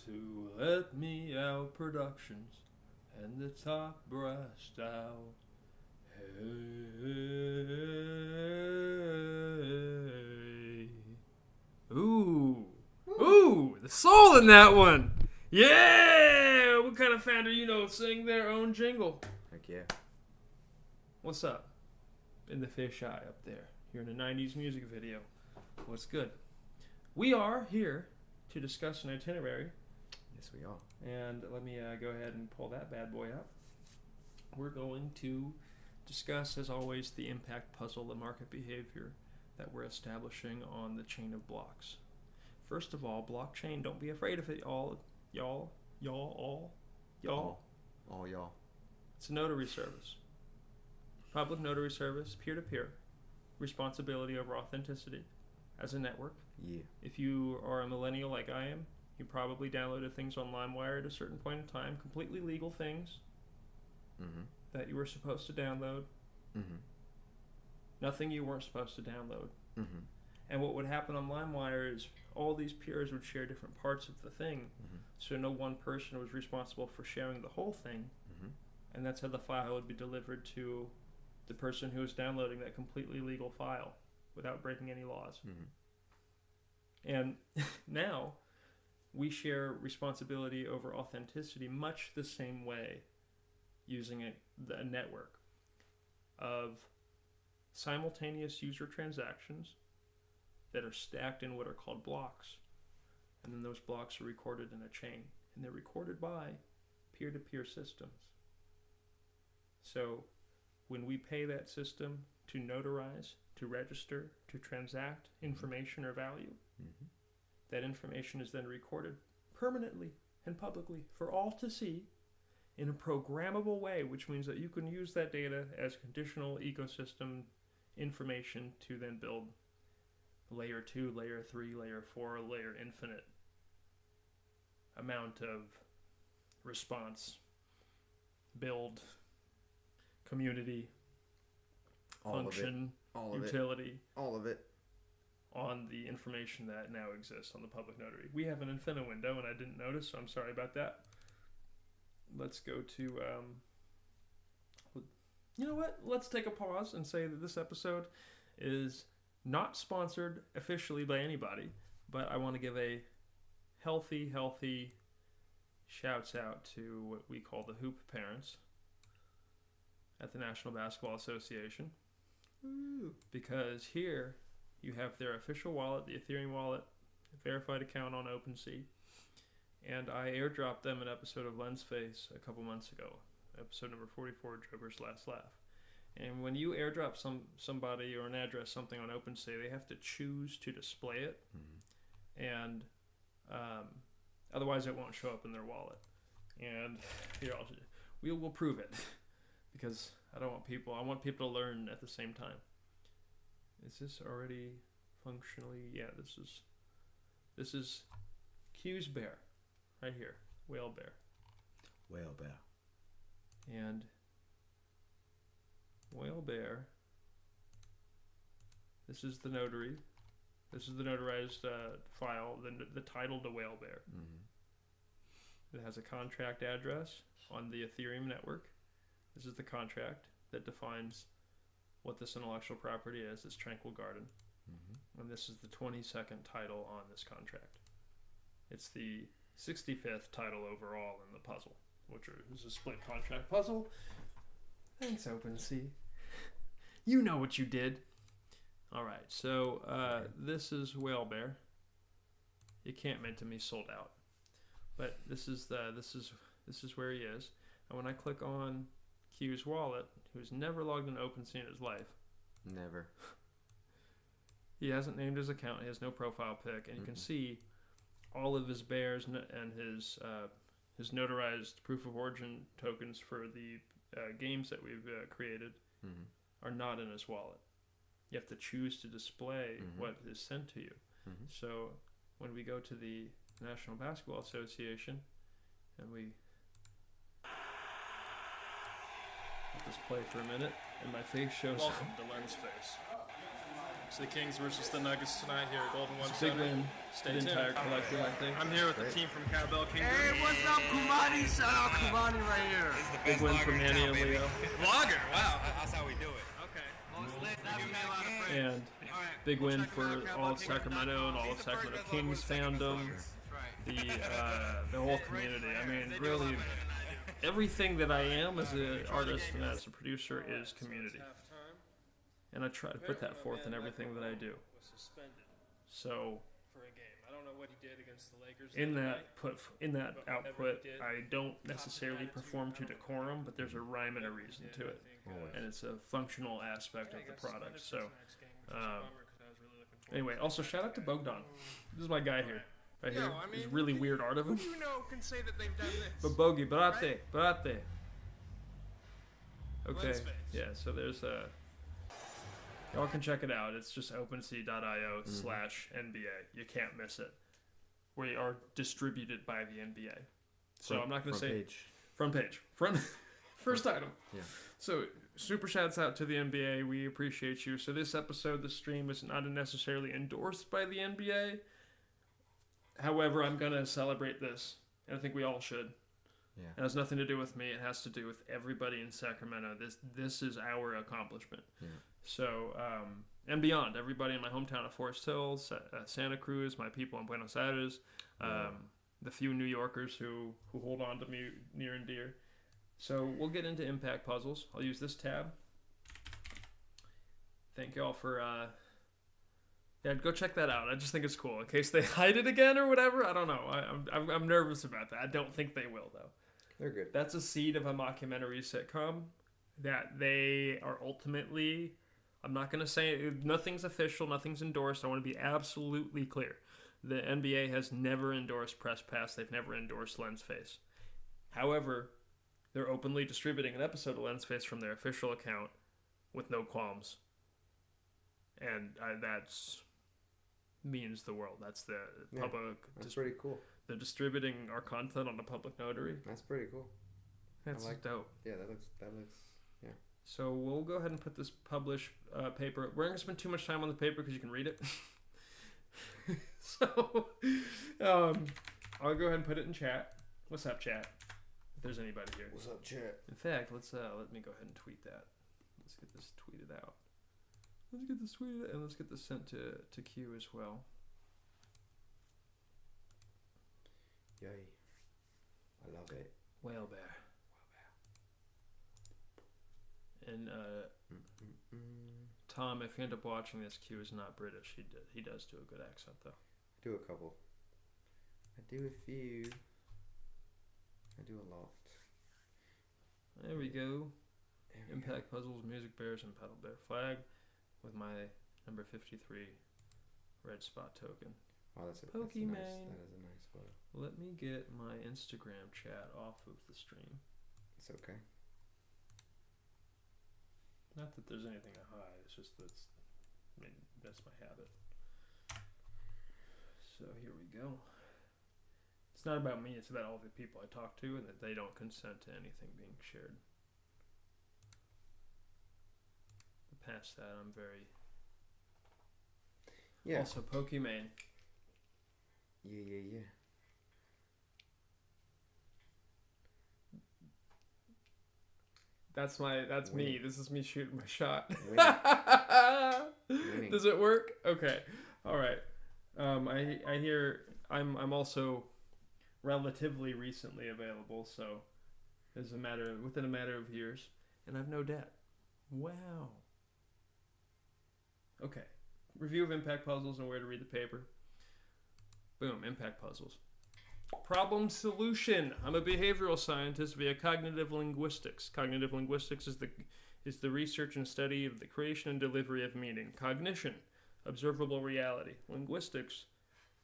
to Let Me Out Productions and the Top Brass Style. Hey. Ooh. Ooh, the soul in that one. Yeah! What kind of fan do you know sing their own jingle? Heck yeah. What's up? In the fisheye up there. You're in a 90s music video. What's good? We are here to discuss an itinerary. Yes, we are. And let me go ahead and pull that bad boy up. We're going to discuss, as always, the impact puzzle, the market behavior that we're establishing on the chain of blocks. First of all, blockchain, don't be afraid of it, y'all. All y'all. It's a notary service. Public notary service, peer-to-peer. Responsibility over authenticity as a network. Yeah. If you are a millennial like I am, you probably downloaded things on LimeWire at a certain point in time, completely legal things that you were supposed to download. Nothing you weren't supposed to download. And what would happen on LimeWire is all these peers would share different parts of the thing, so no one person was responsible for sharing the whole thing, and that's how the file would be delivered to the person who was downloading that completely legal file without breaking any laws. And now we share responsibility over authenticity much the same way, using a network of simultaneous user transactions that are stacked in what are called blocks. And then those blocks are recorded in a chain. And they're recorded by peer-to-peer systems. So when we pay that system to notarize, to register, to transact information or value, that information is then recorded permanently and publicly for all to see in a programmable way, which means that you can use that data as conditional ecosystem information to then build layer 2, layer 3, layer 4, layer infinite amount of response, build, community, function, utility. All of it. On the information that now exists on the public notary. We have an infinite window, and I didn't notice, so I'm sorry about that. Let's go to, you know what? Let's take a pause and say that this episode is not sponsored officially by anybody, but I want to give a healthy shouts out to what we call the Hoop Parents at the National Basketball Association. Ooh. Because here you have their official wallet, the Ethereum Wallet, a verified account on OpenSea, and I airdropped them an episode of Lens Face a couple months ago, episode number 44, Joker's Last Laugh. And when you airdrop somebody or an address something on OpenSea, they have to choose to display it, and otherwise it won't show up in their wallet. And here, we will prove it, because I want people to learn at the same time. Is this already functionally? Yeah, this is Q's bear, right here, whale bear. And whale bear. This is the notary. This is the notarized file. The title to whale bear. It has a contract address on the Ethereum network. This is the contract that defines what this intellectual property is. It's Tranquil Garden. And this is the 22nd title on this contract. It's the 65th title overall in the puzzle, which is a split contract puzzle. Thanks, OpenSea. You know what you did. All right, so this is Whale Bear. You can't mint him; he's sold out. But this is where he is. And when I click on Q's wallet, who's never logged into OpenSea in his life. Never. He hasn't named his account. He has no profile pic, and you can see all of his bears and his notarized proof of origin tokens for the games that we've created are not in his wallet. You have to choose to display what is sent to you. So when we go to the National Basketball Association and we let this play for a minute, and my face shows. Welcome to Lens Face. It's the Kings versus the Nuggets tonight here at Golden One It's a big Center. win Stay for the tuned. entire collective, I think. I'm here with Great. the team from Cowbell Kingdom. Hey, what's up, Kumani? Shout out Kumani right here. Big win for Manny and Leo. Vlogger, wow. That's how we do it. Okay. Well, let's have a lot of friends. And big win for all of Sacramento and all of Sacramento Kings fandom. The whole community. I mean, really, everything that I am as an artist and as a producer is community. And I try to put that forth in everything that I do. So, For a game. I don't know what he did against the Lakers. in that output, I don't necessarily perform to decorum, but there's a rhyme and a reason to it, and it's a functional aspect of the product. So, anyway, also shout out to Bogdan. This is my guy here, right here. This really weird art of him. Who you know can say that they've done this? But Bogey, brate. Okay, Lens face. yeah. So there's a. Y'all can check it out. It's just OpenSea.io/NBA. You can't miss it. We are distributed by the NBA. So I'm not going to say front page. First item. Yeah. So super shouts out to the NBA. We appreciate you. So this episode, the stream is not necessarily endorsed by the NBA. However, I'm going to celebrate this, and I think we all should. Yeah. It has nothing to do with me. It has to do with everybody in Sacramento. This is our accomplishment. Yeah. So, and beyond, everybody in my hometown of Forest Hills, Santa Cruz, my people in Buenos Aires, the few New Yorkers who hold on to me near and dear. So we'll get into impact puzzles. I'll use this tab. Thank you all for, go check that out. I just think it's cool. In case they hide it again or whatever, I don't know. I'm nervous about that. I don't think they will, though. They're good. That's a seed of a mockumentary sitcom that they are ultimately... I'm not going to say nothing's official, nothing's endorsed. I want to be absolutely clear. The NBA has never endorsed Press Pass. They've never endorsed Lens Face. However, they're openly distributing an episode of Lens Face from their official account with no qualms. And that's means the world. That's the public. That's pretty cool. They're distributing our content on the public notary. That's pretty cool. That's dope. Yeah, that looks. Yeah. So we'll go ahead and put this publish paper. We're not going to spend too much time on the paper because you can read it. So I'll go ahead and put it in chat. What's up, chat? If there's anybody here. What's up, chat? In fact, let me go ahead and tweet that. Let's get this tweeted out. And let's get this sent to Q as well. Yay. I love it. Whale bear. And Tom, if you end up watching this, Q is not British. He does do a good accent though. I do a couple. I do a few. I do a lot. There we go. Impact puzzles, music bears, and pedal bear flag with my number 53 red spot token. Oh, that's a nice. Pokemon. That is a nice photo. Let me get my Instagram chat off of the stream. It's okay. Not that there's anything to hide. It's just that's my habit. So here we go. It's not about me. It's about all the people I talk to and that they don't consent to anything being shared. But past that, I'm very... Yeah. Also, Pokemon. Yeah. That's Winning. me. This is me shooting my shot. Winning. Does it work? Okay. All right. I hear I'm also relatively recently available, so within a matter of years, and I've no debt. Wow. Okay. Review of impact puzzles and where to read the paper. Boom, impact puzzles. Problem solution. I'm a behavioral scientist via cognitive linguistics. Cognitive linguistics is the research and study of the creation and delivery of meaning. Cognition, observable reality. Linguistics,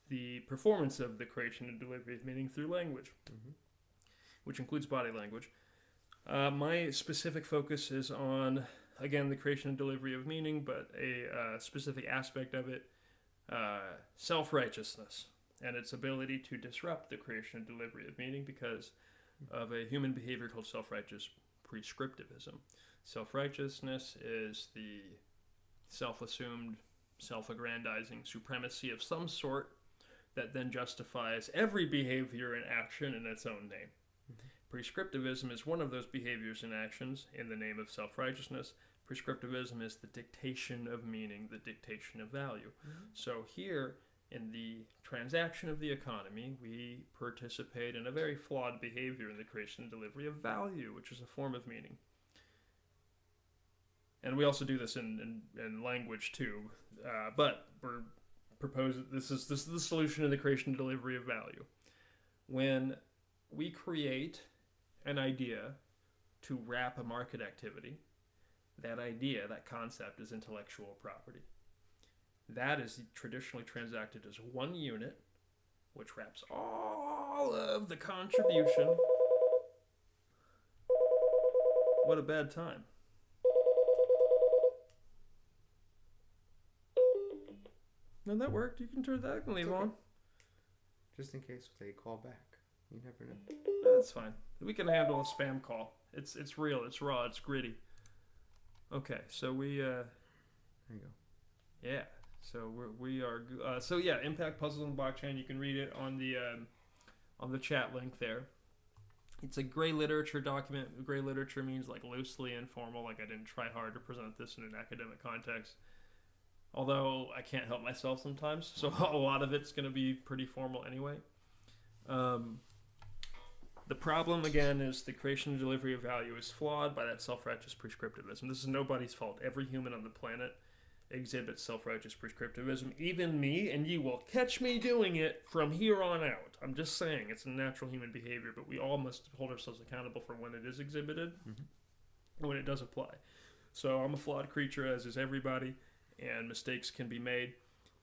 the performance of the creation and delivery of meaning through language, which includes body language. My specific focus is on, again, the creation and delivery of meaning, but a specific aspect of it, self-righteousness, and its ability to disrupt the creation and delivery of meaning because of a human behavior called self-righteous prescriptivism. Self-righteousness is the self-assumed self-aggrandizing supremacy of some sort that then justifies every behavior and action in its own name. Prescriptivism is one of those behaviors and actions in the name of self-righteousness. Prescriptivism is the dictation of meaning, the dictation of value. So here, in the transaction of the economy, we participate in a very flawed behavior in the creation and delivery of value, which is a form of meaning. And we also do this in language too, but we're proposing this is the solution in the creation and delivery of value. When we create an idea to wrap a market activity, that idea, that concept, is intellectual property. That is traditionally transacted as one unit, which wraps all of the contribution. What a bad time. No, that worked. You can turn that and leave on. Just in case they call back. You never know. That's fine. We can handle a spam call. It's real. It's raw. It's gritty. Okay, so we There you go. yeah. So we are so yeah. Impact Puzzles on Blockchain. You can read it on the chat link there. It's a gray literature document. Gray literature means like loosely informal. Like I didn't try hard to present this in an academic context. Although I can't help myself sometimes, so a lot of it's going to be pretty formal anyway. The problem, again, is the creation and delivery of value is flawed by that self-righteous prescriptivism. This is nobody's fault. Every human on the planet exhibits self-righteous prescriptivism. Even me, and you will catch me doing it from here on out. I'm just saying, it's a natural human behavior, but we all must hold ourselves accountable for when it is exhibited and when it does apply. So I'm a flawed creature, as is everybody, and mistakes can be made.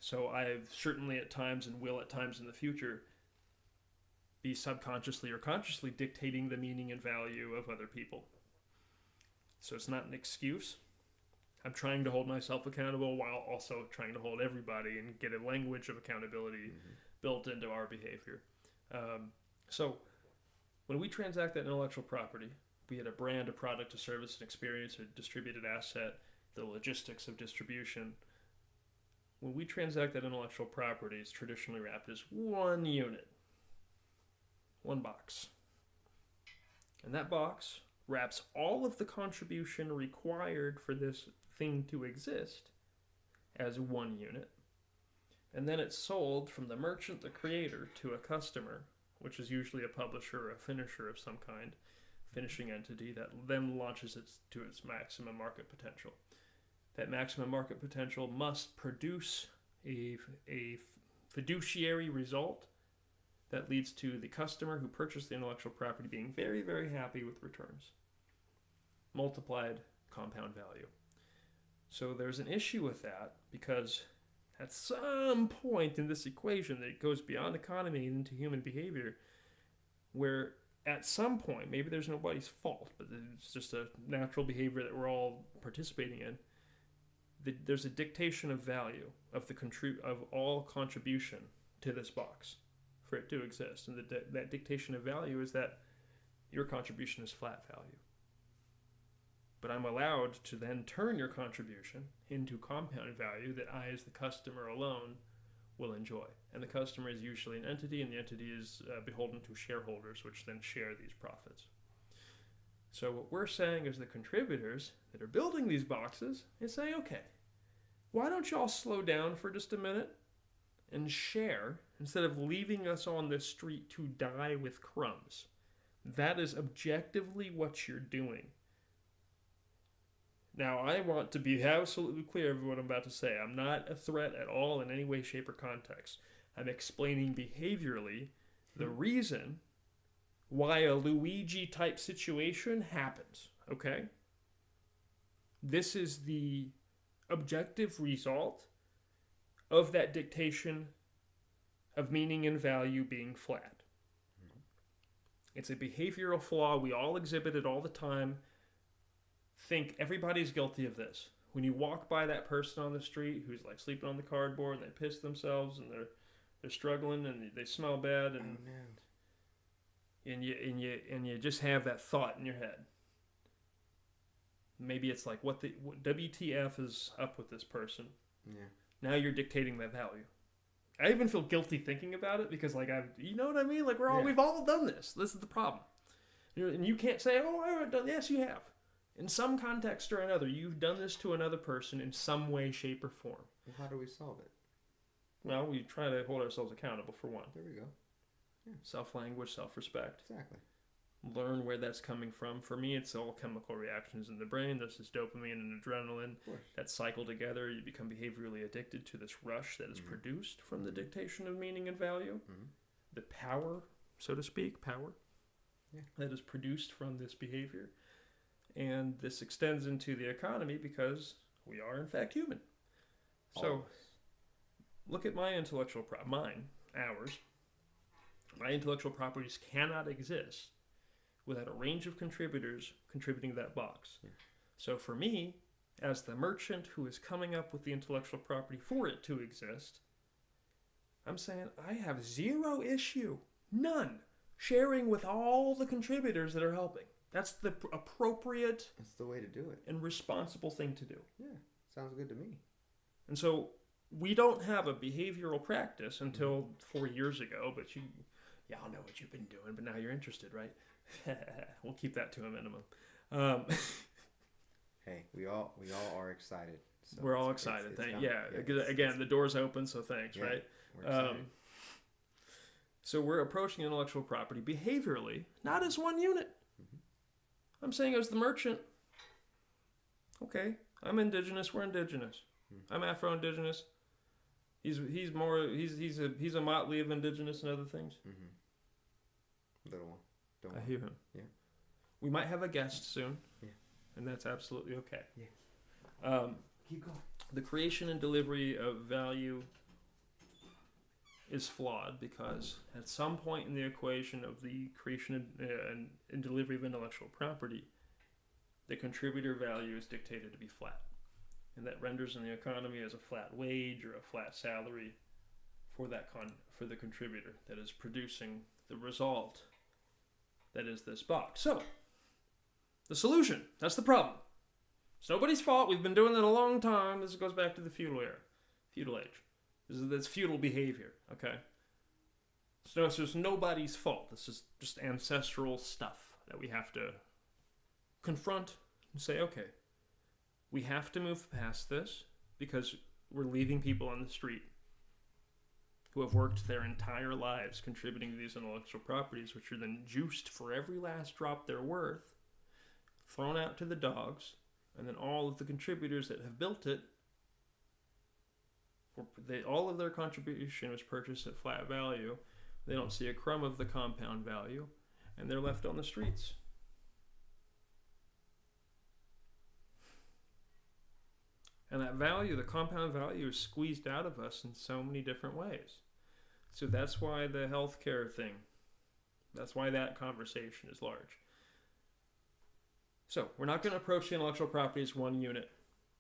So I've certainly at times and will at times in the future be subconsciously or consciously dictating the meaning and value of other people. So it's not an excuse. I'm trying to hold myself accountable while also trying to hold everybody and get a language of accountability built into our behavior. So when we transact that intellectual property, be it a brand, a product, a service, an experience, a distributed asset, the logistics of distribution, when we transact that intellectual property, it's traditionally wrapped as one unit, one box. And that box wraps all of the contribution required for this thing to exist as one unit. And then it's sold from the merchant, the creator, to a customer, which is usually a publisher or a finisher of some kind, finishing entity that then launches it to its maximum market potential. That maximum market potential must produce a fiduciary result that leads to the customer who purchased the intellectual property being very, very happy with returns. Multiplied compound value. So there's an issue with that because at some point in this equation that goes beyond economy into human behavior, where at some point, maybe there's nobody's fault, but it's just a natural behavior that we're all participating in, there's a dictation of value of of all contribution to this box for it to exist, and that dictation of value is that your contribution is flat value. But I'm allowed to then turn your contribution into compound value that I, as the customer alone, will enjoy. And the customer is usually an entity, and the entity is beholden to shareholders, which then share these profits. So what we're saying is the contributors that are building these boxes is say, okay, why don't y'all slow down for just a minute and share instead of leaving us on the street to die with crumbs? That is objectively what you're doing. Now, I want to be absolutely clear of what I'm about to say. I'm not a threat at all in any way, shape, or context. I'm explaining behaviorally the reason why a Luigi-type situation happens, okay? This is the objective result of that dictation of meaning and value being flat. It's a behavioral flaw. We all exhibit it all the time. Think everybody's guilty of this. When you walk by that person on the street who's like sleeping on the cardboard and they piss themselves and they're struggling and they smell bad and you just have that thought in your head. Maybe it's like what WTF is up with this person? Yeah. Now you're dictating that value. I even feel guilty thinking about it because, like, you know what I mean? Like, we've all done this. This is the problem. And you can't say, oh, I haven't done. Yes, you have. In some context or another, you've done this to another person in some way, shape, or form. Well, how do we solve it? Well, we try to hold ourselves accountable for one. There we go. Yeah. Self-language, self-respect. Exactly. Learn where that's coming from. For me, it's all chemical reactions in the brain. This is dopamine and adrenaline that cycle together. You become behaviorally addicted to this rush that is produced from the dictation of meaning and value. The power, so to speak, that is produced from this behavior. And this extends into the economy because we are, in fact, human. So, look at my intellectual ours. My intellectual properties cannot exist without a range of contributors contributing to that box. Yeah. So for me, as the merchant who is coming up with the intellectual property for it to exist, I'm saying I have zero issue, none, sharing with all the contributors that are helping. That's the appropriate... That's the way to do it. And responsible thing to do. Yeah, sounds good to me. And so we don't have a behavioral practice until 4 years ago, but y'all know what you've been doing, but now you're interested, right? We'll keep that to a minimum. Hey, we all are excited. So we're all excited. Again, the door's open, so thanks, right? We're excited. So we're approaching intellectual property behaviorally, not as one unit. I'm saying as the merchant, okay, I'm indigenous, we're indigenous. I'm Afro-Indigenous. He's a motley of indigenous and other things. Little one. I hear him. Yeah. We might have a guest soon. Yeah. And that's absolutely okay. Yeah. Keep going. The creation and delivery of value is flawed because at some point in the equation of the creation and delivery of intellectual property, the contributor value is dictated to be flat. And that renders in the economy as a flat wage or a flat salary for the contributor that is producing the result that is this box. So, the solution, that's the problem. It's nobody's fault. We've been doing it a long time. This goes back to the feudal age. This feudal behavior, okay? So it's nobody's fault. This is just ancestral stuff that we have to confront and say, okay, we have to move past this because we're leaving people on the street who have worked their entire lives contributing to these intellectual properties, which are then juiced for every last drop they're worth, thrown out to the dogs, and then all of the contributors that have built it, all of their contribution was purchased at flat value. They don't see a crumb of the compound value, and they're left on the streets. And that value, the compound value, is squeezed out of us in so many different ways. So that's why the healthcare thing, that's why that conversation is large. So we're not going to approach the intellectual property as one unit,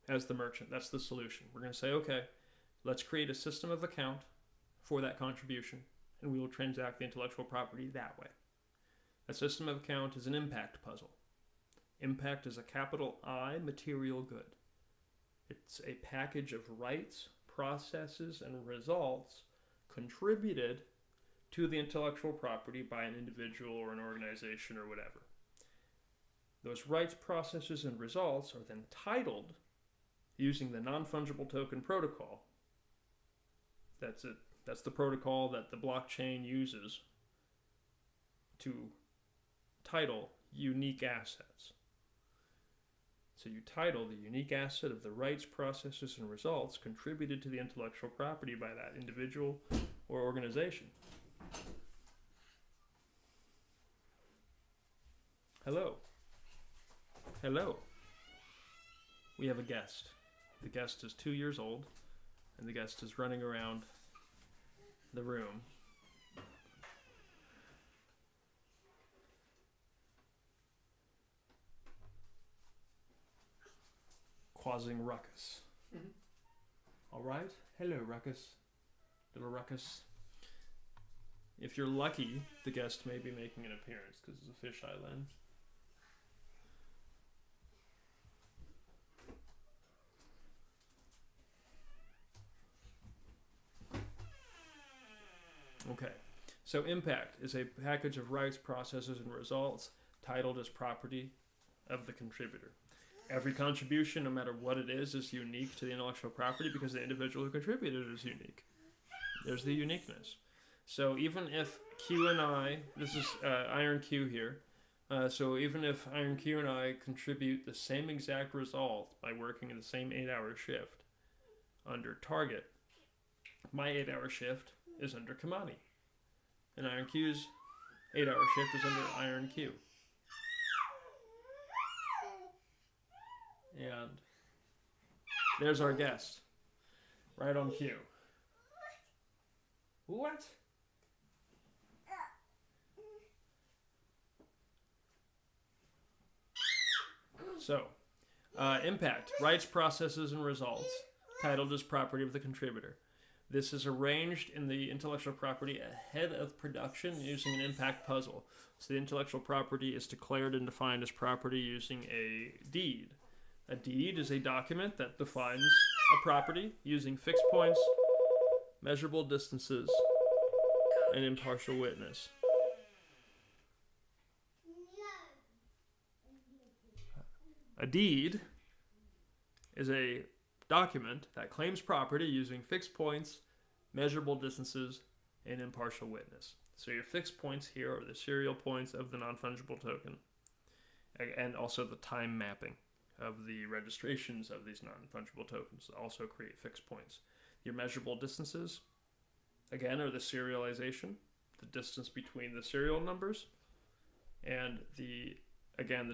as the merchant. That's the solution. We're going to say, okay, let's create a system of account for that contribution, and we will transact the intellectual property that way. A system of account is an impact puzzle. Impact is a capital I material good. It's a package of rights, processes, and results contributed to the intellectual property by an individual or an organization or whatever. Those rights, processes, and results are then titled using the non-fungible token protocol. That's it. That's the protocol that the blockchain uses to title unique assets. So you title the unique asset of the rights, processes, and results contributed to the intellectual property by that individual or organization. Hello. Hello. We have a guest. The guest is 2 years old, and the guest is running around the room. Causing ruckus. All right? Hello, ruckus. Little ruckus. If you're lucky, the guest may be making an appearance because it's a fish island. So impact is a package of rights, processes, and results titled as property of the contributor. Every contribution, no matter what it is unique to the intellectual property because the individual who contributed is unique. There's the uniqueness. So even if Q and I, this is Iron Q here, so even if Iron Q and I contribute the same exact result by working in the same 8-hour shift under target, my 8-hour shift is under Kamani. And Iron Q's 8-hour shift is under Iron Q. And there's our guest. Right on cue. What? So, impact, rights, processes, and results, titled as property of the contributor. This is arranged in the intellectual property ahead of production using an impact puzzle. So the intellectual property is declared and defined as property using a deed. A deed is a document that defines a property using fixed points, measurable distances, and impartial witness. A deed is a document that claims property using fixed points, measurable distances, and impartial witness. So your fixed points here are the serial points of the non-fungible token, and also the time mapping of the registrations of these non-fungible tokens also create fixed points. Your measurable distances, again, are the serialization, the distance between the serial numbers, and the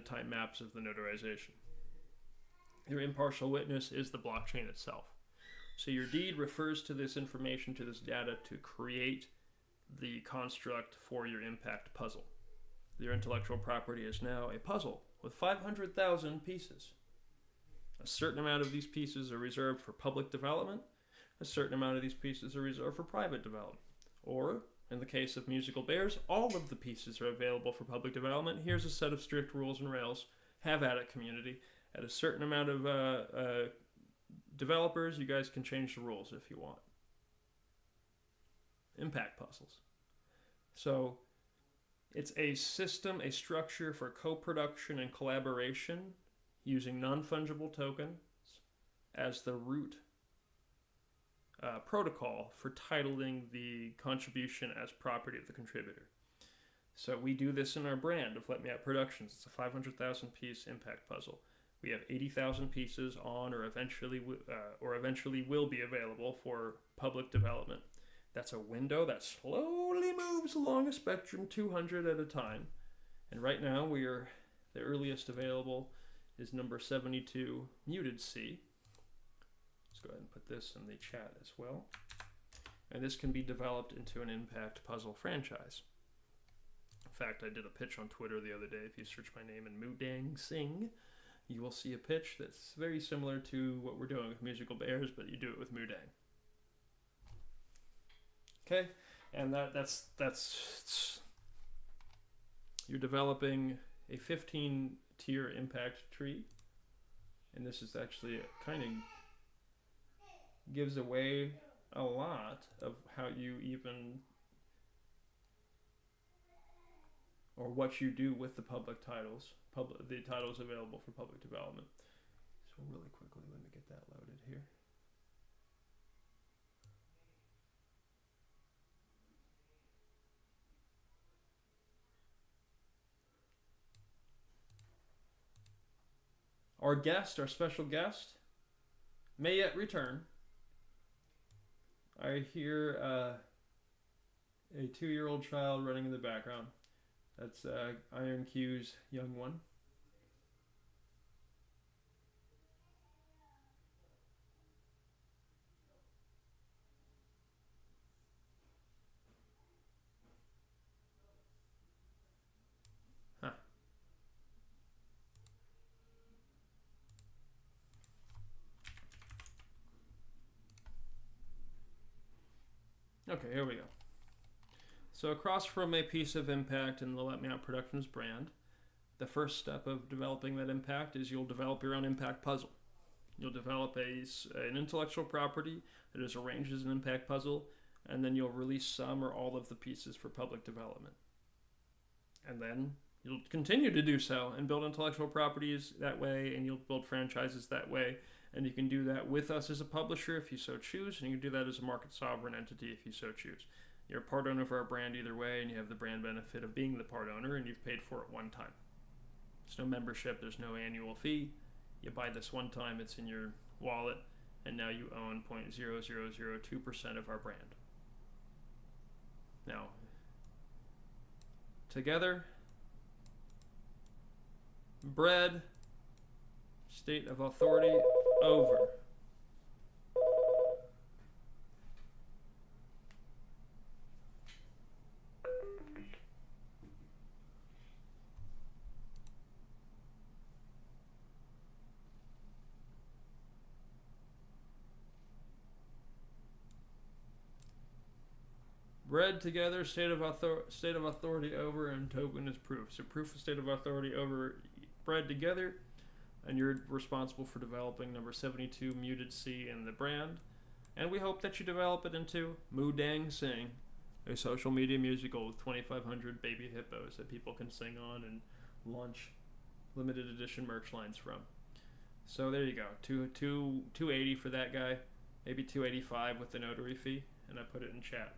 time maps of the notarization. Your impartial witness is the blockchain itself. So your deed refers to this information, to this data, to create the construct for your impact puzzle. Your intellectual property is now a puzzle with 500,000 pieces. A certain amount of these pieces are reserved for public development. A certain amount of these pieces are reserved for private development. Or, in the case of Musical Bears, all of the pieces are available for public development. Here's a set of strict rules and rails. Have at it, community. At a certain amount of developers, you guys can change the rules if you want. Impact puzzles. So, it's a system, a structure for co-production and collaboration using non-fungible tokens as the root protocol for titling the contribution as property of the contributor. So we do this in our brand of Let Me Out Productions. It's a 500,000 piece impact puzzle. We have 80,000 pieces on or eventually will be available for public development. That's a window that slowly moves along a spectrum 200 at a time. And right now the earliest available is number 72, Muted C. Let's go ahead and put this in the chat as well. And this can be developed into an impact puzzle franchise. In fact, I did a pitch on Twitter the other day. If you search my name in Mudang Singh, you will see a pitch that's very similar to what we're doing with Musical Bears, but you do it with Mudang. Okay, and that's you're developing a 15-tier impact tree, and this is actually kind of gives away a lot of how you even or what you do with the public titles, the titles available for public development. So really quickly, let me get that loaded here. Our special guest, may yet return. I hear a 2-year-old child running in the background. That's Iron Q's young one. Huh. Okay, here we go. So across from a piece of impact in the Let Me Out Productions brand, the first step of developing that impact is you'll develop your own impact puzzle. You'll develop an intellectual property that is arranged as an impact puzzle and then you'll release some or all of the pieces for public development. And then you'll continue to do so and build intellectual properties that way, and you'll build franchises that way. And you can do that with us as a publisher if you so choose, and you can do that as a market sovereign entity if you so choose. You're a part owner for our brand either way, and you have the brand benefit of being the part owner, and you've paid for it one time. There's no membership, there's no annual fee. You buy this one time, it's in your wallet, and now you own 0.0002% of our brand. Now, together, bread, state of authority, over. Read together, state of authority over, and token is proof. So proof of state of authority over, read together, and you're responsible for developing number 72 Muted C in the brand. And we hope that you develop it into Moo Dang Sing, a social media musical with 2,500 baby hippos that people can sing on and launch limited edition merch lines from. So there you go, 280 for that guy, maybe 285 with the notary fee, and I put it in chat.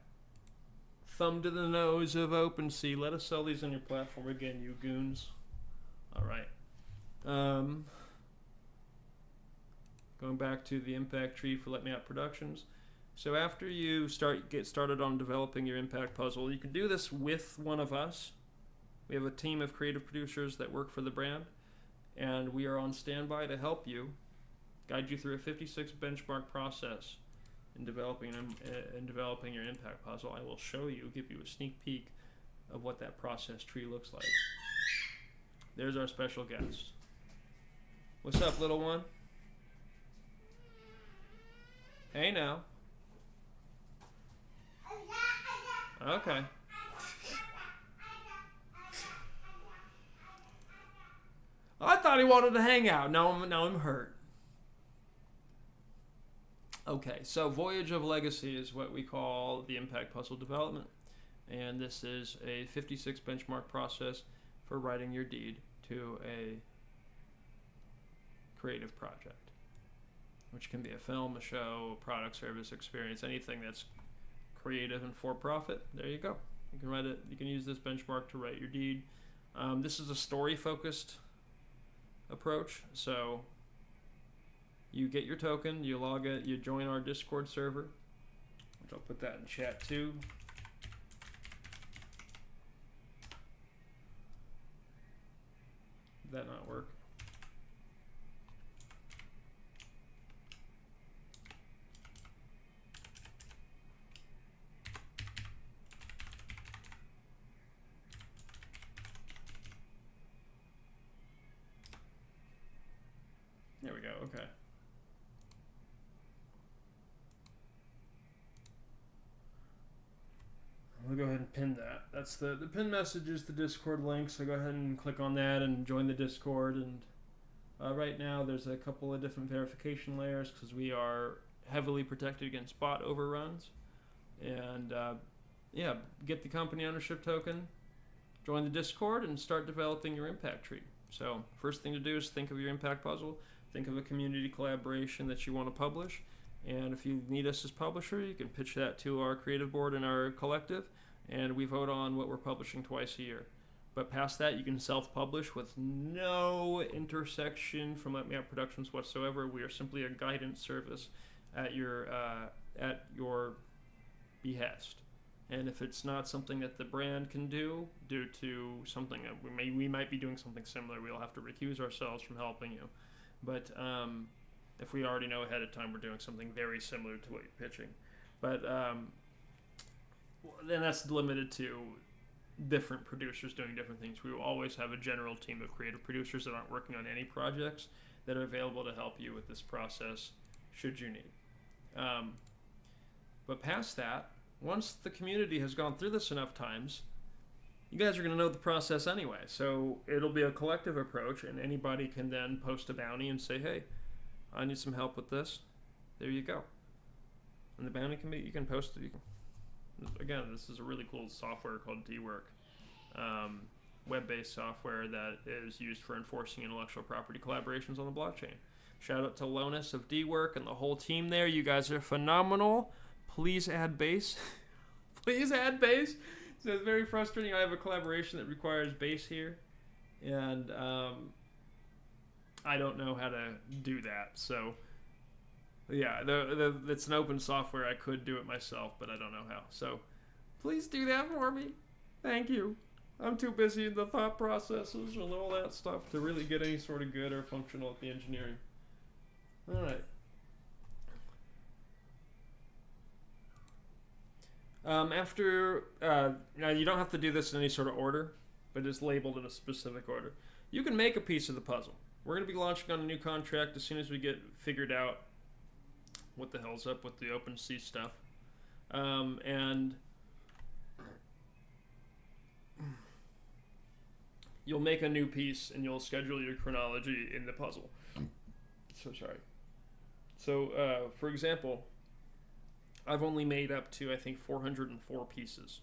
Thumb to the nose of OpenSea. Let us sell these on your platform again, you goons. All right. Going back to the impact tree for Let Me Out Productions. So after you get started on developing your impact puzzle, you can do this with one of us. We have a team of creative producers that work for the brand, and we are on standby to help you, guide you through a 56 benchmark process in developing your impact puzzle. I will show you, give you a sneak peek of what that process tree looks like. There's our special guest. What's up, little one? Hey now. Okay. I thought he wanted to hang out. Now I'm hurt. Okay, so Voyage of Legacy is what we call the impact puzzle development. And this is a 56 benchmark process for writing your deed to a creative project, which can be a film, a show, a product, service, experience, anything that's creative and for profit. There you go. You can write it. You can use this benchmark to write your deed. This is a story-focused approach. So you get your token, you log it, you join our Discord server, which I'll put that in chat too. Did that not work? There we go, okay. We'll go ahead and pin that. That's the pin message is the Discord link, so go ahead and click on that and join the Discord. And right now there's a couple of different verification layers because we are heavily protected against bot overruns. And yeah, get the company ownership token, join the Discord, and start developing your impact tree. So first thing to do is think of your impact puzzle. Think of a community collaboration that you want to publish. And if you need us as publisher, you can pitch that to our creative board and our collective, and we vote on what we're publishing twice a year. But past that, you can self-publish with no intersection from Let Me Out Productions whatsoever. We are simply a guidance service at your behest. And if it's not something that the brand can do, due to something that we might be doing something similar, we'll have to recuse ourselves from helping you. But if we already know ahead of time we're doing something very similar to what you're pitching. But then that's limited to different producers doing different things. We will always have a general team of creative producers that aren't working on any projects that are available to help you with this process should you need. But past that, once the community has gone through this enough times, you guys are going to know the process anyway. So it'll be a collective approach, and anybody can then post a bounty and say, hey, I need some help with this. There you go. And the bounty can be, you can post it. Again, this is a really cool software called dwork, web-based software that is used for enforcing intellectual property collaborations on the blockchain. Shout out to Lonus of dwork and the whole team there. You guys are phenomenal. Please add base. Please add base. So it's very frustrating. I have a collaboration that requires base here, and I don't know how to do that. So yeah, it's an open software. I could do it myself, but I don't know how. So please do that for me. Thank you. I'm too busy in the thought processes and all that stuff to really get any sort of good or functional at the engineering. All right. Now you don't have to do this in any sort of order, but it's labeled in a specific order. You can make a piece of the puzzle. We're going to be launching on a new contract as soon as we get figured out what the hell's up with the OpenSea stuff. And you'll make a new piece and you'll schedule your chronology in the puzzle. So sorry. So, for example, I've only made up to, I think, 404 pieces.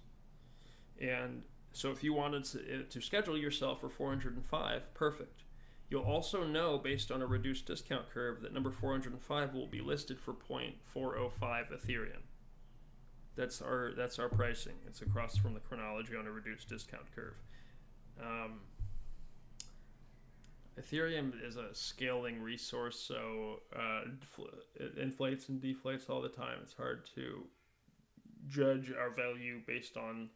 And so if you wanted to schedule yourself for 405, perfect. You'll also know, based on a reduced discount curve, that number 405 will be listed for 0.405 Ethereum. That's our pricing. It's across from the chronology on a reduced discount curve. Ethereum is a scaling resource, so it inflates and deflates all the time. It's hard to judge our value based on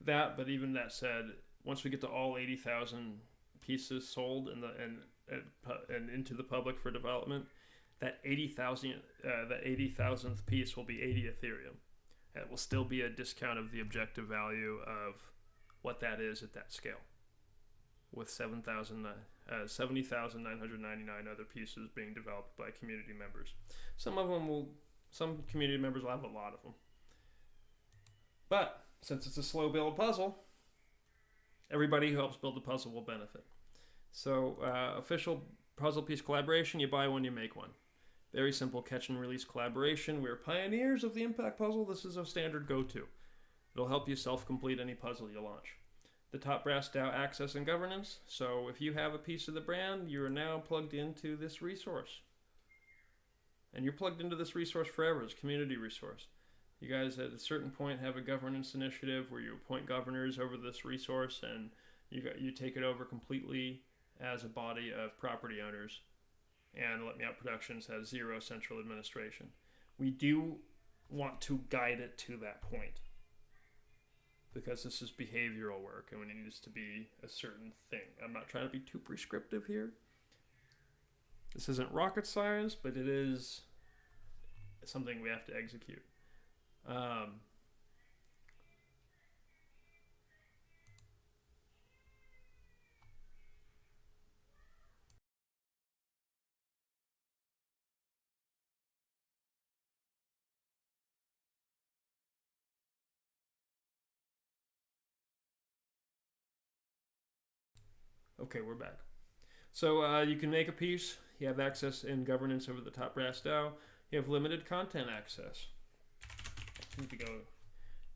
that, but even that said, once we get to all 80,000 pieces sold and into the public for development, that 80,000th piece will be 80 Ethereum. It will still be a discount of the objective value of what that is at that scale, with 70,999 other pieces being developed by community members. Some community members will have a lot of them. But since it's a slow build puzzle, everybody who helps build the puzzle will benefit. So official puzzle piece collaboration, you buy one, you make one. Very simple catch and release collaboration. We're pioneers of the impact puzzle. This is a standard go-to. It'll help you self-complete any puzzle you launch. The top brass DAO access and governance. So if you have a piece of the brand, you are now plugged into this resource. And you're plugged into this resource forever as a community resource. You guys at a certain point have a governance initiative where you appoint governors over this resource, and you take it over completely as a body of property owners. And Let Me Out Productions has zero central administration. We do want to guide it to that point, because this is behavioral work and it needs to be a certain thing. I'm not trying to be too prescriptive here. This isn't rocket science, but it is something we have to execute. Okay, we're back. So you can make a piece. You have access and governance over the top brass DAO. You have limited content access. I need to go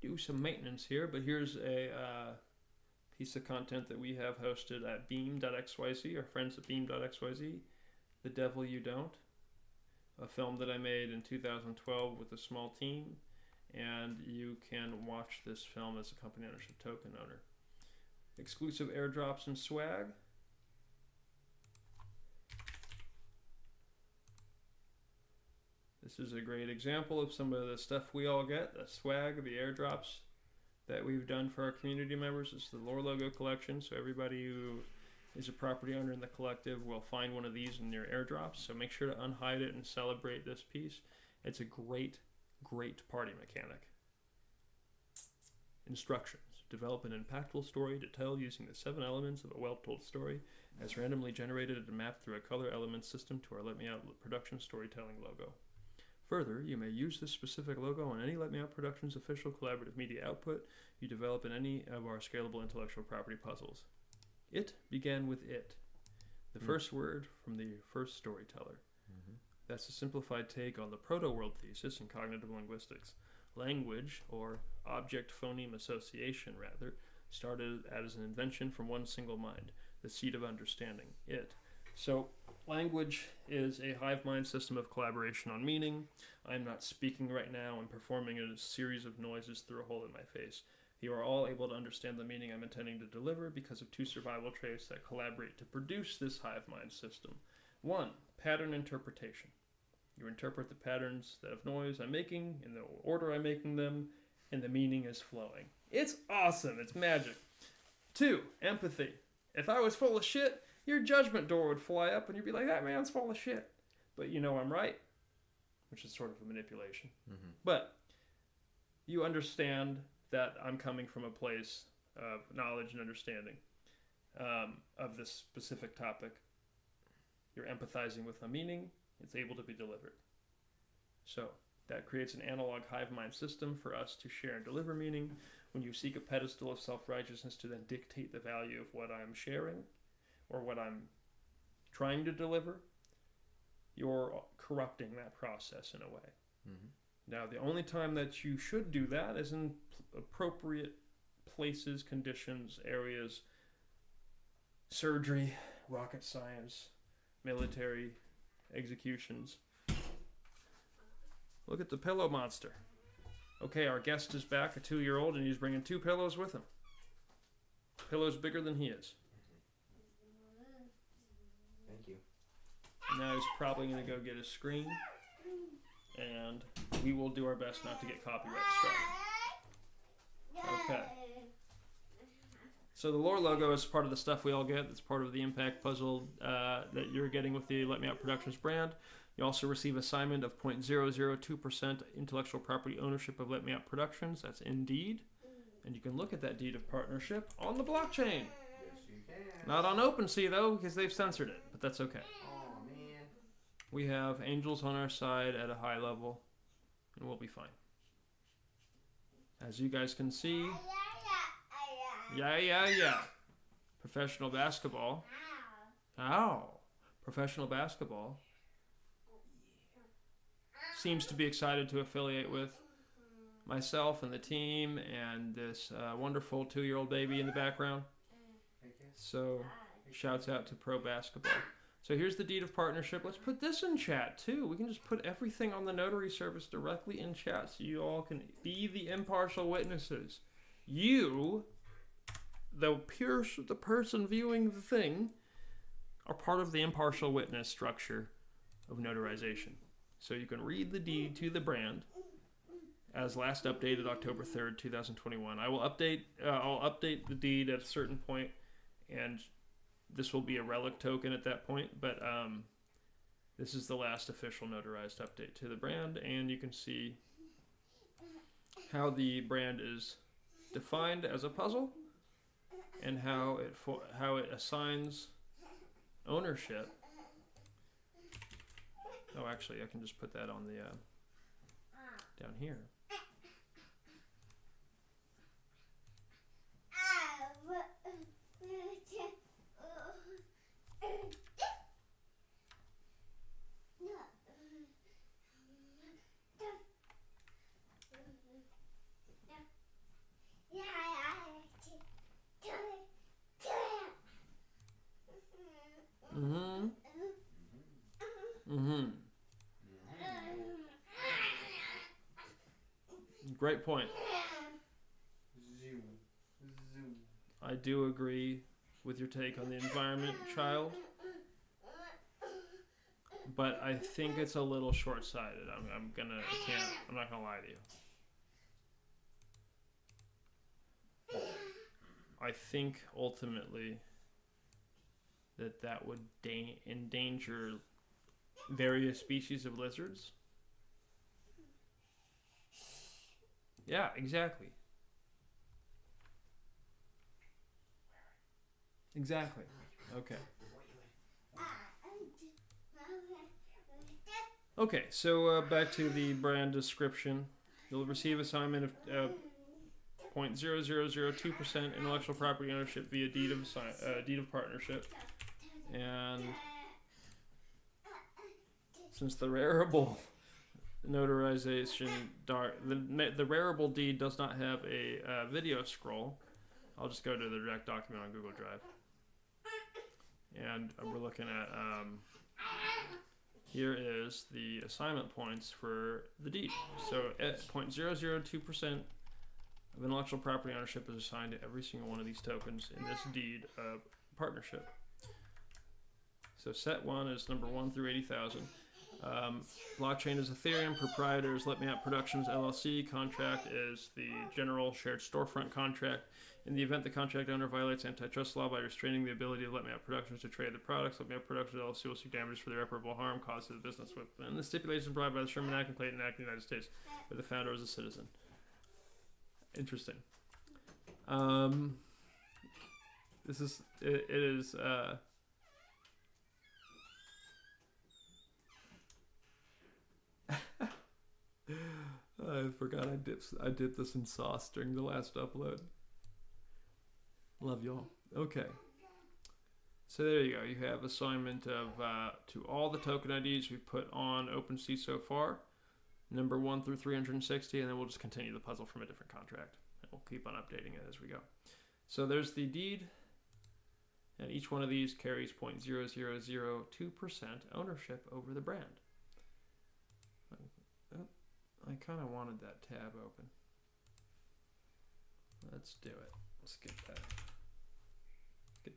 do some maintenance here, but here's a piece of content that we have hosted at beam.xyz, our friends at beam.xyz. The Devil You Don't, a film that I made in 2012 with a small team, and you can watch this film as a company ownership token owner. Exclusive airdrops and swag. This is a great example of some of the stuff we all get, the swag, the airdrops that we've done for our community members. It's the Lore Logo collection, so everybody who is a property owner in the collective will find one of these in their airdrops, so make sure to unhide it and celebrate this piece. It's a great, great party mechanic. Instructions. Develop an impactful story to tell using the 7 elements of a well-told story as randomly generated and mapped through a color element system to our Let Me Out Productions storytelling logo. Further, you may use this specific logo on any Let Me Out Productions official collaborative media output you develop in any of our scalable intellectual property puzzles. It began with it, the first word from the first storyteller. That's a simplified take on the proto-world thesis in cognitive linguistics. Language, or object phoneme association, rather, started as an invention from one single mind, the seed of understanding, it. So language is a hive mind system of collaboration on meaning. I'm not speaking right now. I'm performing a series of noises through a hole in my face. You are all able to understand the meaning I'm intending to deliver because of two survival traits that collaborate to produce this hive mind system. 1, pattern interpretation. You interpret the patterns of noise I'm making in the order I'm making them, and the meaning is flowing. It's awesome. It's magic. 2, empathy. If I was full of shit, your judgment door would fly up and you'd be like, that man's full of shit. But you know I'm right, which is sort of a manipulation. Mm-hmm. But you understand that I'm coming from a place of knowledge and understanding of this specific topic. You're empathizing with a meaning. It's able to be delivered. So that creates an analog hive mind system for us to share and deliver meaning. When you seek a pedestal of self-righteousness to then dictate the value of what I'm sharing or what I'm trying to deliver, you're corrupting that process in a way. Mm-hmm. Now, the only time that you should do that is in appropriate places, conditions, areas, surgery, rocket science, military, executions. Look at the pillow monster. Okay, our guest is back, a 2-year-old, and he's bringing 2 pillows with him. Pillow's bigger than he is. Thank you. Now he's probably going to go get his screen, and we will do our best not to get copyright struck. Okay. So the lore logo is part of the stuff we all get. It's part of the impact puzzle that you're getting with the Let Me Out Productions brand. You also receive assignment of 0.002% intellectual property ownership of Let Me Out Productions. That's Indeed. And you can look at that deed of partnership on the blockchain. Yes, you can. Not on OpenSea, though, because they've censored it. But that's okay. Oh, man. We have angels on our side at a high level, and we'll be fine. As you guys can see, yeah. Professional basketball. Ow. Professional basketball seems to be excited to affiliate with myself and the team and this wonderful 2-year-old baby in the background. So, shouts out to pro basketball. So here's the deed of partnership. Let's put this in chat too. We can just put everything on the notary service directly in chat so you all can be the impartial witnesses. You, the person viewing the thing, are part of the impartial witness structure of notarization. So you can read the deed to the brand as last updated October 3rd, 2021. I'll update the deed at a certain point, and this will be a relic token at that point, but this is the last official notarized update to the brand, and you can see how the brand is defined as a puzzle and how it assigns ownership. Oh, actually, I can just put that on the down here. Great point. I do agree with your take on the environment, child. But I think it's a little short-sighted. I'm not gonna lie to you. I think ultimately that would endanger various species of lizards. Yeah, exactly. Exactly. Okay. Okay, so back to the brand description. You'll receive assignment of 0.0002% intellectual property ownership via deed of partnership. And since the rarable notarization. The rareable deed does not have a video scroll. I'll just go to the direct document on Google Drive. And we're looking at, here is the assignment points for the deed. So at 0.002% of intellectual property ownership is assigned to every single one of these tokens in this deed of partnership. So set 1 is number 1 through 80,000. Blockchain is Ethereum. Proprietors, Let Me Out Productions LLC. Contract is the general shared storefront contract. In the event the contract owner violates antitrust law by restraining the ability of Let Me Out Productions to trade the products, Let Me Out Productions LLC will seek damages for the irreparable harm caused to the business with. And the stipulations provided by the Sherman Act and Clayton Act of the United States, where the founder was a citizen. Interesting. This is it is. I forgot I dipped this in sauce during the last upload. Love y'all. Okay. So there you go. You have assignment of to all the token IDs we've put on OpenSea so far, number 1 through 360, and then we'll just continue the puzzle from a different contract. And we'll keep on updating it as we go. So there's the deed, and each one of these carries 0.0002% ownership over the brand. I kind of wanted that tab open. Let's do it. Let's get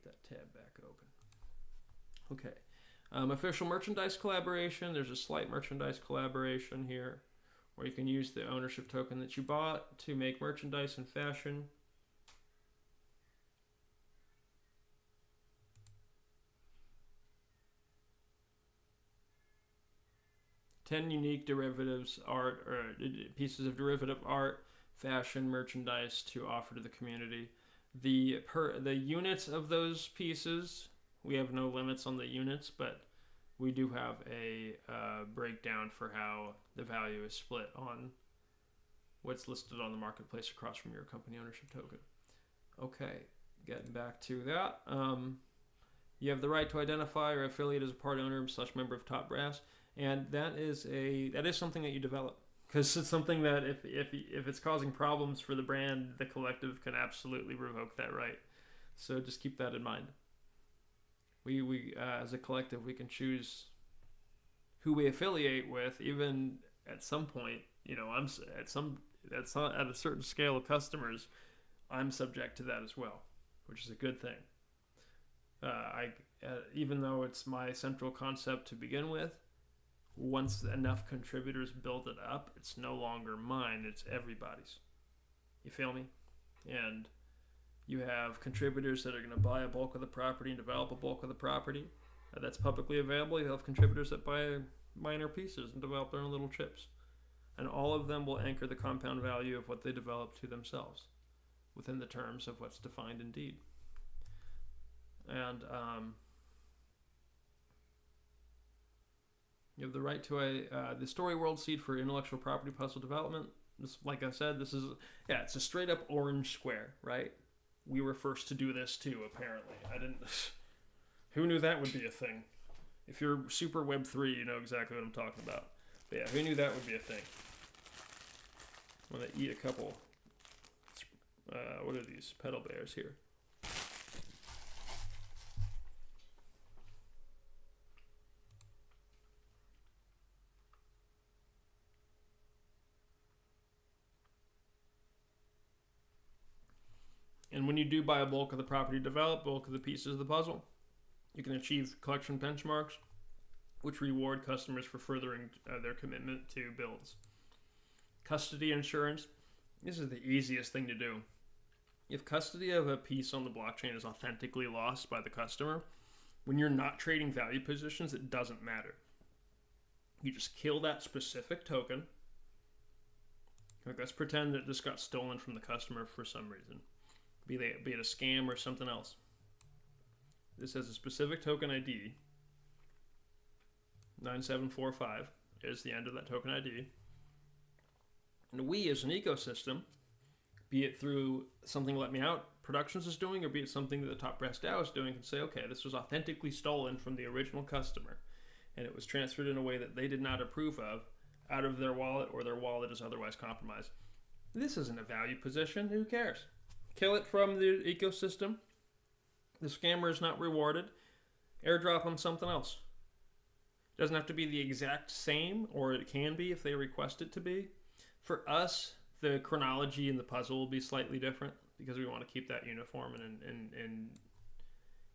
that tab back open. Okay. Official merchandise collaboration. There's a slight merchandise collaboration here where you can use the ownership token that you bought to make merchandise and fashion. Ten unique derivatives art or pieces of derivative art, fashion, merchandise to offer to the community. The units of those pieces, we have no limits on the units, but we do have a breakdown for how the value is split on what's listed on the marketplace across from your company ownership token. Okay, getting back to that. You have the right to identify or affiliate as a part owner / member of Top Brass. And that is something that you develop, because it's something that if it's causing problems for the brand, the collective can absolutely revoke that right. So just keep that in mind. We as a collective, we can choose who we affiliate with. Even at some point, I'm at a certain scale of customers, I'm subject to that as well, which is a good thing. Even though it's my central concept to begin with. Once enough contributors build it up, it's no longer mine, it's everybody's. You feel me? And you have contributors that are going to buy a bulk of the property and develop a bulk of the property that's publicly available. You have contributors that buy minor pieces and develop their own little chips. And all of them will anchor the compound value of what they develop to themselves within the terms of what's defined in deed. And you have the right to the Story World seed for intellectual property puzzle development. This, like I said, it's a straight up orange square, right? We were first to do this too, apparently. Who knew that would be a thing? If you're super Web3, you know exactly what I'm talking about. But yeah, who knew that would be a thing? I'm gonna eat a couple, what are these, pedal bears here? And when you do buy a bulk of the property developed, bulk of the pieces of the puzzle, you can achieve collection benchmarks, which reward customers for furthering their commitment to builds. Custody insurance. This is the easiest thing to do. If custody of a piece on the blockchain is authentically lost by the customer, when you're not trading value positions, it doesn't matter. You just kill that specific token. Like, let's pretend that this got stolen from the customer for some reason. Be it a scam or something else. This has a specific token ID. 9745 is the end of that token ID. And we as an ecosystem, be it through something Let Me Out Productions is doing, or be it something that the Top Brass DAO is doing, can say, okay, this was authentically stolen from the original customer, and it was transferred in a way that they did not approve of. out of their wallet or their wallet is otherwise compromised. This isn't a value position. Who cares? Kill it from the ecosystem. The scammer is not rewarded. Airdrop them something else. It doesn't have to be the exact same, or it can be if they request it to be. For us, the chronology in the puzzle will be slightly different because we want to keep that uniform and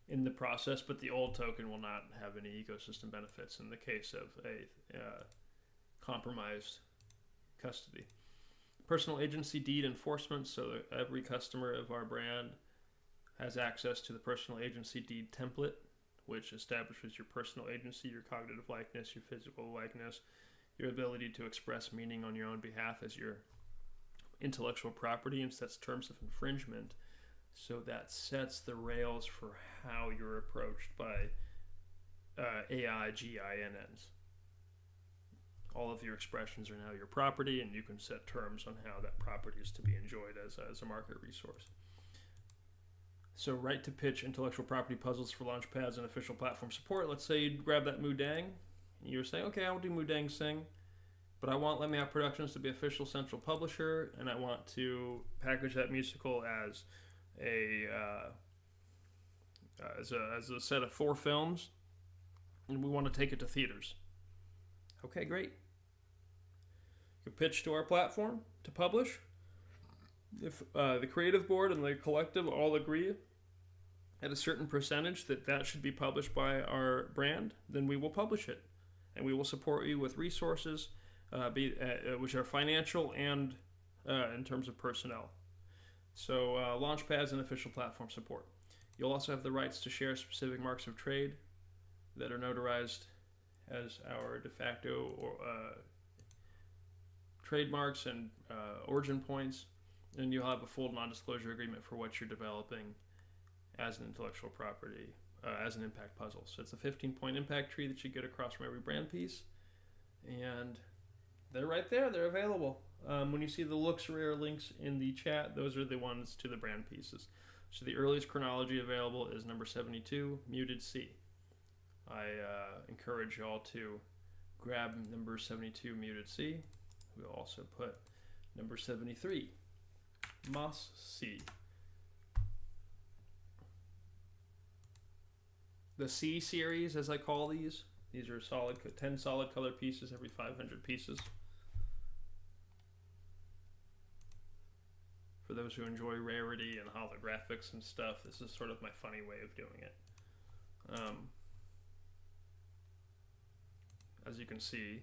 in the process, but the old token will not have any ecosystem benefits in the case of a compromised custody. Personal agency deed enforcement, so that every customer of our brand has access to the personal agency deed template, which establishes your personal agency, your cognitive likeness, your physical likeness, your ability to express meaning on your own behalf as your intellectual property, and sets terms of infringement. So that sets the rails for how you're approached by AI GINNs. All of your expressions are now your property, and you can set terms on how that property is to be enjoyed as a market resource. So right to pitch intellectual property puzzles for launchpads and official platform support. Let's say you grab that Mudang, and you're saying, okay, I'll do Mudang Sing, but I want Let Me Out Productions to be official central publisher, and I want to package that musical as as a set of 4 films, and we want to take it to theaters. Okay, great. You pitch to our platform to publish. If the creative board and the collective all agree at a certain percentage that should be published by our brand, then we will publish it, and we will support you with resources, which are financial and in terms of personnel. So launchpads and official platform support. You'll also have the rights to share specific marks of trade that are notarized as our de facto trademarks and origin points, and you'll have a full non-disclosure agreement for what you're developing as an intellectual property, as an impact puzzle. So it's a 15-point impact tree that you get across from every brand piece, and they're right there. They're available. When you see the looks rare links in the chat, those are the ones to the brand pieces. So the earliest chronology available is number 72, Muted C. I encourage y'all to grab number 72, Muted C. We'll also put number 73, Moss C. The C series, as I call these are 10 solid color pieces every 500 pieces. For those who enjoy rarity and holographics and stuff, this is sort of my funny way of doing it. As you can see,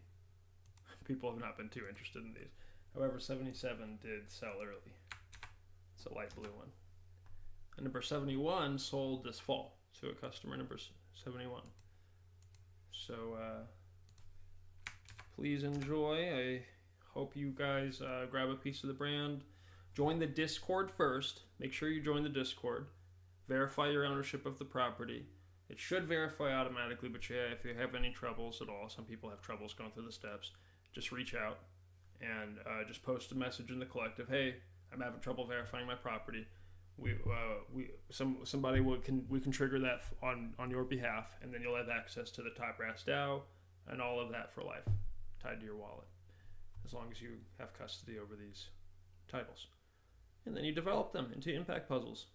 people have not been too interested in these. However, 77 did sell early. It's a light blue one. And number 71 sold this fall to a customer, number 71. So please enjoy. I hope you guys grab a piece of the brand. Join the Discord first. Make sure you join the Discord. Verify your ownership of the property. It should verify automatically, but yeah, if you have any troubles at all, some people have troubles going through the steps, just reach out and just post a message in the collective. Hey, I'm having trouble verifying my property. We can trigger that on your behalf, and then you'll have access to the Top Brass DAO and all of that for life, tied to your wallet, as long as you have custody over these titles. And then you develop them into impact puzzles.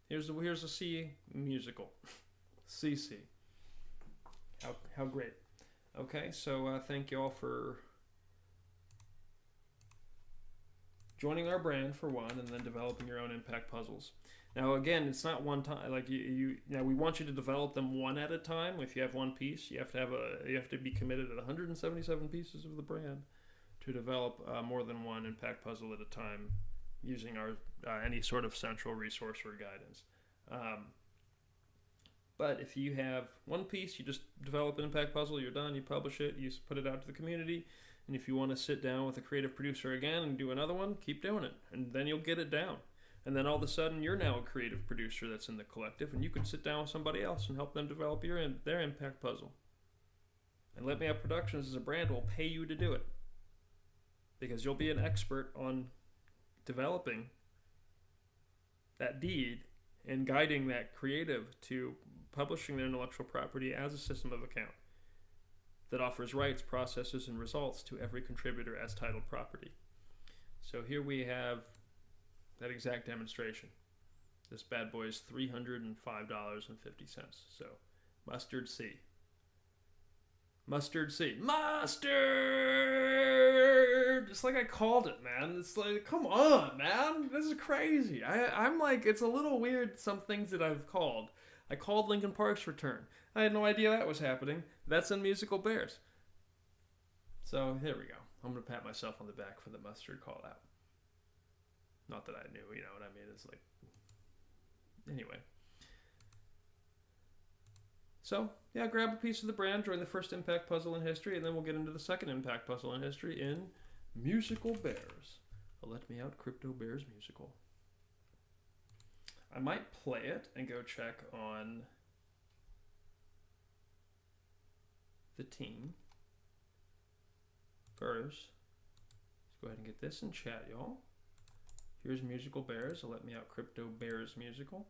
Here's a C musical. CC. How great. Okay, so thank you all for joining our brand for one, and then developing your own impact puzzles. Now again, it's not one time. Like we want you to develop them one at a time. If you have one piece, you have to be committed at 177 pieces of the brand to develop more than one impact puzzle at a time, using our any sort of central resource or guidance. But if you have one piece, you just develop an impact puzzle, you're done, you publish it, you put it out to the community, and if you want to sit down with a creative producer again and do another one, keep doing it, and then you'll get it down. And then all of a sudden, you're now a creative producer that's in the collective, and you can sit down with somebody else and help them develop their impact puzzle. And Let Me Out Productions as a brand will pay you to do it, because you'll be an expert on developing that deed and guiding that creative to publishing their intellectual property as a system of account. that offers rights, processes, and results to every contributor as titled property. So here we have that exact demonstration. This bad boy is $305.50. So mustard C. Mustard C. Mustard! Just like I called it, man. It's like, come on, man. This is crazy. I'm like, it's a little weird, some things that I've called. I called Linkin Park's return. I had no idea that was happening. That's in Musical Bears. So here we go. I'm going to pat myself on the back for the mustard call out. Not that I knew, you know what I mean? It's like, anyway. So, yeah, grab a piece of the brand, join the first impact puzzle in history, and then we'll get into the second impact puzzle in history in Musical Bears. A Let Me Out Crypto Bears musical. I might play it and go check on the team. First, let's go ahead and get this in chat, y'all. Here's Musical Bears, a Let Me Out Crypto Bears musical.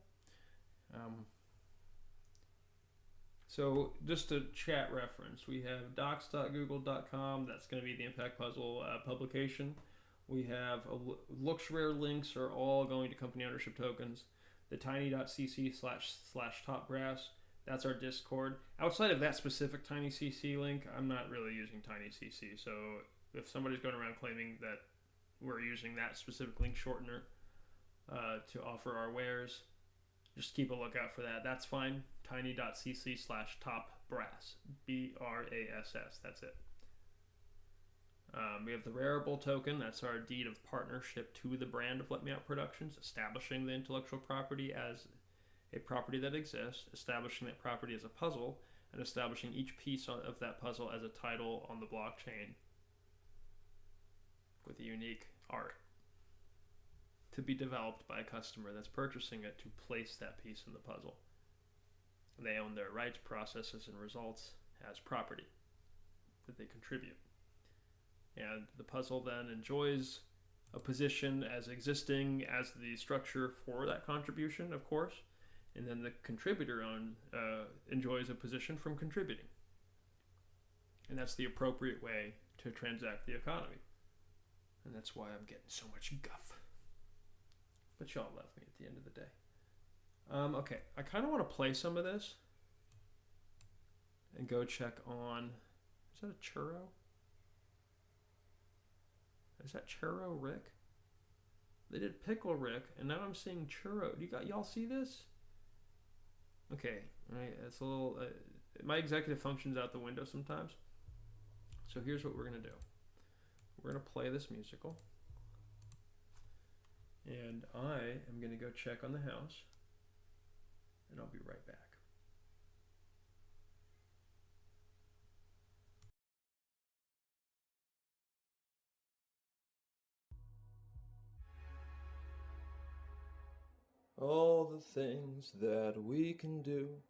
So just a chat reference, we have docs.google.com. That's going to be the Impact Puzzle publication. We have LooksRare links are all going to company ownership tokens. The tiny.cc/topbrass. That's our Discord. Outside of that specific TinyCC link, I'm not really using TinyCC. So if somebody's going around claiming that we're using that specific link shortener to offer our wares, just keep a lookout for that. That's fine. tiny.cc/topbrass. BRASS. That's it. We have the Rareable token. That's our deed of partnership to the brand of Let Me Out Productions, establishing the intellectual property as a property that exists, establishing that property as a puzzle, and establishing each piece of that puzzle as a title on the blockchain with a unique art to be developed by a customer that's purchasing it to place that piece in the puzzle. They own their rights, processes, and results as property that they contribute. And the puzzle then enjoys a position as existing as the structure for that contribution, of course, and then the contributor enjoys a position from contributing. And that's the appropriate way to transact the economy. And that's why I'm getting so much guff. But y'all love me at the end of the day. Okay, I kind of want to play some of this and go check on, is that a churro? Is that Churro Rick? They did Pickle Rick, and now I'm seeing Churro. Y'all see this? Okay, right. It's a little. My executive function's out the window sometimes. So here's what we're gonna do. We're gonna play this musical, and I am gonna go check on the house, and I'll be right back. All the things that we can do,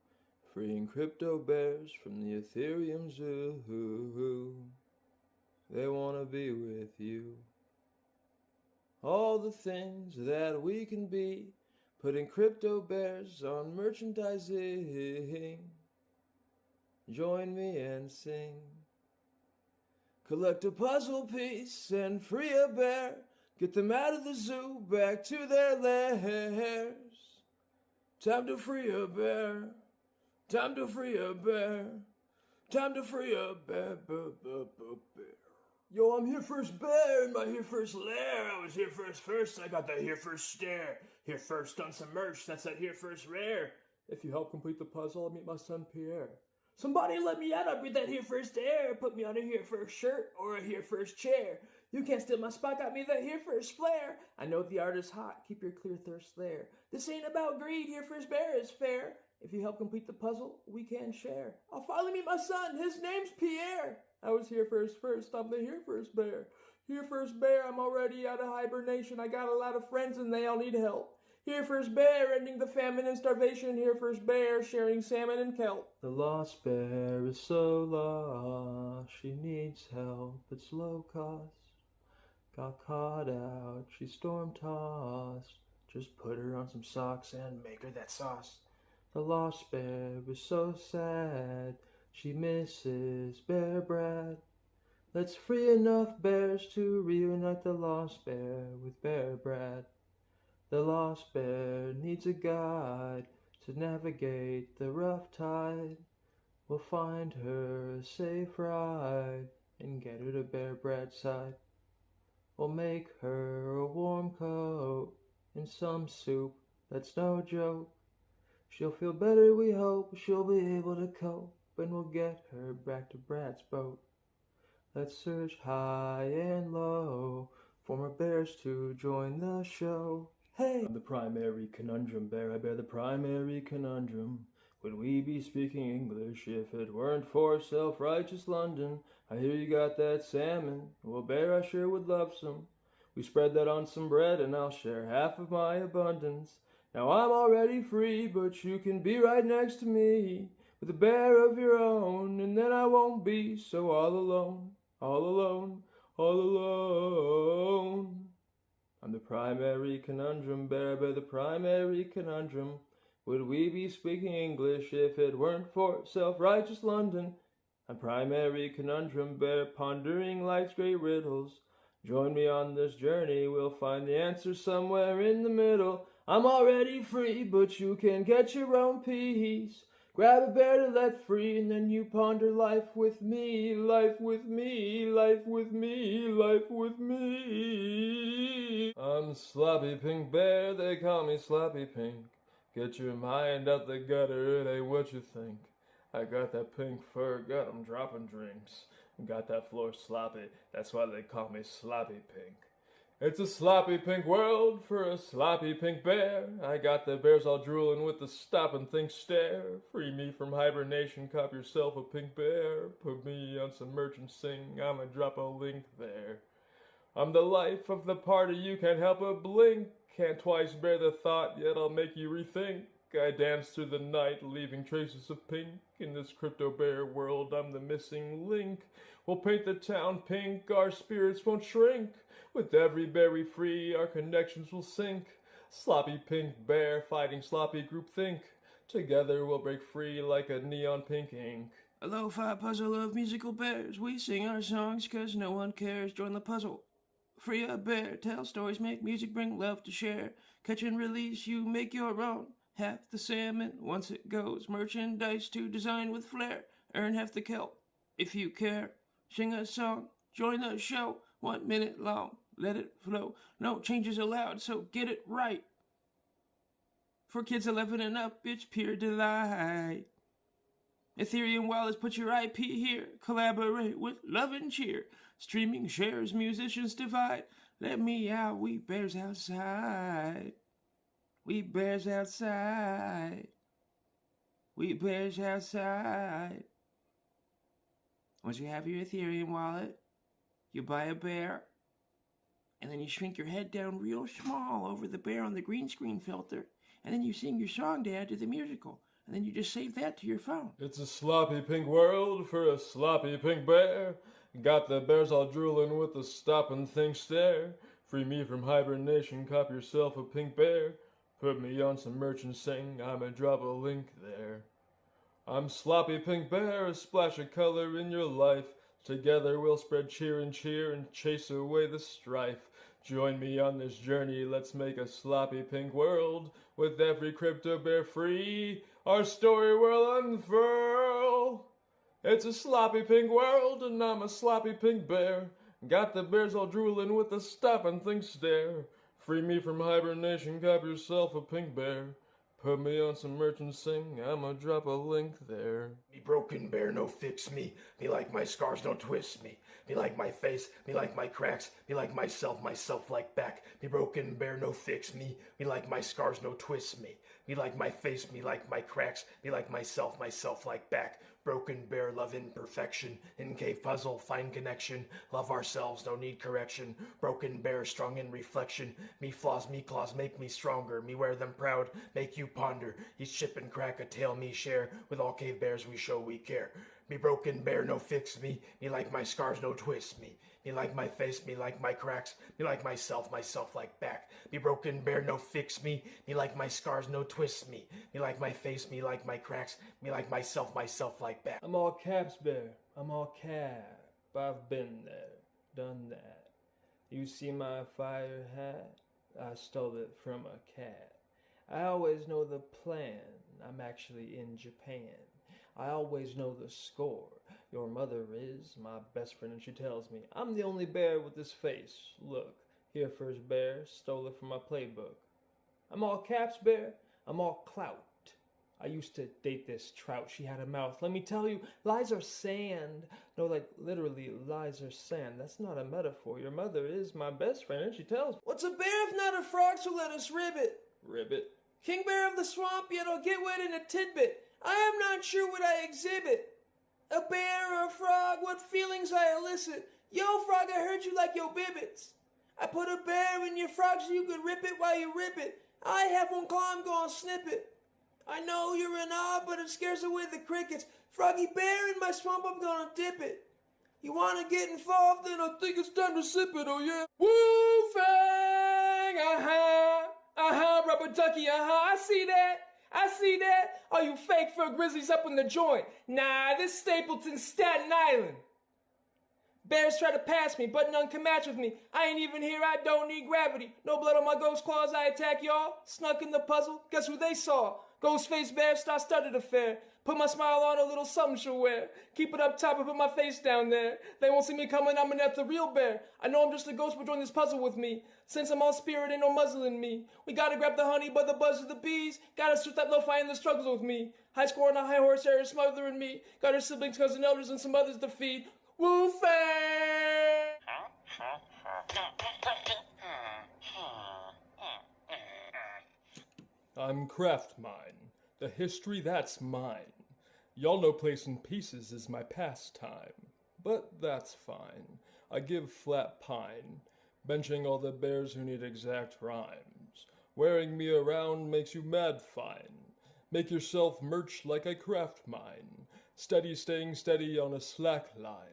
freeing crypto bears from the Ethereum zoo. They want to be with you. All the things that we can be, putting crypto bears on merchandising. Join me and sing. Collect a puzzle piece and free a bear. Get them out of the zoo, back to their lairs. Time to free a bear. Time to free a bear. Time to free a bear. Yo, I'm here first bear in my here first lair. I was here first. I got that here first stare. Here first on some merch. That's that here first rare. If you help complete the puzzle, I'll meet my son Pierre. Somebody let me out. I'll breathe that here first air. Put me on a here first shirt or a here first chair. You can't steal my spot, got me that here first flair. I know the art is hot, keep your clear thirst there. This ain't about greed, here first bear is fair. If you help complete the puzzle, we can share. I'll finally meet my son, his name's Pierre. I was here first, I'm the here first bear. Here first bear, I'm already out of hibernation. I got a lot of friends and they all need help. Here first bear, ending the famine and starvation. Here first bear, sharing salmon and kelp. The lost bear is so lost, she needs help, it's low cost. Got caught out, she's storm-tossed. Just put her on some socks and make her that sauce. The lost bear was so sad. She misses Bear Brad. Let's free enough bears to reunite the lost bear with Bear Brad. The lost bear needs a guide to navigate the rough tide. We'll find her a safe ride and get her to Bear Brad's side. We'll make her a warm coat and some soup, that's no joke. She'll feel better, we hope, she'll be able to cope, and we'll get her back to Brad's boat. Let's search high and low for more bears to join the show. Hey! I'm the primary conundrum bear, I bear the primary conundrum. Would we be speaking English if it weren't for self-righteous London? I hear you got that salmon. Well, bear, I sure would love some. We spread that on some bread and I'll share half of my abundance. Now I'm already free, but you can be right next to me with a bear of your own, and then I won't be so all alone, all alone, all alone. I'm the primary conundrum bear, bear the primary conundrum. Would we be speaking English if it weren't for self-righteous London? I'm primary conundrum bear, pondering life's great riddles. Join me on this journey, we'll find the answer somewhere in the middle. I'm already free, but you can get your own peace. Grab a bear to let free, and then you ponder life with me, life with me, life with me, life with me. I'm Sloppy Pink Bear, they call me Sloppy Pink. Get your mind out the gutter, it ain't what you think. I got that pink fur, got 'em dropping drinks. Got that floor sloppy, that's why they call me Sloppy Pink. It's a sloppy pink world for a sloppy pink bear. I got the bears all drooling with the stop and think stare. Free me from hibernation, cop yourself a pink bear. Put me on some merchant sing, I'ma drop a link there. I'm the life of the party, you can't help but blink. Can't twice bear the thought, yet I'll make you rethink. I dance through the night, leaving traces of pink. In this crypto bear world, I'm the missing link. We'll paint the town pink, our spirits won't shrink. With every bear we free, our connections will sink. Sloppy pink bear fighting sloppy groupthink. Together we'll break free like a neon pink ink. A lo-fi puzzle of musical bears. We sing our songs 'cause no one cares. Join the puzzle. Free a bear, tell stories, make music, bring love to share. Catch and release, you make your own. Half the salmon, once it goes. Merchandise to design with flair. Earn half the kelp, if you care. Sing a song, join the show. 1 minute long, let it flow. No changes allowed, so get it right. For kids 11 and up, it's pure delight. Ethereum Wallet, put your IP here. Collaborate with love and cheer. Streaming shares, musicians divide. Let me out, we bears outside. We bears outside. We bears outside. Once you have your Ethereum wallet, you buy a bear, and then you shrink your head down real small over the bear on the green screen filter, and then you sing your song to add to the musical, and then you just save that to your phone. It's a sloppy pink world for a sloppy pink bear. Got the bears all drooling with the stop and think stare. Free me from hibernation, cop yourself a pink bear. Put me on some merchant sing, I'ma drop a link there. I'm Sloppy Pink Bear, a splash of color in your life. Together we'll spread cheer and chase away the strife. Join me on this journey, let's make a sloppy pink world. With every crypto bear free, our story will unfurl. It's a sloppy pink world, and I'm a sloppy pink bear. Got the bears all drooling with the stop and think stare. Free me from hibernation, cop yourself a pink bear. Put me on some merchant sing, I'ma drop a link there. Me broken bear no fix me, me like my scars don't twist me. Me like my face, me like my cracks, me like myself like back. Me broken bear no fix me, me like my scars no twist me. Me like my face, me like my cracks, me like myself like back. Broken bear love imperfection, in cave puzzle find connection. Love ourselves, no need correction. Broken bear strong in reflection. Me flaws, me claws make me stronger. Me wear them proud, make you ponder. Each chip and crack a tale me share. With all cave bears we show we care. Me broken bear no fix me. Me like my scars no twist me. Me like my face, me like my cracks. Me like myself like back. Me broken bear no fix me. Me like my scars no twist me. Me like my face, me like my cracks. Me like myself like back. I'm all caps, bear. I'm all cap. I've been there, done that. You see my fire hat? I stole it from a cat. I always know the plan. I'm actually in Japan. I always know the score. Your mother is my best friend and she tells me I'm the only bear with this face. Look, here first bear, stole it from my playbook. I'm all caps, bear. I'm all clout. I used to date this trout. She had a mouth. Let me tell you, lies are sand. No, like literally, lies are sand. That's not a metaphor. Your mother is my best friend and she tells me, what's a bear if not a frog, so let us ribbit. Ribbit. King bear of the swamp, yet I'll get wet in a tidbit. I am not sure what I exhibit. A bear or a frog, what feelings I elicit. Yo, frog, I heard you like yo bibbits. I put a bear in your frog so you could rip it while you rip it. I have one claw, I'm gonna snip it. I know you're in awe, but it scares away the crickets. Froggy bear in my swamp, I'm gonna dip it. You wanna get involved, then I think it's time to sip it, oh yeah. Woo fang, rubber ducky, I see that. I see that. All you fake fur grizzlies up in the joint. Nah, this Stapleton, Staten Island. Bears try to pass me, but none can match with me. I ain't even here, I don't need gravity. No blood on my ghost claws, I attack y'all. Snuck in the puzzle, guess who they saw? Ghostface bear, star-studded affair. Put my smile on, a little something she'll wear. Keep it up top and put my face down there. They won't see me coming, I'm an ethereal bear. I know I'm just a ghost, but join this puzzle with me. Since I'm all spirit, ain't no muzzle in me. We gotta grab the honey by the buzz of the bees. Gotta suit that lo-fi in the struggles with me. High score on a high horse, area smothering me. Got her siblings, cousin elders, and some others to feed. Woo fang! I'm Craftmine. The history, that's mine. Y'all know placing pieces is my pastime. But that's fine. I give flat pine. Benching all the bears who need exact rhymes. Wearing me around makes you mad fine. Make yourself merch like I craft mine. Steady staying steady on a slack line.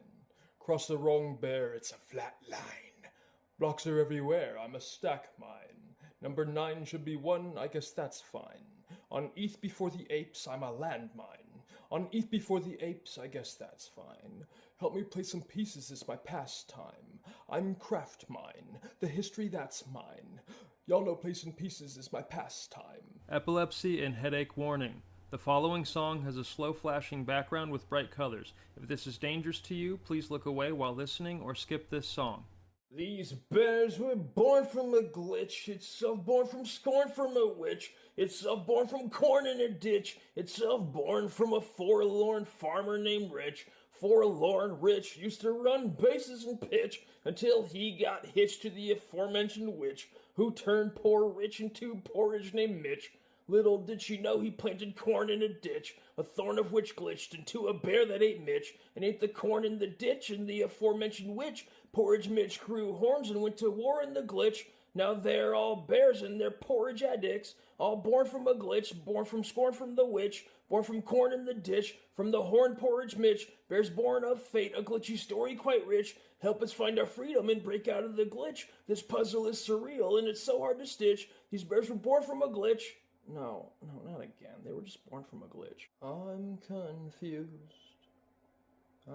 Cross the wrong bear, it's a flat line. Blocks are everywhere, I'm a stack mine. Number 9 should be 1, I guess that's fine. On ETH before the apes, I'm a landmine. On ETH before the apes, I guess that's fine. Help me play some pieces, it's my pastime. I'm Craftmine, the history that's mine. Y'all know placing pieces is my pastime. Epilepsy and headache warning. The following song has a slow flashing background with bright colors. If this is dangerous to you, please look away while listening or skip this song. These bears were born from a glitch, itself born from scorn from a witch, itself born from corn in a ditch, itself born from a forlorn farmer named Rich. Forlorn Rich used to run bases and pitch until he got hitched to the aforementioned witch, who turned poor Rich into porridge named Mitch. Little did she know he planted corn in a ditch, a thorn of which glitched into a bear that ate Mitch, and ate the corn in the ditch, and the aforementioned witch. Porridge Mitch grew horns and went to war in the glitch. Now they're all bears and they're porridge addicts, all born from a glitch, born from scorn from the witch, born from corn in the ditch, from the horn porridge Mitch. Bears born of fate, a glitchy story quite rich. Help us find our freedom and break out of the glitch. This puzzle is surreal and it's so hard to stitch. These bears were born from a glitch. No, not again. They were just born from a glitch. I'm confused.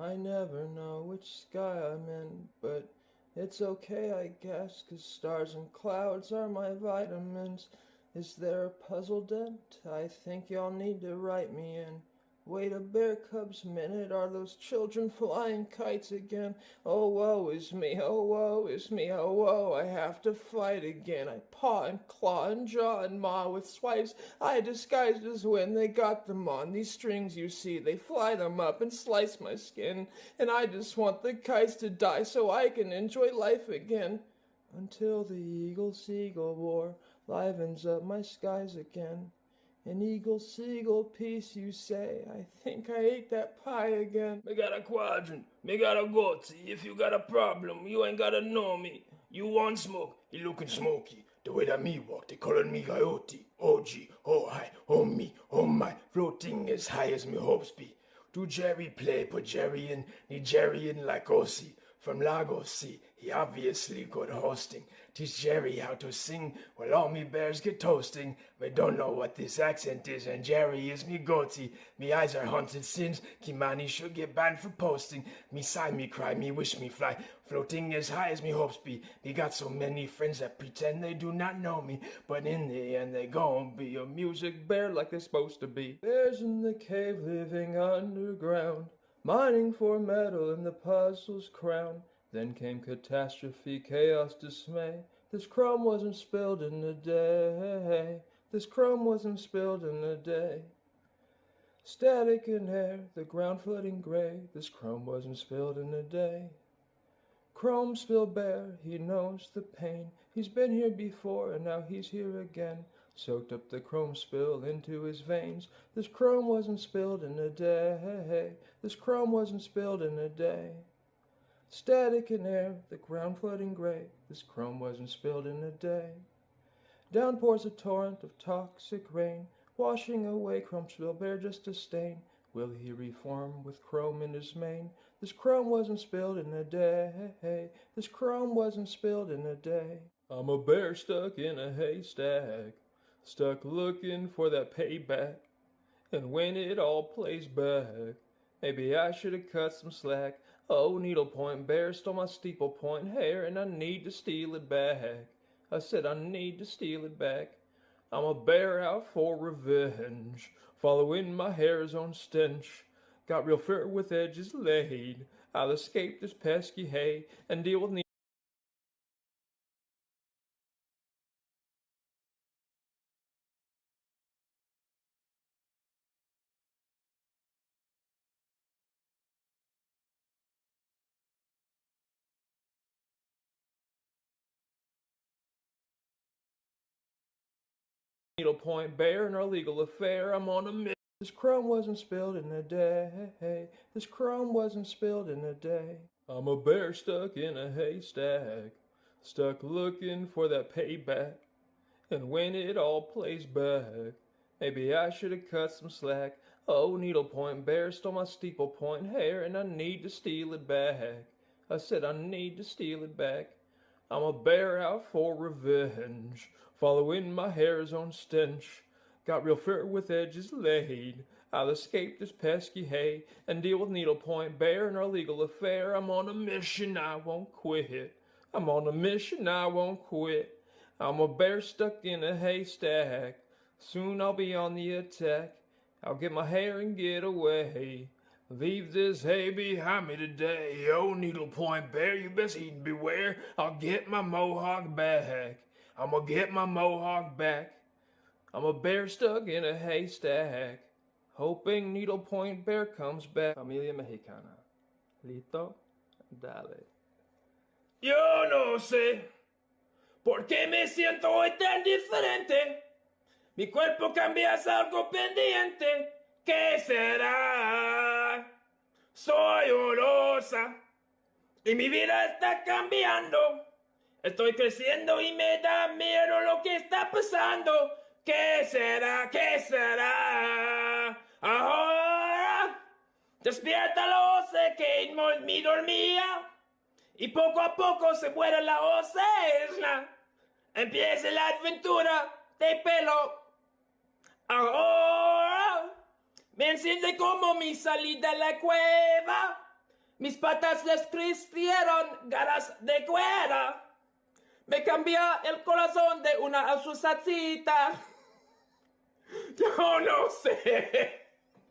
I never know which sky I'm in, but it's okay, I guess, 'cause stars and clouds are my vitamins. Is there a puzzle dent? I think y'all need to write me in. Wait a bear cub's minute, are those children flying kites again? Oh, woe is me, oh, woe is me, oh, woe, I have to fight again. I paw and claw and jaw and maw with swipes I disguised as when they got them on. These strings, you see, they fly them up and slice my skin, and I just want the kites to die so I can enjoy life again. Until the eagle-seagull war livens up my skies again. An eagle-seagull piece, you say? I think I ate that pie again. Me got a quadrant, me got a goatee. If you got a problem, you ain't gotta know me. You want smoke? He looking smoky. The way that me walk, they callin' me coyote. Oh gee, oh hi, oh me, oh my. Floating as high as me hopes be. Do Jerry play, put Jerry in, need Jerry in like Osi from Lagos, see, he obviously good hosting. Teach Jerry how to sing, while all me bears get toasting. We don't know what this accent is, and Jerry is me goatee. Me eyes are haunted sins, Kimani should get banned for posting. Me sigh, me cry, me wish, me fly, floating as high as me hopes be. Me got so many friends that pretend they do not know me, but in the end they gon' be a music bear like they're supposed to be. Bears in the cave living underground, mining for metal in the puzzle's crown. Then came catastrophe, chaos, dismay. This chrome wasn't spilled in a day. This chrome wasn't spilled in a day. Static in air, the ground flooding gray. This chrome wasn't spilled in a day. Chrome still bare, he knows the pain. He's been here before and now he's here again. Soaked up the chrome spill into his veins. This chrome wasn't spilled in a day. This chrome wasn't spilled in a day. Static in air, the ground flooding gray. This chrome wasn't spilled in a day. Down pours a torrent of toxic rain, washing away chrome spill bare just a stain. Will he reform with chrome in his mane? This chrome wasn't spilled in a day. This chrome wasn't spilled in a day. I'm a bear stuck in a haystack, stuck looking for that payback. And when it all plays back, maybe I should have cut some slack. Oh, needlepoint bear stole my steeple point hair, and I need to steal it back. I said I need to steal it back. I'm a bear out for revenge, following my hair's own stench. Got real fur with edges laid. I'll escape this pesky hay and deal with needlepoint bear in our legal affair. I'm on a mission. This chrome wasn't spilled in a day. This chrome wasn't spilled in a day. I'm a bear stuck in a haystack, stuck looking for that payback. And when it all plays back, maybe I should have cut some slack. Oh, needlepoint bear stole my steeple point hair, and I need to steal it back. I said I need to steal it back. I'm a bear out for revenge, following my hair's own stench. Got real fur with edges laid. I'll escape this pesky hay and deal with needlepoint bear in our legal affair. I'm on a mission, I won't quit. I'm on a mission, I won't quit. I'm a bear stuck in a haystack. Soon I'll be on the attack. I'll get my hair and get away. Leave this hay behind me today. Oh, needlepoint bear, you best heed and beware. I'll get my mohawk back. I'm gonna get my mohawk back. I'm a bear stuck in a haystack, hoping needlepoint bear comes back. Familia Mexicana. ¿Listo? Dale. Yo no sé por qué me siento hoy tan diferente. Mi cuerpo cambia, es algo pendiente. ¿Qué será? Soy orosa y mi vida está cambiando. Estoy creciendo y me da miedo lo que está pasando. ¿Qué será? ¿Qué será? Ahora despiértalo, sé que me dormía y poco a poco se muere la ocena. Empieza la aventura de pelo. Ahora me enciende como mi salida de la cueva. Mis patas les crecieron garras de cuera. Me cambia el corazón de una asusacita. Yo no sé.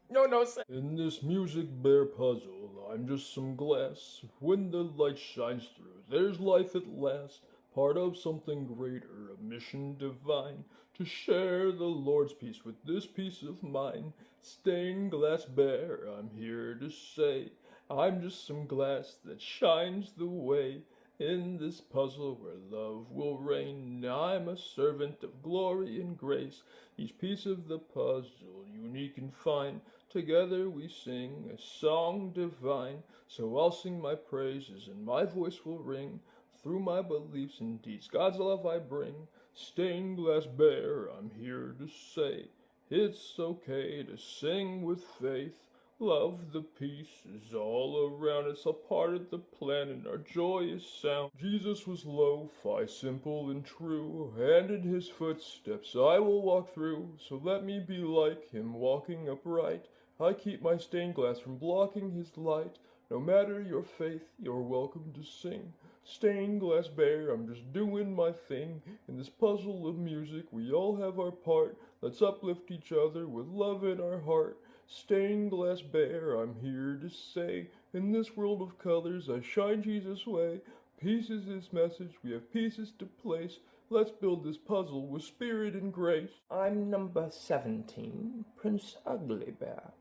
Yo no sé. In this music bear puzzle, I'm just some glass. When the light shines through, there's life at last. Part of something greater, a mission divine, to share the Lord's peace with this peace of mine. Stained glass bear, I'm here to say, I'm just some glass that shines the way. In this puzzle where love will reign, I'm a servant of glory and grace. Each piece of the puzzle, unique and fine, together we sing a song divine. So I'll sing my praises and my voice will ring. Through my beliefs and deeds, God's love I bring. Stained glass bear, I'm here to say, it's okay to sing with faith. Love the pieces all around us, a part of the plan and our joyous sound. Jesus was lo-fi, simple and true, and in his footsteps I will walk through. So let me be like him, walking upright. I keep my stained glass from blocking his light. No matter your faith, you're welcome to sing. Stained glass bear, I'm just doing my thing. In this puzzle of music, we all have our part. Let's uplift each other with love in our heart. Stained glass bear, I'm here to say, in this world of colors, I shine Jesus' way. Peace is his message, we have pieces to place. Let's build this puzzle with spirit and grace. I'm number 17, Prince Ugly Bear.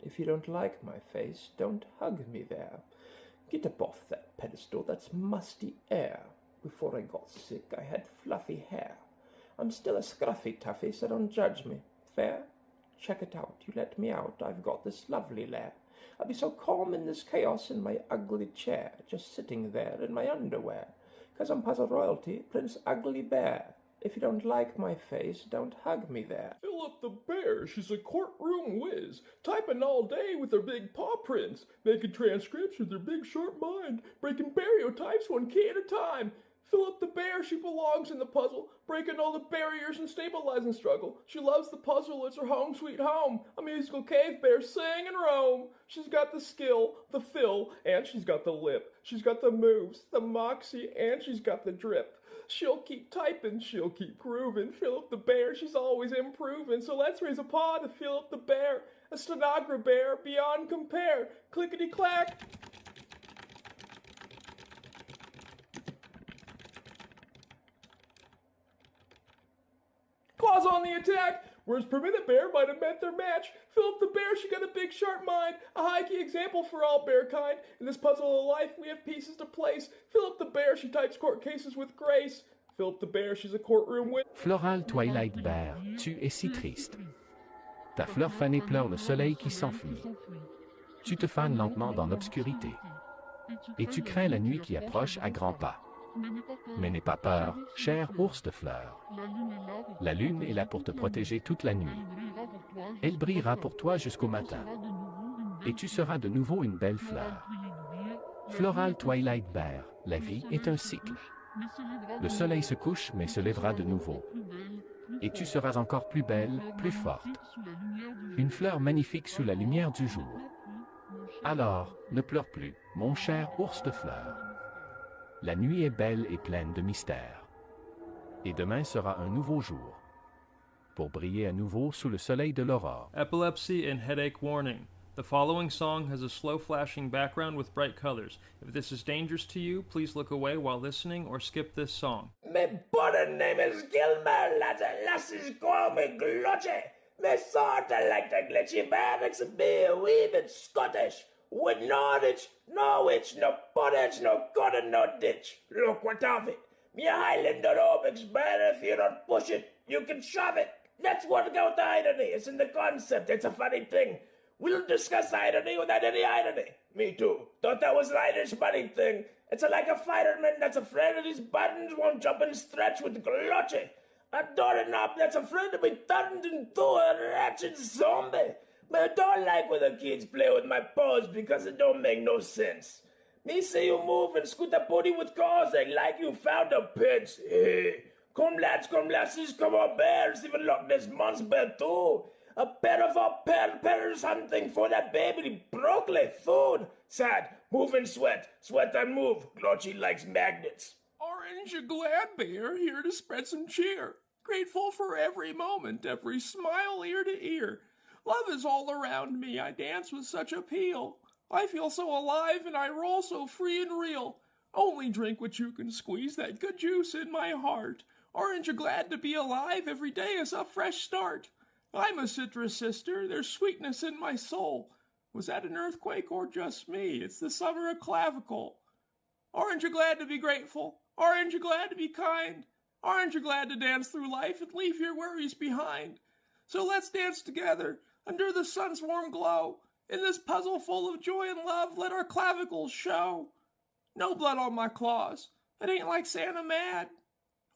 If you don't like my face, don't hug me there. Get up off that pedestal, that's musty air. Before I got sick, I had fluffy hair. I'm still a scruffy toughie, so don't judge me. Fair? Check it out, you let me out, I've got this lovely lair. I'll be so calm in this chaos in my ugly chair, just sitting there in my underwear. 'Cause I'm puzzle royalty, Prince Ugly Bear. If you don't like my face, don't hug me there. Philip the Bear, she's a courtroom whiz, typing all day with her big paw prints, making transcripts with her big short mind, breaking stereotypes one key at a time. Philip the Bear, she belongs in the puzzle, breaking all the barriers and stabilizing struggle. She loves the puzzle, it's her home sweet home, a musical cave bear sing and roam. She's got the skill, the fill, and she's got the lip. She's got the moves, the moxie, and she's got the drip. She'll keep typing, she'll keep grooving. Philip the Bear, she's always improving. So let's raise a paw to Philip the Bear, a stenographer bear beyond compare. Clickety-clack. Claws on the attack! Words per minute bear might have met their match. Philip the Bear, she got a big sharp mind, a high-key example for all bear kind. In this puzzle of life, we have pieces to place. Philip the Bear, she types court cases with grace. Philip the Bear, she's a courtroom wit. Floral Twilight Bear, tu es si triste. Ta fleur fanée pleure le soleil qui s'enfuit. Tu te fanes lentement dans l'obscurité. Et tu crains la nuit qui approche à grands pas. Mais n'aie pas peur, cher ours de fleurs. La lune est là pour te protéger toute la nuit. Elle brillera pour toi jusqu'au matin. Et tu seras de nouveau une belle fleur. Floral Twilight Bear, la vie est un cycle. Le soleil se couche mais se lèvera de nouveau. Et tu seras encore plus belle, plus forte. Une fleur magnifique sous la lumière du jour. Alors, ne pleure plus, mon cher ours de fleurs. La nuit est belle et pleine de mystères. Et demain sera un nouveau jour, pour briller à nouveau sous le soleil de l'aurore. Epilepsy and headache warning. The following song has a slow flashing background with bright colors. If this is dangerous to you, please look away while listening or skip this song. Me body name is Gilmer, lads and lassies call me Glutchy. Me sorta like the glitchy barracks and be a wee bit Scottish. With no ditch, no itch, no pottage, no gutter, no ditch. Look what of it. Me Highland aerobics better if you don't push it, you can shove it. Let's work out irony, it's in the concept, it's a funny thing. We'll discuss irony without any irony. Me too. Thought that was an Irish buddy thing. It's like a fireman that's afraid that his buttons won't jump and stretch with Glutchy. A doorknob that's afraid to be turned into a wretched zombie. But I don't like when the kids play with my paws because it don't make no sense. Me see you move and scoot a booty with causing like you found a pinch. Hey, come lads, come lassies, come on bears, even Loch Ness Monster bear too. A pair of our pairs hunting for that baby broccoli food. Sad, move and sweat, sweat and move. Glotchy likes magnets. Orange, a glad bear, here to spread some cheer. Grateful for every moment, every smile ear to ear. Love is all around me, I dance with such appeal. I feel so alive and I roll so free and real. Only drink what you can squeeze that good juice in my heart. Orange, glad to be alive, every day is a fresh start. I'm a citrus sister, there's sweetness in my soul. Was that an earthquake or just me? It's the summer of clavicle. Orange, glad to be grateful. Orange, glad to be kind. Orange, glad to dance through life and leave your worries behind. So let's dance together, under the sun's warm glow. In this puzzle full of joy and love, let our clavicles show. No blood on my claws. It ain't like Santa mad.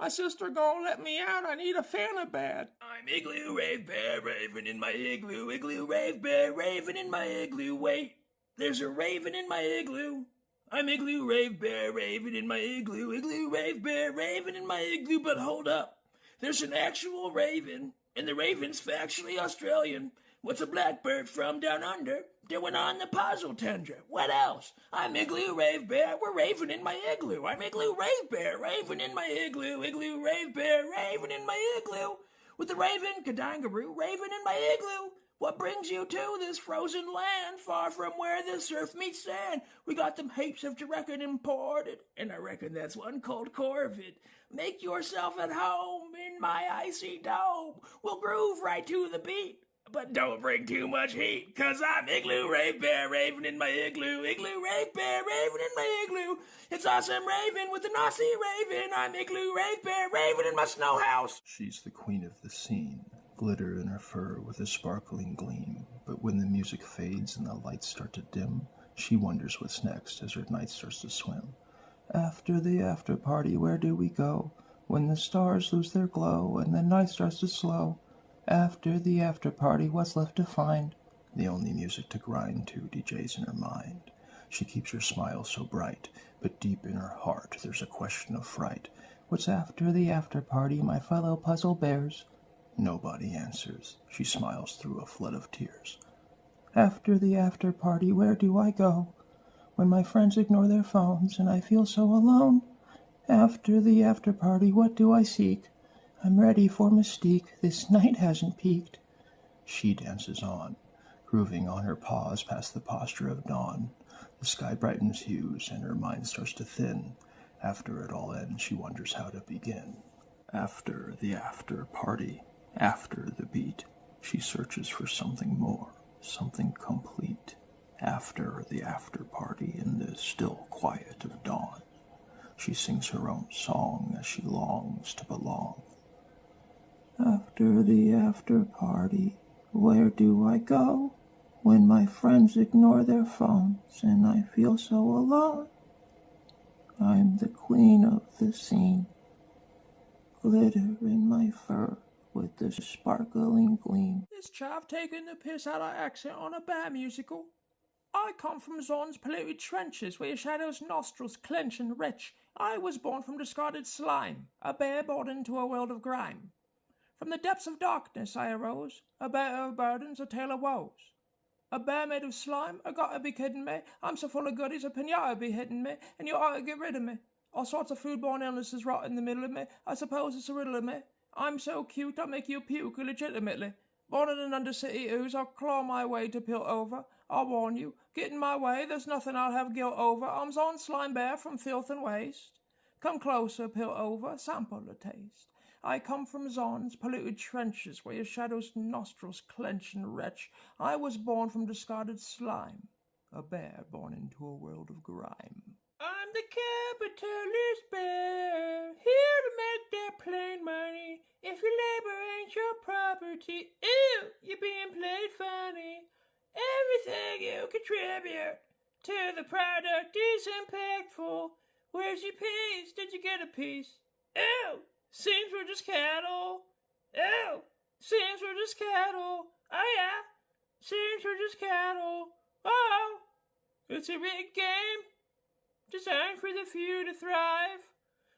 My sister gonna let me out. I need a fanny bed. I'm igloo rave bear raving in my igloo. Igloo rave bear raving in my igloo. Wait, there's a raven in my igloo. I'm igloo rave bear raving in my igloo. Igloo rave bear raving in my igloo. But hold up, there's an actual raven, and the raven's factually Australian. What's a blackbird from down under doing on the puzzle tundra? What else? I'm igloo rave bear. We're raving in my igloo. I'm igloo rave bear raving in my igloo. Igloo rave bear raving in my igloo. With the raven, kadangaroo, raving in my igloo. What brings you to this frozen land, far from where the surf meets sand? We got them heaps of reckon imported, and I reckon that's one called Corvid. Make yourself at home in my icy dome. We'll groove right to the beat, but don't bring too much heat, 'cause I'm igloo rave bear raving in my igloo. Igloo rave bear raving in my igloo. It's awesome raving with an Aussie raven. I'm igloo rave bear raving in my snow house. She's the queen of the scene, glitter in her fur with a sparkling gleam. But when the music fades and the lights start to dim, she wonders what's next as her night starts to swim. After the after party, where do we go? When the stars lose their glow and the night starts to slow. After the after party, what's left to find? The only music to grind to, DJs in her mind. She keeps her smile so bright, but deep in her heart there's a question of fright. What's after the after party, my fellow puzzle bears? Nobody answers. She smiles through a flood of tears. After the after party, where do I go? When my friends ignore their phones and I feel so alone. After the after party, what do I seek? I'm ready for mystique. This night hasn't peaked. She dances on, grooving on her paws past the posture of dawn. The sky brightens hues and her mind starts to thin. After it all ends, she wonders how to begin. After the after party, after the beat, she searches for something more, something complete. After the after party, in the still quiet of dawn, she sings her own song as she longs to belong. After the after party, where do I go? When my friends ignore their phones and I feel so alone. I'm the queen of the scene, glitter in my fur with the sparkling gleam. This chav taking the piss out of accent on a bear musical. I come from Zon's polluted trenches where your shadow's nostrils clench and retch. I was born from discarded slime, a bear born into a world of grime. From the depths of darkness I arose, a bear of burdens, a tale of woes. A bear made of slime, I gotta be kidding me. I'm so full of goodies, a pinata be hitting me, and you ought to get rid of me. All sorts of foodborne illnesses rot in the middle of me. I suppose it's a riddle of me. I'm so cute, I'll make you puke illegitimately. Born in an undercity ooze, I'll claw my way to Piltover. I'll warn you, get in my way, there's nothing I'll have guilt over. I'm Zon Slime Bear from filth and waste. Come closer, Piltover, sample the taste. I come from Zon's polluted trenches where your shadow's nostrils clench and retch. I was born from discarded slime, a bear born into a world of grime. I'm the capitalist bear, here to make that plain money. If your labor ain't your property, ew, you're being played funny. Everything you contribute to the product is impactful. Where's your piece? Did you get a piece? Ew, seems we're just cattle. Ew, seems we're just cattle. Oh yeah, seems we're just cattle. Oh, it's a rigged game designed for the few to thrive,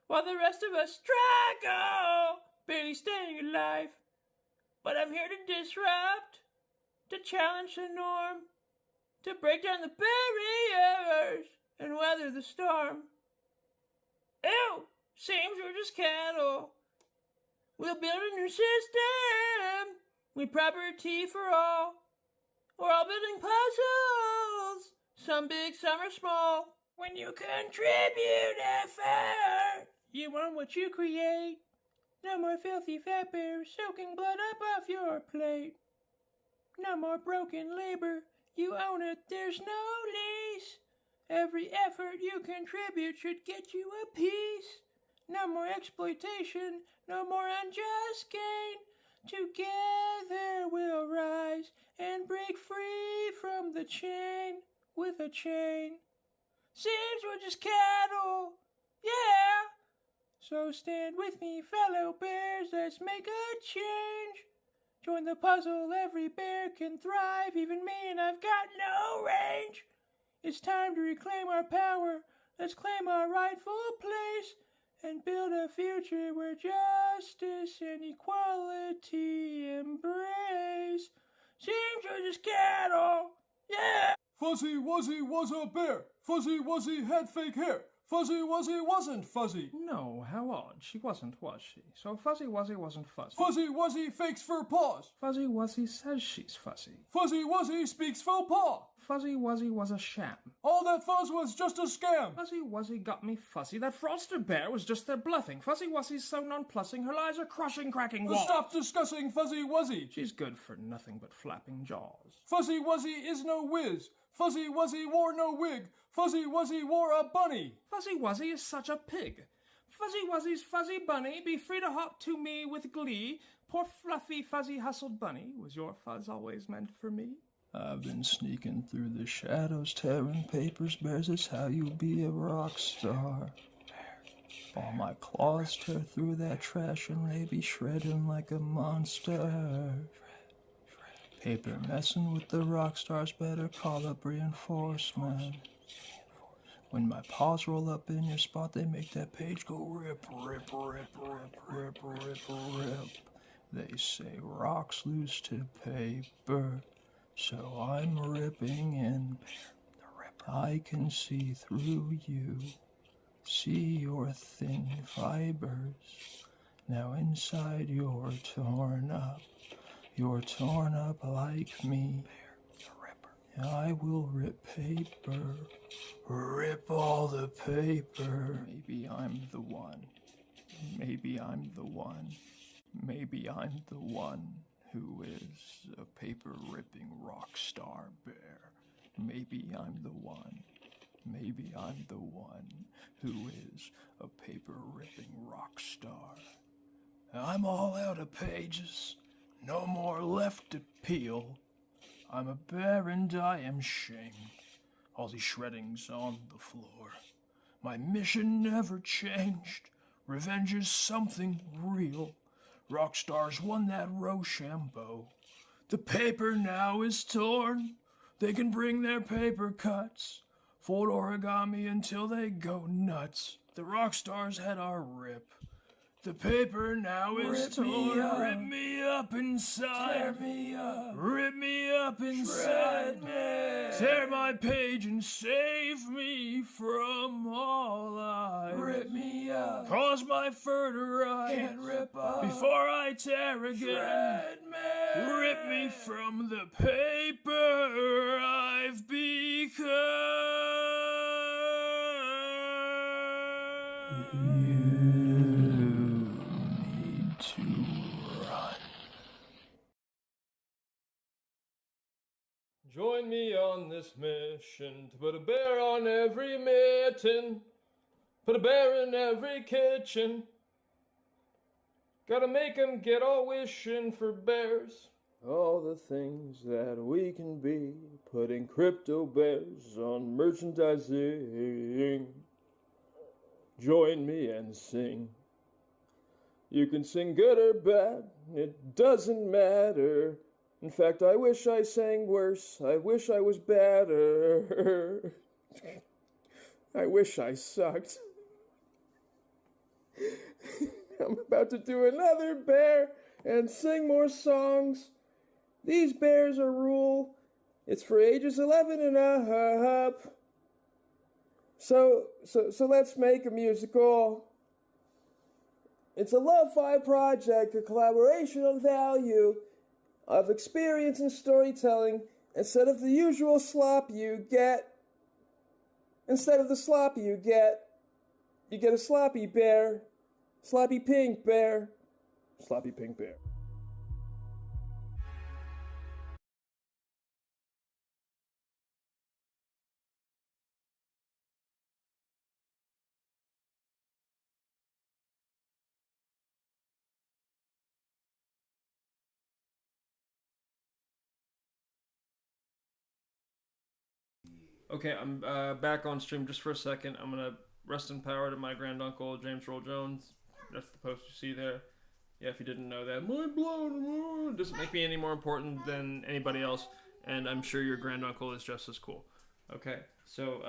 while the rest of us struggle, barely staying alive. But I'm here to disrupt, to challenge the norm, to break down the barriers and weather the storm. Ew, seems we're just cattle. We'll build a new system with property for all. We're all building puzzles, some big, some are small. When you contribute effort, you want what you create. No more filthy fat bears soaking blood up off your plate. No more broken labor, you own it, there's no lease. Every effort you contribute should get you a piece. No more exploitation, no more unjust gain. Together we'll rise and break free from the chain with a chain. Seems we're just cattle, yeah. So stand with me, fellow bears, let's make a change. Join the puzzle, every bear can thrive, even me, and I've got no range. It's time to reclaim our power, let's claim our rightful place, and build a future where justice and equality embrace. Seems we're just cattle, yeah! Fuzzy Wuzzy was a bear. Fuzzy Wuzzy had fake hair. Fuzzy Wuzzy wasn't fuzzy. No, how odd. She wasn't, was she? So Fuzzy Wuzzy wasn't fuzzy. Fuzzy Wuzzy fakes fur paws. Fuzzy Wuzzy says she's fuzzy. Fuzzy Wuzzy speaks faux pas. Fuzzy Wuzzy was a sham. All that fuzz was just a scam. Fuzzy Wuzzy got me fuzzy. That fraudster bear was just there bluffing. Fuzzy Wuzzy's so nonplussing. Her lies are crushing, cracking walls. Stop discussing Fuzzy Wuzzy. She's good for nothing but flapping jaws. Fuzzy Wuzzy is no whiz. Fuzzy Wuzzy wore no wig. Fuzzy Wuzzy wore a bunny. Fuzzy Wuzzy is such a pig. Fuzzy Wuzzy's fuzzy bunny, be free to hop to me with glee. Poor fluffy fuzzy hustled bunny, was your fuzz always meant for me? I've been sneaking through the shadows, tearing papers, bears, it's how you be a rock star. All my claws tear through that trash and they be shredding like a monster. Paper messing with the rock stars, better call up reinforcement. When my paws roll up in your spot, they make that page go rip, rip, rip, rip, rip, rip, rip. They say rocks lose to paper, so I'm ripping in. I can see through you, see your thin fibers. Now inside you're torn up like me. I will rip paper, rip all the paper. Maybe I'm the one, maybe I'm the one, maybe I'm the one who is a paper-ripping rock star bear. Maybe I'm the one, maybe I'm the one who is a paper-ripping rock star. I'm all out of pages, no more left to peel. I'm a bear and I am shamed. All these shreddings on the floor. My mission never changed. Revenge is something real. Rock stars won that Rochambeau. The paper now is torn. They can bring their paper cuts. Fold origami until they go nuts. The rock stars had our rip. The paper now is torn. Rip me up inside. Tear me up. Rip me up inside. Tear my page and save me from all I rip me up. Cause my fur to rise. Can't rip up before I tear again. Rip me from the paper I've become. To run. Join me on this mission to put a bear on every mitten, put a bear in every kitchen. Gotta make 'em get all wishing for bears. All the things that we can be, putting crypto bears on merchandising. Join me and sing. You can sing good or bad, it doesn't matter. In fact, I wish I sang worse. I wish I was better. I wish I sucked. I'm about to do another bear and sing more songs. These bears are rule. It's for ages 11 and up. So let's make a musical. It's a lo-fi project, a collaboration on value of experience and storytelling. Instead of the usual slop you get, instead of the slop you get a sloppy bear, sloppy pink bear, sloppy pink bear. Okay, I'm back on stream just for a second. I'm gonna rest in power to my granduncle, James Earl Jones. That's the post you see there. Yeah, if you didn't know that, mind blown. Doesn't make me any more important than anybody else, and I'm sure your granduncle is just as cool. Okay, so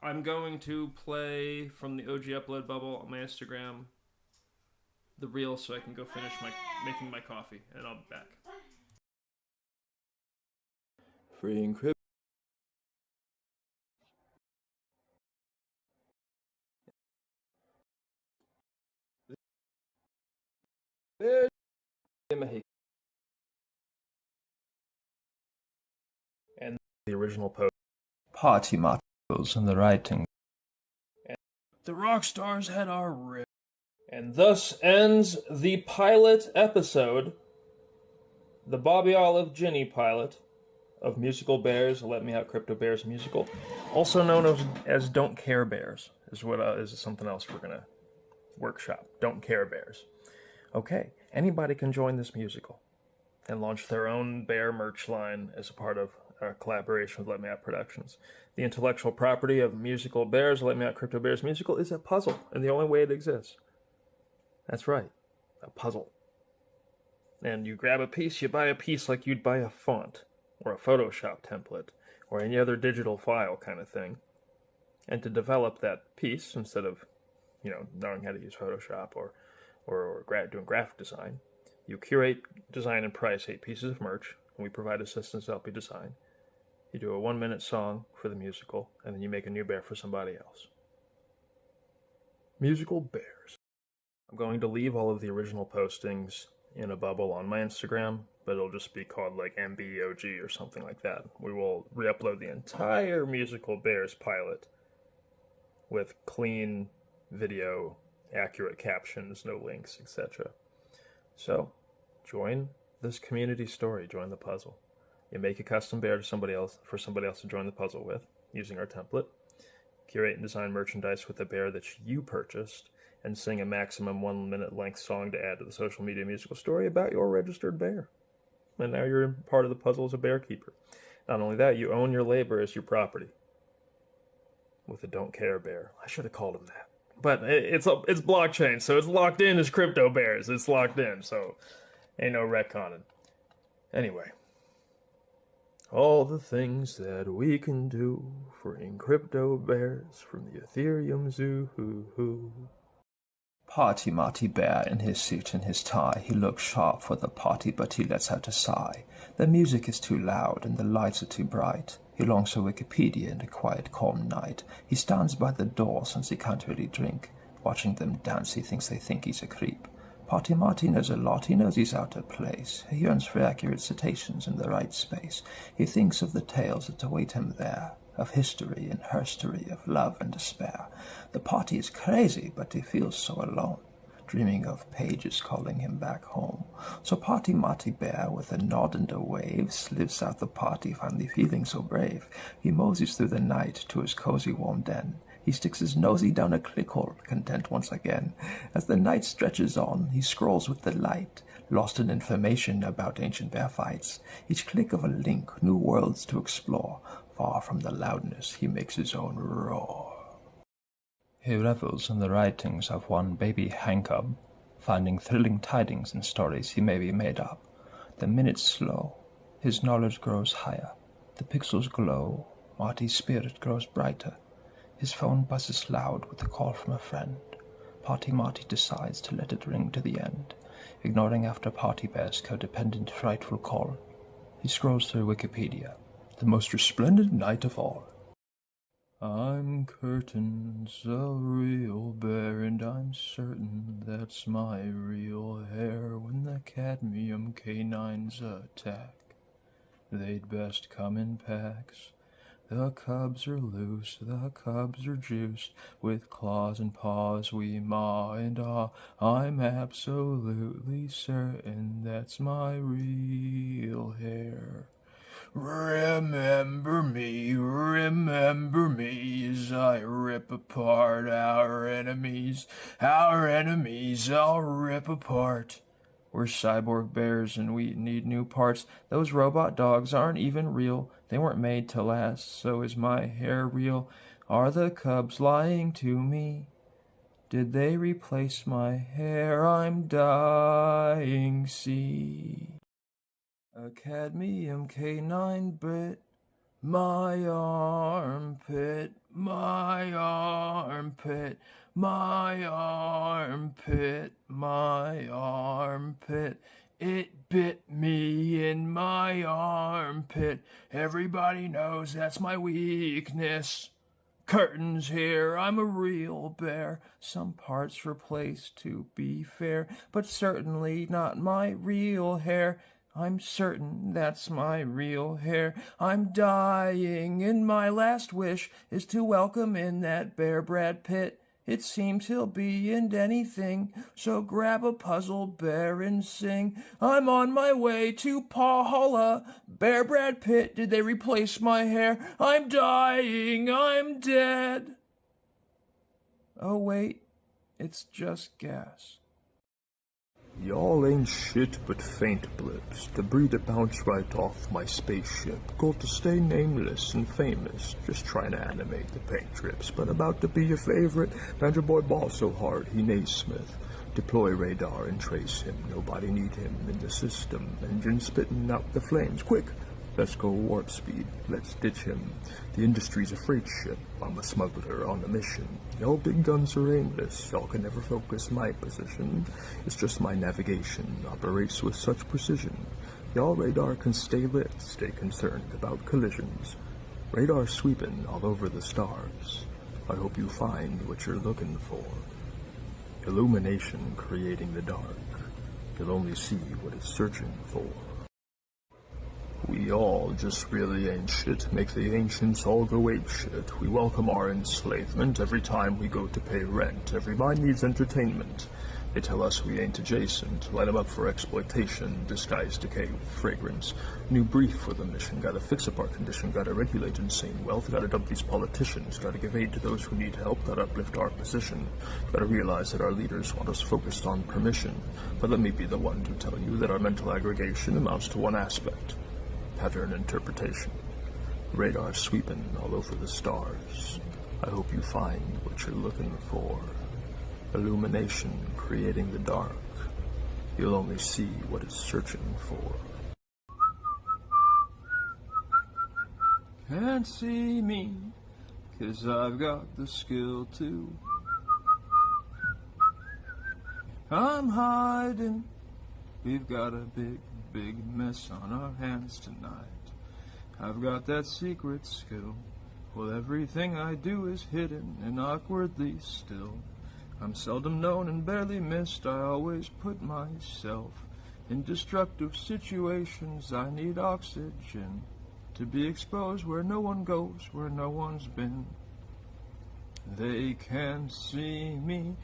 I'm going to play from the OG upload bubble on my Instagram, the reel, so I can go finish making my coffee, and I'll be back. Free encrypt. And the original post. Party materials in the writing. And the rock stars had our rip. And thus ends the pilot episode, the Bobby Olive Ginny pilot of Musical Bears, Let Me Out Crypto Bears musical, also known as Don't Care Bears, is something else we're gonna workshop. Don't Care Bears. Okay, anybody can join this musical and launch their own bear merch line as a part of our collaboration with Let Me Out Productions. The intellectual property of Musical Bears, Let Me Out Crypto Bears musical is a puzzle, and the only way it exists. That's right, a puzzle. And you grab a piece, you buy a piece like you'd buy a font, or a Photoshop template, or any other digital file kind of thing. And to develop that piece, instead of, knowing how to use Photoshop or doing graphic design, you curate, design, and price 8 pieces of merch, and we provide assistance to help you design. You do a 1-minute song for the musical, and then you make a new bear for somebody else. Musical Bears. I'm going to leave all of the original postings in a bubble on my Instagram, but it'll just be called like MBOG or something like that. We will re-upload the entire Musical Bears pilot with clean video, accurate captions, no links, etc. So, join this community story, join the puzzle. You make a custom bear to somebody else for somebody else to join the puzzle with, using our template. Curate and design merchandise with the bear that you purchased, and sing a maximum 1-minute length song to add to the social media musical story about your registered bear. And now you're part of the puzzle as a bear keeper. Not only that, you own your labor as your property. With a Don't Care Bear. I should have called him that. But it's blockchain, so it's locked in as Crypto Bears. It's locked in, so ain't no retconning. Anyway. All the things that we can do freeing Crypto Bears from the Ethereum Zoo. Party Marty Bear in his suit and his tie. He looks sharp for the party, but he lets out a sigh. The music is too loud and the lights are too bright. He longs for Wikipedia in a quiet, calm night. He stands by the door since he can't really drink. Watching them dance, he thinks they think he's a creep. Party Marty knows a lot. He knows he's out of place. He yearns for accurate citations in the right space. He thinks of the tales that await him there, of history and herstory, of love and despair. The party is crazy, but he feels so alone, dreaming of pages calling him back home. So Party Marty Bear, with a nod and a wave, slips out the party, finally feeling so brave. He moseys through the night to his cozy warm den. He sticks his nosy down a clickhole, content once again. As the night stretches on, he scrolls with delight, lost in information about ancient bear fights. Each click of a link, new worlds to explore. Far from the loudness, he makes his own roar. He revels in the writings of one baby Hankub, finding thrilling tidings in stories he may be made up. The minutes slow, his knowledge grows higher. The pixels glow, Marty's spirit grows brighter. His phone buzzes loud with a call from a friend. Party Marty decides to let it ring to the end, ignoring After Party Bear's codependent, frightful call. He scrolls through Wikipedia. The most resplendent night of all. I'm Curtains, a real bear, and I'm certain that's my real hair. When the cadmium canines attack, they'd best come in packs. The cubs are loose, the cubs are juiced, with claws and paws we maw and aw. I'm absolutely certain that's my real hair. Remember me as I rip apart our enemies I'll rip apart. We're cyborg bears and we need new parts. Those robot dogs aren't even real. They weren't made to last, so is my hair real? Are the cubs lying to me? Did they replace my hair? I'm dying, see. A cadmium K9 bit, my armpit, my armpit, my armpit, my armpit. It bit me in my armpit. Everybody knows that's my weakness. Curtains here, I'm a real bear. Some parts replaced, to be fair, but certainly not my real hair. I'm certain that's my real hair. I'm dying, and my last wish is to welcome in that bear Brad Pitt. It seems he'll be in anything, so grab a puzzle bear and sing. I'm on my way to Paula. Bear Brad Pitt, did they replace my hair? I'm dying, I'm dead. Oh wait, it's just gas. Y'all ain't shit but faint blips, debris to bounce right off my spaceship. Goal to stay nameless and famous, just trying to animate the paint drips. But about to be your favorite, Banjo Boy ball so hard he Naismith. Deploy radar and trace him, nobody need him in the system. Engine spitting out the flames, quick! Let's go warp speed, let's ditch him. The industry's a freight ship, I'm a smuggler on a mission. Y'all big guns are aimless, y'all can never focus my position. It's just my navigation operates with such precision. Y'all radar can stay lit, stay concerned about collisions. Radar sweeping all over the stars. I hope you find what you're looking for. Illumination creating the dark. You'll only see what it's searching for. We all just really ain't shit, make the ancients all go ape shit. We welcome our enslavement every time we go to pay rent. Every mind needs entertainment. They tell us we ain't adjacent, light 'em up for exploitation, disguised decay with fragrance. New brief for the mission, gotta fix up our condition, gotta regulate insane wealth, gotta dump these politicians, gotta give aid to those who need help, gotta uplift our position. Gotta realize that our leaders want us focused on permission. But let me be the one to tell you that our mental aggregation amounts to one aspect. Pattern interpretation. Radar sweeping all over the stars. I hope you find what you're looking for. Illumination creating the dark. You'll only see what it's searching for. Can't see me, 'cause I've got the skill to. I'm hiding. We've got a big mess on our hands tonight. I've got that secret skill. Well, everything I do is hidden and awkwardly still. I'm seldom known and barely missed. I always put myself in destructive situations. I need oxygen to be exposed where no one goes, where no one's been. They can't see me.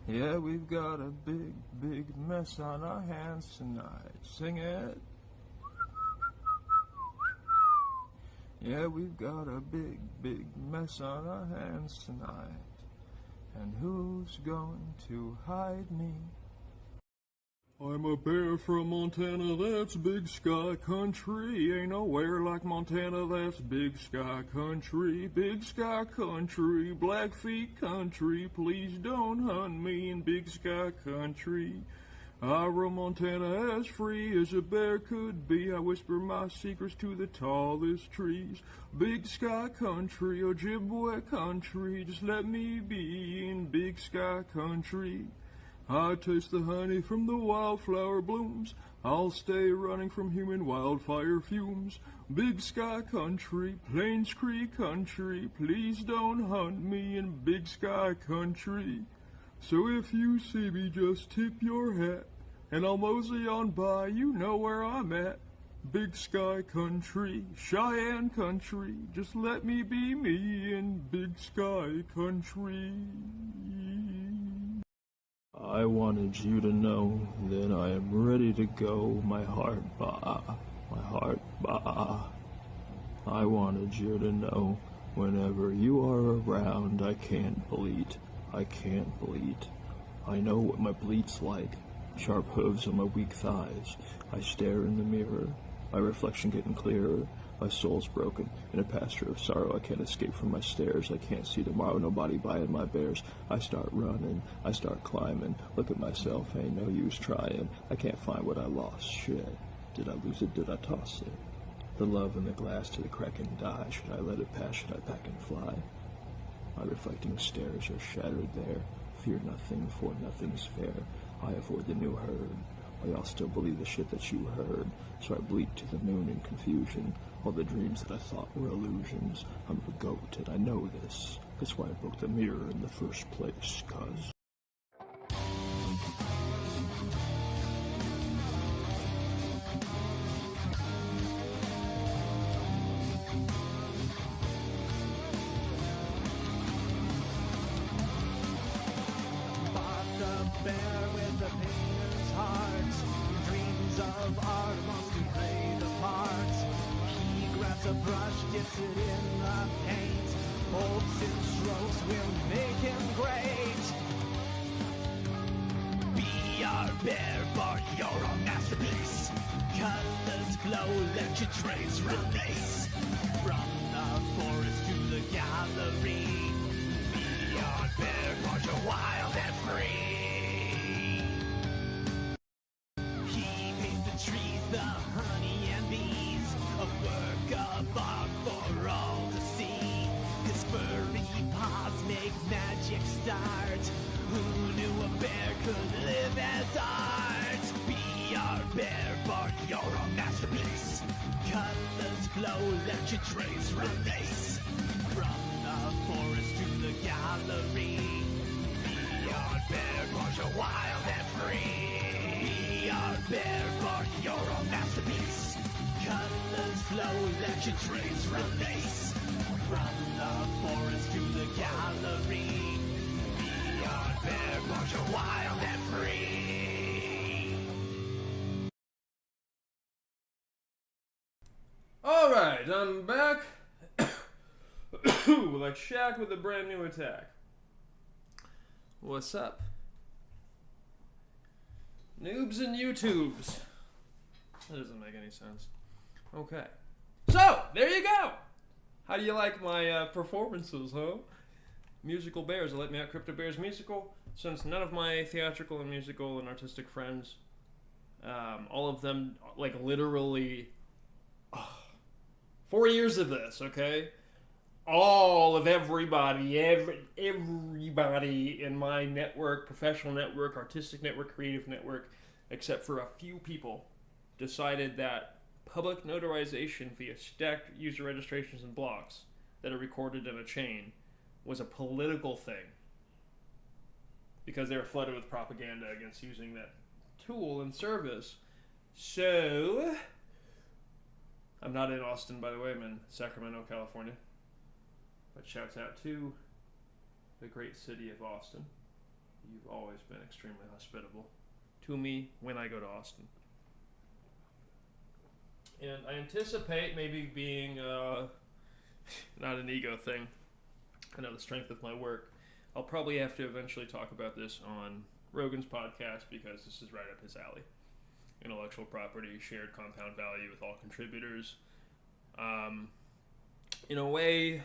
Yeah, we've got a big mess on our hands tonight. Sing it. Yeah, we've got a big mess on our hands tonight. And who's going to hide me? I'm a bear from Montana, that's big sky country. Ain't nowhere like Montana, that's big sky country. Big sky country, Blackfeet country. Please don't hunt me in big sky country. I roam Montana as free as a bear could be. I whisper my secrets to the tallest trees. Big sky country, Ojibwe country. Just let me be in big sky country. I taste the honey from the wildflower blooms. I'll stay running from human wildfire fumes. Big sky country, Plains Creek country. Please don't hunt me in big sky country. So if you see me, just tip your hat, and I'll mosey on by, you know where I'm at. Big sky country, Cheyenne country. Just let me be me in big sky country. I wanted you to know that I am ready to go, my heart, bah, my heart, bah. I wanted you to know whenever you are around, I can't bleed, I can't bleed. I know what my bleed's like, sharp hooves on my weak thighs. I stare in the mirror, my reflection getting clearer. My soul's broken. In a pasture of sorrow, I can't escape from my stares. I can't see tomorrow, nobody buying my bears. I start running, I start climbing. Look at myself, ain't no use trying. I can't find what I lost. Shit. Did I lose it? Did I toss it? The love in the glass to the crack and die. Should I let it pass? Should I pack and fly? My reflecting stares are shattered there. Fear nothing, for nothing's fair. I avoid the new herd. Why y'all still believe the shit that you heard? So I bleat to the moon in confusion. All the dreams that I thought were illusions. I'm the goat and I know this. That's why I broke the mirror in the first place, cause... Alright, I'm back. Like Shaq with a brand new attack. What's up? Noobs and YouTubes. That doesn't make any sense. Okay. So, there you go! How do you like my performances, huh? Musical Bears, Let Me Out Crypto Bears musical. Since none of my theatrical and musical and artistic friends, all of them, like literally... 4 years of this, okay? All of everybody in my network, professional network, artistic network, creative network, except for a few people, decided that public notarization via stacked user registrations and blocks that are recorded in a chain was a political thing. Because they were flooded with propaganda against using that tool and service. So... I'm not in Austin, by the way. I'm in Sacramento, California. But shouts out to the great city of Austin. You've always been extremely hospitable to me when I go to Austin. And I anticipate maybe being not an ego thing. I know the strength of my work. I'll probably have to eventually talk about this on Rogan's podcast because this is right up his alley. Intellectual property, shared compound value with all contributors. In a way,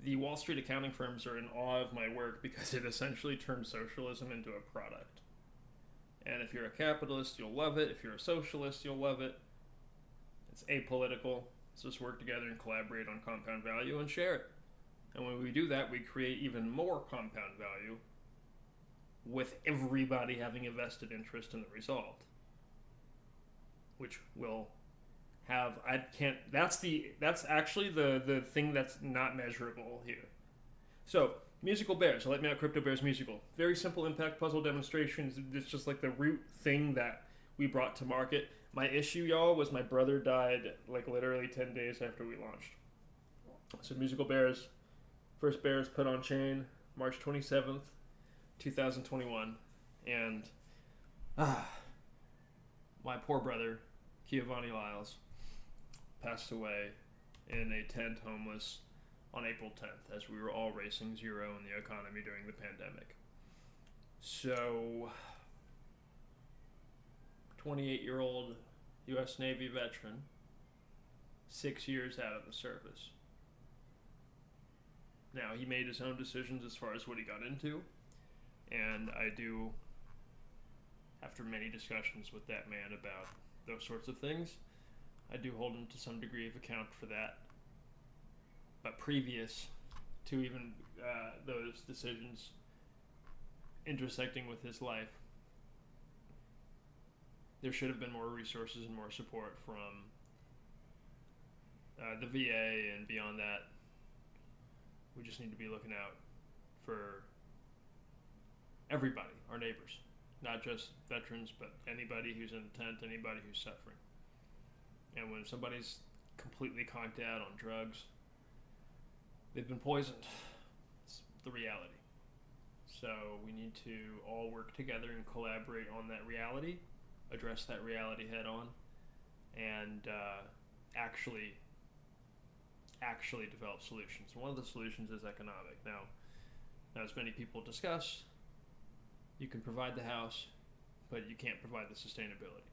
the Wall Street accounting firms are in awe of my work because it essentially turns socialism into a product. And if you're a capitalist, you'll love it. If you're a socialist, you'll love it. It's apolitical. Let's just work together and collaborate on compound value and share it. And when we do that, we create even more compound value with everybody having a vested interest in the result, which will have, that's actually the thing that's not measurable here. So, Musical Bears, Let Me Out Crypto Bears musical. Very simple impact puzzle demonstrations. It's just like the root thing that we brought to market. My issue, y'all, was my brother died like literally 10 days after we launched. So Musical Bears, first bears put on chain, March 27th, 2021, and my poor brother, Giovanni Lyles, passed away in a tent homeless on April 10th as we were all racing zero in the economy during the pandemic. So, 28-year-old U.S. Navy veteran, 6 years out of the service. Now, he made his own decisions as far as what he got into, and I do, after many discussions with that man about those sorts of things, I do hold him to some degree of account for that. But previous to even those decisions intersecting with his life, there should have been more resources and more support from the VA, and beyond that, we just need to be looking out for everybody, our neighbors, not just veterans, but anybody who's in a tent, anybody who's suffering. And when somebody's completely conked out on drugs, they've been poisoned. It's the reality. So we need to all work together and collaborate on that reality, address that reality head on, and actually develop solutions. One of the solutions is economic. Now, as many people discuss, you can provide the house, but you can't provide the sustainability.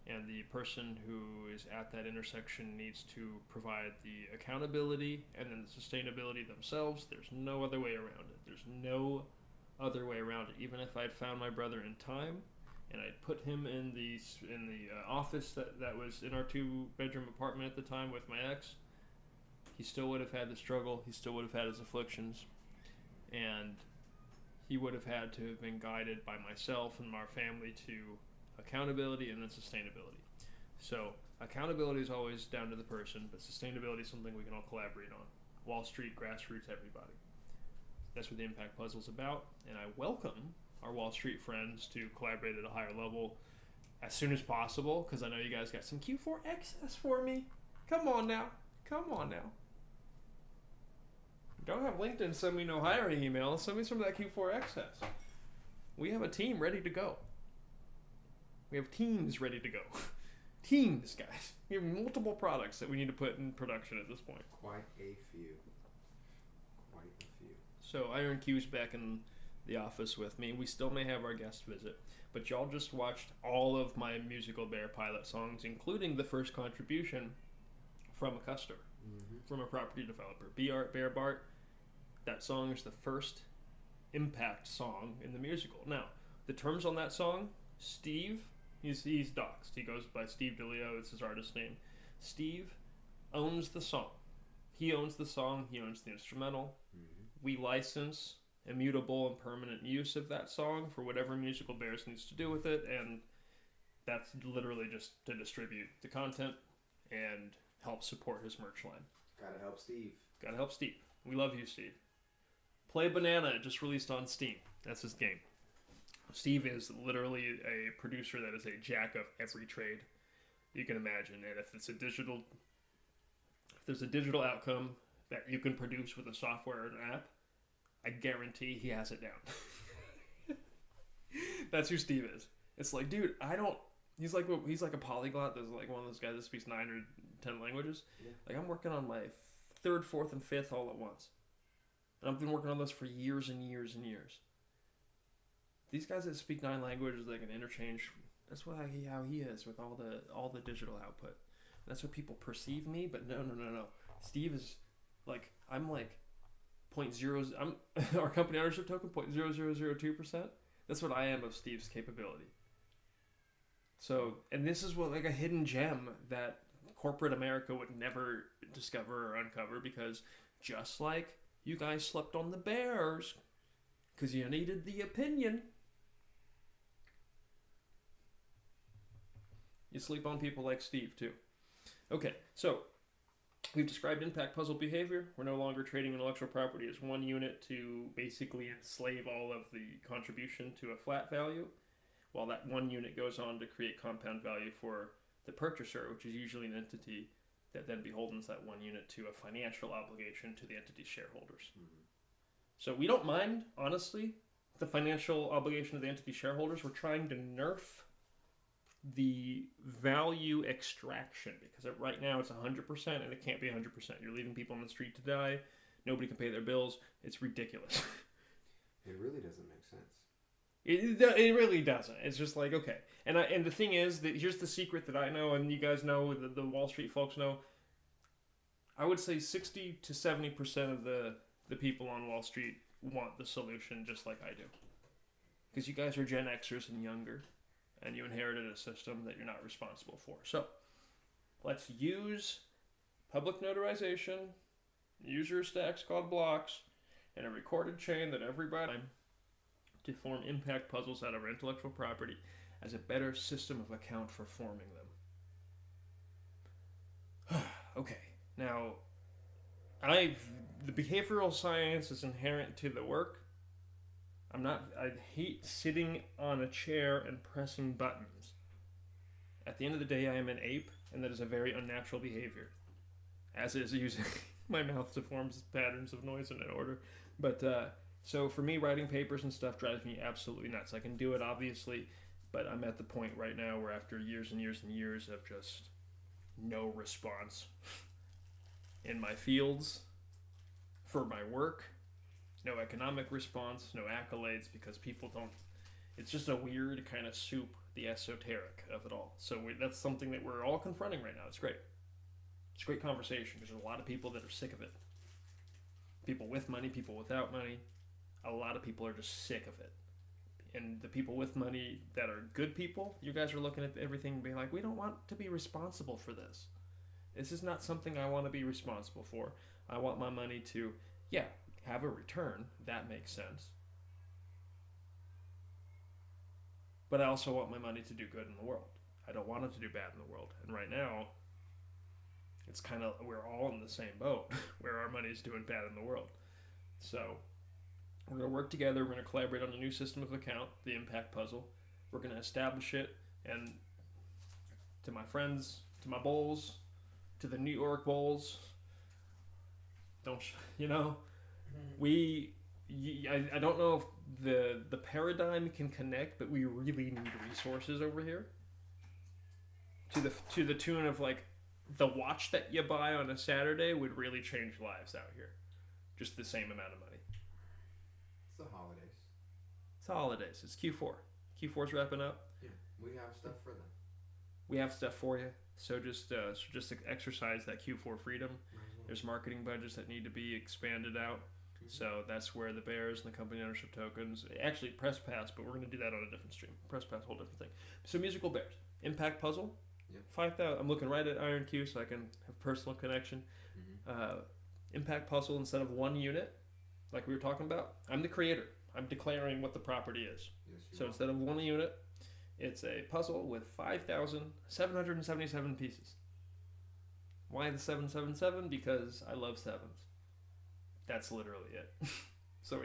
And the person who is at that intersection needs to provide the accountability and then the sustainability themselves. There's no other way around it. There's no other way around it. Even if I'd found my brother in time and I'd put him in the office that was in our 2-bedroom apartment at the time with my ex, he still would have had the struggle. He still would have had his afflictions. And he would have had to have been guided by myself and our family to accountability and then sustainability. So accountability is always down to the person, but sustainability is something we can all collaborate on. Wall Street, grassroots, everybody. That's what the Impact Puzzle is about, and I welcome our Wall Street friends to collaborate at a higher level as soon as possible, because I know you guys got some Q4 excess for me. Come on now. Don't have LinkedIn send me no hiring emails. Send me some of that Q4 excess. We have a team ready to go. We have teams ready to go. Teams, guys. We have multiple products that we need to put in production at this point. Quite a few. So Iron Q's back in the office with me. We still may have our guest visit, but y'all just watched all of my Musical Bear pilot songs, including the first contribution from a customer, from a property developer. Bear Bart. That song is the first Impact song in the musical. Now, the terms on that song, Steve, he's doxed. He goes by Steve DeLeo. It's his artist name. Steve owns the song. He owns the song. He owns the instrumental. We license immutable and permanent use of that song for whatever Musical Bears needs to do with it, and that's literally just to distribute the content and help support his merch line. Gotta help Steve. We love you, Steve. Play Banana just released on Steam. That's his game. Steve is literally a producer that is a jack of every trade you can imagine, and if there's a digital outcome that you can produce with a software or an app, I guarantee he has it down. That's who Steve is. It's like, dude, he's like a polyglot. There's like one of those guys that speaks 9 or 10 languages. Yeah. Like, I'm working on my 3rd, 4th, and 5th all at once. And I've been working on those for years and years and years. These guys that speak 9 languages, they can interchange. That's how he is with all the digital output. That's what people perceive me, but no. Steve is like, I'm like 0.0. I'm our company ownership token 0.0002%. That's what I am of Steve's capability. So, and this is what, like, a hidden gem that corporate America would never discover or uncover, because just like you guys slept on the Bears because you needed the opinion, you sleep on people like Steve too. Okay, so we've described impact puzzle behavior. We're no longer trading intellectual property as one unit to basically enslave all of the contribution to a flat value, while that one unit goes on to create compound value for the purchaser, which is usually an entity that then beholdens that one unit to a financial obligation to the entity's shareholders. So we don't mind, honestly, the financial obligation of the entity's shareholders. We're trying to nerf the value extraction, because right now it's 100% and it can't be 100%. You're leaving people on the street to die. Nobody can pay their bills. It's ridiculous. It really doesn't make sense. It really doesn't. It's just like, okay. And the thing is that here's the secret that I know, and you guys know, the Wall Street folks know. I would say 60 to 70% of the people on Wall Street want the solution just like I do. Because you guys are Gen Xers and younger, and you inherited a system that you're not responsible for. So, let's use public notarization, user stacks called blocks, and a recorded chain that everybody to form impact puzzles out of our intellectual property as a better system of account for forming them. Okay, now, the behavioral science is inherent to the work. I hate sitting on a chair and pressing buttons. At the end of the day, I am an ape, and that is a very unnatural behavior. As is using my mouth to form patterns of noise in an order. But, so for me, writing papers and stuff drives me absolutely nuts. I can do it, obviously, but I'm at the point right now where after years and years and years of just no response in my fields, for my work, no economic response, no accolades, because people don't... It's just a weird kind of soup, the esoteric of it all. So that's something that we're all confronting right now. It's great. It's a great conversation, because there's a lot of people that are sick of it. People with money, people without money. A lot of people are just sick of it. And the people with money that are good people, you guys are looking at everything and being like, we don't want to be responsible for this. This is not something I want to be responsible for. I want my money to, have a return. That makes sense. But I also want my money to do good in the world. I don't want it to do bad in the world. And right now, it's kind of, we're all in the same boat where our money is doing bad in the world. So we're going to work together. We're going to collaborate on a new system of account, the impact puzzle. We're going to establish it. And to my friends, to my Bulls, to the New York Bulls, I don't know if the paradigm can connect, but we really need resources over here. To the tune of like the watch that you buy on a Saturday would really change lives out here. Just the same amount of money. It's the holidays. It's the holidays. It's Q4. Q4's wrapping up. Yeah, we have stuff for them. We have stuff for you. So just exercise that Q4 freedom. There's marketing budgets that need to be expanded out. So that's where the bears and the company ownership tokens, actually press pass, but we're going to do that on a different stream. Press pass, whole different thing. So musical bears, impact puzzle, 5,000. I'm looking right at Iron Q so I can have personal connection. Impact puzzle instead of one unit, like we were talking about. I'm the creator. I'm declaring what the property is. So instead of one unit, it's a puzzle with 5,777 pieces. Why the 777? Because I love sevens. That's literally it. So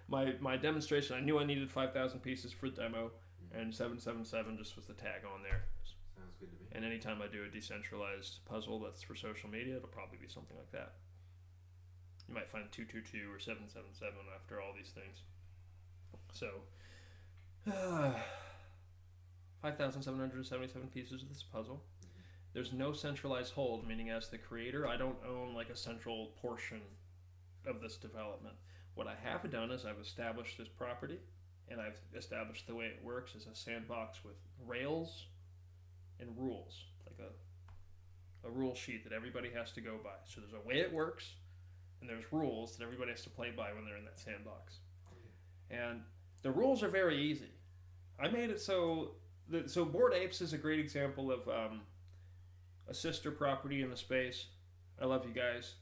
my demonstration, I knew I needed 5,000 pieces for demo, and 777 just was the tag on there. Sounds good to me. And anytime I do a decentralized puzzle that's for social media, it'll probably be something like that. You might find 222 or 777 after all these things. So, 5,777 pieces of this puzzle. There's no centralized hold, meaning as the creator, I don't own like a central portion of this development. What I have done is I've established this property, and I've established the way it works as a sandbox with rails and rules, like a rule sheet that everybody has to go by. So there's a way it works, and there's rules that everybody has to play by when they're in that sandbox. And the rules are very easy. I made it so Bored Apes is a great example of a sister property in the space. I love you guys.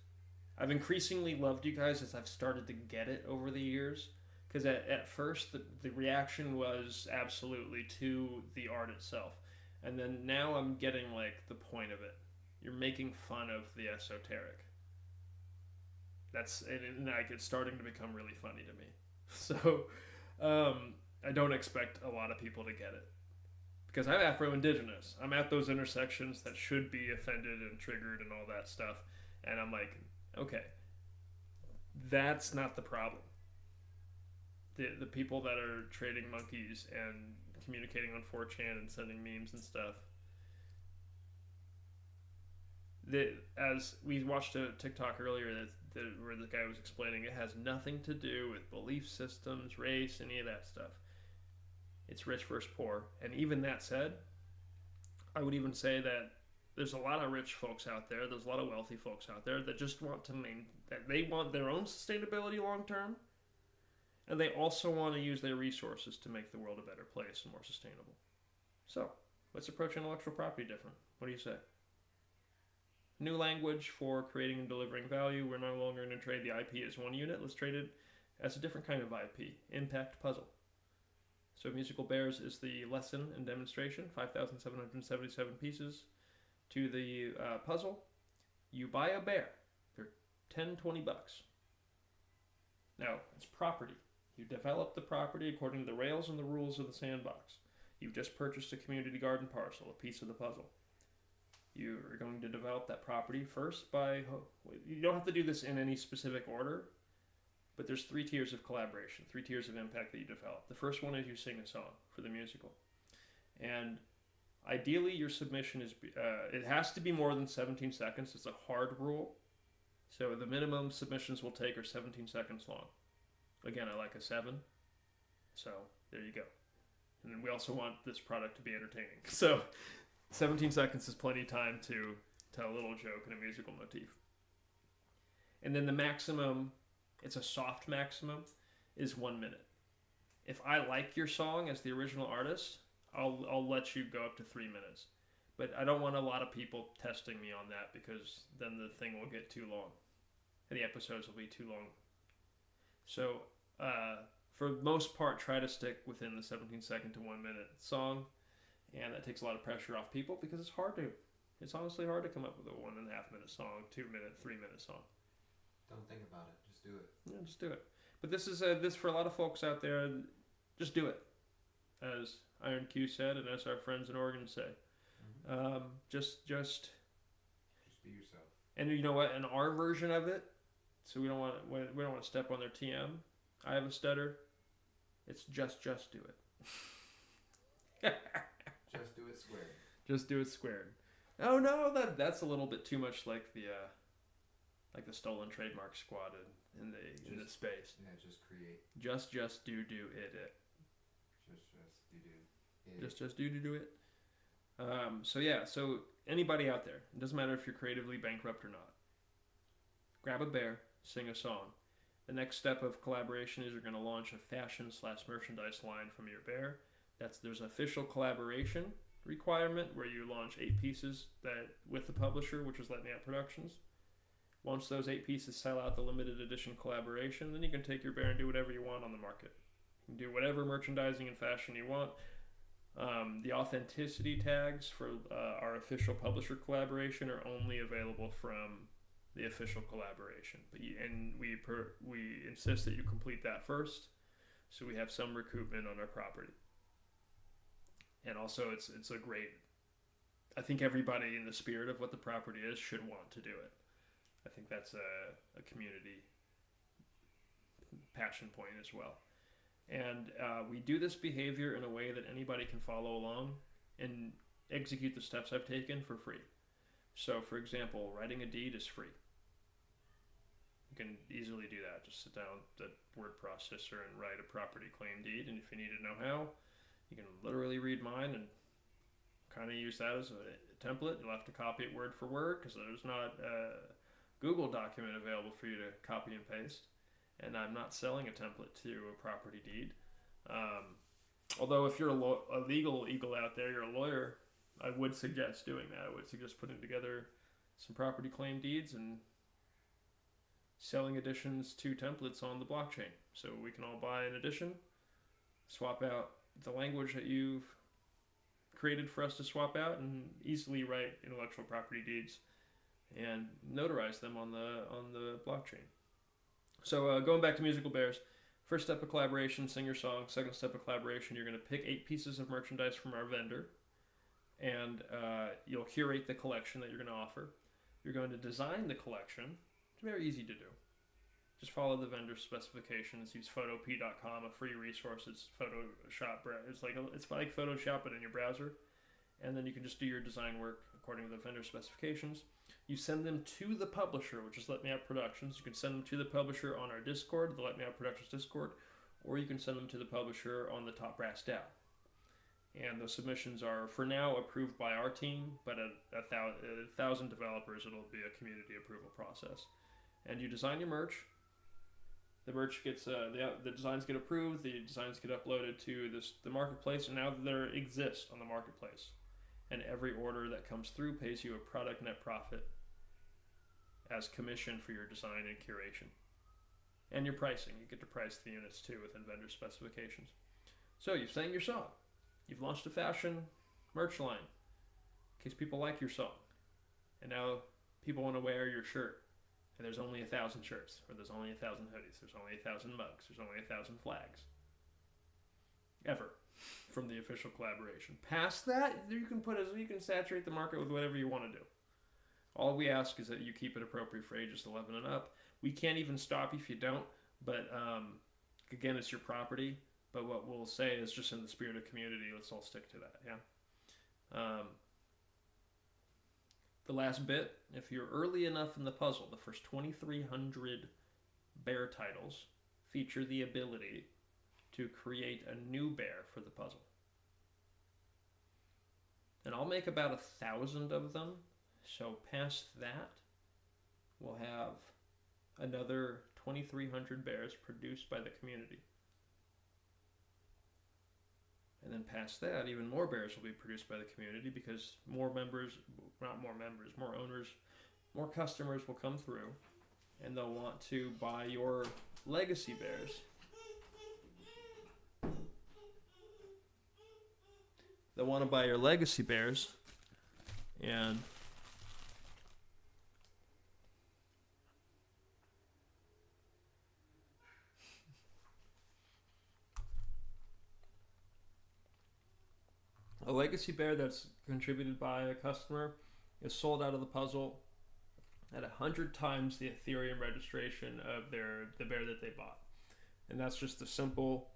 I've increasingly loved you guys as I've started to get it over the years. Because at first, the reaction was absolutely to the art itself. And then now I'm getting, like, the point of it. You're making fun of the esoteric. And it's starting to become really funny to me. So, I don't expect a lot of people to get it. Because I'm Afro-Indigenous. I'm at those intersections that should be offended and triggered and all that stuff. And I'm like, okay, that's not the problem. The people that are trading monkeys and communicating on 4chan and sending memes and stuff. As we watched a TikTok earlier where the guy was explaining, it has nothing to do with belief systems, race, any of that stuff. It's rich versus poor. And even that said, I would even say that there's a lot of rich folks out there, there's a lot of wealthy folks out there that just want to that they want their own sustainability long term, and they also want to use their resources to make the world a better place and more sustainable. So, let's approach intellectual property different. What do you say? New language for creating and delivering value. We're no longer going to trade the IP as one unit. Let's trade it as a different kind of IP, impact puzzle. So Musical Bears is the lesson and demonstration, 5,777 pieces to the puzzle. You buy a bear. They're 10, 20 bucks. Now, it's property. You develop the property according to the rails and the rules of the sandbox. You've just purchased a community garden parcel, a piece of the puzzle. You are going to develop that property first by... You don't have to do this in any specific order, but there's 3 tiers of collaboration, 3 tiers of impact that you develop. The first one is you sing a song for the musical. And ideally, your submission is... it has to be more than 17 seconds. It's a hard rule. So the minimum submissions we'll take are 17 seconds long. Again, I like a 7. So there you go. And then we also want this product to be entertaining. So 17 seconds is plenty of time to tell a little joke and a musical motif. And then the maximum, it's a soft maximum, is 1 minute. If I like your song as the original artist, I'll let you go up to 3 minutes. But I don't want a lot of people testing me on that, because then the thing will get too long. And the episodes will be too long. So, for the most part, try to stick within the 17-second to 1 minute song. And that takes a lot of pressure off people, because it's honestly hard to come up with a 1.5 minute song, 2 minute, 3 minute song. Don't think about it. Just do it. Yeah, just do it. But this is this for a lot of folks out there. Just do it, as Iron Q said, and as our friends in Oregon say. Mm-hmm. Just be yourself. And you know what? In our version of it, so we don't want to step on their TM. I have a stutter. It's just do it. Just do it squared. Just do it squared. Oh no, that's a little bit too much like the stolen trademark squad in the space. Yeah, just create. Just do it. Just do it. Just do it. So anybody out there, it doesn't matter if you're creatively bankrupt or not. Grab a bear, sing a song. The next step of collaboration is you're going to launch a fashion/merchandise line from your bear. There's an official collaboration requirement where you launch 8 pieces with the publisher, which is Let Me Out Productions. Once those 8 pieces sell out the limited edition collaboration, then you can take your bear and do whatever you want on the market. You can do whatever merchandising and fashion you want. The authenticity tags for our official publisher collaboration are only available from the official collaboration, we insist that you complete that first, so we have some recoupment on our property. And also, it's a great. I think everybody in the spirit of what the property is should want to do it. I think that's a community passion point as well. And we do this behavior in a way that anybody can follow along and execute the steps I've taken for free. So, for example, writing a deed is free. You can easily do that. Just sit down with the word processor and write a property claim deed. And if you need to know how, you can literally read mine and kind of use that as a template. You'll have to copy it word for word, because there's not a Google document available for you to copy and paste. And I'm not selling a template to a property deed. Although if you're a legal eagle out there, you're a lawyer, I would suggest doing that. I would suggest putting together some property claim deeds and selling editions to templates on the blockchain. So we can all buy an edition, swap out the language that you've created for us to swap out, and easily write intellectual property deeds and notarize them on the blockchain. So going back to Musical Bears, first step of collaboration, sing your song. Second step of collaboration, you're going to pick 8 pieces of merchandise from our vendor, and you'll curate the collection that you're going to offer. You're going to design the collection. It's very easy to do. Just follow the vendor specifications. Use photop.com, a free resource. It's Photoshop. It's like Photoshop, but in your browser. And then you can just do your design work according to the vendor specifications. You send them to the publisher, which is Let Me Out Productions. You can send them to the publisher on our Discord, the Let Me Out Productions Discord, or you can send them to the publisher on the Top Brass DAO. And those submissions are, for now, approved by our team, but at 1,000 developers, it'll be a community approval process. And you design your merch. The merch gets, the designs get approved, the designs get uploaded to the marketplace, and now they exist on the marketplace. And every order that comes through pays you a product net profit as commission for your design and curation. And your pricing. You get to price the units too within vendor specifications. So you've sang your song. You've launched a fashion merch line in case people like your song. And now people want to wear your shirt. And there's only 1,000 shirts, or there's only 1,000 hoodies, there's only 1,000 mugs, there's only 1,000 flags. Ever. From the official collaboration. Past that, you can saturate the market with whatever you want to do. All we ask is that you keep it appropriate for ages 11 and up. We can't even stop you if you don't, but again, it's your property. But what we'll say is, just in the spirit of community, let's all stick to that, yeah? The last bit, if you're early enough in the puzzle, the first 2,300 bear titles feature the ability to create a new bear for the puzzle. And I'll make about 1,000 of them, so past that, we'll have another 2,300 bears produced by the community. And then past that, even more bears will be produced by the community, because more owners, more customers will come through, and they'll want to buy your legacy bears. They'll want to buy your legacy bears, and a legacy bear that's contributed by a customer is sold out of the puzzle at 100 times the Ethereum registration of the bear that they bought. And that's just the simple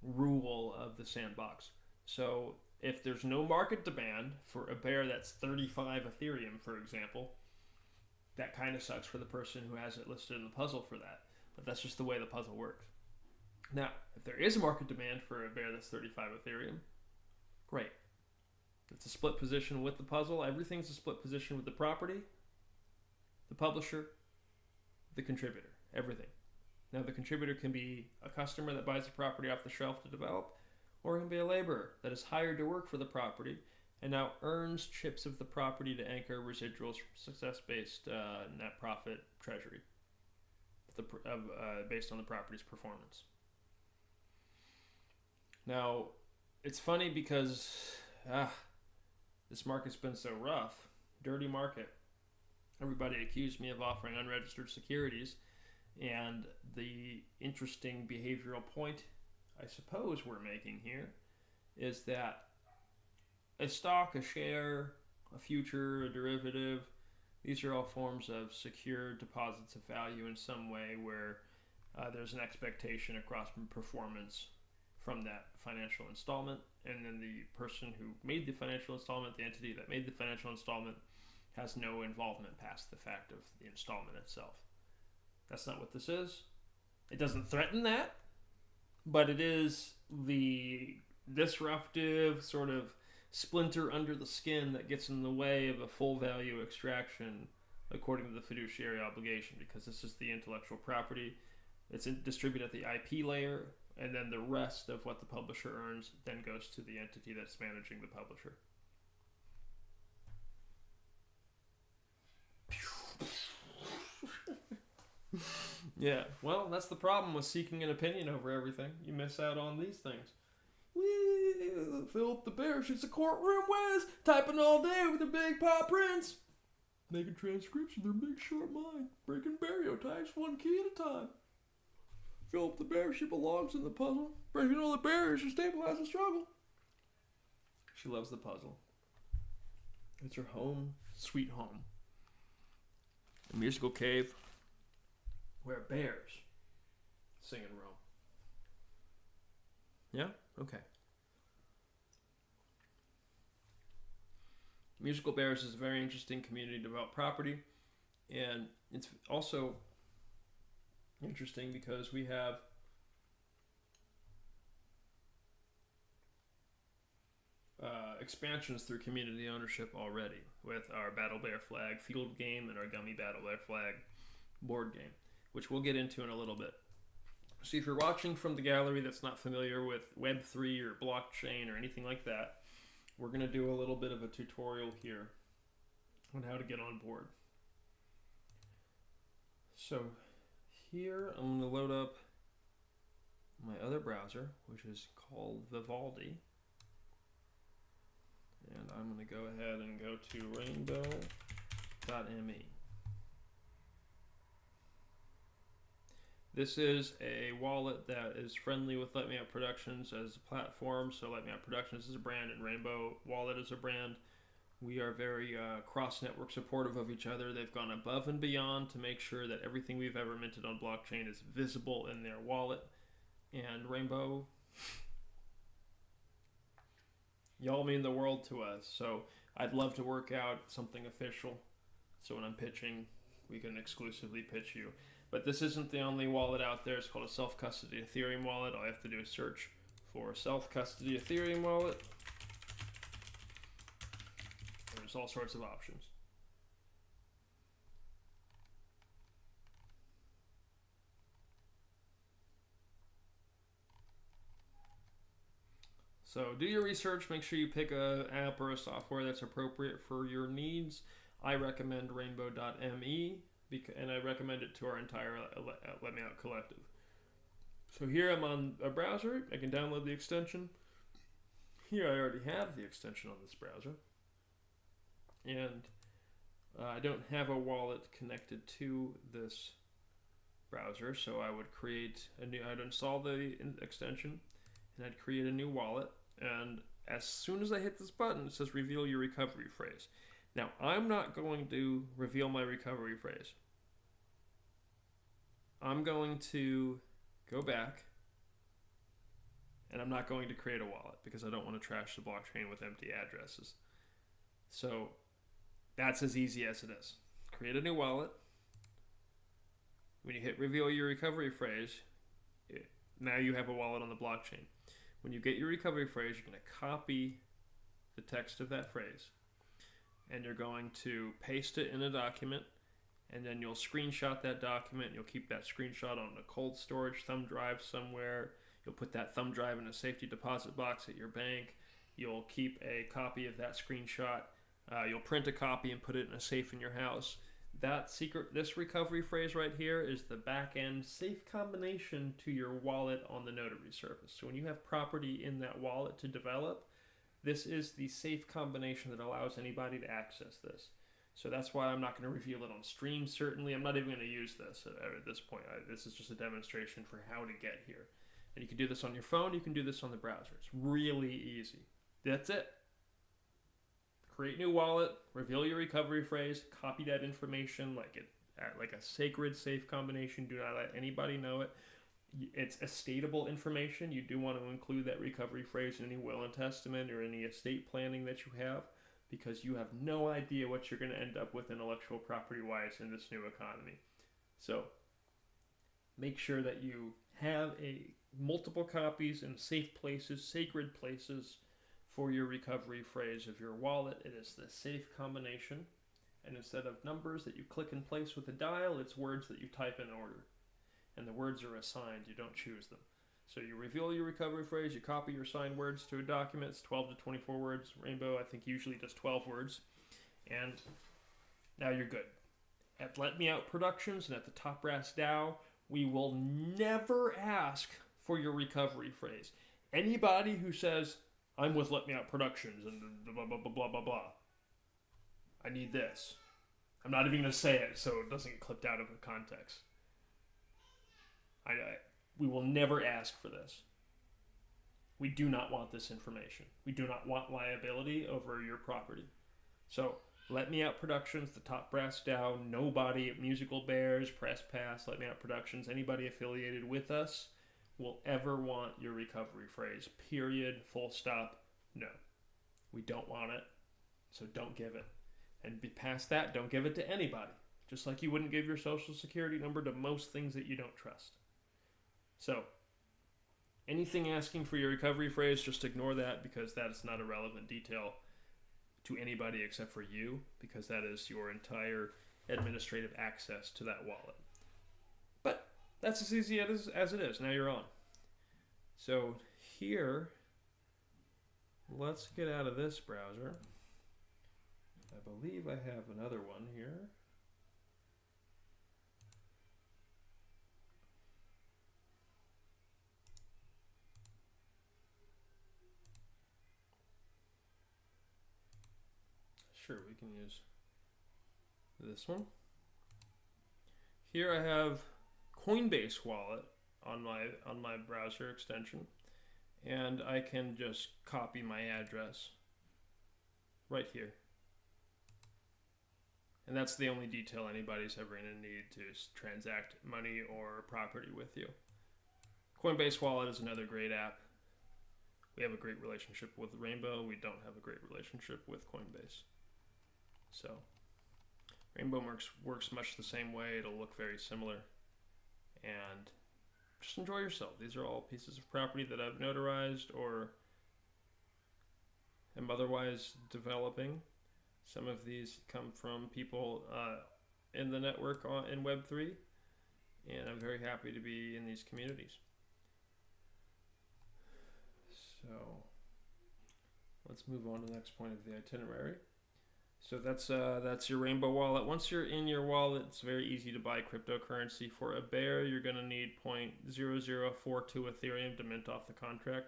rule of the sandbox. So if there's no market demand for a bear that's 35 Ethereum, for example, that kind of sucks for the person who has it listed in the puzzle for that. But that's just the way the puzzle works. Now, if there is a market demand for a bear that's 35 Ethereum, great. It's a split position with the puzzle. Everything's a split position with the property, the publisher, the contributor, everything. Now, the contributor can be a customer that buys the property off the shelf to develop, or it can be a laborer that is hired to work for the property and now earns chips of the property to anchor residuals from success-based net profit treasury based on the property's performance. Now, it's funny because this market's been so rough, dirty market. Everybody accused me of offering unregistered securities, and the interesting behavioral point I suppose we're making here is that a stock, a share, a future, a derivative, these are all forms of secure deposits of value in some way where there's an expectation across performance from that financial installment, and then the person who made the financial installment, the entity that made the financial installment, has no involvement past the fact of the installment itself. That's not what this is. It doesn't threaten that, but it is the disruptive sort of splinter under the skin that gets in the way of a full value extraction according to the fiduciary obligation, because this is the intellectual property. It's distributed at the IP layer, and then the rest of what the publisher earns then goes to the entity that's managing the publisher. Yeah, well, that's the problem with seeking an opinion over everything. You miss out on these things. Philip the Bear shoots a courtroom whiz, typing all day with a big paw prints, making transcripts with their big sharp mind, breaking barriotypes one key at a time. Philip the Bear, she belongs in the puzzle, breaking all the barriers to stabilize the struggle. She loves the puzzle. It's her home, sweet home. A musical cave where bears sing and roam. Yeah? Okay. Musical Bears is a very interesting community developed property, and it's also interesting because we have expansions through community ownership already with our Battle Bear flag field game and our Gummy Battle Bear flag board game, which we'll get into in a little bit. So if you're watching from the gallery that's not familiar with Web3 or blockchain or anything like that, we're going to do a little bit of a tutorial here on how to get on board. So here I'm going to load up my other browser, which is called Vivaldi. And I'm going to go ahead and go to rainbow.me. This is a wallet that is friendly with Let Me Out Productions as a platform. So Let Me Out Productions is a brand and Rainbow Wallet is a brand. We are very cross-network supportive of each other. They've gone above and beyond to make sure that everything we've ever minted on blockchain is visible in their wallet. And Rainbow, y'all mean the world to us. So I'd love to work out something official. So when I'm pitching, we can exclusively pitch you. But this isn't the only wallet out there. It's called a self-custody Ethereum wallet. All you have to do is search for self-custody Ethereum wallet. There's all sorts of options. So do your research. Make sure you pick an app or a software that's appropriate for your needs. I recommend rainbow.me. And I recommend it to our entire Let Me Out collective. So here I'm on a browser. I can download the extension. Here I already have the extension on this browser. And I don't have a wallet connected to this browser, so I would create a new, I'd install the extension, and I'd create a new wallet. And as soon as I hit this button, it says reveal your recovery phrase. Now, I'm not going to reveal my recovery phrase. I'm going to go back, and I'm not going to create a wallet because I don't want to trash the blockchain with empty addresses. So that's as easy as it is. Create a new wallet. When you hit reveal your recovery phrase, now you have a wallet on the blockchain. When you get your recovery phrase, you're going to copy the text of that phrase, and you're going to paste it in a document, and then you'll screenshot that document. You'll keep that screenshot on a cold storage thumb drive somewhere. You'll put that thumb drive in a safety deposit box at your bank. You'll keep a copy of that screenshot. You'll print a copy and put it in a safe in your house. This recovery phrase right here is the back-end safe combination to your wallet on the notary service. So when you have property in that wallet to develop, this is the safe combination that allows anybody to access this. So that's why I'm not going to reveal it on stream, certainly. I'm not even going to use this at this point. This is just a demonstration for how to get here. And you can do this on your phone. You can do this on the browser. It's really easy. That's it. Create new wallet, reveal your recovery phrase, copy that information like a sacred safe combination. Do not let anybody know it. It's estatable information. You do want to include that recovery phrase in any will and testament or any estate planning that you have, because you have no idea what you're going to end up with intellectual property-wise in this new economy. So make sure that you have multiple copies in safe places, sacred places, for your recovery phrase of your wallet. It is the safe combination, and instead of numbers that you click and place with a dial, it's words that you type in order, and the words are assigned. You don't choose them. So you reveal your recovery phrase, you copy your signed words to a document. It's 12 to 24 words. Rainbow, I think, usually does 12 words, and now you're good. At Let Me Out Productions and at the Top Brass DAO, we will never ask for your recovery phrase. Anybody who says, I'm with Let Me Out Productions and blah, blah, blah, blah, blah, blah, I need this. I'm not even going to say it so it doesn't get clipped out of the context. We will never ask for this. We do not want this information. We do not want liability over your property. So, Let Me Out Productions, the Top Brass DAO, nobody at Musical Bears, Press Pass, Let Me Out Productions, anybody affiliated with us will ever want your recovery phrase. Period. Full stop. No. We don't want it. So don't give it. And past that, don't give it to anybody. Just like you wouldn't give your social security number to most things that you don't trust. So, Anything asking for your recovery phrase, just ignore that because that is not a relevant detail to anybody except for you, because that is your entire administrative access to that wallet. But that's as easy as it is. Now you're on. So here, let's get out of this browser. I believe I have another one here. Sure, we can use this one. Here I have Coinbase Wallet on my browser extension, and I can just copy my address right here. And that's the only detail anybody's ever going to need to transact money or property with you. Coinbase Wallet is another great app. We have a great relationship with Rainbow. We don't have a great relationship with Coinbase. So Rainbow works much the same way. It'll look very similar. And just enjoy yourself. These are all pieces of property that I've notarized or am otherwise developing. Some of these come from people in the network in Web3, and I'm very happy to be in these communities. So let's move on to the next point of the itinerary. So that's your Rainbow wallet. Once you're in your wallet, it's very easy to buy cryptocurrency. For a bear, you're going to need 0.0042 Ethereum to mint off the contract.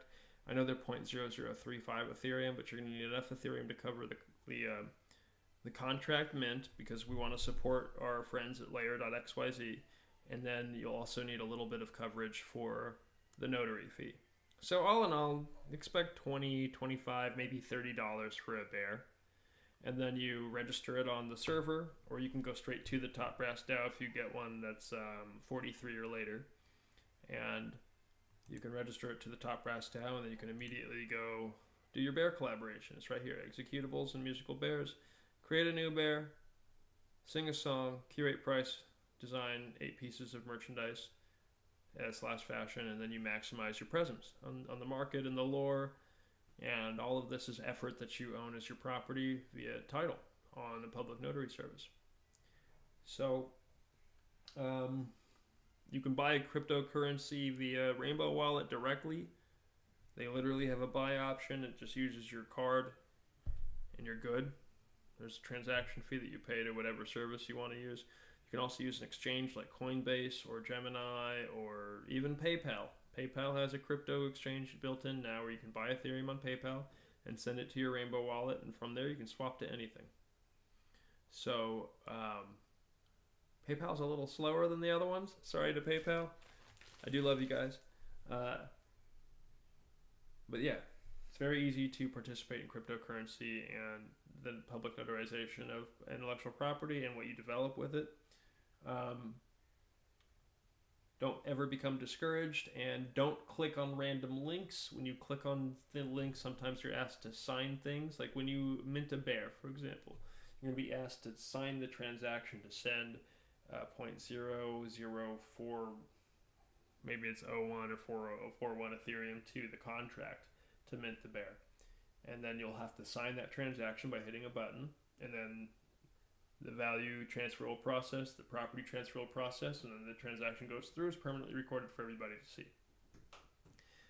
I know they're 0.0035 Ethereum, but you're going to need enough Ethereum to cover the contract mint, because we want to support our friends at layer.xyz. And then you'll also need a little bit of coverage for the notary fee. So all in all, expect $20, $25, maybe $30 for a bear. And then you register it on the server, or you can go straight to the Top Brass DAO if you get one that's 43 or later. And you can register it to the Top Brass DAO, and then you can immediately go do your bear collaboration. It's right here, executables and musical bears. Create a new bear, sing a song, curate price, design 8 pieces of merchandise / fashion, and then you maximize your presence on the market and the lore. And all of this is effort that you own as your property via title on a public notary service. So you can buy cryptocurrency via Rainbow Wallet directly. They literally have a buy option. It just uses your card and you're good. There's a transaction fee that you pay to whatever service you want to use. You can also use an exchange like Coinbase or Gemini or even PayPal. PayPal has a crypto exchange built in now where you can buy Ethereum on PayPal and send it to your Rainbow wallet, and from there you can swap to anything. So PayPal's a little slower than the other ones. Sorry to PayPal. I do love you guys. But yeah, it's very easy to participate in cryptocurrency and the public notarization of intellectual property and what you develop with it. Don't ever become discouraged, and don't click on random links. When you click on the link, sometimes you're asked to sign things. Like when you mint a bear, for example, you're going to be asked to sign the transaction to send 0.004, maybe it's 01 or 4041 Ethereum to the contract to mint the bear. And then you'll have to sign that transaction by hitting a button, and then the value transfer will process, the property transfer will process, and then the transaction goes through, is permanently recorded for everybody to see.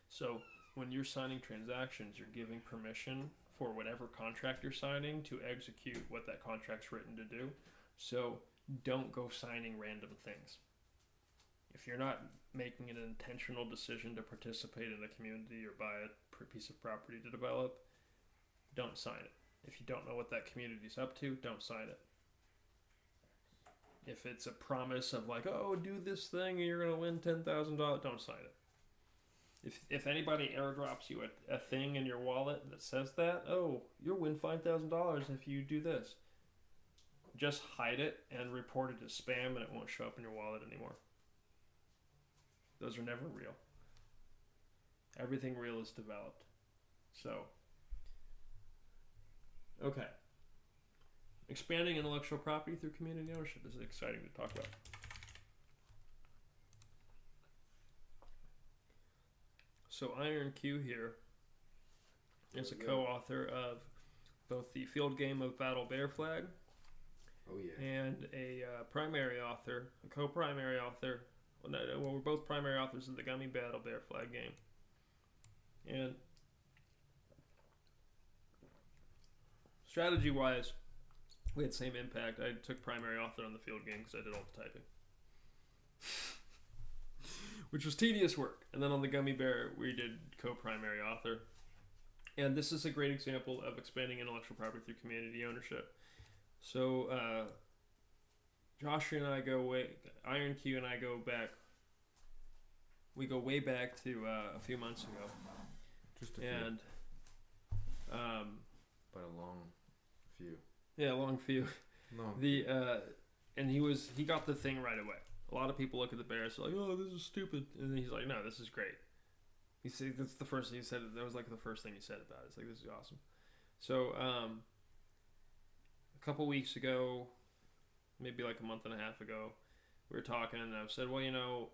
So when you're signing transactions, you're giving permission for whatever contract you're signing to execute what that contract's written to do. So don't go signing random things. If you're not making an intentional decision to participate in a community or buy a piece of property to develop, don't sign it. If you don't know what that community's up to, don't sign it. If it's a promise of like, oh, do this thing and you're going to win $10,000, don't sign it. If anybody airdrops you a thing in your wallet that says that, oh, you'll win $5,000 if you do this, just hide it and report it as spam, and it won't show up in your wallet anymore. Those are never real. Everything real is developed. So, okay. Expanding intellectual property through community ownership is exciting to talk about. So Iron Q here is a co-author of both the field game of Battle Bear Flag. Oh yeah. And a primary author, a co-primary author. Well, we're both primary authors of the Gummy Battle Bear Flag game. And strategy-wise, we had same impact. I took primary author on the field game because I did all the typing, which was tedious work. And then on the Gummy Bear, we did co-primary author. And this is a great example of expanding intellectual property through community ownership. So, Josh and I go way, Iron Q and I go back. We go way back to a few months ago. Just a few. And, but a long few. Yeah, long few. Long. And he got the thing right away. A lot of people look at the Bears like, oh, this is stupid, and then he's like, no, this is great. He said that's the first thing he said. That was like the first thing he said about it. It's like, this is awesome. So, a couple weeks ago, maybe like a month and a half ago, we were talking, and I said, well,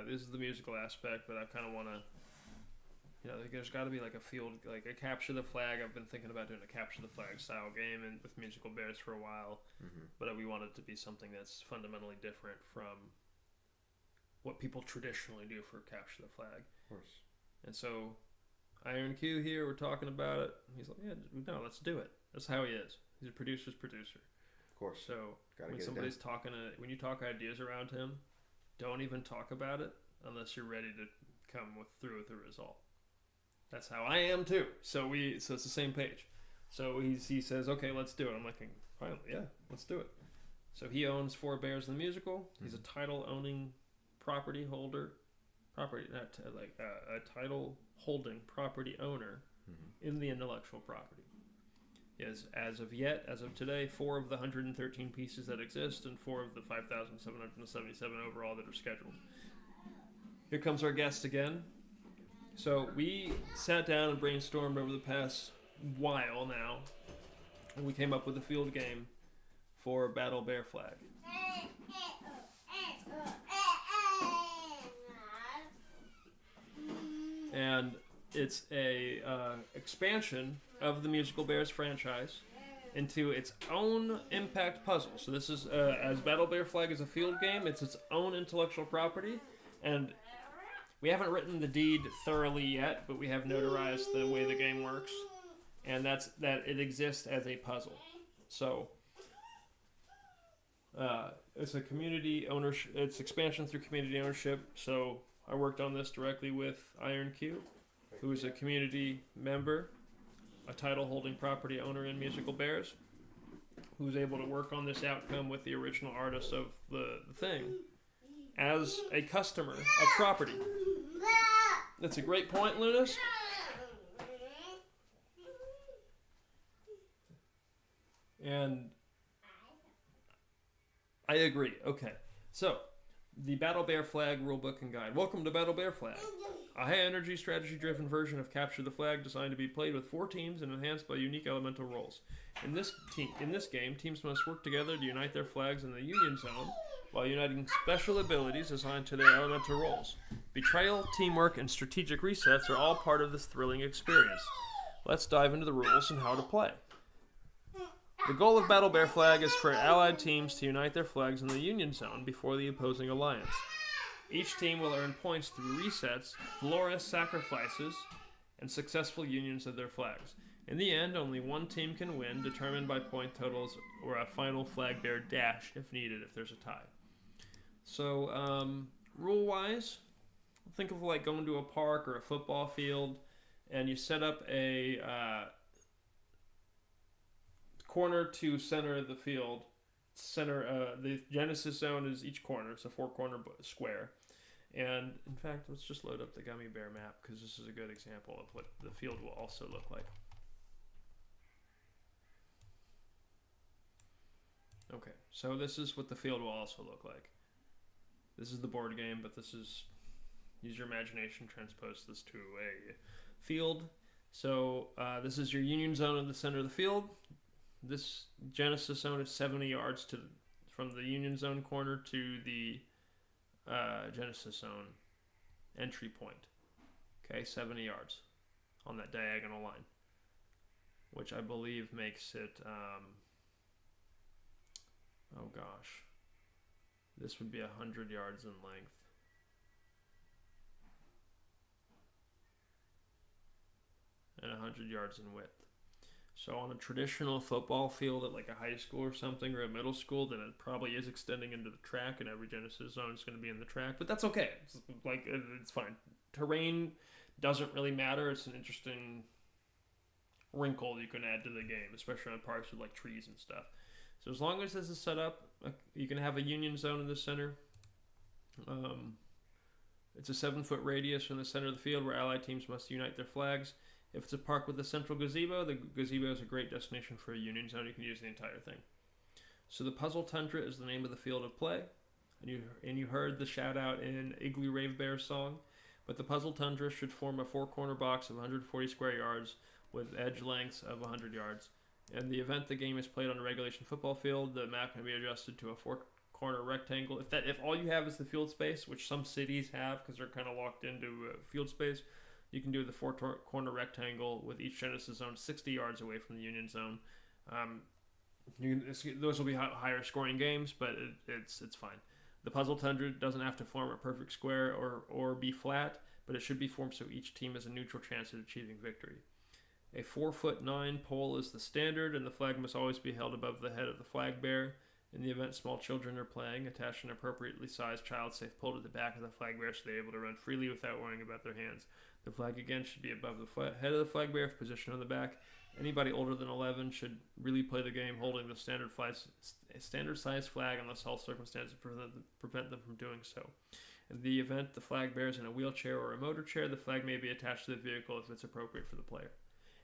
this is the musical aspect, but I kind of want to, there's got to be like a field, like a capture the flag. I've been thinking about doing a capture the flag style game and with musical bears for a while, but we want it to be something that's fundamentally different from what people traditionally do for capture the flag. Of course. And so, Iron Q here, we're talking about it. He's like, yeah, no, let's do it. That's how he is. He's a producer's producer. Of course. So Gotta when get somebody's when you talk ideas around him, don't even talk about it unless you're ready to come through with the result. That's how I am too. So it's the same page. So he says, okay, let's do it. I'm like, finally, yeah, let's do it. So he owns 4 Bears in the Musical. He's a title owning property holder, a title holding property owner in the intellectual property. He has, as of today, 4 of the 113 pieces that exist and 4 of the 5,777 overall that are scheduled. Here comes our guest again. So we sat down and brainstormed over the past while now, and we came up with a field game for Battle Bear Flag. And it's a expansion of the Musical Bears franchise into its own impact puzzle. So this is, as Battle Bear Flag is a field game, it's its own intellectual property, and we haven't written the deed thoroughly yet, but we have notarized the way the game works, and that's that it exists as a puzzle. So it's a community ownership. It's expansion through community ownership. So I worked on this directly with Iron Q, who is a community member, a title holding property owner in Musical Bears, who's able to work on this outcome with the original artist of the thing as a customer of property. That's a great point, Lunas. And I agree. Okay. So, the Battle Bear Flag Rulebook and Guide. Welcome to Battle Bear Flag, a high-energy, strategy-driven version of Capture the Flag designed to be played with 4 teams and enhanced by unique elemental roles. In this game, teams must work together to unite their flags in the Union Zone while uniting special abilities assigned to their elemental roles. Betrayal, teamwork, and strategic resets are all part of this thrilling experience. Let's dive into the rules and how to play. The goal of Battle Bear Flag is for allied teams to unite their flags in the Union Zone before the opposing alliance. Each team will earn points through resets, glorious sacrifices, and successful unions of their flags. In the end, only one team can win, determined by point totals or a final flag bear dash if needed, if there's a tie. So, rule-wise, think of like going to a park or a football field, and you set up a corner to center of the field. The Genesis zone is each corner. It's a 4-corner square. And, in fact, let's just load up the Gummy Bear map, because this is a good example of what the field will also look like. Okay, so this is what the field will also look like. This is the board game, but this is, use your imagination, transpose this to a field. So this is your Union Zone in the center of the field. This Genesis Zone is 70 yards from the Union Zone corner to the Genesis Zone entry point. Okay, 70 yards on that diagonal line, which I believe makes it, oh gosh, this would be 100 yards in length. And 100 yards in width. So on a traditional football field at like a high school or something, or a middle school, then it probably is extending into the track, and every Genesis zone is going to be in the track. But that's okay. It's fine. Terrain doesn't really matter. It's an interesting wrinkle you can add to the game, especially on parks with like trees and stuff. So as long as this is set up, you can have a union zone in the center. It's a 7-foot radius from the center of the field where allied teams must unite their flags. If it's a park with a central gazebo, the gazebo is a great destination for a union zone. You can use the entire thing. So the Puzzle Tundra is the name of the field of play. And you heard the shout out in Igloo Rave Bear's song. But the Puzzle Tundra should form a 4-corner box of 140 square yards with edge lengths of 100 yards. In the event the game is played on a regulation football field, the map can be adjusted to a 4-corner rectangle. If all you have is the field space, which some cities have because they're kind of locked into field space, you can do the 4-corner rectangle with each Genesis zone 60 yards away from the Union zone. Those will be higher scoring games, but it's fine. The Puzzle Tundra doesn't have to form a perfect square or be flat, but it should be formed so each team has a neutral chance at achieving victory. A 4'9" pole is the standard, and the flag must always be held above the head of the flag bearer. In the event small children are playing, attach an appropriately sized child-safe pole to the back of the flag bearer so they're able to run freely without worrying about their hands. The flag again should be above the head of the flag bearer, positioned on the back. Anybody older than 11 should really play the game holding the standard-sized flag unless all circumstances prevent them from doing so. In the event the flag bearer is in a wheelchair or a motor chair, the flag may be attached to the vehicle if it's appropriate for the player.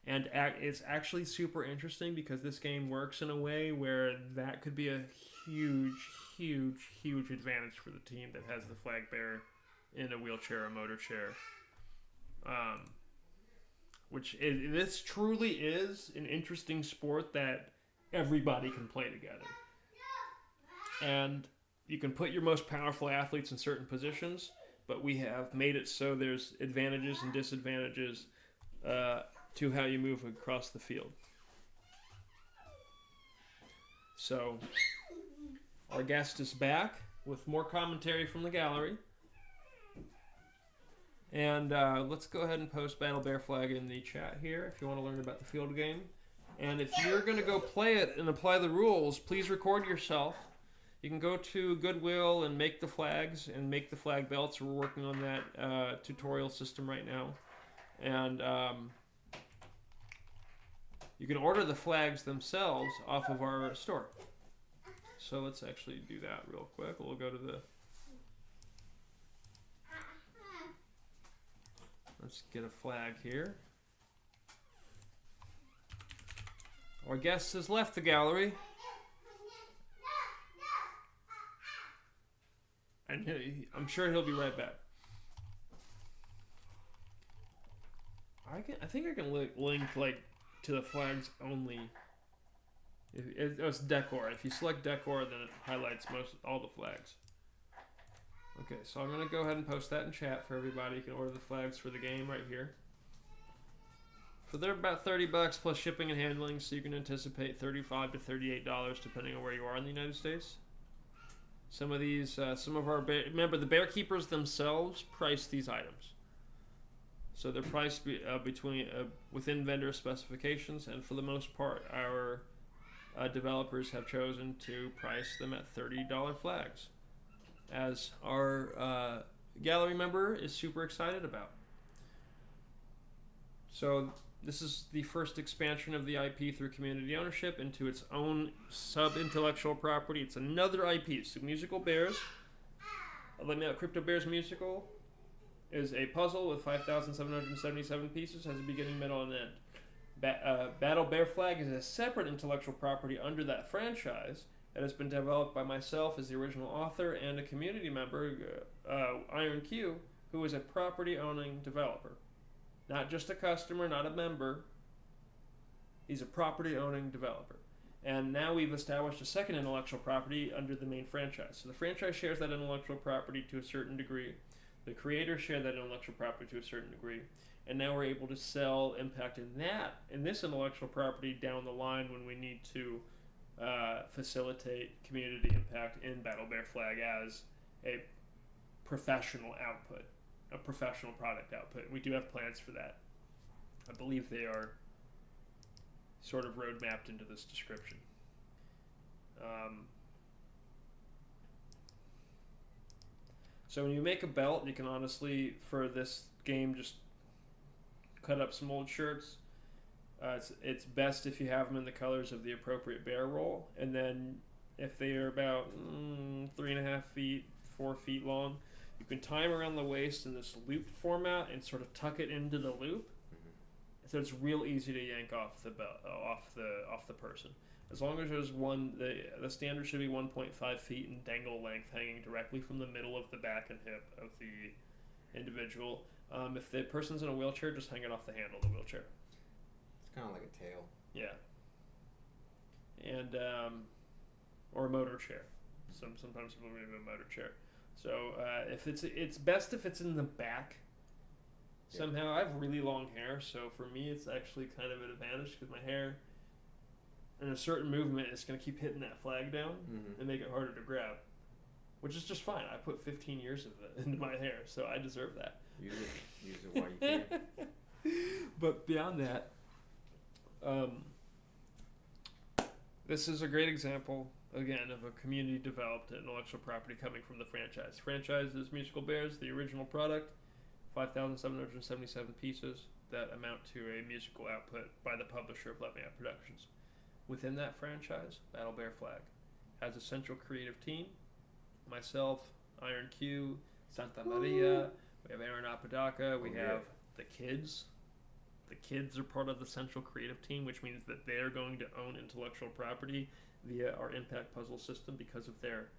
And it's actually super interesting because this game works in a way where that could be a huge, huge, huge advantage for the team that has the flag bearer in a wheelchair or motor chair. This truly is an interesting sport that everybody can play together. And you can put your most powerful athletes in certain positions, but we have made it so there's advantages and disadvantages to how you move across the field. So, our guest is back with more commentary from the gallery. And let's go ahead and post Battle Bear Flag in the chat here if you want to learn about the field game. And if you're going to go play it and apply the rules, please record yourself. You can go to Goodwill and make the flags and make the flag belts. We're working on that tutorial system right now. And you can order the flags themselves off of our store. So let's actually do that real quick. We'll go to the... Let's get a flag here. Our guest has left the gallery. And I'm sure he'll be right back. I think I can link to the flags only. It's decor. If you select decor, then it highlights all the flags. Okay, so I'm going to go ahead and post that in chat for everybody. You can order the flags for the game right here. They're about $30 plus shipping and handling, so you can anticipate $35 to $38 depending on where you are in the United States. Some of these, remember the bear keepers themselves price these items. So they're priced within vendor specifications, and for the most part, our developers have chosen to price them at $30 flags, as our gallery member is super excited about. So this is the first expansion of the IP through community ownership into its own sub-intellectual property. It's another IP. So Musical Bears, Crypto Bears Musical, is a puzzle with 5,777 pieces, has a beginning, middle, and end. Battle Bear Flag is a separate intellectual property under that franchise that has been developed by myself as the original author and a community member, Iron Q, who is a property-owning developer. Not just a customer, not a member. He's a property-owning developer. And now we've established a second intellectual property under the main franchise. So the franchise shares that intellectual property to a certain degree. The creators share that intellectual property to a certain degree, and now we're able to sell impact in this intellectual property down the line when we need to facilitate community impact in Battle Bear Flag as a professional output, a professional product output. We do have plans for that. I believe they are sort of road-mapped into this description. So when you make a belt, you can honestly, for this game, just cut up some old shirts. It's best if you have them in the colors of the appropriate bear roll, and then if they are about 3.5 feet, 4 feet long, you can tie them around the waist in this loop format and sort of tuck it into the loop, so it's real easy to yank off the belt, off the person. As long as there's the standard should be 1.5 feet in dangle length, hanging directly from the middle of the back and hip of the individual. If the person's in a wheelchair, just hang it off the handle of the wheelchair. It's kind of like a tail. Yeah. And or a motor chair. Sometimes people have a motor chair. So if it's best if it's in the back. Somehow I have really long hair, so for me it's actually kind of an advantage because my hair, in a certain movement, is going to keep hitting that flag down and make it harder to grab, which is just fine. I put 15 years of it into my hair, so I deserve that. Use it while you can. But beyond that, this is a great example, again, of a community-developed intellectual property coming from the franchise. Franchise is Musical Bears, the original product, 5,777 pieces that amount to a musical output by the publisher of Let Me Out Productions. Within that franchise, Battle Bear Flag has a central creative team. Myself, Iron Q, Santa Maria, we have Aaron Apodaca, we have the kids. The kids are part of the central creative team, which means that they're going to own intellectual property via our impact puzzle system because of their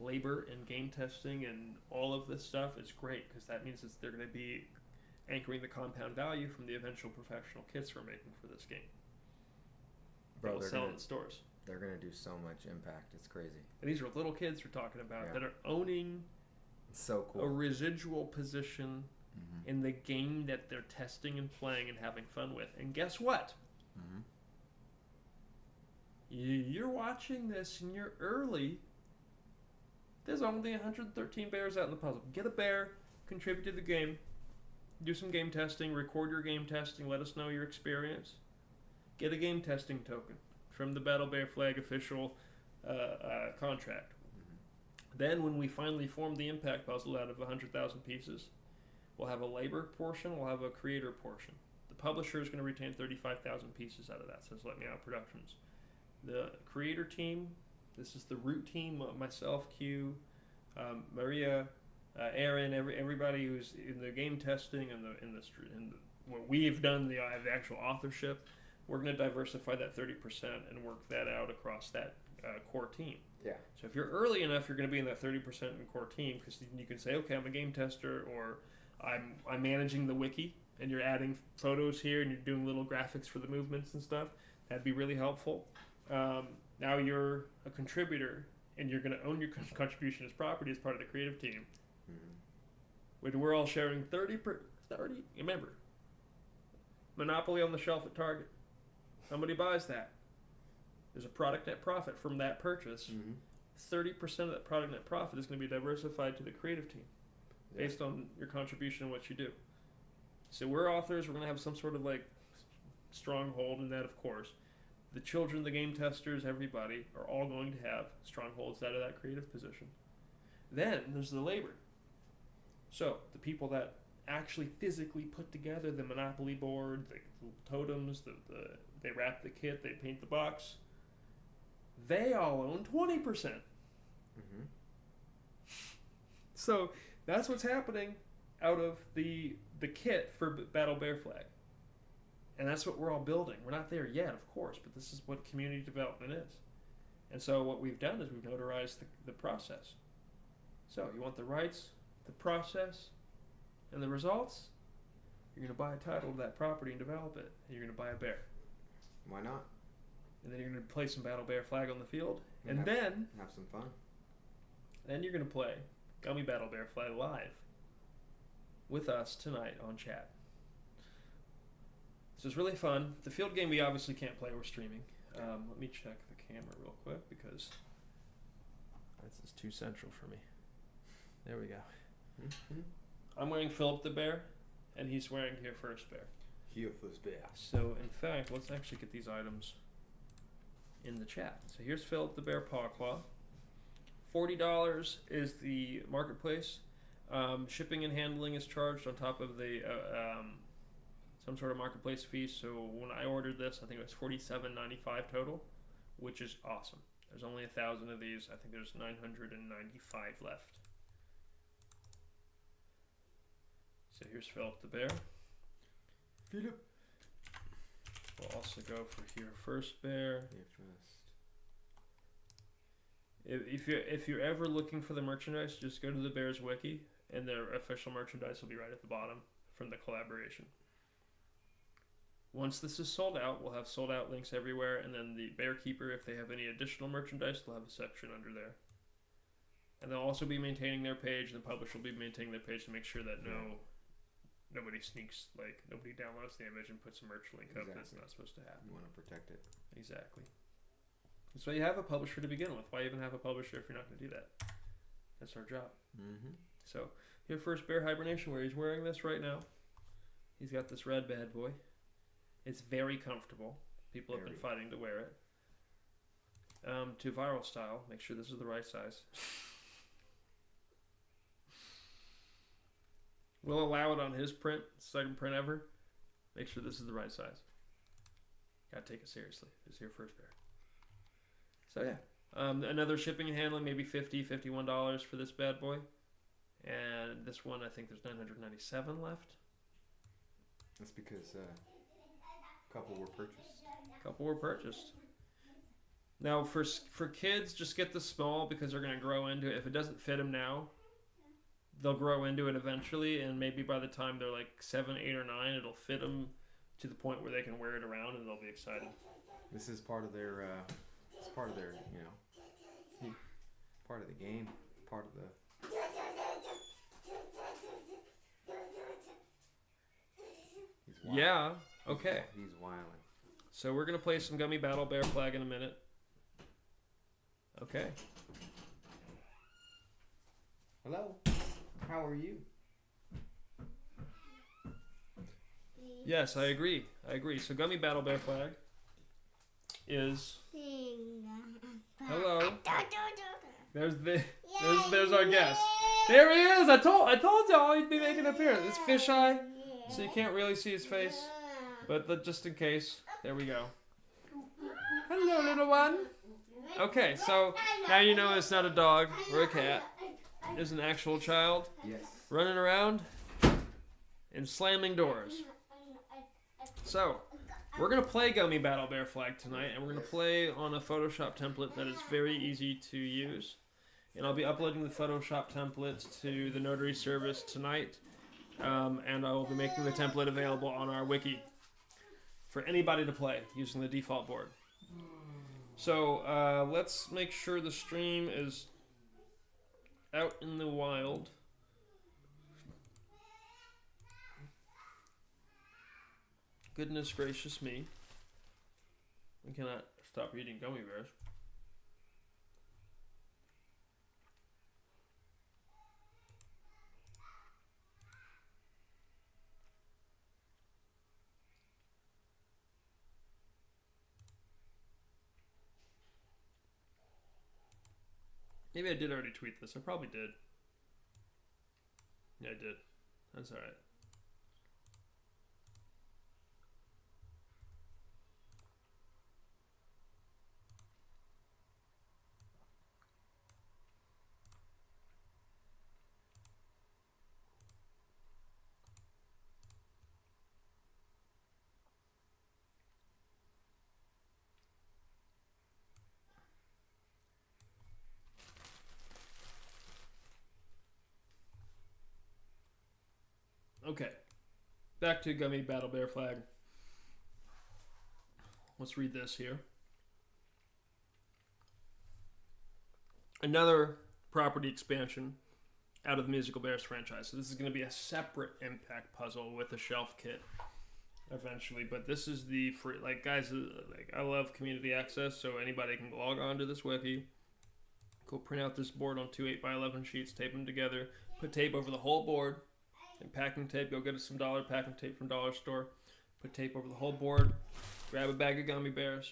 labor and game testing and all of this stuff. It's great because that means they're going to be anchoring the compound value from the eventual professional kits we're making for this game. They'll sell in stores. They're going to do so much impact. It's crazy. And these are little kids we're talking about that are owning so cool. a residual position in the game that they're testing and playing and having fun with. And guess what? You're watching this and you're early. There's only 113 bears out in the puzzle. Get a bear, contribute to the game, do some game testing, record your game testing, let us know your experience. Get a game testing token from the Battle Bear Flag official contract. Then when we finally form the impact puzzle out of 100,000 pieces, we'll have a labor portion, we'll have a creator portion. The publisher is going to retain 35,000 pieces out of that, says Let Me Out Productions. The creator team, this is the root team, myself, Q, Maria, Aaron, everybody who's in the game testing and what we've done, the actual authorship. We're going to diversify that 30% and work that out across that core team. Yeah. So if you're early enough, you're going to be in that 30% in core team because you can say, okay, I'm a game tester, or I'm managing the wiki, and you're adding photos here and you're doing little graphics for the movements and stuff. That'd be really helpful. Now you're a contributor and you're going to own your contribution as property as part of the creative team. We're all sharing 30. Remember, Monopoly on the shelf at Target. Somebody buys that. There's a product net profit from that purchase. 30% of that product net profit is going to be diversified to the creative team based on your contribution and what you do. So we're authors. We're going to have some sort of stronghold in that, of course. The children, the game testers, everybody are all going to have strongholds out of that creative position. Then there's the labor. So the people that actually physically put together the Monopoly board, the totems, they wrap the kit, they paint the box, they all own 20%. So that's what's happening out of the kit for Battle Bear Flag. And that's what we're all building. We're not there yet, of course, but this is what community development is. And so what we've done is we've notarized the process. So you want the rights, the process, and the results? You're going to buy a title of that property and develop it. And you're going to buy a bear. Why not? And then you're going to play some Battle Bear Flag on the field. And have, then have some fun. Then you're going to play Gummy Battle Bear Flag live with us tonight on chat. This is really fun. The field game we obviously can't play. We're streaming. Let me check the camera real quick because this is too central for me. There we go. Mm-hmm. I'm wearing Philip the Bear, and he's wearing Here First Bear. Here First Bear. So, in fact, let's actually get these items in the chat. So here's Philip the Bear Paw Claw. $40 is the marketplace. Shipping and handling is charged on top of the some sort of marketplace fee. So when I ordered this, I think it was $47.95 total, which is awesome. There's only 1,000 of these. I think there's 995 left. So here's Philip the Bear. Philip. We'll also go for Here First Bear. Here First. If you're ever looking for the merchandise, just go to the Bears wiki, and their official merchandise will be right at the bottom from the collaboration. Once this is sold out, we'll have sold out links everywhere, and then the Bear Keeper, if they have any additional merchandise, they'll have a section under there. And they'll also be maintaining their page, and the publisher will be maintaining their page to make sure that nobody sneaks, like nobody downloads the image and puts a merch link up. That's not supposed to happen. You want to protect it. Exactly. So you have a publisher to begin with. Why even have a publisher if you're not going to do that? That's our job. Mm-hmm. So Here First Bear Hibernation Wear. He's wearing this right now. He's got this red bad boy. It's very comfortable. People have been fighting to wear it. To viral style. Make sure this is the right size. We'll allow it on his print. Second print ever. Make sure this is the right size. Gotta take it seriously. It's Here First Bear. So yeah, another shipping and handling, maybe $50, $51 for this bad boy. And this one, I think there's 997 left. That's because a couple were purchased. Now for kids, just get the small because they're going to grow into it. If it doesn't fit them now, they'll grow into it eventually, and maybe by the time they're like 7, 8, or 9, it'll fit them to the point where they can wear it around and they'll be excited. This is part of their, part of the game, part of the. Yeah. Okay. He's wilding. So we're gonna play some Gummy Battle Bear Flag in a minute. Okay. Hello. How are you? Yes, I agree. So Gummy Battle Bear Flag is. Hello. There's our guest. There he is. I told y'all he'd be making an appearance. It's fisheye, so you can't really see his face, but just in case, there we go. Hello, little one. Okay, so now you know it's not a dog or a cat. It's an actual child. Yes. Running around and slamming doors. So, we're going to play Gummy Battle Bear Flag tonight, and we're going to play on a Photoshop template that is very easy to use. And I'll be uploading the Photoshop template to the Notary service tonight, and I will be making the template available on our wiki for anybody to play using the default board. So, let's make sure the stream is out in the wild. Goodness gracious me. I cannot stop eating gummy bears. Maybe I did already tweet this. I probably did. Yeah, I did. That's alright. Okay, back to Gummy Battle Bear Flag. Let's read this here. Another property expansion out of the Musical Bears franchise. So this is going to be a separate Impact puzzle with a shelf kit eventually. But this is the free, like, guys, like, I love community access, so anybody can log on to this wiki, go print out this board on 2 8x11 sheets, tape them together, put tape over the whole board, and packing tape. Go get us some dollar packing tape from Dollar Store, put tape over the whole board, grab a bag of gummy bears,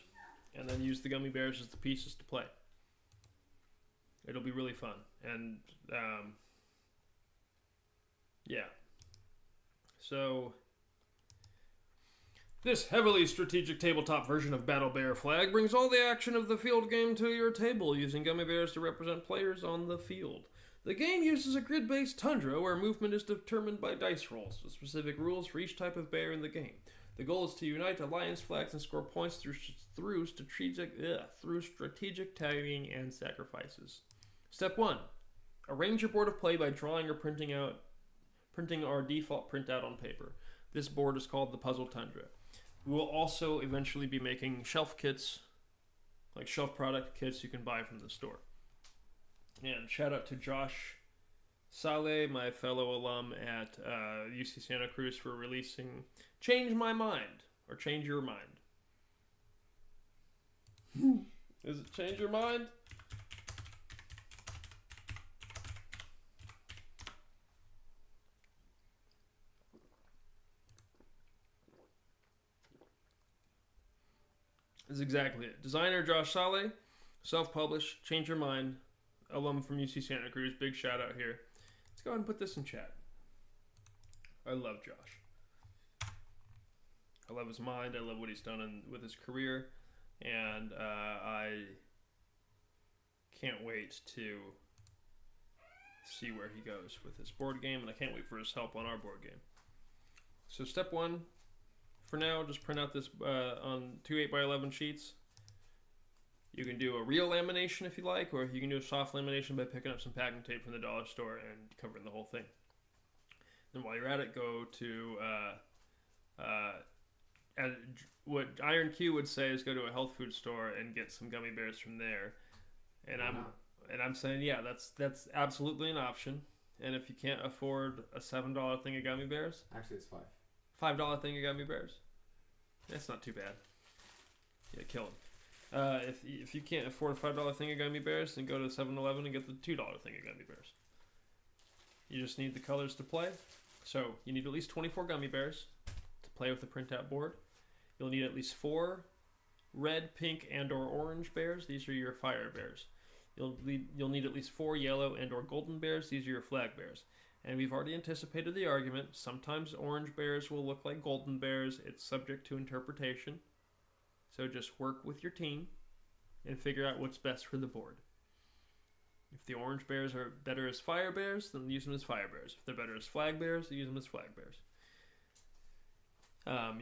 and then use the gummy bears as the pieces to play. It'll be really fun. And, yeah. So, this heavily strategic tabletop version of Battle Bear Flag brings all the action of the field game to your table, using gummy bears to represent players on the field. The game uses a grid-based tundra where movement is determined by dice rolls, with specific rules for each type of bear in the game. The goal is to unite alliance flags and score points through strategic tagging and sacrifices. Step 1. Arrange your board of play by drawing or printing our default printout on paper. This board is called the Puzzle Tundra. We will also eventually be making shelf kits, like shelf product kits you can buy from the store. And shout out to Josh Saleh, my fellow alum at UC Santa Cruz, for releasing Change My Mind, or Change Your Mind. Is it Change Your Mind? Is exactly it. Designer Josh Saleh, self-published, Change Your Mind, alum from UC Santa Cruz. Big shout out here. Let's go ahead and put this in chat. I love Josh. I love his mind. I love what he's done with his career. And I can't wait to see where he goes with his board game. And I can't wait for his help on our board game. So step 1. For now, just print out this on 2 8x11 sheets. You can do a real lamination if you like, or you can do a soft lamination by picking up some packing tape from the dollar store and covering the whole thing. Then while you're at it, go to and what Iron Q would say is go to a health food store and get some gummy bears from there. And I'm saying, yeah, that's absolutely an option. And if you can't afford a $7 thing of gummy bears, actually it's $5. $5 thing of gummy bears. That's not too bad. Yeah, kill them. If you can't afford a $5 thing of gummy bears, then go to 7-Eleven and get the $2 thing of gummy bears. You just need the colors to play. So you need at least 24 gummy bears to play with the printout board. You'll need at least 4 red, pink, and/or orange bears. These are your fire bears. You'll need at least 4 yellow and/or golden bears. These are your flag bears. And we've already anticipated the argument. Sometimes orange bears will look like golden bears. It's subject to interpretation. So just work with your team and figure out what's best for the board. If the orange bears are better as fire bears, then use them as fire bears. If they're better as flag bears, then use them as flag bears.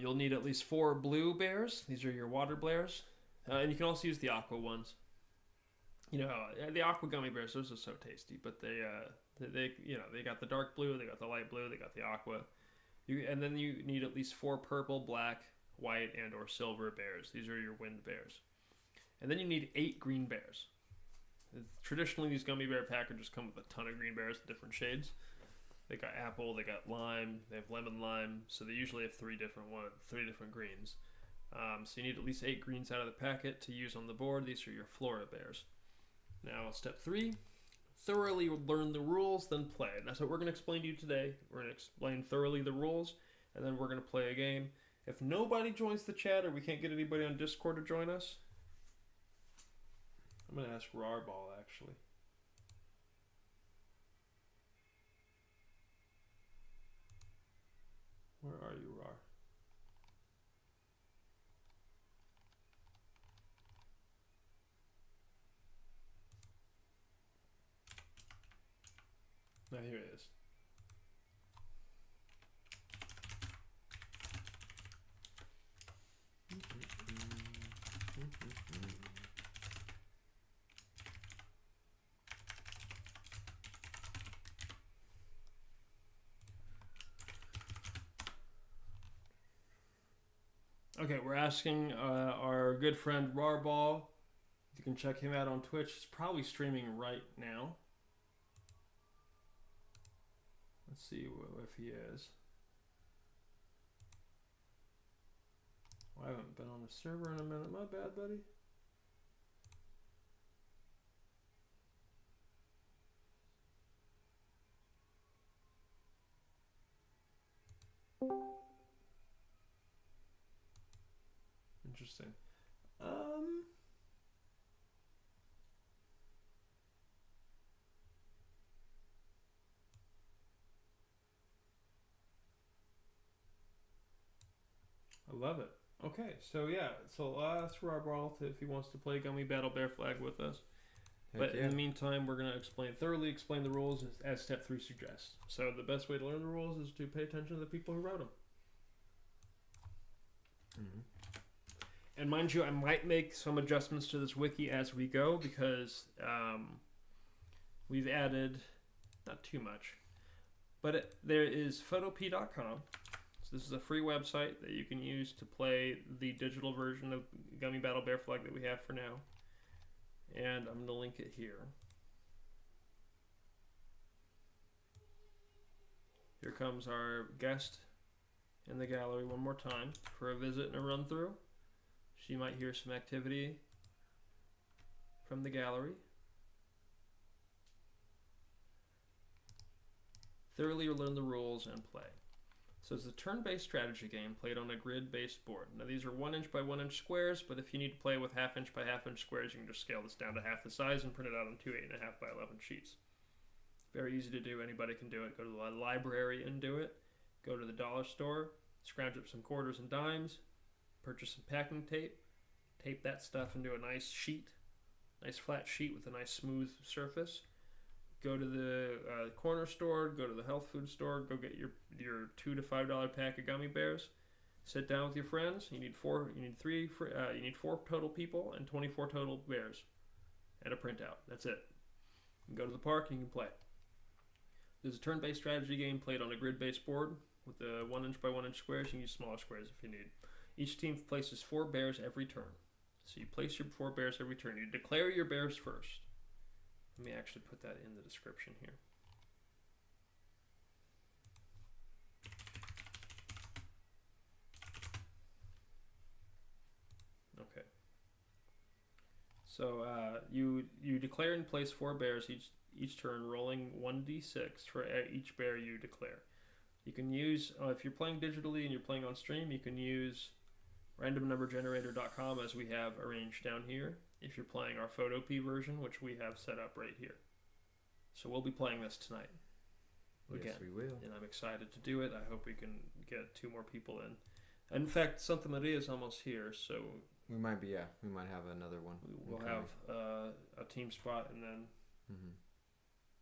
You'll need at least 4 blue bears. These are your water bears. And you can also use the aqua ones. You know, the aqua gummy bears, those are so tasty, but they got the dark blue, they got the light blue, they got the aqua. And then you need at least 4 purple, black, white, and/or silver bears. These are your wind bears. And then you need 8 green bears. Traditionally, these gummy bear packages come with a ton of green bears in different shades. They got apple, they got lime, they have lemon lime, so they usually have 3 different greens. So you need at least 8 greens out of the packet to use on the board. These are your flora bears. Now, step 3, thoroughly learn the rules, then play. And that's what we're going to explain to you today. We're going to explain thoroughly the rules, and then we're going to play a game. If nobody joins the chat or we can't get anybody on Discord to join us, I'm going to ask Rarball, actually. Where are you, Rar? Now here it is. Okay, we're asking our good friend Rarball. You can check him out on Twitch. He's probably streaming right now. Let's see if he is. Well, I haven't been on the server in a minute. My bad, buddy. Interesting. I love it. Okay, so yeah, so ask Rob Roth if he wants to play Gummy Battle Bear Flag with us. But in the meantime, we're going to thoroughly explain the rules as step 3 suggests. So the best way to learn the rules is to pay attention to the people who wrote them. Mm-hmm. And mind you, I might make some adjustments to this wiki as we go because we've added, not too much, but there is photop.com. So this is a free website that you can use to play the digital version of Gummy Battle Bear Flag that we have for now. And I'm going to link it here. Here comes our guest in the gallery one more time for a visit and a run through. She might hear some activity from the gallery. Thoroughly learn the rules and play. So it's a turn-based strategy game played on a grid-based board. Now these are 1 inch by 1 inch squares, but if you need to play with 1/2 inch by 1/2 inch squares, you can just scale this down to half the size and print it out on 2 8.5 by 11 sheets. Very easy to do. Anybody can do it. Go to the library and do it. Go to the dollar store, scrounge up some quarters and dimes, purchase some packing tape, tape that stuff into a nice sheet, nice flat sheet with a nice smooth surface. Go to the corner store, go to the health food store, go get your $2 to $5 pack of gummy bears. Sit down with your friends. You need 4 total people and 24 total bears, and a printout. That's it. You can go to the park and you can play. There's a turn-based strategy game played on a grid-based board with the 1 inch by 1 inch squares. You can use smaller squares if you need. Each team places 4 bears every turn. So you place your 4 bears every turn. You declare your bears first. Let me actually put that in the description here. Okay. So you declare and place 4 bears each turn, rolling 1d6 for each bear you declare. You can use, if you're playing digitally and you're playing on stream, you can use randomnumbergenerator.com as we have arranged down here. If you're playing our Photop version, which we have set up right here. So we'll be playing this tonight. Again. Yes, we will. And I'm excited to do it. I hope we can get 2 more people in. In fact, Santa Maria is almost here, so... We might have another one. We'll have a team spot, and then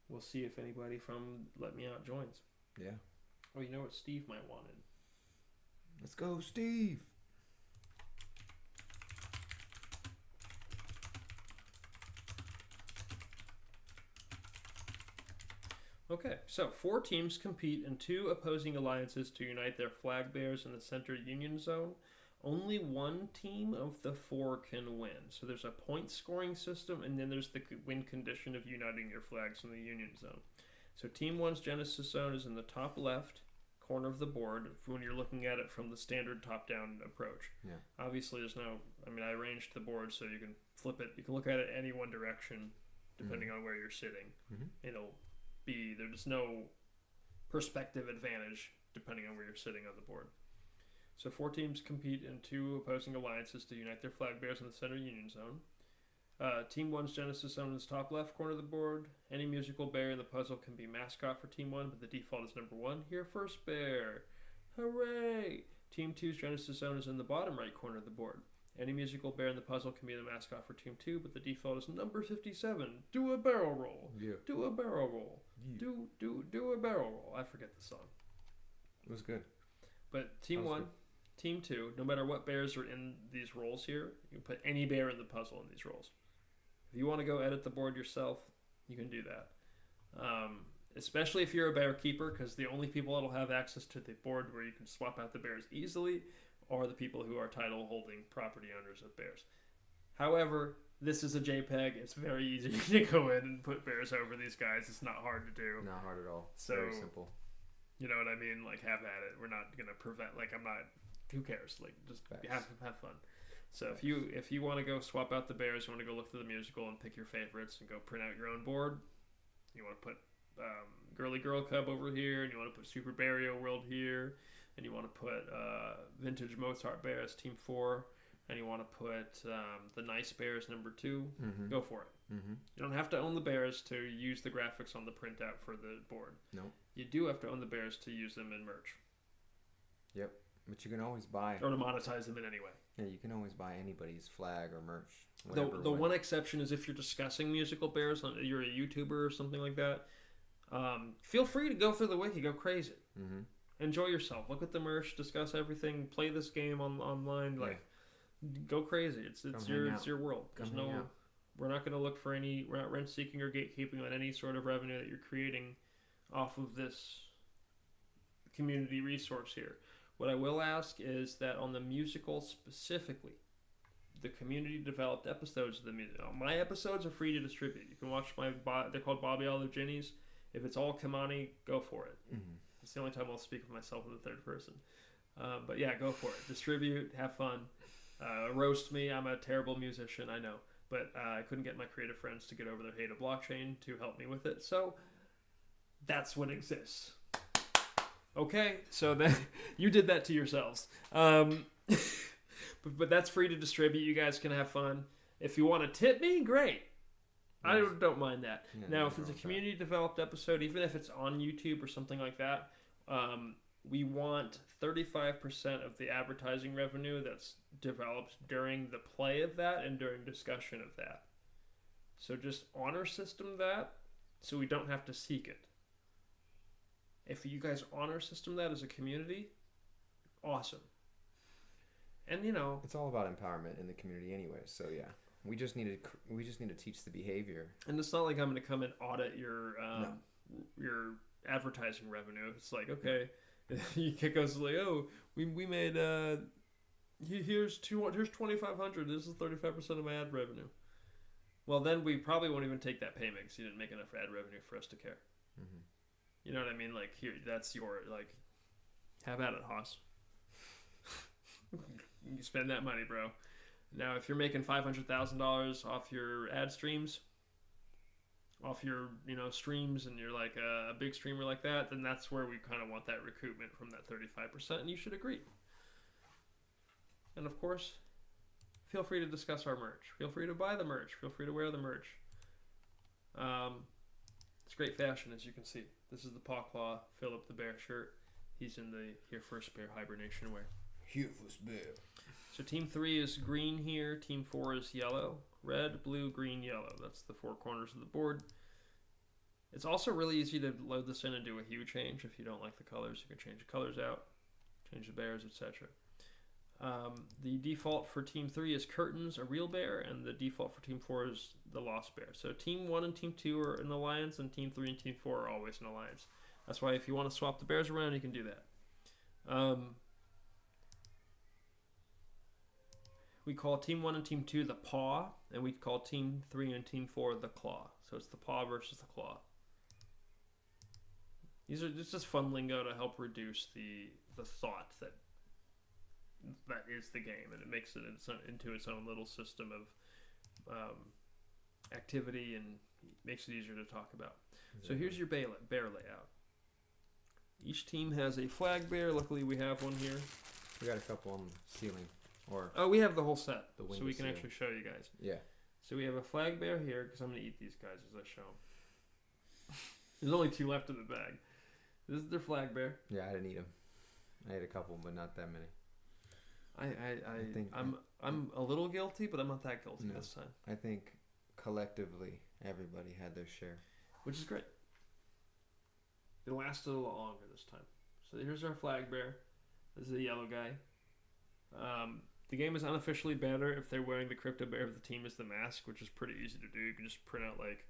we'll see if anybody from Let Me Out joins. Yeah. Oh, you know what? Steve might want it. Let's go, Steve! Okay, so 4 teams compete in 2 opposing alliances to unite their flag bears in the center union zone. Only 1 team of the 4 can win. So there's a point scoring system, and then there's the win condition of uniting your flags in the union zone. So Team 1's Genesis zone is in the top left corner of the board when you're looking at it from the standard top-down approach. Yeah. Obviously, I arranged the board so you can flip it. You can look at it any one direction depending on where you're sitting. There's no perspective advantage depending on where you're sitting on the board. So 4 teams compete in 2 opposing alliances to unite their flag bears in the center union zone. Team 1's Genesis zone is top left corner of the board. Any musical bear in the puzzle can be mascot for Team 1, but the default is number 1. Here first bear. Hooray! Team 2's Genesis zone is in the bottom right corner of the board. Any musical bear in the puzzle can be the mascot for Team 2, but the default is number 57. Do a barrel roll. Yeah. Do a barrel roll. Yeah. Do a barrel roll. I forget the song. It was good. But Team 1, Team 2, no matter what bears are in these rolls here, you can put any bear in the puzzle in these rolls. If you want to go edit the board yourself, you can do that. Especially if you're a bear keeper, because the only people that will have access to the board where you can swap out the bears easily are the people who are title holding property owners of bears. However, this is a JPEG. It's very easy to go in and put bears over these guys. It's not hard to do. Not hard at all. So, very simple. You know what I mean? Like, have at it. We're not gonna prevent. Like, I'm not. Who cares? Like, just have fun. So if you want to go swap out the bears, you want to go look through the musical and pick your favorites and go print out your own board. You want to put Girly Girl Cub over here, and you want to put Super Barrio World here, and you want to put Vintage Mozart Bears Team 4, and you want to put the Nice Bears number 2. Go for it. You don't have to own the bears to use the graphics on the printout for the board. No. You do have to own the bears to use them in merch. Yep. But you can always buy... Or to monetize them in any way. Yeah, you can always buy anybody's flag or merch. The one exception is if you're discussing musical bears, you're a YouTuber or something like that, feel free to go through the wiki, go crazy. Enjoy yourself. Look at the merch, discuss everything, play this game online, go crazy. It's your world. We're not going to look for any, we're not rent seeking or gatekeeping on any sort of revenue that you're creating off of this community resource here. What I will ask is that on the musical specifically, the community developed episodes of the musical. My episodes are free to distribute. You can watch they're called Bobby Olive Jenny's. If it's all Kamani, go for it. It's the only time I'll speak of myself in the third person. But yeah, go for it. Distribute, have fun. Roast me. I'm a terrible musician, I know. But I couldn't get my creative friends to get over their hate of blockchain to help me with it. So that's what exists. Okay, so then you did that to yourselves. But that's free to distribute. You guys can have fun. If you want to tip me, great. I don't mind that. Yeah, now, if it's a community-developed episode, even if it's on YouTube or something like that, we want 35% of the advertising revenue that's developed during the play of that and during discussion of that. So just honor system that so we don't have to seek it. If you guys honor system that as a community, awesome. And it's all about empowerment in the community anyway. So yeah, we just need to teach the behavior. And it's not like I'm going to come and audit your advertising revenue. It's like, okay, you kick us like, oh, we made here's 2,500. This is 35% of my ad revenue. Well, then we probably won't even take that payment because you didn't make enough ad revenue for us to care. You know what I mean? Like, here, that's your, like, have at it, Haas. You spend that money, bro. Now, if you're making $500,000 off your ad streams, off your, streams, and you're like a big streamer like that, then that's where we kind of want that recoupment from that 35%, and you should agree. And, of course, feel free to discuss our merch. Feel free to buy the merch. Feel free to wear the merch. It's great fashion, as you can see. This is the Pawclaw Philip the Bear shirt. He's in the Here First Bear hibernation wear. Here First Bear. So Team 3 is green here. Team 4 is yellow. Red, blue, green, yellow. That's the 4 corners of the board. It's also really easy to load this in and do a hue change. If you don't like the colors, you can change the colors out, change the bears, etc. The default for Team 3 is curtains, a real bear, and the default for Team 4 is the lost bear. So Team 1 and Team 2 are in alliance, and Team 3 and Team 4 are always in alliance. That's why if you want to swap the bears around, you can do that. We call Team 1 and Team 2 the paw, and we call Team 3 and Team 4 the claw. So it's the paw versus the claw. These are just fun lingo to help reduce the thought that is the game, and it makes it into its own little system of activity and makes it easier to talk about. So here's your bear layout. Each team has a flag bear. Luckily, we have one here. We got a couple on the ceiling. We have the whole set, so we can actually show you guys. Yeah. So we have a flag bear here, because I'm going to eat these guys as I show them. There's only 2 left in the bag. This is their flag bear. Yeah, I didn't eat them. I ate a couple, but not that many. I'm a little guilty, but I'm not that guilty this time. I think collectively everybody had their share, which is great. It lasted a lot longer this time. So here's our flag bear. This is the yellow guy. The game is unofficially better if they're wearing the crypto bear of the team as the mask, which is pretty easy to do. You can just print out like,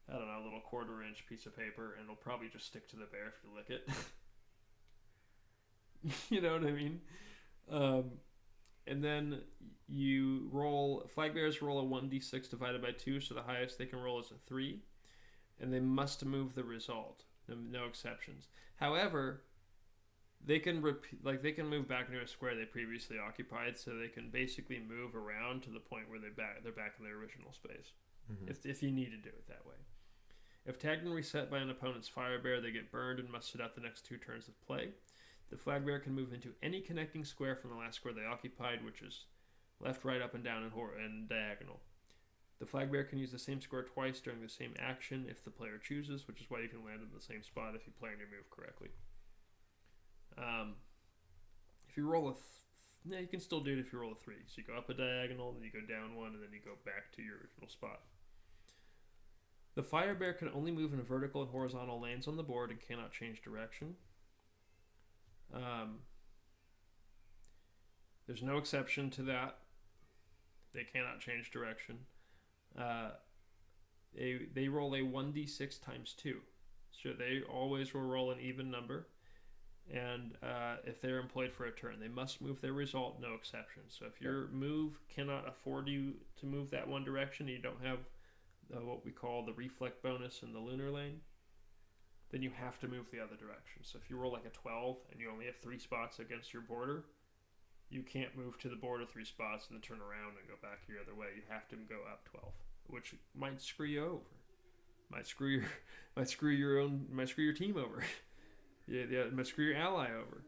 I don't know, a little 1/4-inch piece of paper, and it'll probably just stick to the bear if you lick it. You know what I mean? And then you roll, flag bears roll a 1d6 divided by 2, so the highest they can roll is a 3, and they must move the result. No exceptions. However, they can they can move back into a square they previously occupied, so they can basically move around to the point where they're back in their original space, if you need to do it that way. If tagged and reset by an opponent's fire bear, they get burned and must sit out the next 2 turns of play. The flag bear can move into any connecting square from the last square they occupied, which is left, right, up, and down, and diagonal. The flag bear can use the same square twice during the same action if the player chooses, which is why you can land in the same spot if you plan your move correctly. If you roll you can still do it if you roll a 3. So you go up a diagonal, then you go down 1, and then you go back to your original spot. The fire bear can only move in vertical and horizontal lanes on the board and cannot change direction. There's no exception to that. They cannot change direction. They roll a 1d6 times 2. So they always will roll an even number. And if they're employed for a turn, they must move their result, no exception. So if your move cannot afford you to move that one direction, you don't have what we call the reflect bonus in the lunar lane, then you have to move the other direction. So if you roll like a 12 and you only have 3 spots against your border, you can't move to the border 3 spots and then turn around and go back your other way. You have to go up 12, which might screw you over. Might screw your team over. Yeah, might screw your ally over.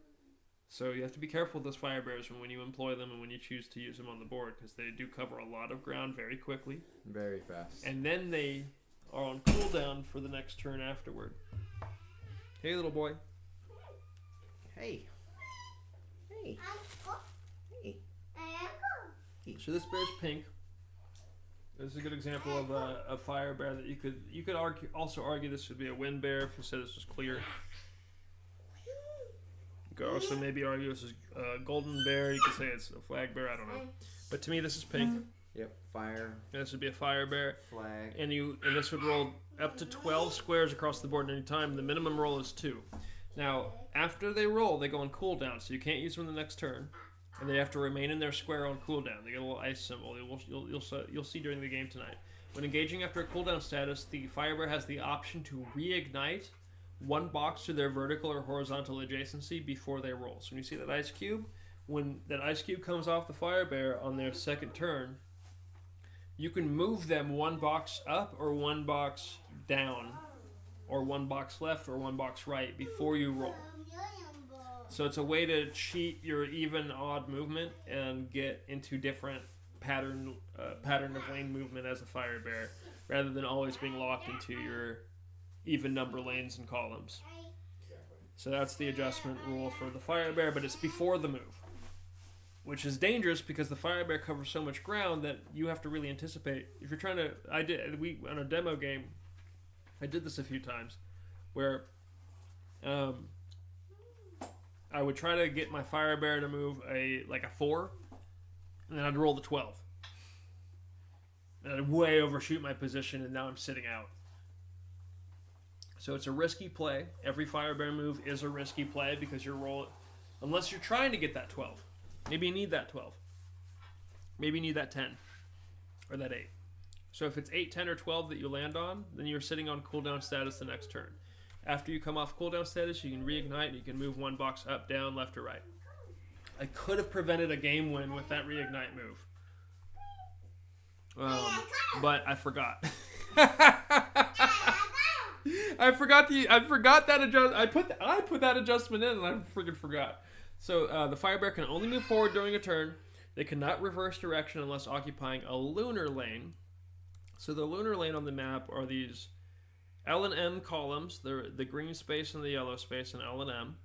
So you have to be careful with those fire bears when you employ them and when you choose to use them on the board, because they do cover a lot of ground very quickly. Very fast. And then they are on cooldown for the next turn afterward. Hey, little boy. Hey. Hey. Hey. So this bear's pink. This is a good example of a fire bear that you could also argue this would be a wind bear if you said this was clear. You could also maybe argue this is a golden bear. You could say it's a flag bear. I don't know. But to me, this is pink. Yep, fire. This would be a fire bear. Flag. And this would roll up to 12 squares across the board at any time. The minimum roll is 2. Now, after they roll, they go on cooldown, so you can't use them the next turn. And they have to remain in their square on cooldown. They get a little ice symbol. You'll see during the game tonight. When engaging after a cooldown status, the fire bear has the option to reignite 1 box to their vertical or horizontal adjacency before they roll. So when you see that ice cube, when that ice cube comes off the fire bear on their second turn, you can move them 1 box up or 1 box down, or 1 box left or 1 box right before you roll. So it's a way to cheat your even odd movement and get into different pattern of lane movement as a fire bear, rather than always being locked into your even number lanes and columns. So that's the adjustment rule for the fire bear, but it's before the move, which is dangerous because the fire bear covers so much ground that you have to really anticipate. If you're trying to, on a demo game, I did this a few times, where I would try to get my fire bear to move a 4, and then I'd roll the 12. And I'd way overshoot my position, and now I'm sitting out. So it's a risky play. Every fire bear move is a risky play because you're rolling, unless you're trying to get that 12. Maybe you need that 12. Maybe you need that 10 or that 8. So if it's 8, 10, or 12 that you land on, then you're sitting on cooldown status the next turn. After you come off cooldown status, you can reignite and you can move 1 box up, down, left, or right. I could have prevented a game win with that reignite move. But I forgot. I forgot that adjustment. I put that adjustment in, and I freaking forgot. So the fire bear can only move forward during a turn. They cannot reverse direction unless occupying a lunar lane. So the lunar lane on the map are these L and M columns, the green space and the yellow space in L and M,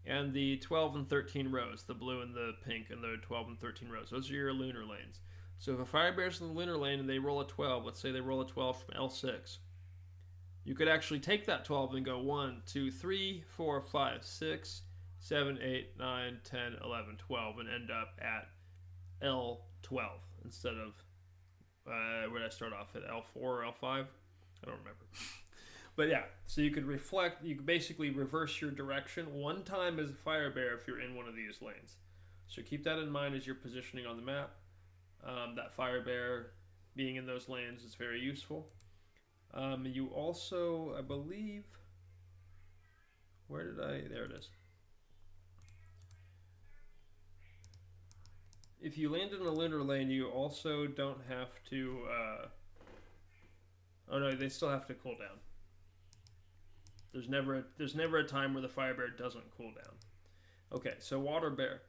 and the 12 and 13 rows, the blue and the pink and the 12 and 13 rows. Those are your lunar lanes. So if a fire bear's in the lunar lane and they roll a 12, let's say they roll a 12 from L6, you could actually take that 12 and go 1, 2, 3, 4, 5, 6, 7, 8, 9, 10, 11, 12, and end up at L12 instead of, where did I start off at, L4 or L5? I don't remember. But yeah, so you could basically reverse your direction 1 time as a fire bear if you're in one of these lanes. So keep that in mind as you're positioning on the map. That fire bear being in those lanes is very useful. You also, I believe, Where did I? There it is. If you land in a lunar lane, you also don't have to. Oh no, they still have to cool down. There's never a time where the fire bear doesn't cool down. Okay, so water bear.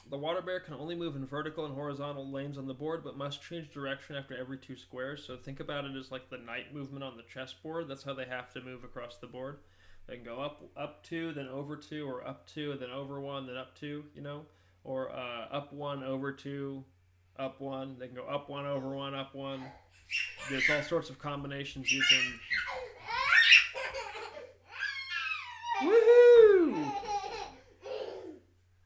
The water bear can only move in vertical and horizontal lanes on the board, but must change direction after every 2 squares. So think about it as like the knight movement on the chessboard. That's how they have to move across the board. They can go up 2, then over 2, or up 2, then over 1, then up 2, you know? Or up 1, over 2, up 1. They can go up 1, over 1, up 1. There's all sorts of combinations you can... Woohoo!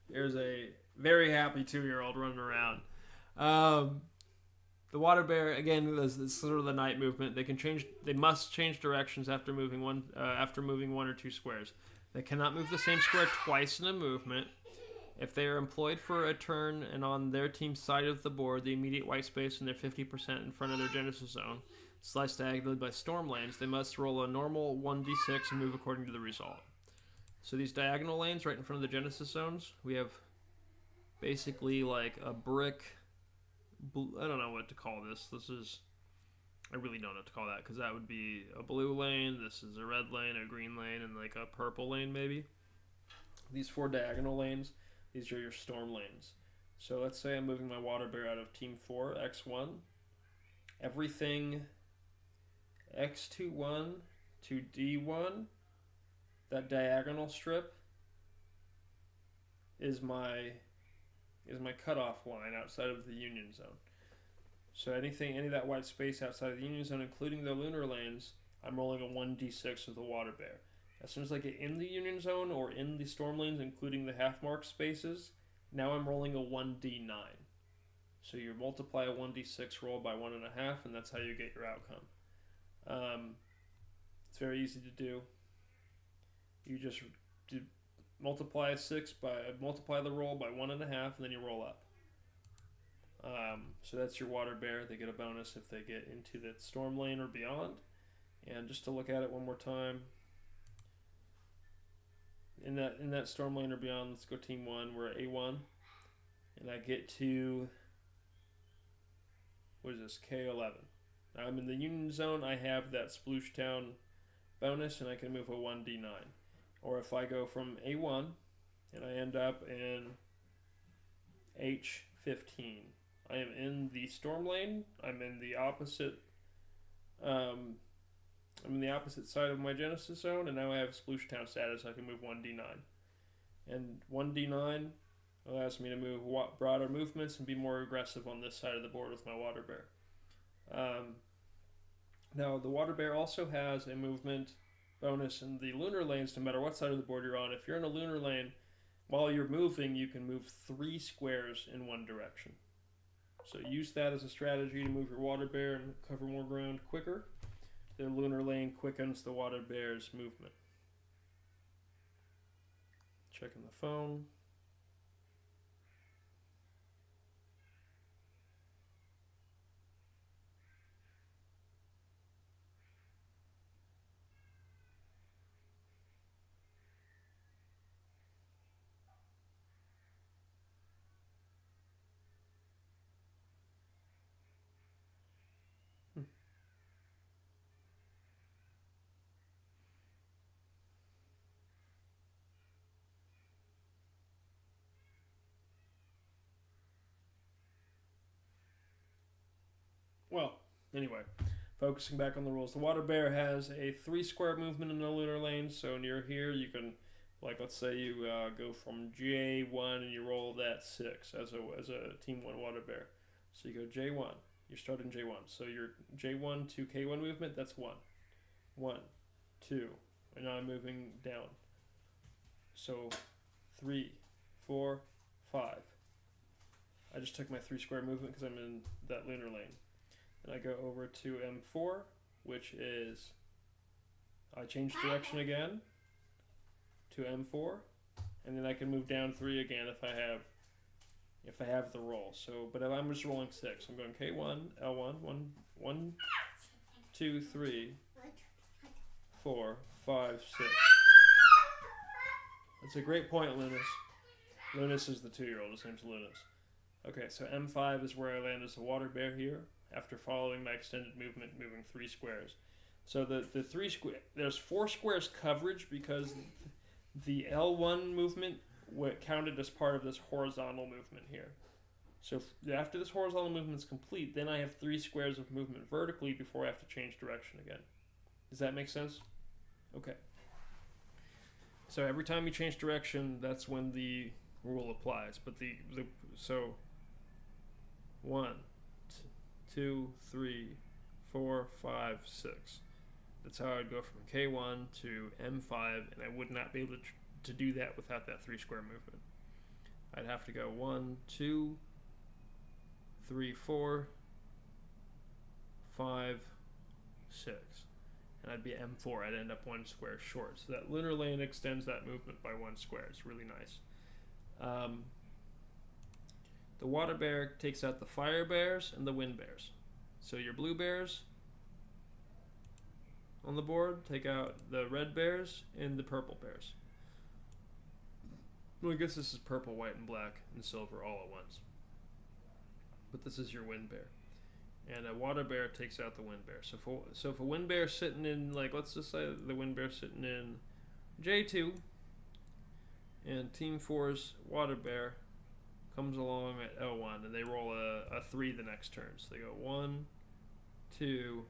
There's a very happy 2-year-old running around. The water bear, again, is sort of the knight movement. They must change directions after moving 1 or 2 squares. They cannot move the same square twice in a movement. If they are employed for a turn and on their team's side of the board, the immediate white space in their 50% in front of their genesis zone, sliced diagonally by storm lanes, they must roll a normal 1d6 and move according to the result. So these diagonal lanes right in front of the genesis zones, we have basically like a brick... I don't know what to call this. I really don't know what to call that, because that would be a blue lane, this is a red lane, a green lane, and like a purple lane maybe. These 4 diagonal lanes, these are your storm lanes. So let's say I'm moving my water bear out of team 4, x1. Everything x21 to d1, that diagonal strip, is my cutoff line outside of the union zone. So any of that white space outside of the union zone, including the lunar lanes, I'm rolling a 1d6 with the water bear. As soon as I get in the union zone or in the storm lanes, including the half mark spaces, now I'm rolling a 1d9. So you multiply a 1d6 roll by 1.5, and that's how you get your outcome. It's very easy to do. You just multiply the roll by 1.5, and then you roll up. So that's your water bear. They get a bonus if they get into the storm lane or beyond. And just to look at it one more time, in that storm lane or beyond, let's go team 1. We're at A1, and I get to, what is this, K11. Now I'm in the union zone. I have that Sploosh Town bonus, and I can move a 1d9. Or if I go from A1 and I end up in H15, I am in the storm lane. I'm in the opposite side of my genesis zone, and now I have Sploosh Town status. I can move 1d9. And 1d9 allows me to move broader movements and be more aggressive on this side of the board with my water bear. Now, the water bear also has a movement bonus in the lunar lanes, no matter what side of the board you're on. If you're in a lunar lane, while you're moving, you can move 3 squares in one direction. So use that as a strategy to move your water bear and cover more ground quicker. The lunar lane quickens the water bear's movement. Checking the phone. Well, anyway, focusing back on the rules. The water bear has a 3 square movement in the lunar lane, so near here you can, like, let's say you go from J1 and you roll that 6 as a team 1 water bear. So you go J1, you're starting J1. So your J1 to K1 movement, that's 1. 1, 2, and now I'm moving down. So 3, 4, 5. I just took my 3 square movement because I'm in that lunar lane. And I go over to M4, which is, I change direction again to M4, and then I can move down 3 again if I have the roll. So, but if I'm just rolling 6, I'm going K1, L1, 1, 2, 3, 4, 5, 6. That's a great point, Lunas. Lunas is the 2-year-old. His name's Lunas. Okay, so M5 is where I land as a water bear here, after following my extended movement, moving 3 squares. So the 3 square, there's 4 squares coverage because the L1 movement counted as part of this horizontal movement here. So after this horizontal movement is complete, then I have 3 squares of movement vertically before I have to change direction again. Does that make sense? Okay. So every time you change direction, that's when the rule applies. But so 1, 2, 3, 4, 5, 6. That's how I'd go from K1 to M5, and I would not be able to do that without that 3 square movement. I'd have to go 1, 2, 3, 4, 5, 6. And I'd be M4. I'd end up 1 square short. So that lunar lane extends that movement by 1 square. It's really nice. The water bear takes out the fire bears and the wind bears. So your blue bears on the board take out the red bears and the purple bears. Well, I guess this is purple, white, and black, and silver all at once. But this is your wind bear. And a water bear takes out the wind bear. So if a wind bear sitting in, like, let's just say the wind bear sitting in J2, and Team 4's water bear comes along at L1, and they roll a 3 the next turn. So they go 1, 2,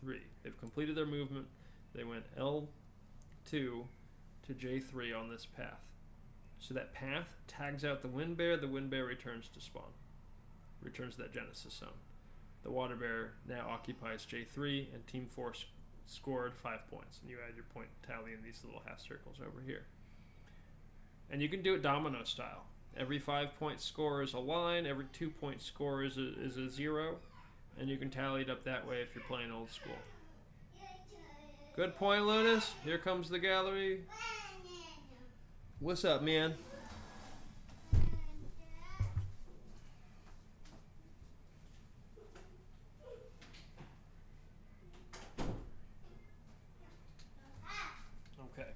3. They've completed their movement. They went L2 to J3 on this path. So that path tags out the wind bear returns to spawn. Returns to that Genesis zone. The water bear now occupies J3, and Team 4 scored 5 points. And you add your point tally in these little half circles over here. And you can do it domino style. Every 5-point score is a line, every 2-point score is a 0, and you can tally it up that way if you're playing old school. Good point, Lunas. Here comes the gallery. What's up, man? Okay.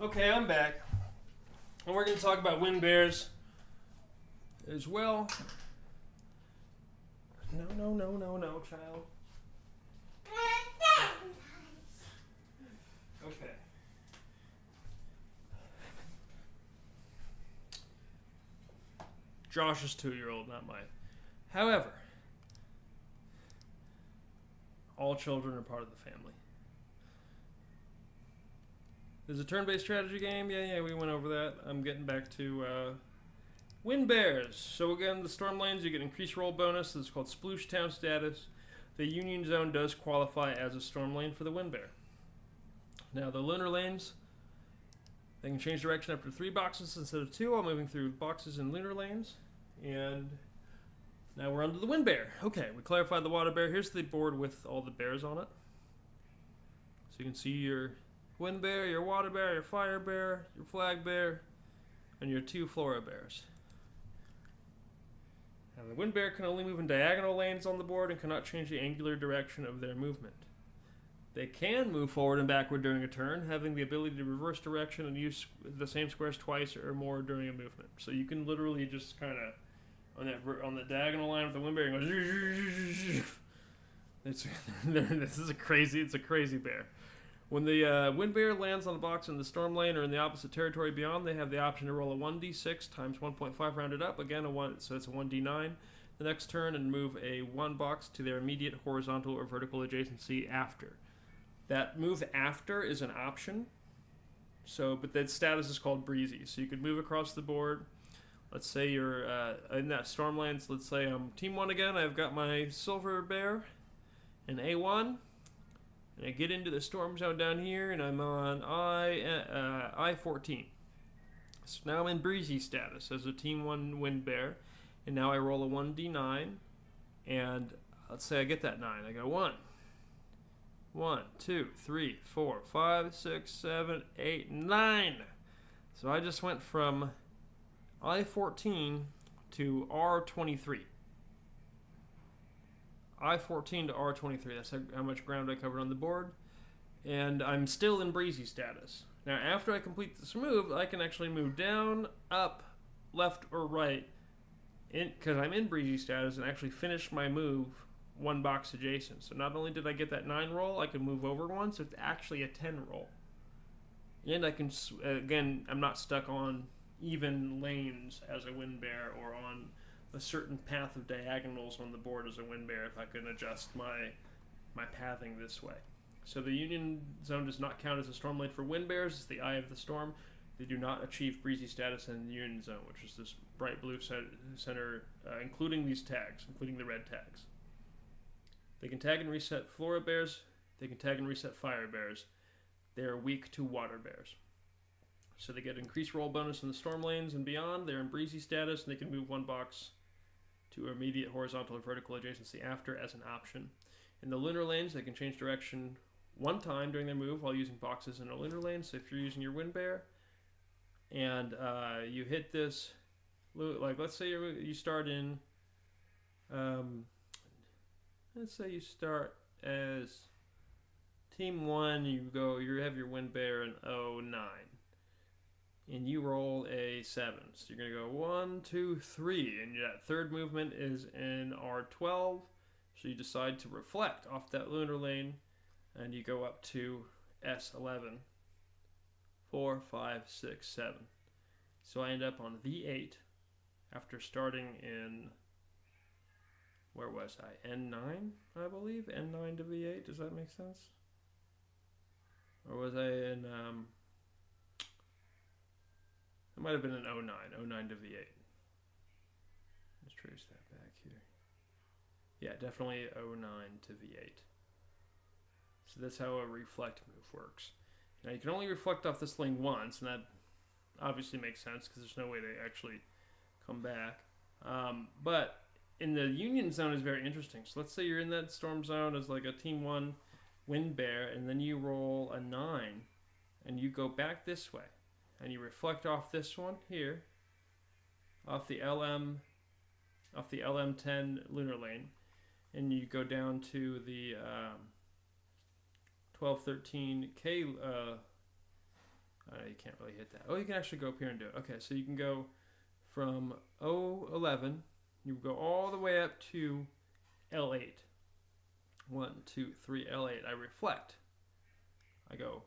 Okay, I'm back. And we're going to talk about wind bears as well. No, child. Okay. Josh's 2-year-old, not mine. However, all children are part of the family. There's a turn-based strategy game. Yeah, we went over that. I'm getting back to wind bears. So again, the storm lanes, you get increased roll bonus. This is called Sploosh Town status. The Union Zone does qualify as a storm lane for the wind bear. Now the lunar lanes, they can change direction up to 3 boxes instead of 2 while moving through boxes and lunar lanes. And now we're under the wind bear. Okay, we clarified the water bear. Here's the board with all the bears on it. So you can see your wind bear, your water bear, your fire bear, your flag bear, and your 2 flora bears. Now the wind bear can only move in diagonal lanes on the board and cannot change the angular direction of their movement. They can move forward and backward during a turn, having the ability to reverse direction and use the same squares twice or more during a movement. So you can literally just kind of on the diagonal line with the wind bear and go. It's a crazy bear. When the wind bear lands on the box in the storm lane or in the opposite territory beyond, they have the option to roll a 1d6 times 1.5 rounded up. Again, so it's a 1d9. The next turn and move a 1 box to their immediate horizontal or vertical adjacency after. That move after is an option. So, but that status is called breezy. So you could move across the board. Let's say you're in that storm lane. So let's say I'm team 1 again. I've got my silver bear and A1. And I get into the storm zone down here, and I'm on I-14. So now I'm in breezy status as a team 1 wind bear. And now I roll a 1d9. And let's say I get that 9. I go 1, 2, 3, 4, 5, 6, 7, 8, 9. So I just went from I-14 to R-23. I-14 to R-23. That's how much ground I covered on the board. And I'm still in breezy status. Now, after I complete this move, I can actually move down, up, left, or right, because I'm in breezy status, and actually finish my move 1 box adjacent. So not only did I get that 9 roll, I can move over 1, so it's actually a 10 roll. And I can, again, I'm not stuck on even lanes as a wind bear or on a certain path of diagonals on the board as a wind bear if I can adjust my pathing this way. So the Union Zone does not count as a storm lane for wind bears. It's the eye of the storm. They do not achieve breezy status in the Union Zone, which is this bright blue center, including these tags, including the red tags. They can tag and reset flora bears. They can tag and reset fire bears. They are weak to water bears. So they get increased roll bonus in the storm lanes and beyond. They're in breezy status, and they can move 1 box to immediate horizontal or vertical adjacency after as an option. In the lunar lanes, they can change direction 1 time during their move while using boxes in a lunar lane. So if you're using your wind bear and you hit this, like let's say you start in, let's say you start as team 1, you have your wind bear in 09. And you roll a 7. So you're going to go 1, 2, 3. And that third movement is in R12. So you decide to reflect off that lunar lane. And you go up to S11. 4, 5, 6, 7. So I end up on V8 after starting in, where was I? N9, I believe? N9 to V8. Does that make sense? Or was I in... It might have been an 09 to V8. Let's trace that back here. Yeah, definitely 09 to V8. So that's how a reflect move works. Now you can only reflect off this lane once, and that obviously makes sense because there's no way to actually come back. But in the Union Zone is very interesting. So let's say you're in that storm zone as like a team 1 wind bear, and then you roll a 9, and you go back this way. And you reflect off this one here, off the LM10 lunar lane, and you go down to the 1213K. You can't really hit that. Oh, you can actually go up here and do it. Okay, so you can go from 011, you go all the way up to L8. 1, 2, 3, L8. I reflect. I go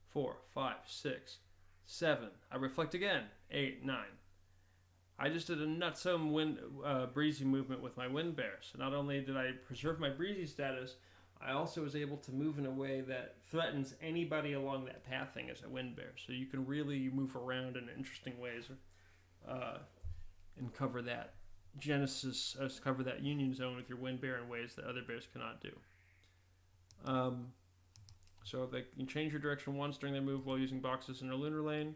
4, 5, 6. 7. I reflect again. 8, 9. I just did a nutso breezy movement with my wind bear. So not only did I preserve my breezy status, I also was able to move in a way that threatens anybody along that pathing as a wind bear. So you can really move around in interesting ways and cover that cover that Union Zone with your wind bear in ways that other bears cannot do. So they can change your direction once during their move while using boxes in a lunar lane.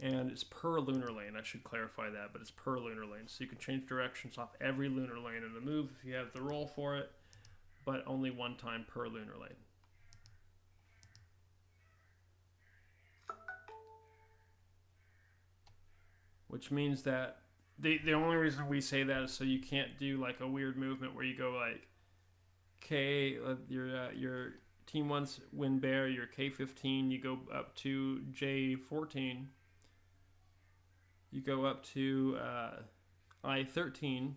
And it's per lunar lane. I should clarify that, but it's per lunar lane. So you can change directions off every lunar lane in the move if you have the roll for it, but only 1 time per lunar lane. Which means that the only reason we say that is so you can't do like a weird movement where you go like K, your Team 1's wind bear, your K15, you go up to J14, you go up to I13,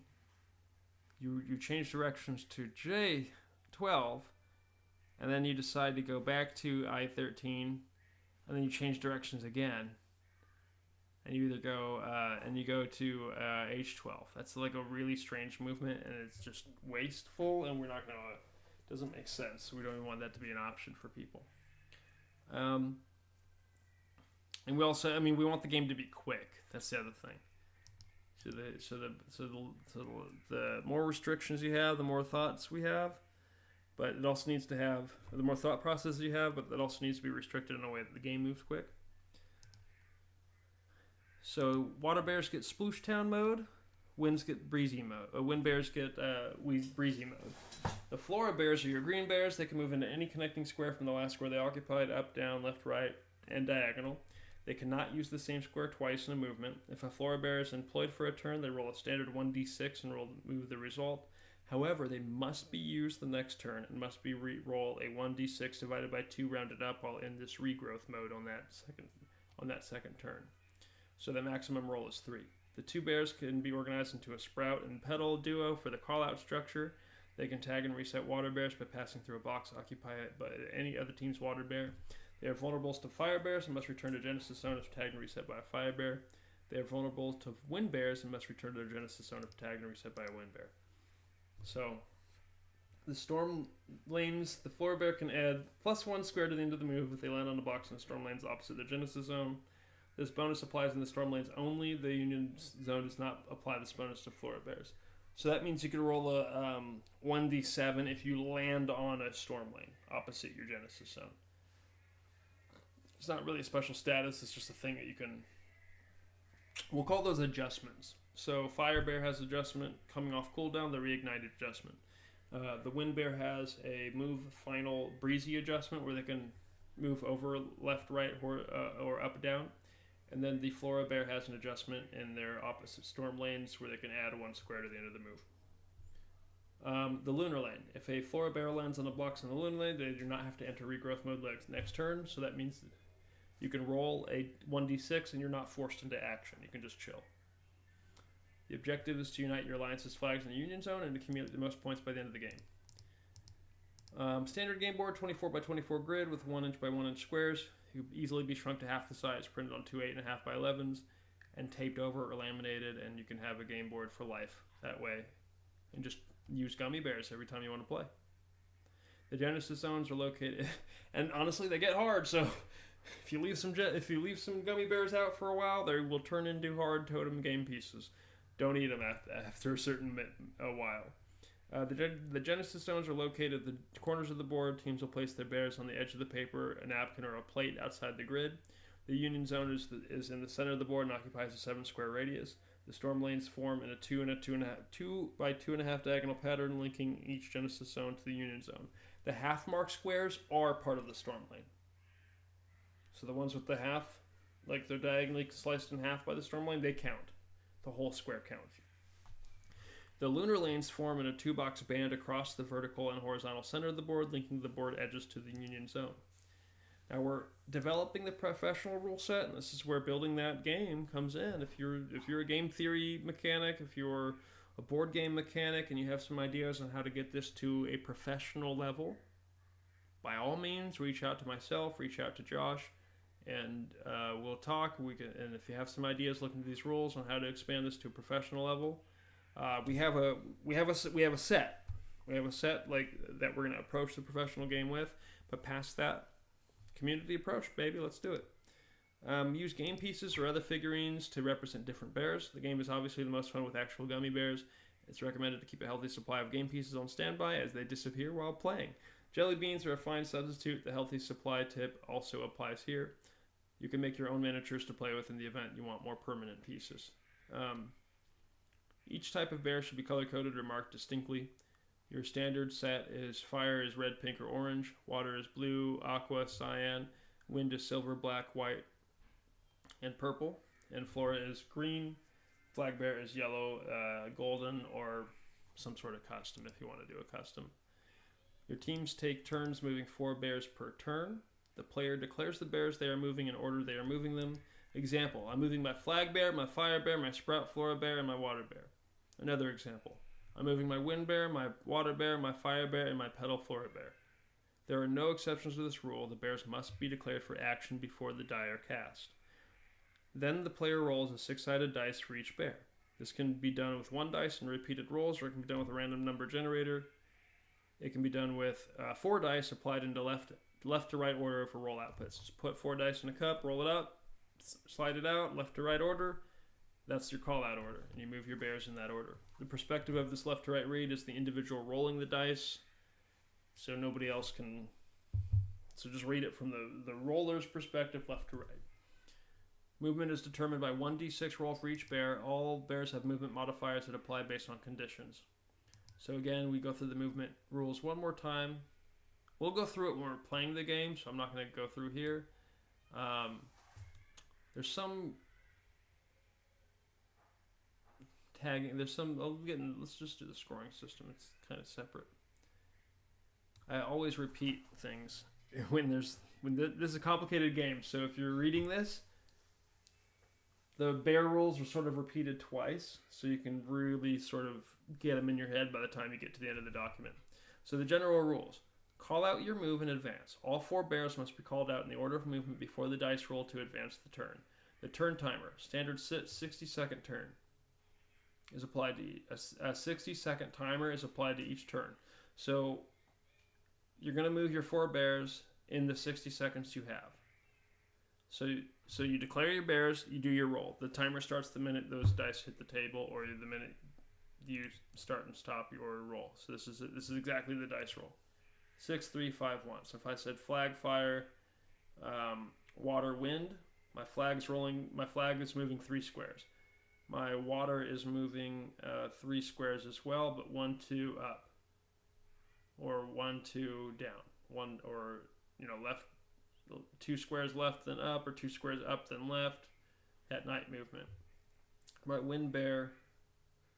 you change directions to J12, and then you decide to go back to I-13, and then you change directions again, and you either go to H12. That's like a really strange movement, and it's just wasteful, and we're not gonna. It doesn't make sense. We don't even want that to be an option for people. And we also, we want the game to be quick. That's the other thing. So the more restrictions you have, the more thoughts we have. But it also needs to have, the more thought processes you have, but that also needs to be restricted in a way that the game moves quick. So water bears get sploosh town mode, winds get breezy mode. Wind bears get breezy mode. The flora bears are your green bears. They can move into any connecting square from the last square they occupied, up, down, left, right, and diagonal. They cannot use the same square twice in a movement. If a flora bear is employed for a turn, they roll a standard 1d6 and move the result. However, they must be used the next turn and must be roll a 1d6 divided by 2 rounded up while in this regrowth mode on that second turn. So the maximum roll is 3. The 2 bears can be organized into a sprout and petal duo for the call-out structure. They can tag and reset water bears by passing through a box occupied by any other team's water bear. They are vulnerable to fire bears and must return to Genesis Zone if tagged and reset by a fire bear. They are vulnerable to wind bears and must return to their Genesis Zone if tagged and reset by a wind bear. So, the storm lanes, the flora bear can add +1 square to the end of the move if they land on a box in the storm lanes opposite the Genesis Zone. This bonus applies in the storm lanes only. The Union Zone does not apply this bonus to flora bears. So that means you could roll a 1d7 if you land on a storm lane opposite your Genesis Zone. It's not really a special status, it's just a thing that you can... We'll call those adjustments. So Fire Bear has adjustment coming off cooldown, the reignited adjustment. The Wind Bear has a move final breezy adjustment where they can move over left, right, or up, down. And then the Flora Bear has an adjustment in their opposite storm lanes where they can add 1 square to the end of the move. The Lunar Lane. If a Flora Bear lands on a box in the Lunar Lane, they do not have to enter regrowth mode next turn, so that means you can roll a 1d6 and you're not forced into action. You can just chill. The objective is to unite your alliance's flags in the Union Zone and to accumulate the most points by the end of the game. Standard game board, 24 by 24 grid with 1 inch by 1 inch squares. You can easily be shrunk to half the size, printed on 2 8.5 by 11s, and taped over or laminated, and you can have a game board for life that way. And just use gummy bears every time you want to play. The Genesis Zones are located, and honestly, they get hard, so if you leave some gummy bears out for a while, they will turn into hard totem game pieces. Don't eat them after a while. The Genesis Zones are located at the corners of the board. Teams will place their bears on the edge of the paper, a napkin, or a plate outside the grid. The Union Zone is in the center of the board and occupies a 7 square radius. The storm lanes form in a 2 by 2.5 diagonal pattern linking each Genesis Zone to the Union Zone. The half mark squares are part of the storm lane. So the ones with the half, like they're diagonally sliced in half by the storm lane, they count. The whole square counts. The lunar lanes form in a 2-box band across the vertical and horizontal center of the board, linking the board edges to the Union Zone. Now we're developing the professional rule set, and this is where building that game comes in. If you're a game theory mechanic, if you're a board game mechanic, and you have some ideas on how to get this to a professional level, by all means, reach out to myself, reach out to Josh, and we'll talk. And if you have some ideas looking at these rules on how to expand this to a professional level, we have a set like that we're going to approach the professional game with. But past that, community approach, baby, let's do it. Use game pieces or other figurines to represent different bears. The game is obviously the most fun with actual gummy bears. It's recommended to keep a healthy supply of game pieces on standby as they disappear while playing. Jelly beans are a fine substitute. The healthy supply tip also applies here. You can make your own miniatures to play with in the event you want more permanent pieces. Each type of bear should be color-coded or marked distinctly. Your standard set is fire is red, pink, or orange. Water is blue, aqua, cyan. Wind is silver, black, white, and purple. And flora is green. Flag bear is yellow, golden, or some sort of custom if you want to do a custom. Your teams take turns moving 4 bears per turn. The player declares the bears they are moving in order they are moving them. Example, I'm moving my flag bear, my fire bear, my sprout flora bear, and my water bear. Another example, I'm moving my wind bear, my water bear, my fire bear, and my petal flora bear. There are no exceptions to this rule. The bears must be declared for action before the die are cast. Then the player rolls a 6-sided dice for each bear. This can be done with 1 dice and repeated rolls, or it can be done with a random number generator. It can be done with 4 dice applied into left to right order for roll outputs. Just put 4 dice in a cup, roll it up, slide it out, left to right order. That's your call out order, and you move your bears in that order. The perspective of this left to right read is the individual rolling the dice, so nobody else can. So just read it from the roller's perspective, left to right. Movement is determined by 1d6 roll for each bear. All bears have movement modifiers that apply based on conditions. So again, we go through the movement rules one more time. We'll go through it when we're playing the game, so I'm not going to go through here. There's some tagging. Let's just do the scoring system. It's kind of separate. I always repeat things when this is a complicated game. So if you're reading this, the bear rules are sort of repeated twice, so you can really sort of get them in your head by the time you get to the end of the document. So the general rules. Call out your move in advance. All 4 bears must be called out in the order of movement before the dice roll to advance the turn. The turn timer, standard 60-second turn, is applied to a 60-second timer is applied to each turn. So you're going to move your 4 bears in the 60 seconds you have. So you declare your bears, you do your roll. The timer starts the minute those dice hit the table, or the minute you start and stop your roll. So this is exactly the dice roll. 6, 3, 5, 1. So if I said flag, fire, water, wind, my flag is moving 3 squares. My water is moving 3 squares as well, but 1, 2 up, or 1, 2 down, 1 or left. 2 squares left then up, or 2 squares up then left at night movement. My wind bear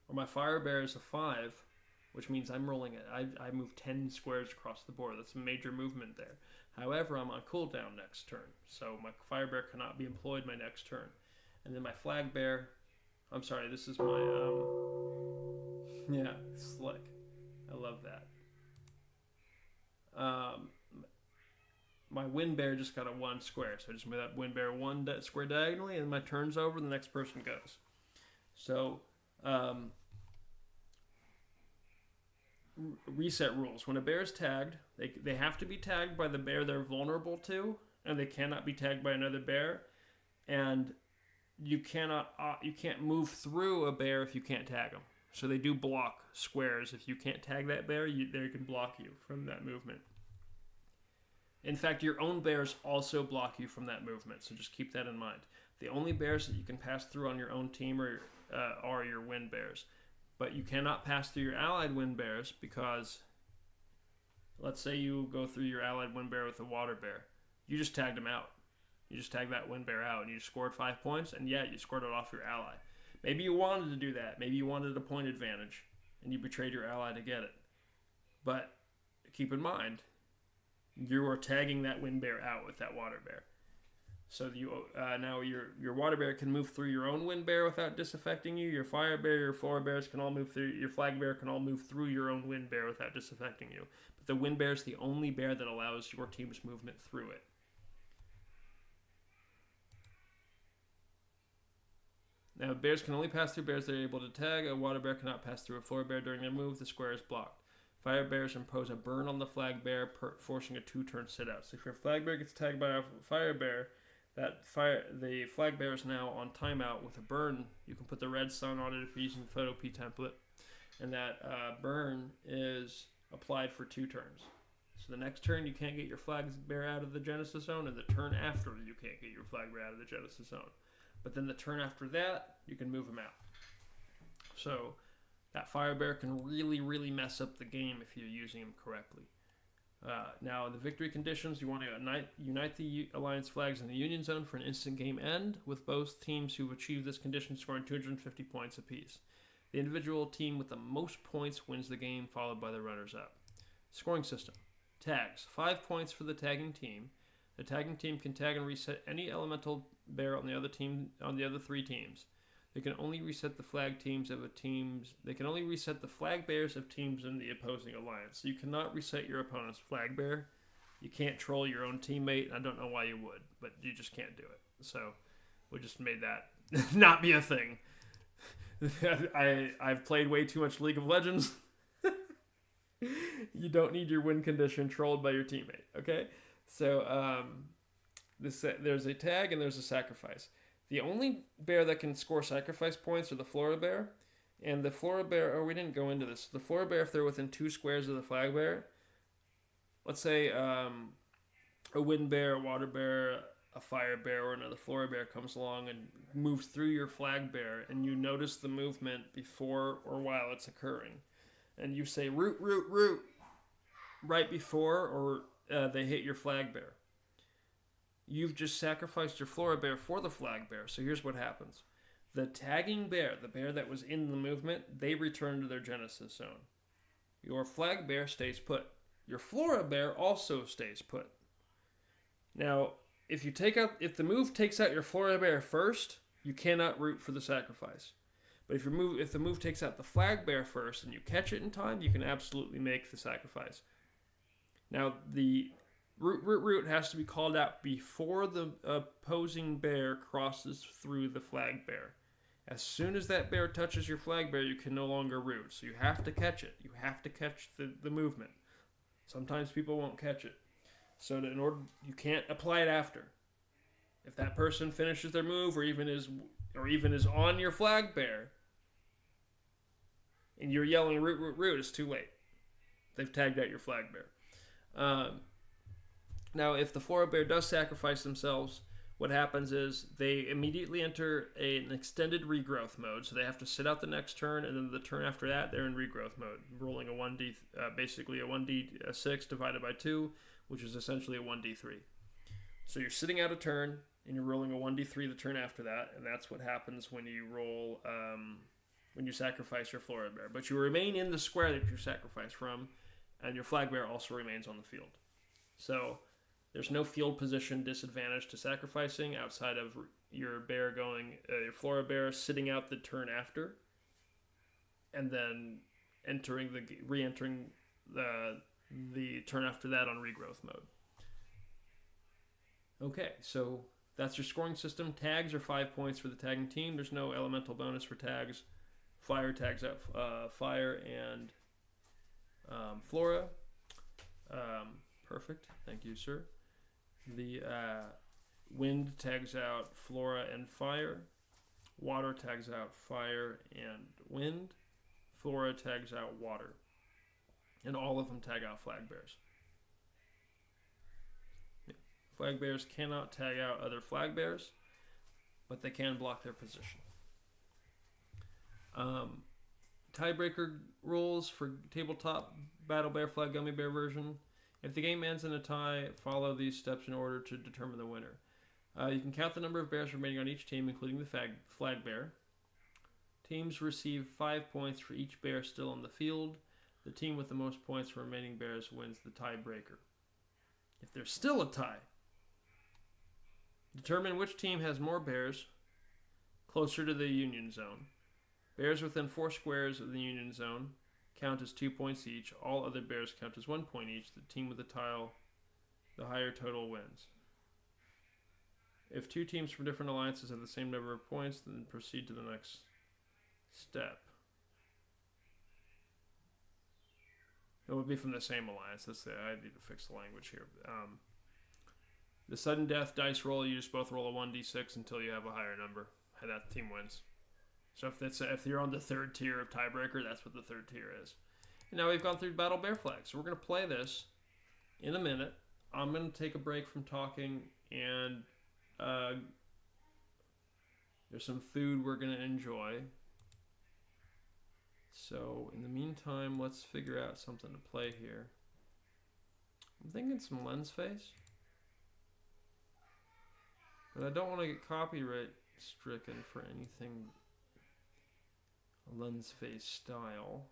or my fire bear is a 5, which means I'm rolling it. I move 10 squares across the board. That's a major movement there. However, I'm on cooldown next turn, so my fire bear cannot be employed my next turn. And then my flag bear, I'm sorry, this is my slick. I love that. My wind bear just got a 1 square, so I just move that wind bear 1 square diagonally, and my turn's over, the next person goes. So, reset rules. When a bear is tagged, they have to be tagged by the bear they're vulnerable to, and they cannot be tagged by another bear, and you can't move through a bear if you can't tag them. So they do block squares. If you can't tag that bear, they can block you from that movement. In fact, your own bears also block you from that movement, so just keep that in mind. The only bears that you can pass through on your own team are your wind bears. But you cannot pass through your allied wind bears because, let's say you go through your allied wind bear with a water bear. You just tagged him out. You just tagged that wind bear out, and you scored 5 points, and you scored it off your ally. Maybe you wanted to do that. Maybe you wanted a point advantage, and you betrayed your ally to get it. But keep in mind, you are tagging that wind bear out with that water bear. So now your water bear can move through your own wind bear without disaffecting you. Your fire bear, your floor bears can all move through. Your flag bear can all move through your own wind bear without disaffecting you. But the wind bear is the only bear that allows your team's movement through it. Now, bears can only pass through bears they're able to tag. A water bear cannot pass through a floor bear during their move. The square is blocked. Fire bears impose a burn on the flag bear, forcing a 2-turn sit-out. So if your flag bear gets tagged by a fire bear, the flag bear is now on timeout with a burn. You can put the red sun on it if you're using the Photo P template, and that burn is applied for 2 turns. So the next turn you can't get your flag bear out of the Genesis zone, and the turn after you can't get your flag bear out of the Genesis zone. But then the turn after that, you can move them out. So that fire bear can really, really mess up the game if you're using him correctly. Now, the victory conditions, you want to unite the alliance flags in the union zone for an instant game end, with both teams who've achieved this condition scoring 250 points apiece. The individual team with the most points wins the game, followed by the runners-up. Scoring system. Tags. 5 points for the tagging team. The tagging team can tag and reset any elemental bear on the other 3 teams. They can only reset the flag teams of teams. They can only reset the flag bears of teams in the opposing alliance. So you cannot reset your opponent's flag bear You can't troll your own teammate. I don't know why you would, but you just can't do it. So we just made that not be a thing. I've played way too much League of Legends. You don't need your win condition trolled by your teammate, okay? So there's a tag and there's a sacrifice. The only bear that can score sacrifice points are the Flora Bear. And the Flora Bear, we didn't go into this. The Flora Bear, if they're within 2 squares of the Flag Bear, let's say a Wind Bear, a Water Bear, a Fire Bear, or another Flora Bear comes along and moves through your Flag Bear, and you notice the movement before or while it's occurring. And you say, root, root, root, right before or they hit your Flag Bear. You've just sacrificed your Flora Bear for the Flag Bear. So here's what happens. The tagging bear, the bear that was in the movement, they return to their Genesis zone. Your Flag Bear stays put. Your Flora Bear also stays put. Now, if the move takes out your Flora Bear first, you cannot root for the sacrifice. But if the move takes out the Flag Bear first and you catch it in time, you can absolutely make the sacrifice. Now, the root has to be called out before the opposing bear crosses through the Flag Bear. As soon as that bear touches your Flag Bear, you can no longer root. So you have to catch it. You have to catch the movement. Sometimes people won't catch it. So you can't apply it after. If that person finishes their move or even is on your Flag Bear and you're yelling root, root, root, it's too late. They've tagged out your Flag Bear. Now, if the Flora Bear does sacrifice themselves, what happens is they immediately enter an extended regrowth mode. So they have to sit out the next turn, and then the turn after that, they're in regrowth mode, rolling basically a 1d6 divided by 2, which is essentially a 1d3. So you're sitting out a turn, and you're rolling a 1d3 the turn after that, and that's what happens when you roll, when you sacrifice your Flora Bear. But you remain in the square that you sacrificed from, and your Flag Bear also remains on the field. So there's no field position disadvantage to sacrificing outside of your bear your Flora Bear sitting out the turn after, and then re-entering the turn after that on regrowth mode. Okay, so that's your scoring system. Tags are 5 points for the tagging team. There's no elemental bonus for tags. Fire tags out Fire and Flora. Perfect. Thank you, sir. The Wind tags out Flora and Fire. Water tags out Fire and Wind. Flora tags out Water. And all of them tag out Flag Bears. Flag Bears cannot tag out other Flag Bears, but they can block their position. Tiebreaker rules for tabletop Battle Bear Flag Gummy Bear version. If the game ends in a tie, follow these steps in order to determine the winner. You can count the number of bears remaining on each team, including the Flag Bear. Teams receive 5 points for each bear still on the field. The team with the most points for remaining bears wins the tiebreaker. If there's still a tie, determine which team has more bears closer to the Union Zone. Bears within 4 squares of the Union Zone count as 2 points each. All other bears count as 1 point each. The team with the higher total wins. If 2 teams from different alliances have the same number of points, then proceed to the next step. It would be from the same alliance. I need to fix the language here. The sudden death dice roll, you just both roll a 1d6 until you have a higher number, and that team wins. So if you're on the 3rd tier of tiebreaker, that's what the 3rd tier is. And now we've gone through Battle Bear Flag. So we're going to play this in a minute. I'm going to take a break from talking, and there's some food we're going to enjoy. So in the meantime, let's figure out something to play here. I'm thinking some lens face. But I don't want to get copyright stricken for anything lens face style.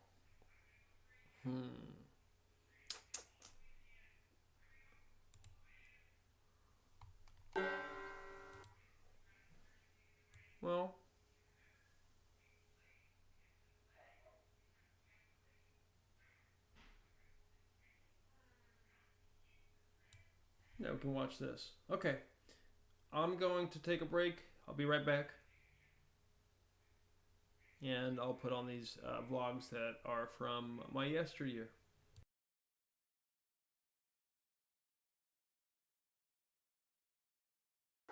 Well, Yeah, we can watch this. Okay. I'm going to take a break. I'll be right back. And I'll put on these vlogs that are from my yesteryear.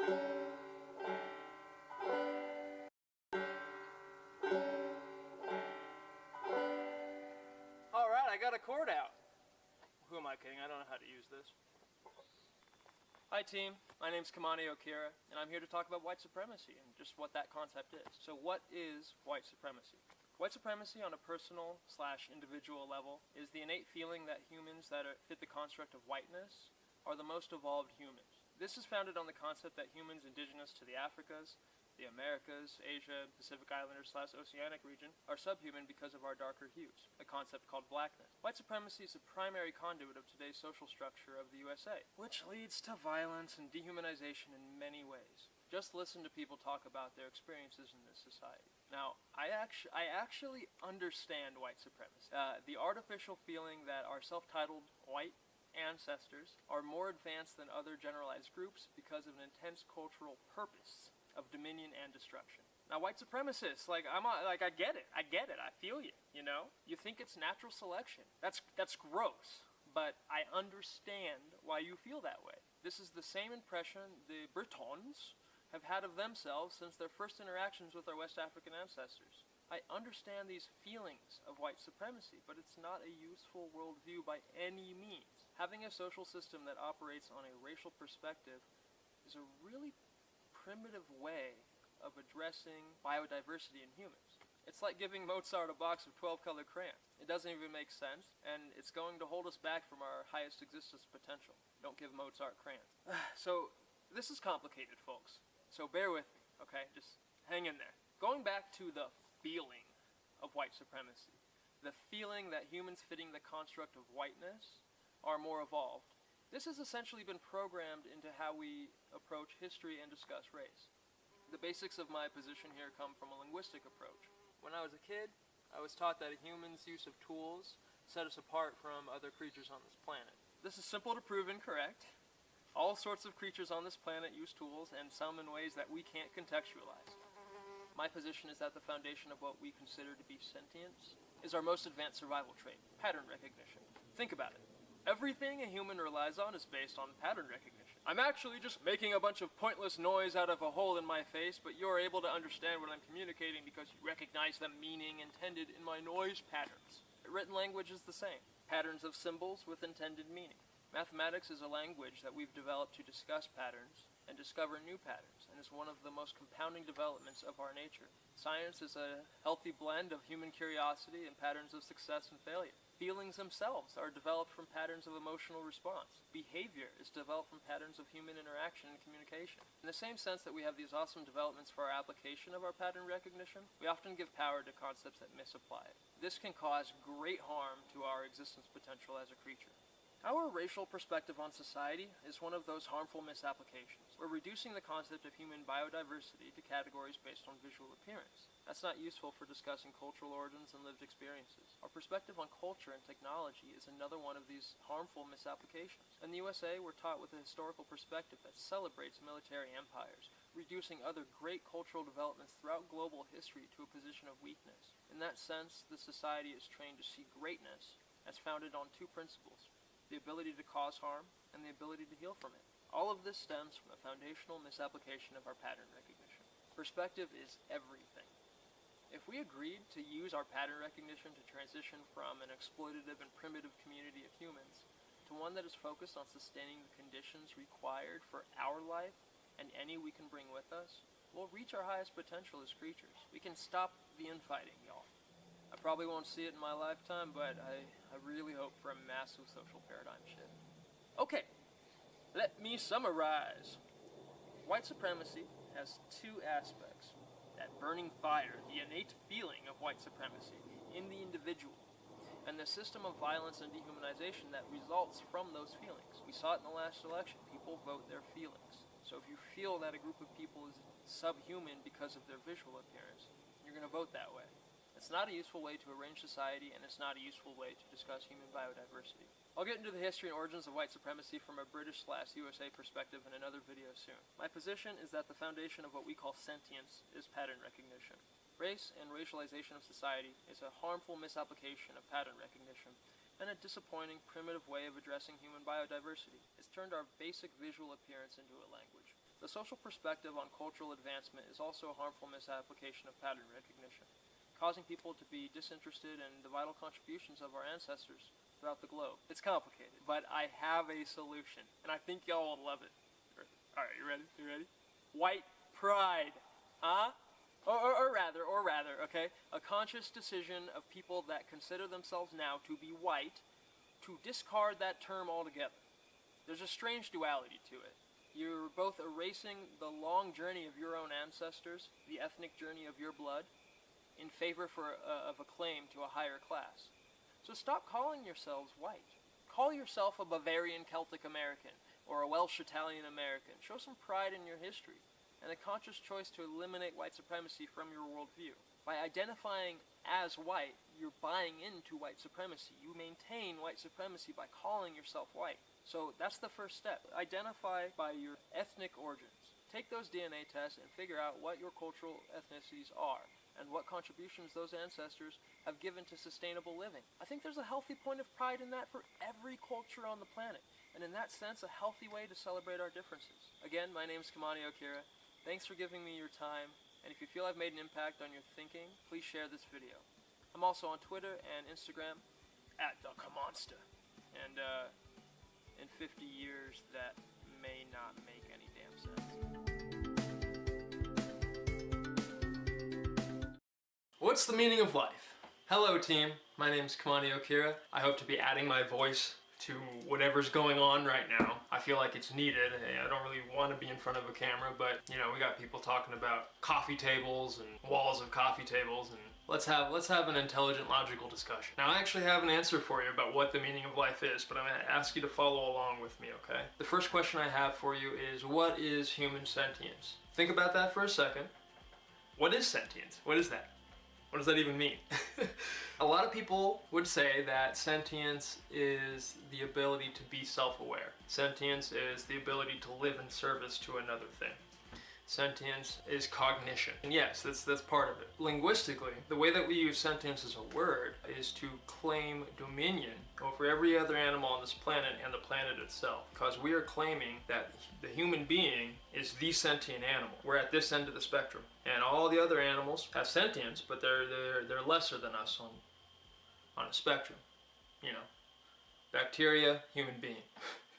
Alright, I got a chord out. Who am I kidding? I don't know how to use this. Hi team, my name's Kamani Okira, and I'm here to talk about white supremacy and just what that concept is. So what is white supremacy? White supremacy on a personal/individual level is the innate feeling that humans that fit the construct of whiteness are the most evolved humans. This is founded on the concept that humans indigenous to the Africas, the Americas, Asia, Pacific Islander/Oceanic region are subhuman because of our darker hues, a concept called blackness. White supremacy is the primary conduit of today's social structure of the USA, which leads to violence and dehumanization in many ways. Just listen to people talk about their experiences in this society. Now, I actually understand white supremacy. The artificial feeling that our self-titled white ancestors are more advanced than other generalized groups because of an intense cultural purpose of dominion and destruction. Now, white supremacists, I get it. I feel you, you know? You think it's natural selection. That's gross, but I understand why you feel that way. This is the same impression the Bretons have had of themselves since their first interactions with our West African ancestors. I understand these feelings of white supremacy, but it's not a useful worldview by any means. Having a social system that operates on a racial perspective is a really primitive way of addressing biodiversity in humans. It's like giving Mozart a box of 12-colored crayons. It doesn't even make sense, and it's going to hold us back from our highest existence potential. Don't give Mozart crayons. So, this is complicated, folks. So bear with me, okay? Just hang in there. Going back to the feeling of white supremacy, the feeling that humans fitting the construct of whiteness are more evolved. This has essentially been programmed into how we approach history and discuss race. The basics of my position here come from a linguistic approach. When I was a kid, I was taught that a human's use of tools set us apart from other creatures on this planet. This is simple to prove incorrect. All sorts of creatures on this planet use tools, and some in ways that we can't contextualize. My position is that the foundation of what we consider to be sentience is our most advanced survival trait, pattern recognition. Think about it. Everything a human relies on is based on pattern recognition. I'm actually just making a bunch of pointless noise out of a hole in my face, but you're able to understand what I'm communicating because you recognize the meaning intended in my noise patterns. Written language is the same. Patterns of symbols with intended meaning. Mathematics is a language that we've developed to discuss patterns and discover new patterns, and is one of the most compounding developments of our nature. Science is a healthy blend of human curiosity and patterns of success and failure. Feelings themselves are developed from patterns of emotional response. Behavior is developed from patterns of human interaction and communication. In the same sense that we have these awesome developments for our application of our pattern recognition, we often give power to concepts that misapply it. This can cause great harm to our existence potential as a creature. Our racial perspective on society is one of those harmful misapplications. We're reducing the concept of human biodiversity to categories based on visual appearance. That's not useful for discussing cultural origins and lived experiences. Our perspective on culture and technology is another one of these harmful misapplications. In the USA, we're taught with a historical perspective that celebrates military empires, reducing other great cultural developments throughout global history to a position of weakness. In that sense, the society is trained to see greatness as founded on two principles: the ability to cause harm, and the ability to heal from it. All of this stems from a foundational misapplication of our pattern recognition. Perspective is everything. If we agreed to use our pattern recognition to transition from an exploitative and primitive community of humans to one that is focused on sustaining the conditions required for our life and any we can bring with us, we'll reach our highest potential as creatures. We can stop the infighting, y'all. I probably won't see it in my lifetime, but I really hope for a massive social paradigm shift. Okay, let me summarize. White supremacy has two aspects: that burning fire, the innate feeling of white supremacy in the individual, and the system of violence and dehumanization that results from those feelings. We saw it in the last election. People vote their feelings. So if you feel that a group of people is subhuman because of their visual appearance, you're going to vote that way. It's not a useful way to arrange society, and it's not a useful way to discuss human biodiversity. I'll get into the history and origins of white supremacy from a British/USA perspective in another video soon. My position is that the foundation of what we call sentience is pattern recognition. Race and racialization of society is a harmful misapplication of pattern recognition, and a disappointing, primitive way of addressing human biodiversity. It's turned our basic visual appearance into a language. The social perspective on cultural advancement is also a harmful misapplication of pattern recognition, causing people to be disinterested in the vital contributions of our ancestors throughout the globe. It's complicated, but I have a solution, and I think y'all will love it. Alright, you ready? You ready? White pride. Or rather, okay? A conscious decision of people that consider themselves now to be white to discard that term altogether. There's a strange duality to it. You're both erasing the long journey of your own ancestors, the ethnic journey of your blood, in favor of a claim to a higher class. So stop calling yourselves white. Call yourself a Bavarian Celtic American or a Welsh Italian American. Show some pride in your history and a conscious choice to eliminate white supremacy from your worldview. By identifying as white, you're buying into white supremacy. You maintain white supremacy by calling yourself white. So that's the first step. Identify by your ethnic origins. Take those DNA tests and figure out what your cultural ethnicities are and what contributions those ancestors have given to sustainable living. I think there's a healthy point of pride in that for every culture on the planet, and in that sense, a healthy way to celebrate our differences. Again, my name is Kamani Okira. Thanks for giving me your time, and if you feel I've made an impact on your thinking, please share this video. I'm also on Twitter and Instagram @TheKamonsta, and in 50 years, that may not make any damn sense. What's the meaning of life? Hello team, my name's Kamani Okira. I hope to be adding my voice to whatever's going on right now. I feel like it's needed. I don't really want to be in front of a camera, but you know, we got people talking about coffee tables and walls of coffee tables, and let's have an intelligent, logical discussion. Now I actually have an answer for you about what the meaning of life is, but I'm going to ask you to follow along with me, okay? The first question I have for you is, what is human sentience? Think about that for a second. What is sentience? What is that? What does that even mean? A lot of people would say that sentience is the ability to be self-aware. Sentience is the ability to live in service to another thing. Sentience is cognition. And yes, that's part of it. Linguistically, the way that we use sentience as a word is to claim dominion over every other animal on this planet and the planet itself. Because we are claiming that the human being is the sentient animal. We're at this end of the spectrum. And all the other animals have sentience, but they're lesser than us on a spectrum. You know, bacteria, human being.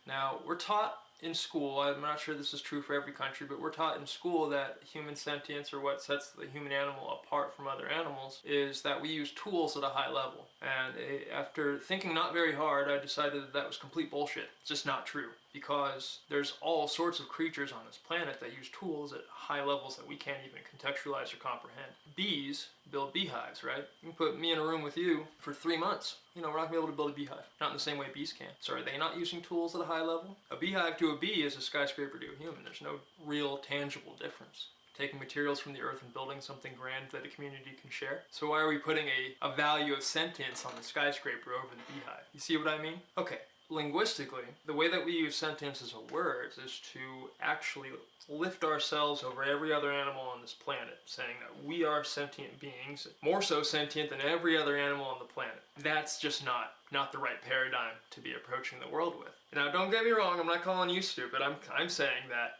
Now, we're taught in school, I'm not sure this is true for every country, but we're taught in school that human sentience, or what sets the human animal apart from other animals, is that we use tools at a high level. And after thinking not very hard, I decided that was complete bullshit. It's just not true. Because there's all sorts of creatures on this planet that use tools at high levels that we can't even contextualize or comprehend. Bees build beehives, right? You can put me in a room with you for 3 months. You know, we're not going to be able to build a beehive. Not in the same way bees can. So are they not using tools at a high level? A beehive to a bee is a skyscraper to a human. There's no real tangible difference. Taking materials from the earth and building something grand that a community can share. So why are we putting a value of sentience on the skyscraper over the beehive? You see what I mean? Okay. Linguistically, the way that we use sentience as a word is to actually lift ourselves over every other animal on this planet, saying that we are sentient beings, more so sentient than every other animal on the planet. That's just not the right paradigm to be approaching the world with. Now, don't get me wrong, I'm not calling you stupid. I'm saying that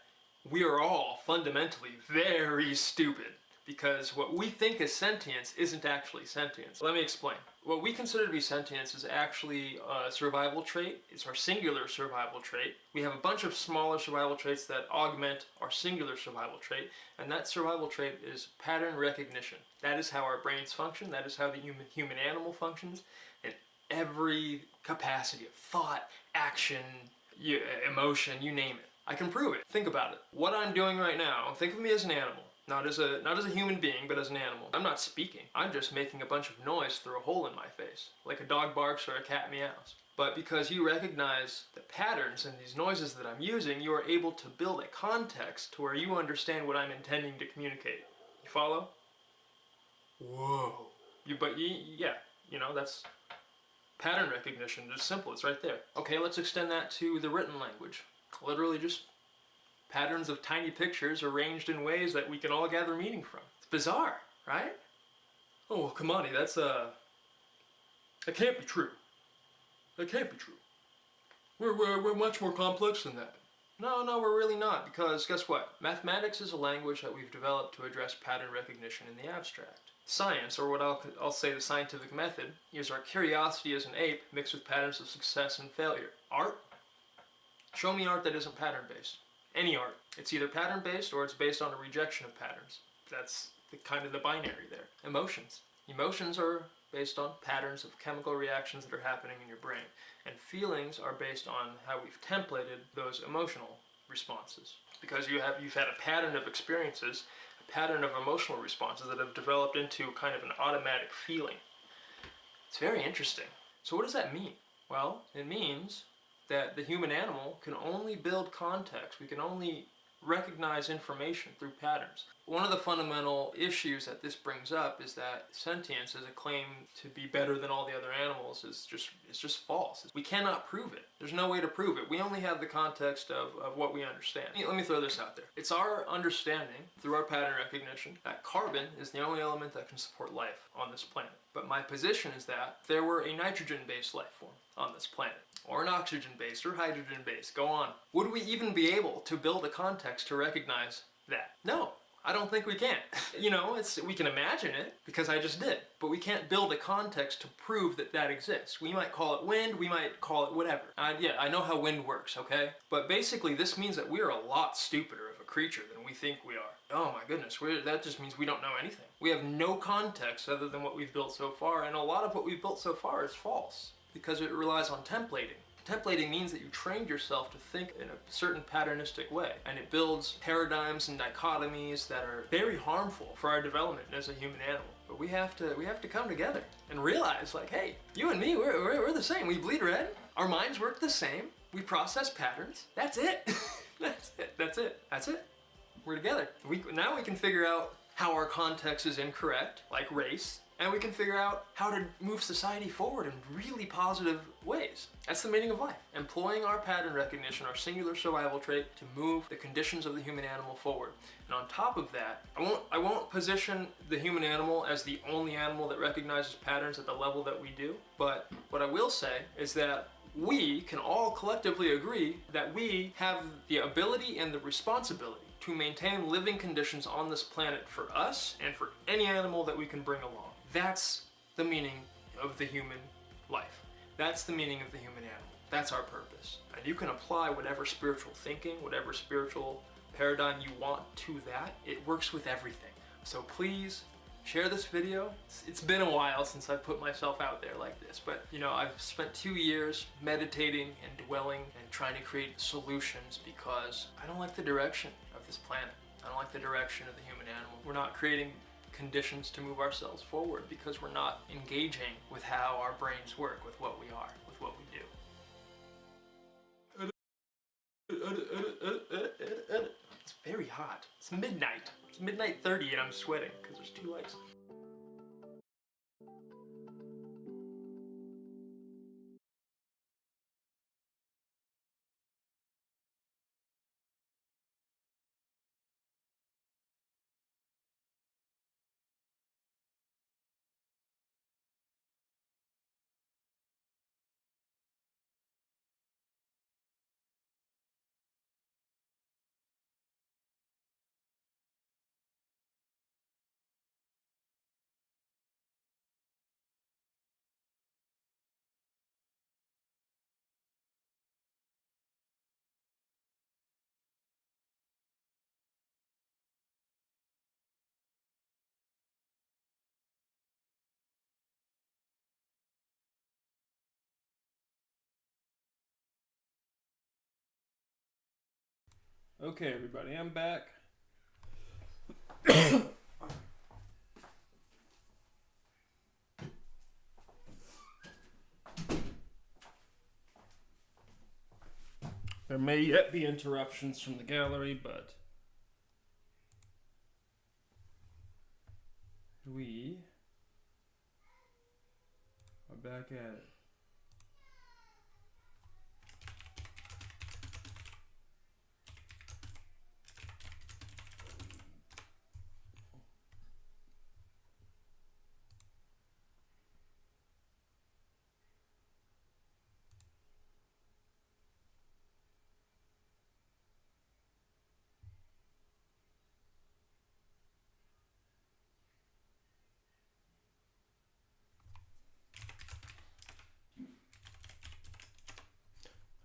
we are all fundamentally very stupid, because what we think is sentience isn't actually sentience. Let me explain. What we consider to be sentience is actually a survival trait. It's our singular survival trait. We have a bunch of smaller survival traits that augment our singular survival trait, and that survival trait is pattern recognition. That is how our brains function. That is how the human animal functions in every capacity of thought, action, emotion, you name it. I can prove it. Think about it. What I'm doing right now, think of me as an animal. Not as a human being, but as an animal. I'm not speaking. I'm just making a bunch of noise through a hole in my face, like a dog barks or a cat meows. But because you recognize the patterns and these noises that I'm using, you are able to build a context to where you understand what I'm intending to communicate. You follow? Whoa. Yeah, you know, that's pattern recognition. It's simple. It's right there. Okay, let's extend that to the written language. Literally just patterns of tiny pictures arranged in ways that we can all gather meaning from. It's bizarre, right? Oh, come on, that can't be true. That can't be true. We're much more complex than that. No, we're really not, because guess what? Mathematics is a language that we've developed to address pattern recognition in the abstract. Science, or what I'll say the scientific method, is our curiosity as an ape mixed with patterns of success and failure. Art? Show me art that isn't pattern-based. Any art. It's either pattern-based or it's based on a rejection of patterns. That's kind of the binary there. Emotions. Emotions are based on patterns of chemical reactions that are happening in your brain. And feelings are based on how we've templated those emotional responses. Because you've had a pattern of experiences, a pattern of emotional responses that have developed into kind of an automatic feeling. It's very interesting. So what does that mean? Well, it means that the human animal can only build context. We can only recognize information through patterns. One of the fundamental issues that this brings up is that sentience as a claim to be better than all the other animals is just false. We cannot prove it. There's no way to prove it. We only have the context of what we understand. Let me throw this out there. It's our understanding through our pattern recognition that carbon is the only element that can support life on this planet. But my position is that if there were a nitrogen-based life form on this planet, or an oxygen-based or hydrogen-based, go on, would we even be able to build a context to recognize that? No, I don't think we can. You know, we can imagine it, because I just did, but we can't build a context to prove that that exists. We might call it wind, we might call it whatever. Yeah, I know how wind works, okay? But basically this means that we're a lot stupider of a creature than we think we are. Oh my goodness, that just means we don't know anything. We have no context other than what we've built so far, and a lot of what we've built so far is false, because it relies on templating. Templating means that you trained yourself to think in a certain patternistic way, and it builds paradigms and dichotomies that are very harmful for our development as a human animal. But we have to come together and realize, like, hey, you and me, we're the same. We bleed red. Our minds work the same. We process patterns. That's it. That's it. We're together. Now we can figure out how our context is incorrect, like race. And we can figure out how to move society forward in really positive ways. That's the meaning of life. Employing our pattern recognition, our singular survival trait, to move the conditions of the human animal forward. And on top of that, I won't position the human animal as the only animal that recognizes patterns at the level that we do. But what I will say is that we can all collectively agree that we have the ability and the responsibility to maintain living conditions on this planet for us and for any animal that we can bring along. That's the meaning of the human life. That's the meaning of the human animal. That's our purpose. And you can apply whatever spiritual thinking, whatever spiritual paradigm you want to that. It works with everything. So please share this video. It's been a while since I've put myself out there like this, but you know, I've spent 2 years meditating and dwelling and trying to create solutions because I don't like the direction of this planet. I don't like the direction of the human animal. We're not creating conditions to move ourselves forward because we're not engaging with how our brains work, with what we are, with what we do. It's very hot. It's midnight. It's midnight 30 and I'm sweating because there's 2 lights. Okay, everybody, I'm back. There may yet be interruptions from the gallery, but we back at it.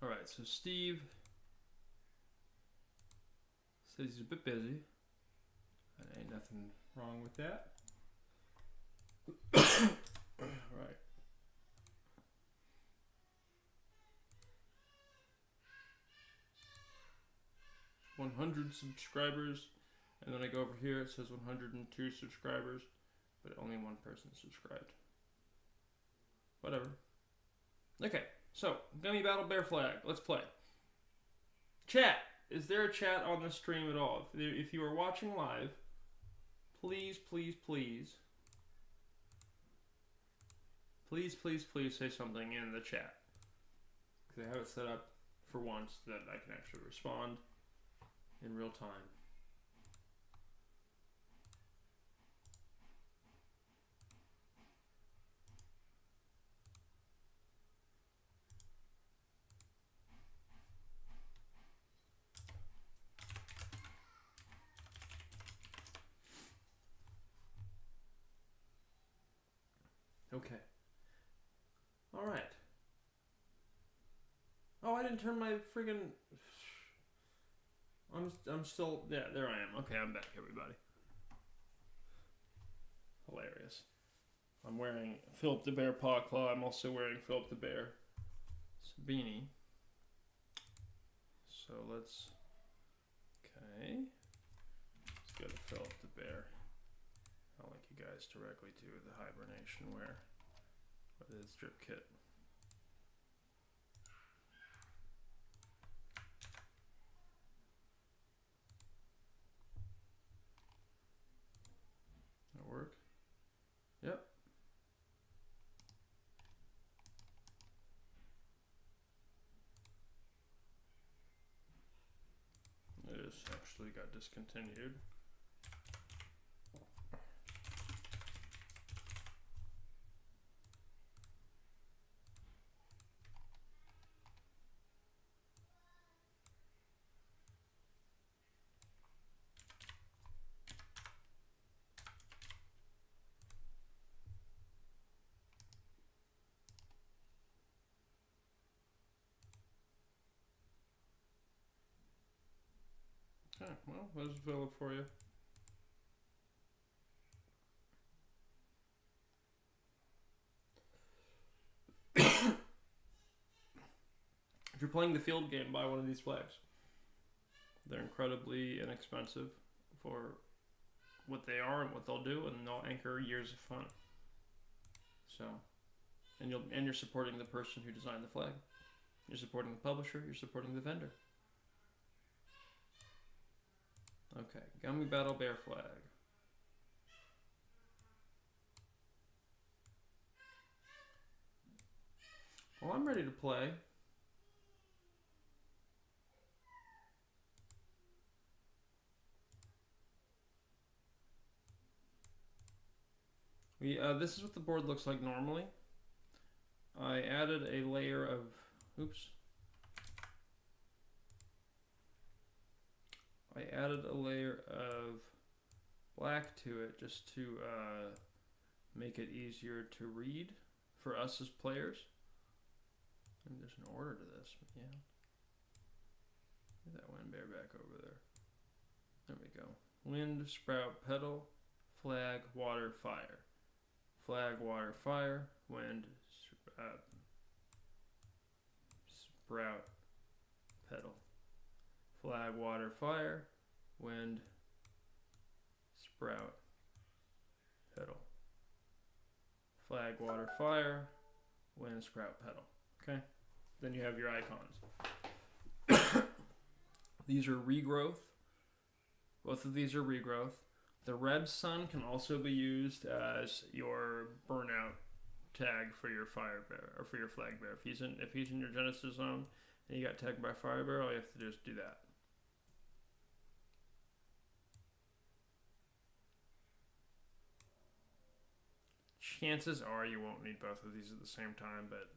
Alright, so Steve says he's a bit busy. And ain't nothing wrong with that. Alright. $100 subscribers, and then I go over here, it says 102 subscribers, but only one person subscribed. Whatever. Okay. So, Gummy Battle Bear Flag. Let's play. Chat. Is there a chat on the stream at all? If you are watching live, please, please, please, please, please, please say something in the chat. Because I have it set up for once that I can actually respond in real time. Okay. All right. Oh, I didn't turn my friggin'. I'm still. Yeah, there I am. Okay, I'm back, everybody. Hilarious. I'm wearing Philip the Bear Paw Claw. I'm also wearing Philip the Bear beanie. So let's. Okay. Let's go to Philip the Bear. I'll link you guys directly to the hibernation wear with his drip kit. That work? Yep. It is actually got discontinued. Okay, well, there's Philip for you. If you're playing the field game, buy one of these flags. They're incredibly inexpensive for what they are and what they'll do, and they'll anchor years of fun. So, and you're supporting the person who designed the flag. You're supporting the publisher. You're supporting the vendor. Okay, Gummy Battle Bear Flag. Well, I'm ready to play. This is what the board looks like normally. I added a layer of, I added a layer of black to it just to make it easier to read for us as players. And there's an order to this, but yeah. Get that wind bear back over there. There we go. Wind, sprout, petal, flag, water, fire. Flag, water, fire, wind, sprout, petal. Flag, water, fire, wind, sprout, petal. Flag, water, fire, wind, sprout, petal. Okay? Then you have your icons. These are regrowth. Both of these are regrowth. The red sun can also be used as your burnout tag for your fire bearer or for your flag bearer. If he's in your Genesis zone and you got tagged by fire bearer, all you have to do is do that. Chances are you won't need both of these at the same time, but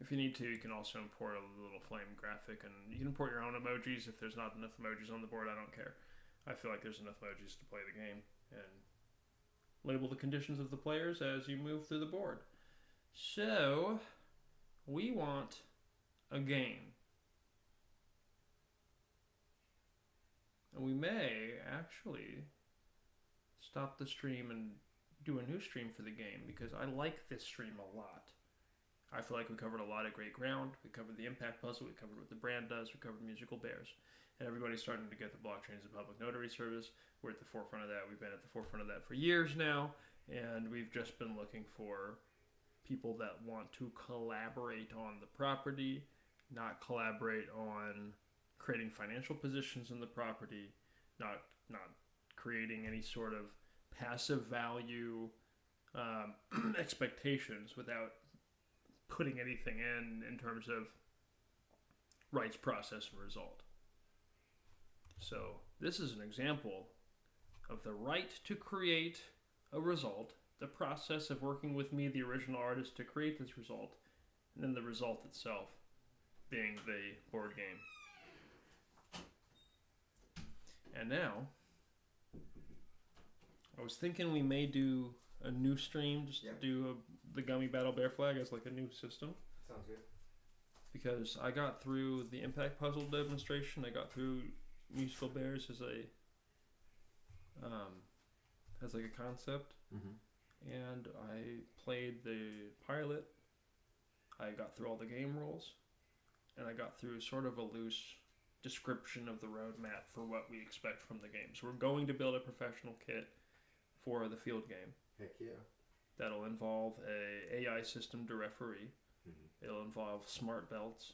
if you need to, you can also import a little flame graphic, and you can import your own emojis if there's not enough emojis on the board. I don't care. I feel like there's enough emojis to play the game, and label the conditions of the players as you move through the board. So, we want a game. And we may actually stop the stream and do a new stream for the game, because I like this stream a lot. I feel like we covered a lot of great ground. We covered the impact puzzle. We covered what the brand does. We covered musical bears. And everybody's starting to get the blockchain as a public notary service. We're at the forefront of that. We've been at the forefront of that for years now. And we've just been looking for people that want to collaborate on the property, not collaborate on creating financial positions in the property, not creating any sort of passive value expectations without putting anything in terms of rights, process, and result. So this is an example of the right to create a result, the process of working with me, the original artist, to create this result, and then the result itself being the board game. And now, I was thinking we may do a new stream just to do the Gummy Battle Bear Flag as like a new system. Sounds good. Because I got through the impact puzzle demonstration, I got through musical bears as a concept, and I played the pilot. I got through all the game rules, and I got through sort of a loose description of the roadmap for what we expect from the game. So we're going to build a professional kit for the field game. Heck yeah. That'll involve a AI system to referee. It'll involve smart belts.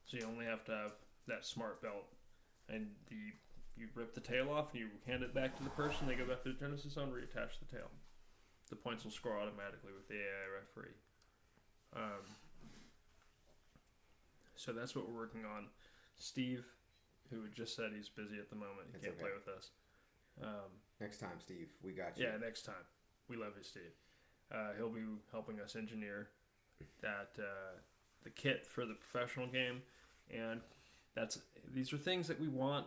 So you only have to have that smart belt, and you rip the tail off and you hand it back to the person. They go back to the Genesis zone, reattach the tail. The points will score automatically with the AI referee. So that's what we're working on. Steve, who just said he's busy at the moment, he can't play with us. Next time, Steve, we got you. Yeah, next time. We love you, Steve. He'll be helping us engineer that the kit for the professional game, and these are things that we want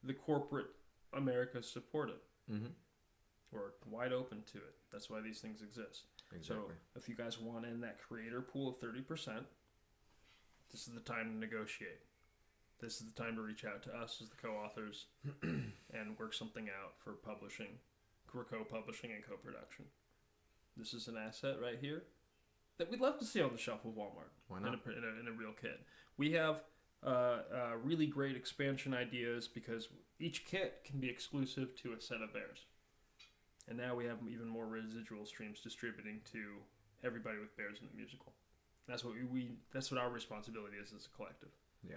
the corporate America supported. We're wide open to it. That's why these things exist. Exactly. So if you guys want in that creator pool of 30%, this is the time to negotiate. This is the time to reach out to us as the co-authors and work something out for publishing, for co-publishing and co-production. This is an asset right here that we'd love to see on the shelf of Walmart. Why not? In a real kit. We have really great expansion ideas because each kit can be exclusive to a set of bears. And now we have even more residual streams distributing to everybody with bears in the musical. That's what that's what our responsibility is as a collective. Yeah.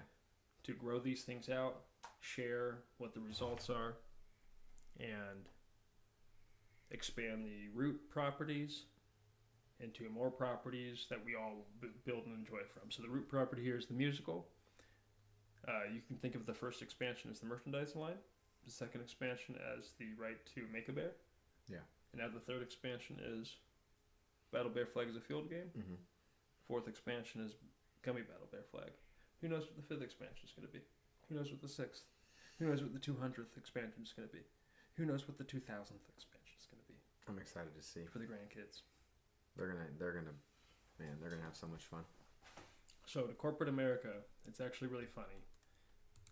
To grow these things out, share what the results are, and expand the root properties into more properties that we all build and enjoy from. So the root property here is the musical. You can think of the first expansion as the merchandise line, the second expansion as the right to make a bear. Yeah. And now the third expansion is Battle Bear Flag as a field game. Fourth expansion is Gummy Battle Bear Flag. Who knows what the fifth expansion is going to be? Who knows what the sixth? Who knows what the 200th expansion is going to be? Who knows what the 2000th expansion is going to be? I'm excited to see. For the grandkids. They're gonna have so much fun. So to corporate America, it's actually really funny.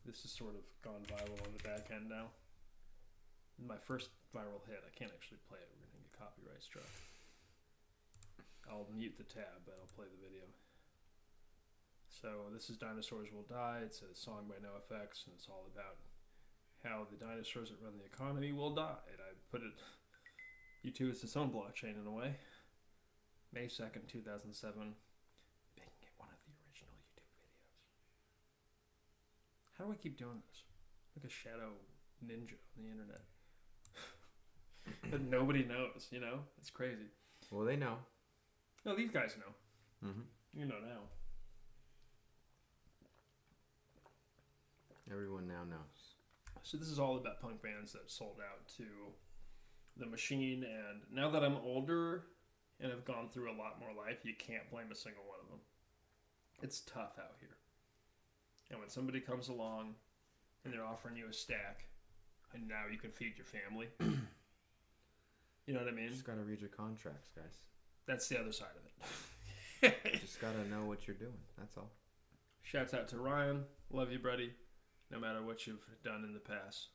This has sort of gone viral on the back end now. My first viral hit, I can't actually play it. We're going to get copyright struck. I'll mute the tab, but I'll play the video. So this is Dinosaurs Will Die. It's a song by NoFX, and it's all about how the dinosaurs that run the economy will die. And I put it, YouTube is its own blockchain in a way. May 2nd, 2007. Making it one of the original YouTube videos. How do I keep doing this? Like a shadow ninja on the internet. But nobody knows, you know? It's crazy. Well, they know. No, these guys know. Mm-hmm. You know now. Everyone now knows. So this is all about punk bands that sold out to the machine, and now that I'm older and have gone through a lot more life, you can't blame a single one of them. It's tough out here. And when somebody comes along and they're offering you a stack, and now you can feed your family, you know what I mean? Just gotta read your contracts, guys. That's the other side of it. Just gotta know what you're doing. That's all. Shouts out to Ryan. Love you, buddy. No matter what you've done in the past.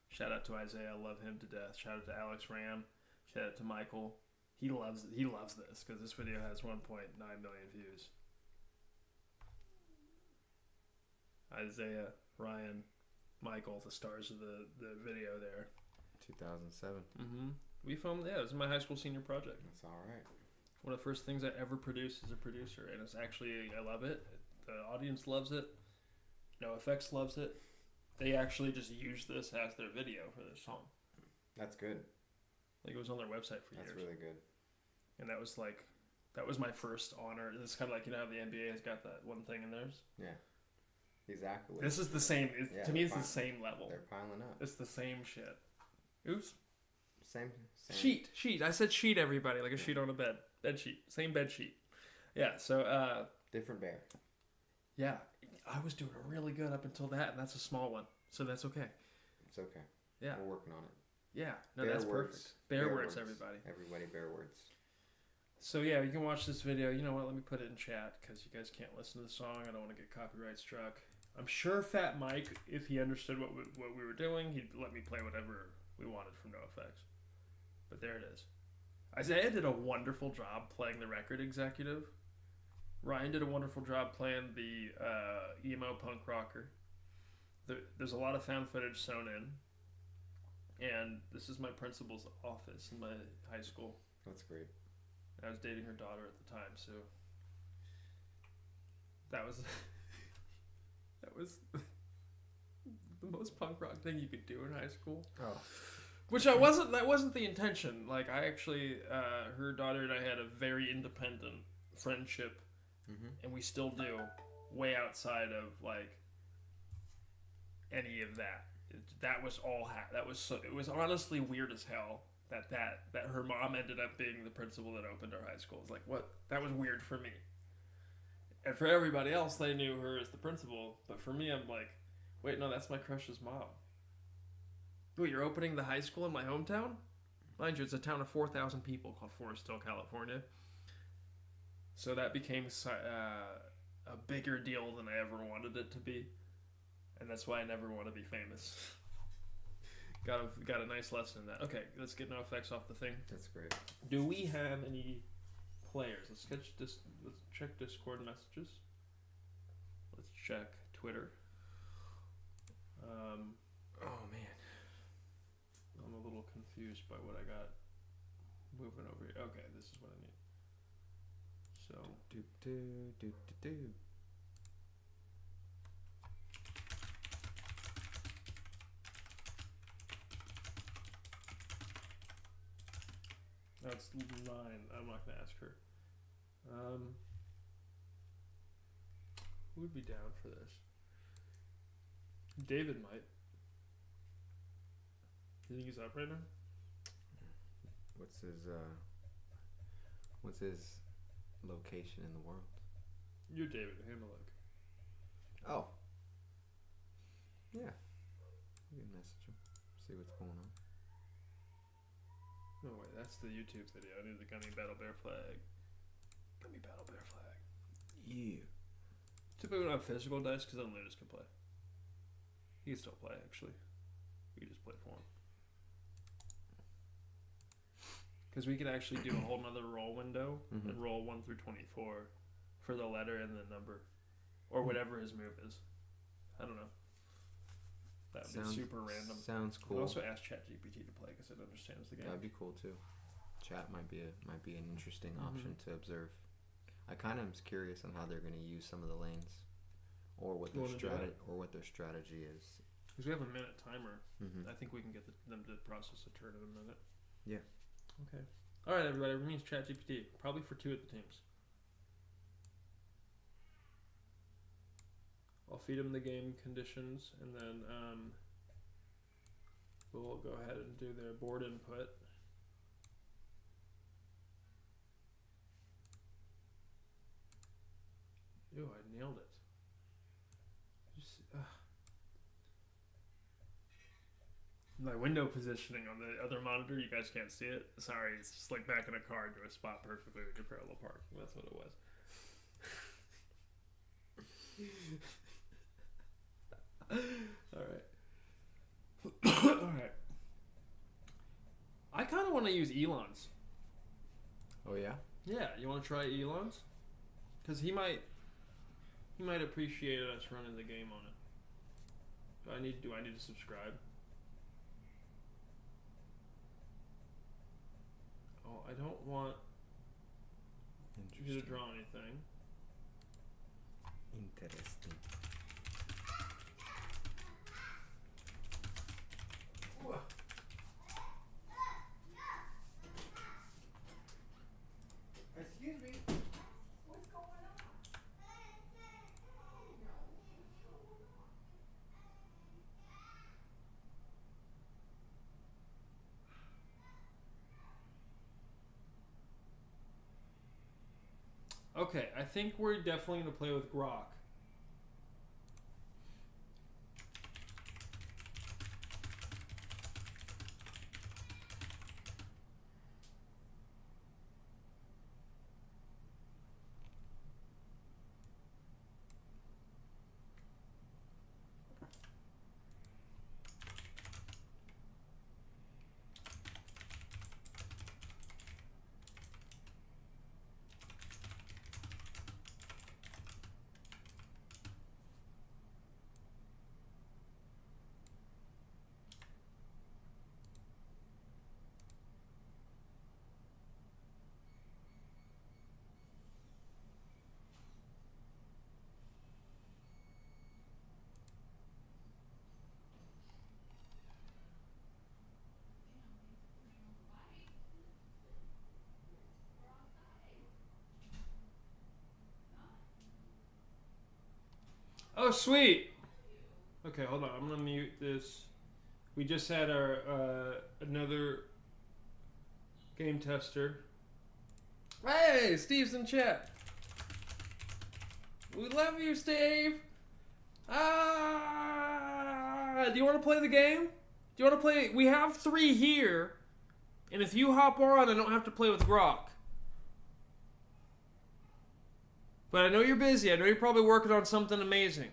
Shout out to Isaiah. Love him to death. Shout out to Alex Ram. Shout out to Michael. He loves this because this video has 1.9 million views. Isaiah, Ryan, Michael, the stars of the video there. 2007. Mm-hmm. We filmed, it was my high school senior project. That's all right. One of the first things I ever produced as a producer, and it's actually, I love it. The audience loves it. NoFX loves it. They actually just use this as their video for their song. That's good. Like, it was on their website for years. That's really good. And that was my first honor. It's kind of like, you know how the NBA has got that one thing in theirs? Yeah. Exactly. This is the same. To me, it's the same level. They're piling up. It's the same shit. Oops. Same. Sheet. I said sheet, everybody. Like a sheet on a bed. Bed sheet. Same bed sheet. Yeah, so... different bear. Yeah. I was doing really good up until that, and that's a small one. So that's okay. It's okay. Yeah. We're working on it. Yeah. No, bear that's words. perfect. Bear words, everybody. Everybody bear words. So yeah, you can watch this video. You know what? Let me put it in chat because you guys can't listen to the song. I don't want to get copyright struck. I'm sure Fat Mike, if he understood what we were doing, he'd let me play whatever we wanted from NoFX. But there it is. Isaiah did a wonderful job playing the record executive. Ryan did a wonderful job playing the emo punk rocker. There's a lot of found footage sewn in. And this is my principal's office in my high school. That's great. I was dating her daughter at the time, so that was the most punk rock thing you could do in high school. Oh. Which that wasn't the intention. Like, I actually, her daughter and I had a very independent friendship, and we still do, way outside of, like, any of that. That was all, it was honestly weird as hell that her mom ended up being the principal that opened our high school. It's like, what? That was weird for me. And for everybody else, they knew her as the principal, but for me, I'm like, wait, no, that's my crush's mom. Wait, you're opening the high school in my hometown? Mind you, it's a town of 4,000 people called Forest Hill, California. So that became a bigger deal than I ever wanted it to be. And that's why I never want to be famous. Got a nice lesson in that. Okay, let's get NoFX off the thing. That's great. Do we have any players? Let's check Discord messages. Let's check Twitter. Oh man, I'm a little confused by what I got moving over here. Okay, this is what I need. So do. That's 9. I'm not gonna ask her. Who would be down for this? David might. You think he's up right now? What's his location in the world? You're David Hameluk. Oh. Yeah. You can message him. See what's going on. No way, that's the YouTube video. I need the Gummy Battle Bear flag. Gummy Battle Bear flag. Yeah. Typically we don't have physical dice because then Lunas can play. He can still play, actually. We just play for him. Because we could actually do a whole nother roll window and roll 1 through 24 for the letter and the number. Or whatever his move is. I don't know. That would be super random. Sounds cool. I'd also ask ChatGPT to play because it understands the game. That'd be cool too. Chat might be an interesting option to observe. I kind of am curious on how they're going to use some of the lanes, or what their strategy is. Because we have a minute timer. I think we can get them to process a turn in a minute. Yeah. Okay. All right, everybody. It means ChatGPT. Probably for 2 of the teams. I'll feed them the game conditions, and then we'll go ahead and do their board input. Ew, I nailed it. Just, my window positioning on the other monitor, you guys can't see it. Sorry, it's just like backing a car into a spot perfectly with your parallel parking. That's what it was. Alright. Alright. I kind of want to use Elon's. Oh, yeah? Yeah, you want to try Elon's? Because he might appreciate us running the game on it. Do I need to subscribe? Oh, I don't want you to draw anything. Interesting. Excuse me. What's going on? Okay, I think we're definitely going to play with Grok. Oh, sweet. Okay, hold on. I'm gonna mute this. We just had our another game tester. Hey, Steve's in chat. We love you, Steve. Do you want to play the game? Do you want to play? We have 3 here, and if you hop on, I don't have to play with Grok. But I know you're busy. I know you're probably working on something amazing.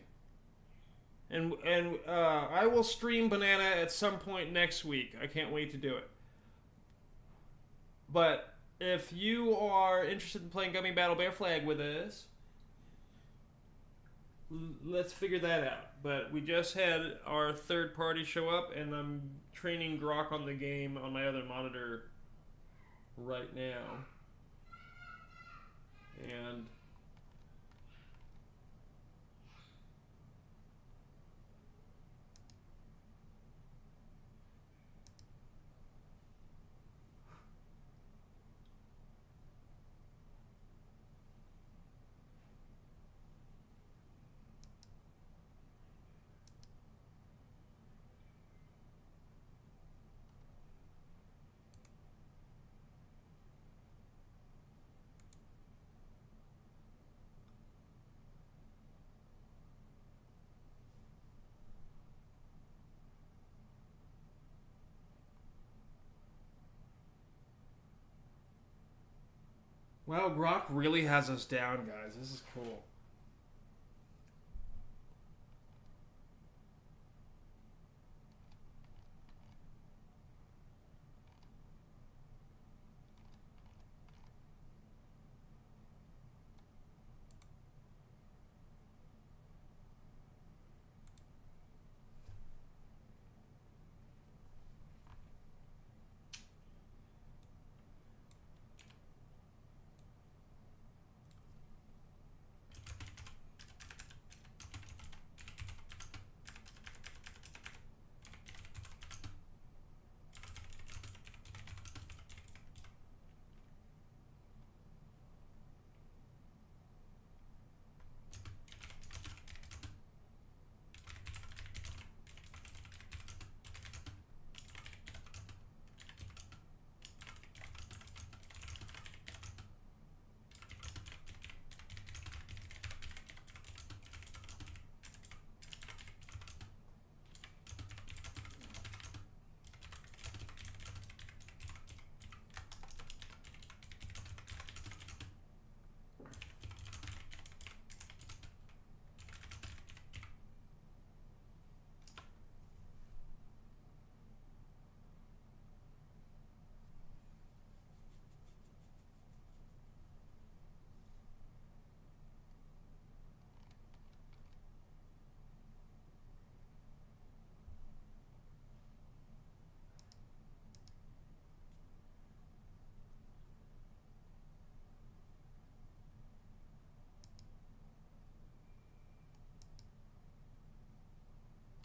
And I will stream Banana at some point next week. I can't wait to do it. But if you are interested in playing Gummy Battle Bear Flag with us, let's figure that out. But we just had our third party show up, and I'm training Grok on the game on my other monitor right now. And wow, Grok really has us down, guys. This is cool.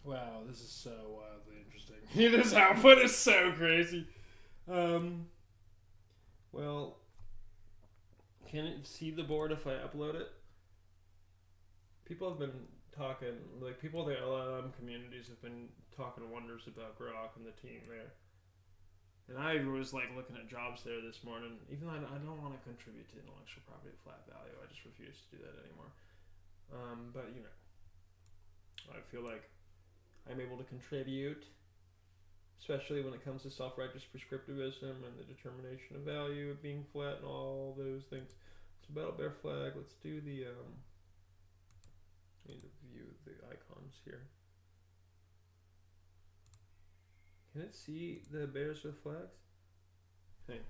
Wow, this is so wildly interesting. This output is so crazy. Well, can it see the board if I upload it? People have been talking, like people in the LLM communities have been talking wonders about Grok and the team there. And I was like looking at jobs there this morning. Even though I don't want to contribute to intellectual property at flat value, I just refuse to do that anymore. But you know, I feel like I'm able to contribute, especially when it comes to self-righteous prescriptivism and the determination of value of being flat and all those things. It's about bear flag. Let's do the I need to view the icons here. Can it see the bears with flags? Hey.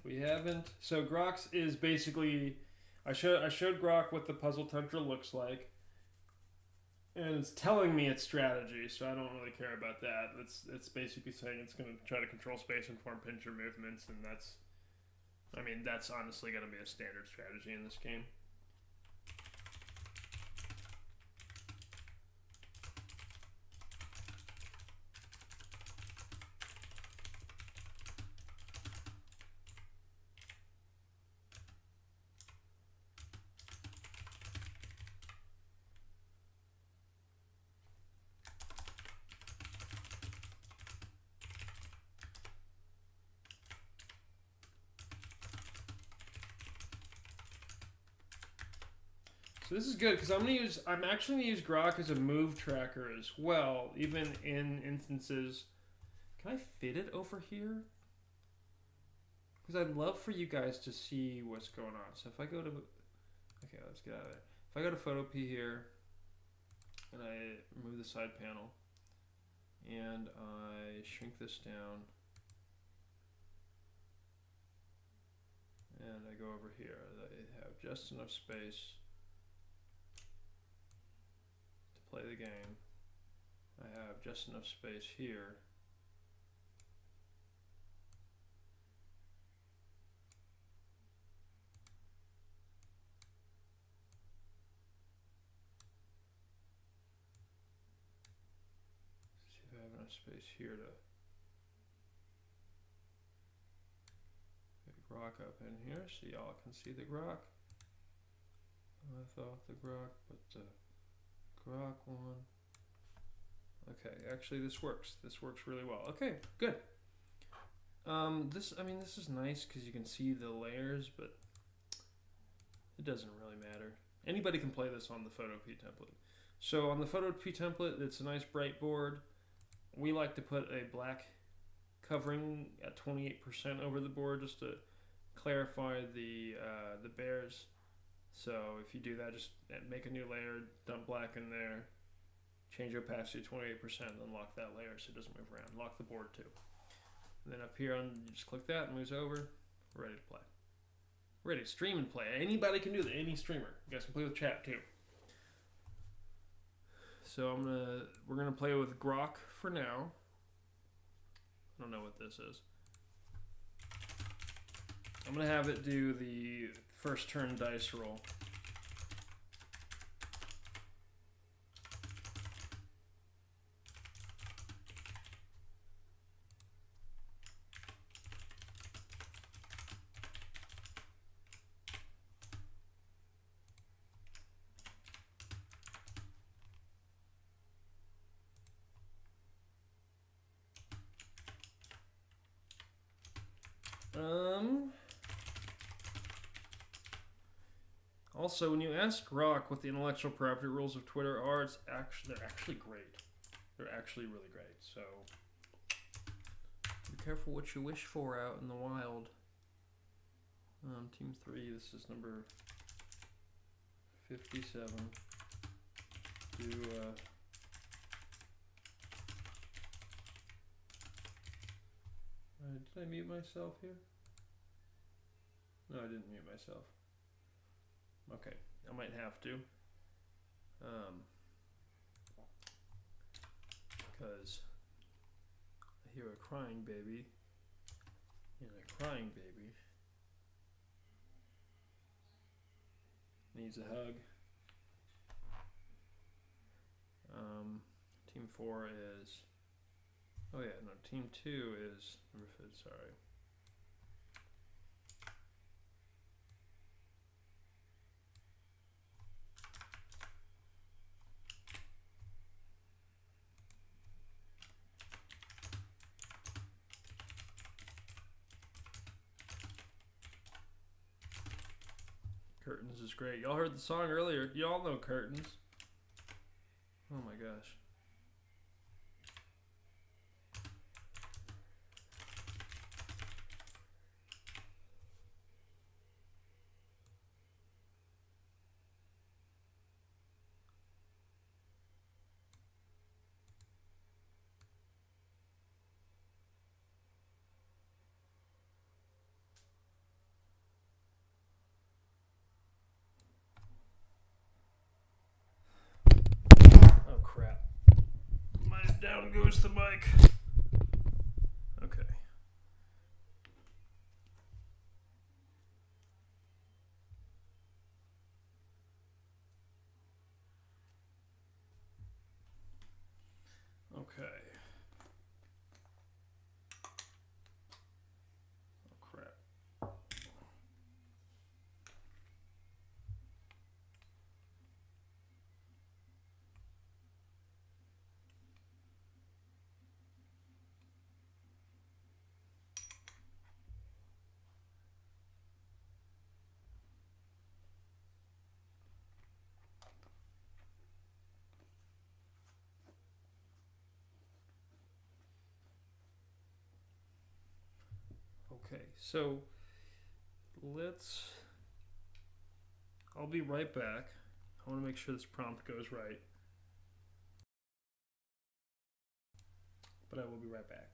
We haven't. So Grok's is basically, I showed Grok what the puzzle tundra looks like, and it's telling me its strategy. So I don't really care about that. It's basically saying it's going to try to control space and form pincher movements, and that's honestly going to be a standard strategy in this game. So this is good because I'm actually gonna use Grok as a move tracker as well, even in instances. Can I fit it over here? Because I'd love for you guys to see what's going on. So if I go to, okay, let's get out of there. If I go to Photo P here, and I move the side panel, and I shrink this down, and I go over here, I have just enough space play the game. I have just enough space here. See if I have enough space here to get Grok up in here so y'all can see the Grok. I thought the Grok, but the Grok one. Okay, actually this works. This works really well. Okay, good. This is nice because you can see the layers, but it doesn't really matter. Anybody can play this on the Photo P template. So on the Photo P template, it's a nice bright board. We like to put a black covering at 28% over the board just to clarify the bears. So if you do that, just make a new layer, dump black in there, change opacity to 28%, then lock that layer so it doesn't move around. Lock the board too. And then up here, you just click that, it moves over, we're ready to play. We're ready to stream and play. Anybody can do that, any streamer. You guys can play with chat too. So we're gonna play with Grok for now. I don't know what this is. I'm gonna have it do the first turn dice roll. Also, when you ask Grok what the intellectual property rules of Twitter are, they're actually great. They're actually really great. So be careful what you wish for out in the wild. Team 3, this is number 57. Do Did I mute myself here? No, I didn't mute myself. Okay, I might have to. Because I hear a crying baby. And a crying baby needs a hug. Team 4 is... Oh yeah, no, Team 2 is... Sorry. Curtains is great. Y'all heard the song earlier. Y'all know Curtains. Oh my gosh. Oh crap. Down goes the mic. Okay. Okay. Oh crap. Okay, so I'll be right back. I want to make sure this prompt goes right. But I will be right back.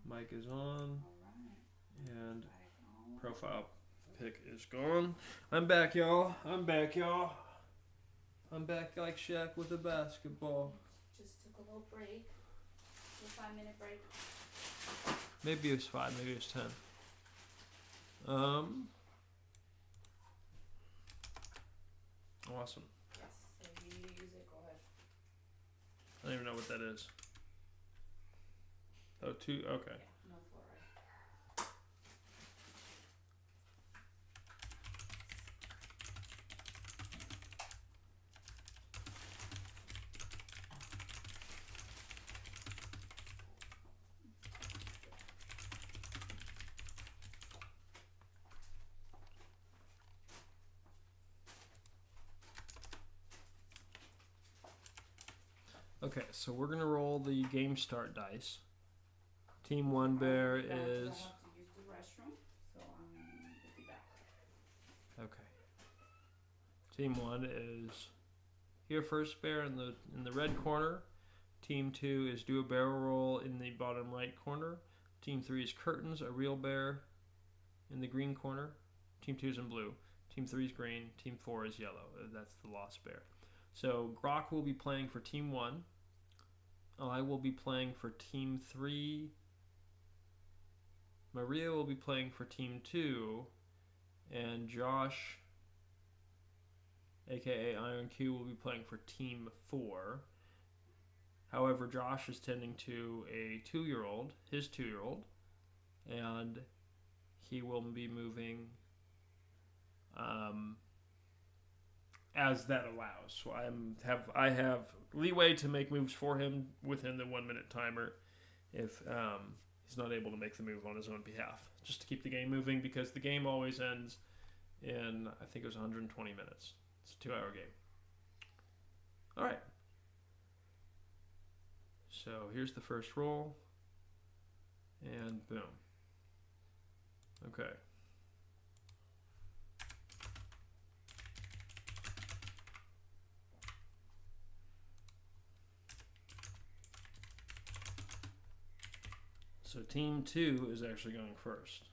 Mic is on. Alright. And Back on. profile pic is gone. I'm back, y'all. I'm back, y'all. I'm back like Shaq with a basketball. Just took a little break. A 5-minute break. Maybe it was 5, maybe it was 10. Awesome. Yes. So if you need to use it, go ahead. I don't even know what that is. Oh, 2, okay. Yeah, no fluoride. Okay, so we're gonna roll the game start dice. Team 1 bear I have is to use the restroom, so we'll be back. okay. Team 1 is here first bear in the red corner. Team 2 is do a barrel roll in the bottom right corner. Team 3 is curtains, a real bear in the green corner. Team 2 is in blue. Team 3 is green. Team 4 is yellow. That's the lost bear. So Grok will be playing for Team 1. I will be playing for Team 3. Maria will be playing for Team 2. And Josh, aka Iron Q, will be playing for Team 4. However, Josh is tending to a 2-year-old, his 2-year-old, and he will be moving as that allows. So I have leeway to make moves for him within the 1-minute timer if he's not able to make the move on his own behalf, just to keep the game moving, because the game always ends in, I think it was 120 minutes. It's a 2-hour game. All right. So here's the first roll, and boom. Okay. So Team 2 is actually going first.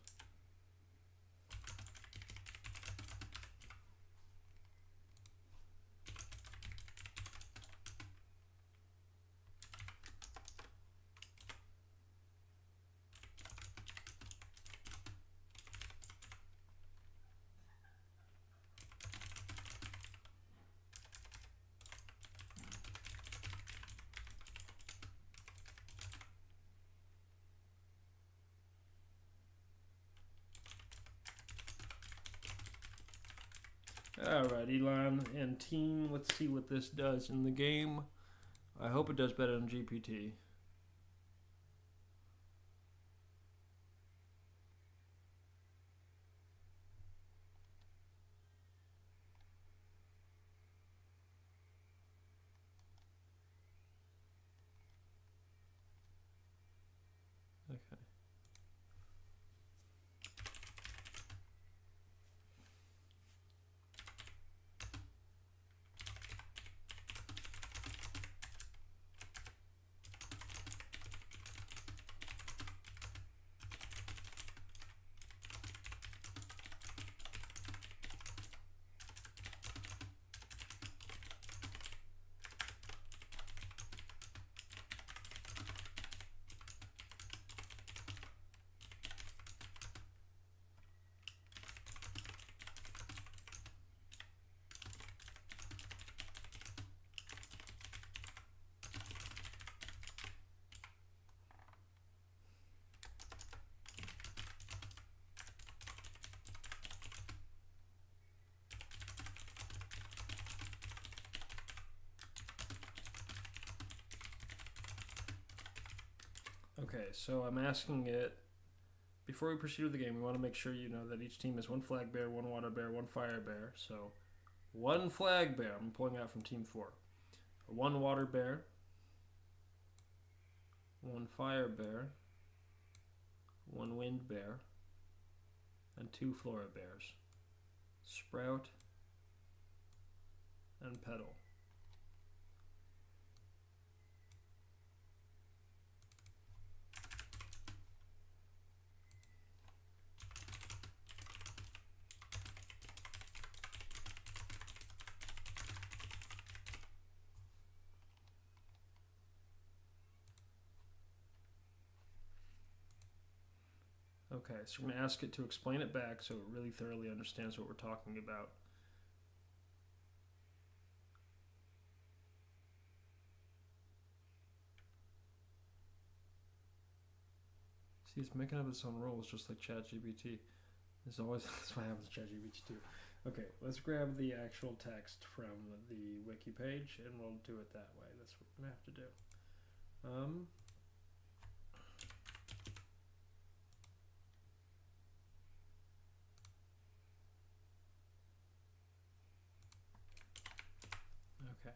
Alright, Elon and team, let's see what this does in the game. I hope it does better than GPT. Okay. Okay, so I'm asking it, before we proceed with the game, we want to make sure you know that each team has 1 flag bear, 1 water bear, 1 fire bear. So 1 flag bear, I'm pulling out from Team 4. 1 water bear, 1 fire bear, 1 wind bear, and 2 flora bears. Sprout and petal. Okay, so we're going to ask it to explain it back so it really thoroughly understands what we're talking about. See, it's making up its own rules just like ChatGPT. That's what happens to ChatGPT too. Okay, let's grab the actual text from the wiki page and we'll do it that way. That's what we're going to have to do. Okay.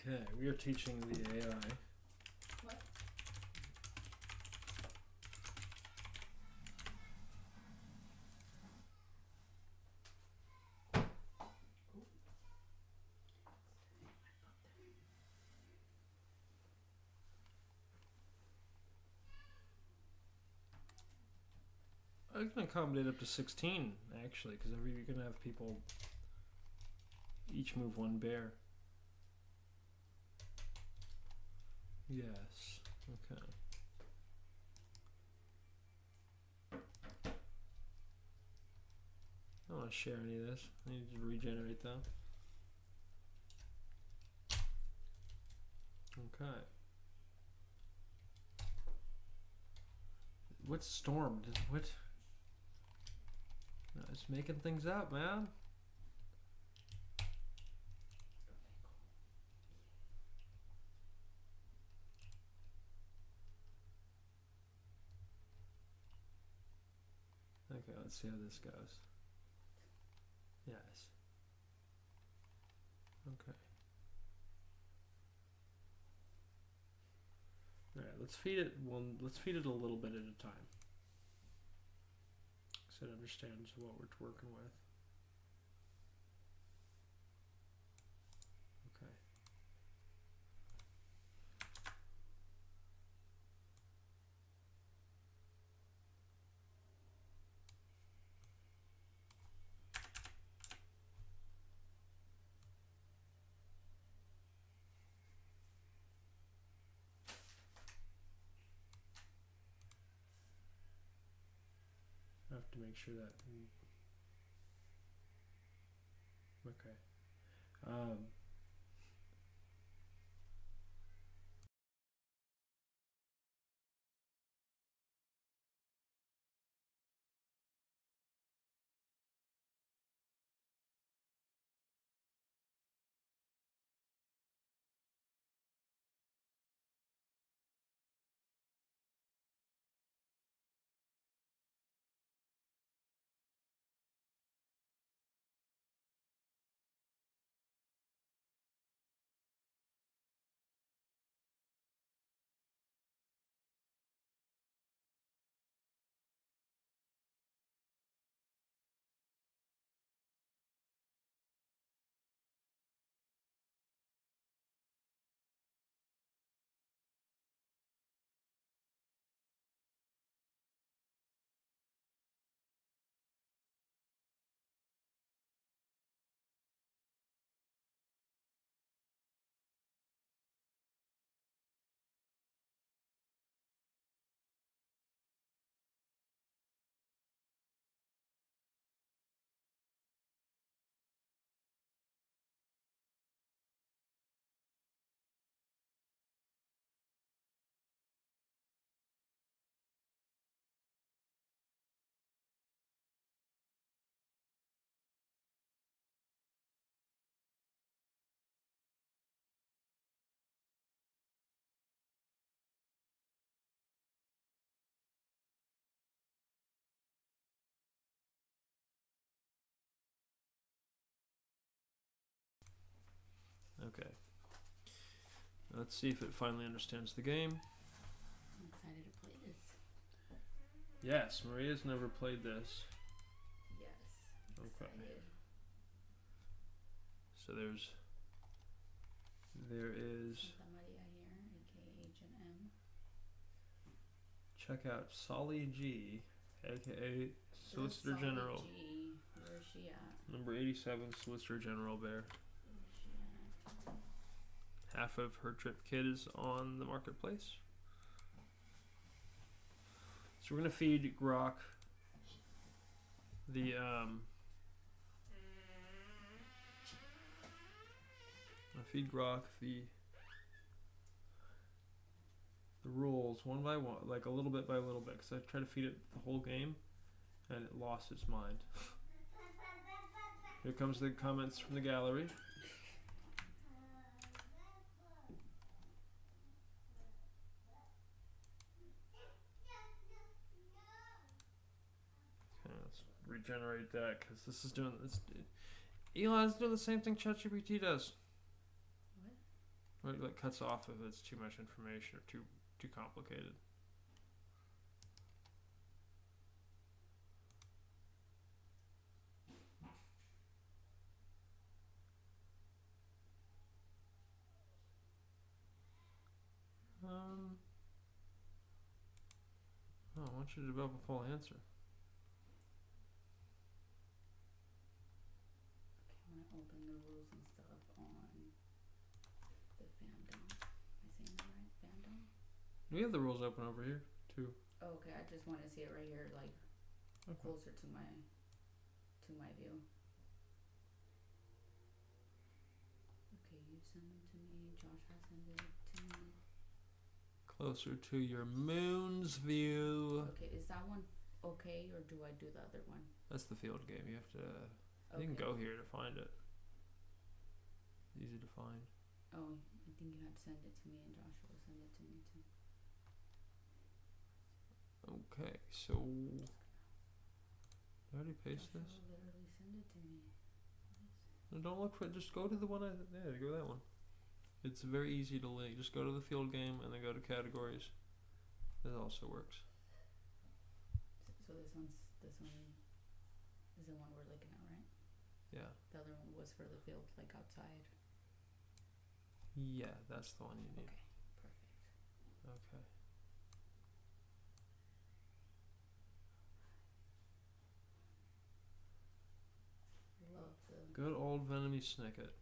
Okay, we are teaching the AI. What? I can accommodate up to 16, actually, because you're going to have people each move one bear. Yes. Okay. I don't want to share any of this. I need to regenerate them. Okay. What's stormed? What? No, it's making things up, man. Okay, let's see how this goes. Yes. Okay. All right, let's feed it one. Let's feed it a little bit at a time, so it understands what we're working with. Okay. I have to make sure that. Okay. Let's see if it finally understands the game. I'm excited to play this. Yes, Maria's never played this. Yes. I'm Okay. excited. So there is. Santa Maria here, aka Agent M. Check out Solly G, aka Solicitor Solly General. G. Where is she at? Number 87, Solicitor General Bear. Where is she at? Half of her trip kit is on the marketplace. So we're gonna feed Grok the the rules one by one, like a little bit by little bit, because I tried to feed it the whole game and it lost its mind. Here comes the comments from the gallery. Okay, let's regenerate that, because this is doing this. Elon's doing the same thing ChatGPT does. What? It like cuts off if it's too much information or too complicated. Oh, I want you to develop a full answer. Okay, I'm gonna open the rules and stuff on the fandom. Am I saying that right? Fandom? We have the rules open over here too. Oh, okay, I just want to see it right here, like closer to my view. Okay, you send them to me. Josh has sent it to me. Closer to your moon's view. Okay, is that one okay, or do I do the other one? That's the field game. You have to. You can go here to find it. Easy to find. Oh, I think you had to send it to me, and Joshua will send it to me too. Okay, so. Did I already paste Joshua this? literally send it to me. No, don't look for it. Just go to the one. Yeah, go to that one. It's very easy to link. Just go to the field game and then go to categories. That also works. So this one is the one we're looking at, right? Yeah. The other one was for the field, like outside. Yeah, that's the one you need. Okay, perfect. Okay. Love the Good old Venomy Snicket.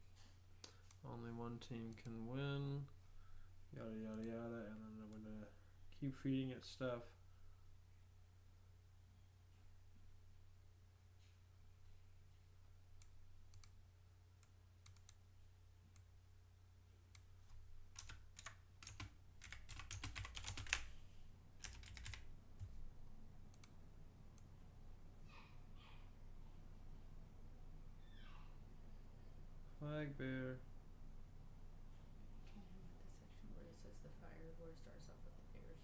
Only one team can win. Yada yada yada, and then I'm gonna keep feeding it stuff. Flag bear. the section where it says the fire, where it starts off with the bears.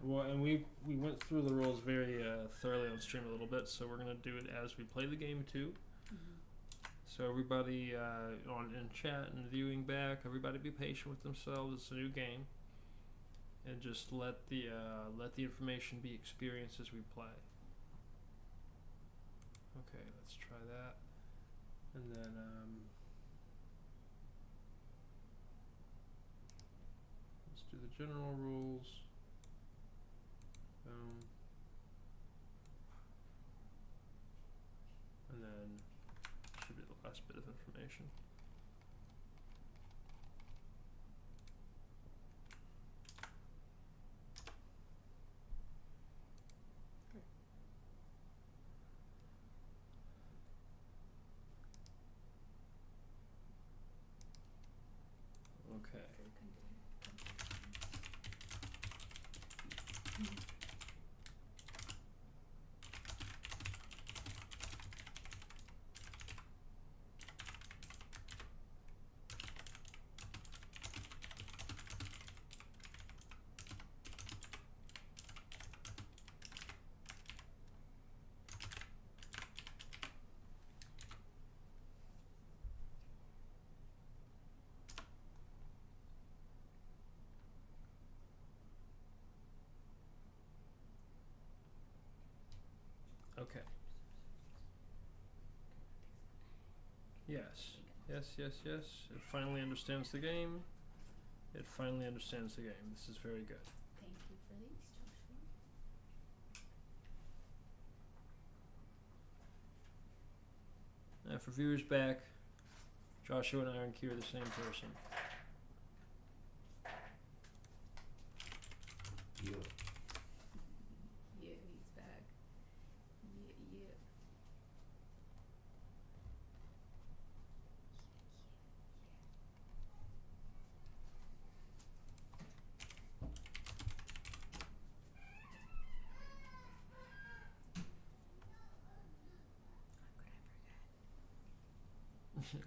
Well, and we went through the rules very thoroughly on stream a little bit, so we're gonna do it as we play the game too. So everybody in chat and viewing back, everybody be patient with themselves. It's a new game, and just let the information be experienced as we play. Okay, let's try that, and then let's do the general rules. Boom. And then should be the last bit of information. Okay. Okay. Yes. Yes, yes, yes. It finally understands the game. It finally understands the game. This is very good. Thank you for these, Joshua. For viewers back, Joshua and Iron Q are the same person. Yeah. Yeah, he's back. Yeah, yeah.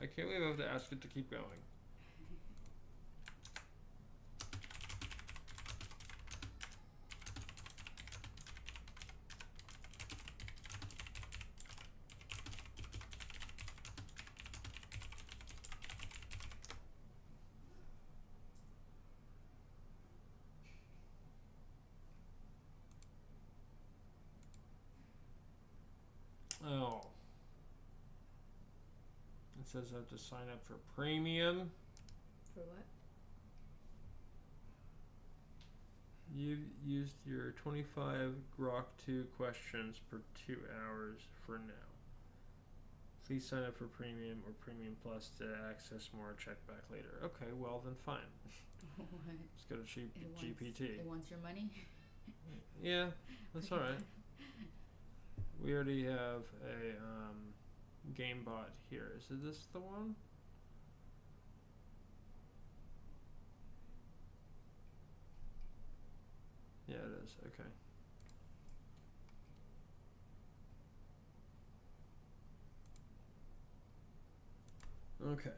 I can't believe I have to ask it to keep going. Oh. It says I have to sign up for premium. For what? You've used your 25 Grok 2 questions per 2 hours for now. Please sign up for premium or premium plus to access more. Check back later. Okay, well then fine. What? Let's go to GPT. It wants your money? Yeah, that's alright. We already have a game bot here. Is this the one? Yeah, it is. Okay. Okay.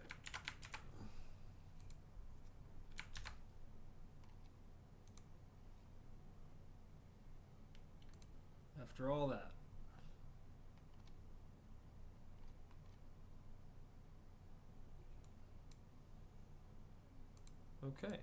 After all that. Okay.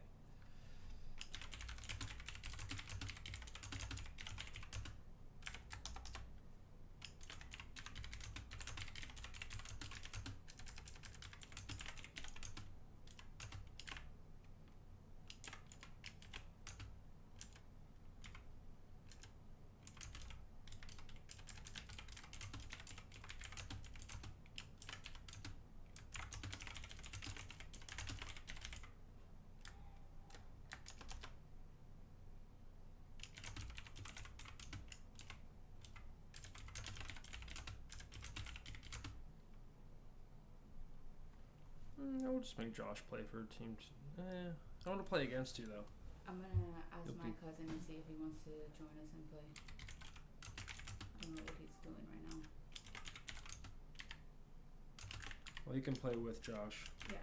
I'll just make Josh play for team. I want to play against you though. I'm gonna ask my cousin and see if he wants to join us and play. I don't know what he's doing right now. Well, you can play with Josh. Yeah.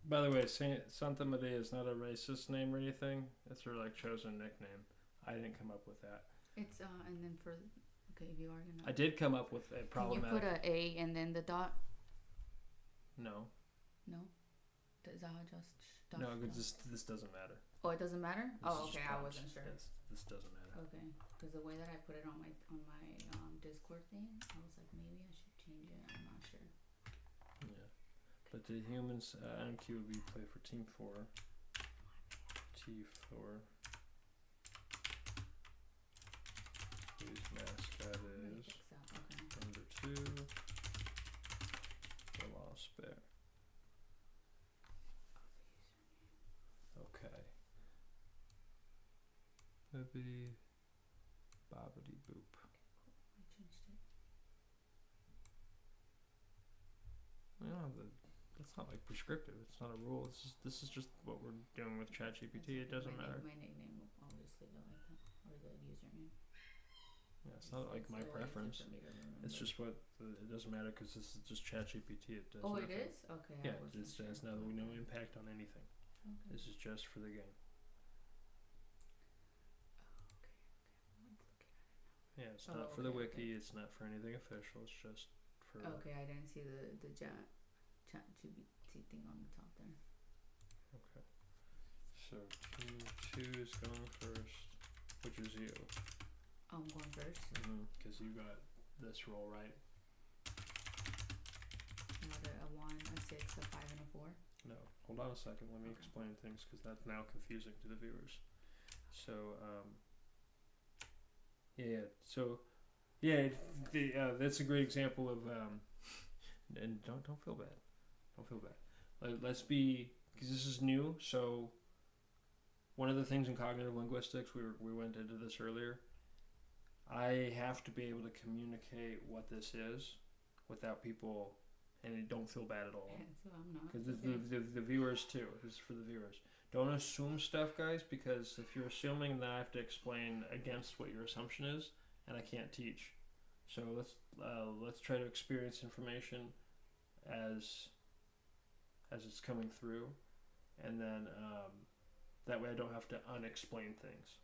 By the way, Santa Medea is not a racist name or anything. It's her like chosen nickname. I didn't come up with that. It's and then for okay, if you are gonna. I did come up with a problematic. Can you put a and then the dot? No. No. Is that just? No, because this doesn't matter. Oh, it doesn't matter. This okay, I wasn't sure. This doesn't matter. Okay, because the way that I put it on my Discord thing, I was like, maybe I should change it. I'm not sure. Yeah. But the humans, NQ would be play for team 4. T4. Whose mascot is number 2. The Lost Bear. Okay. Bibbidi bobbidi boop. I changed it. Well, that's not like prescriptive. It's not a rule. This is just what we're doing with ChatGPT. It doesn't matter. My nickname, I'll just leave it like that, or the username. Yeah, it's not like my preference. It's just what it doesn't matter because this is just ChatGPT. It does. Oh, nothing. it is. Okay. Yeah, it has no impact on anything. Okay. This is just for the game. Yeah, it's not for the wiki. It's not for anything official. It's just for. Okay, I didn't see the chat GPT thing on the top there. Okay. So two is going first, which is you. I'm going first. Because you got this roll right. I got a 1, a 6, a 5, and a 4. No, hold on a second. Let me explain things because that's now confusing to the viewers. So, that's a great example of, and don't feel bad. Don't feel bad. Let's be, because this is new. So, one of the things in cognitive linguistics, we went into this earlier. I have to be able to communicate what this is without people, and don't feel bad at all. So I'm not. Because the viewers too. This is for the viewers. Don't assume stuff, guys, because if you're assuming, then I have to explain against what your assumption is, and I can't teach. So let's try to experience information as it's coming through, and then that way I don't have to unexplain things.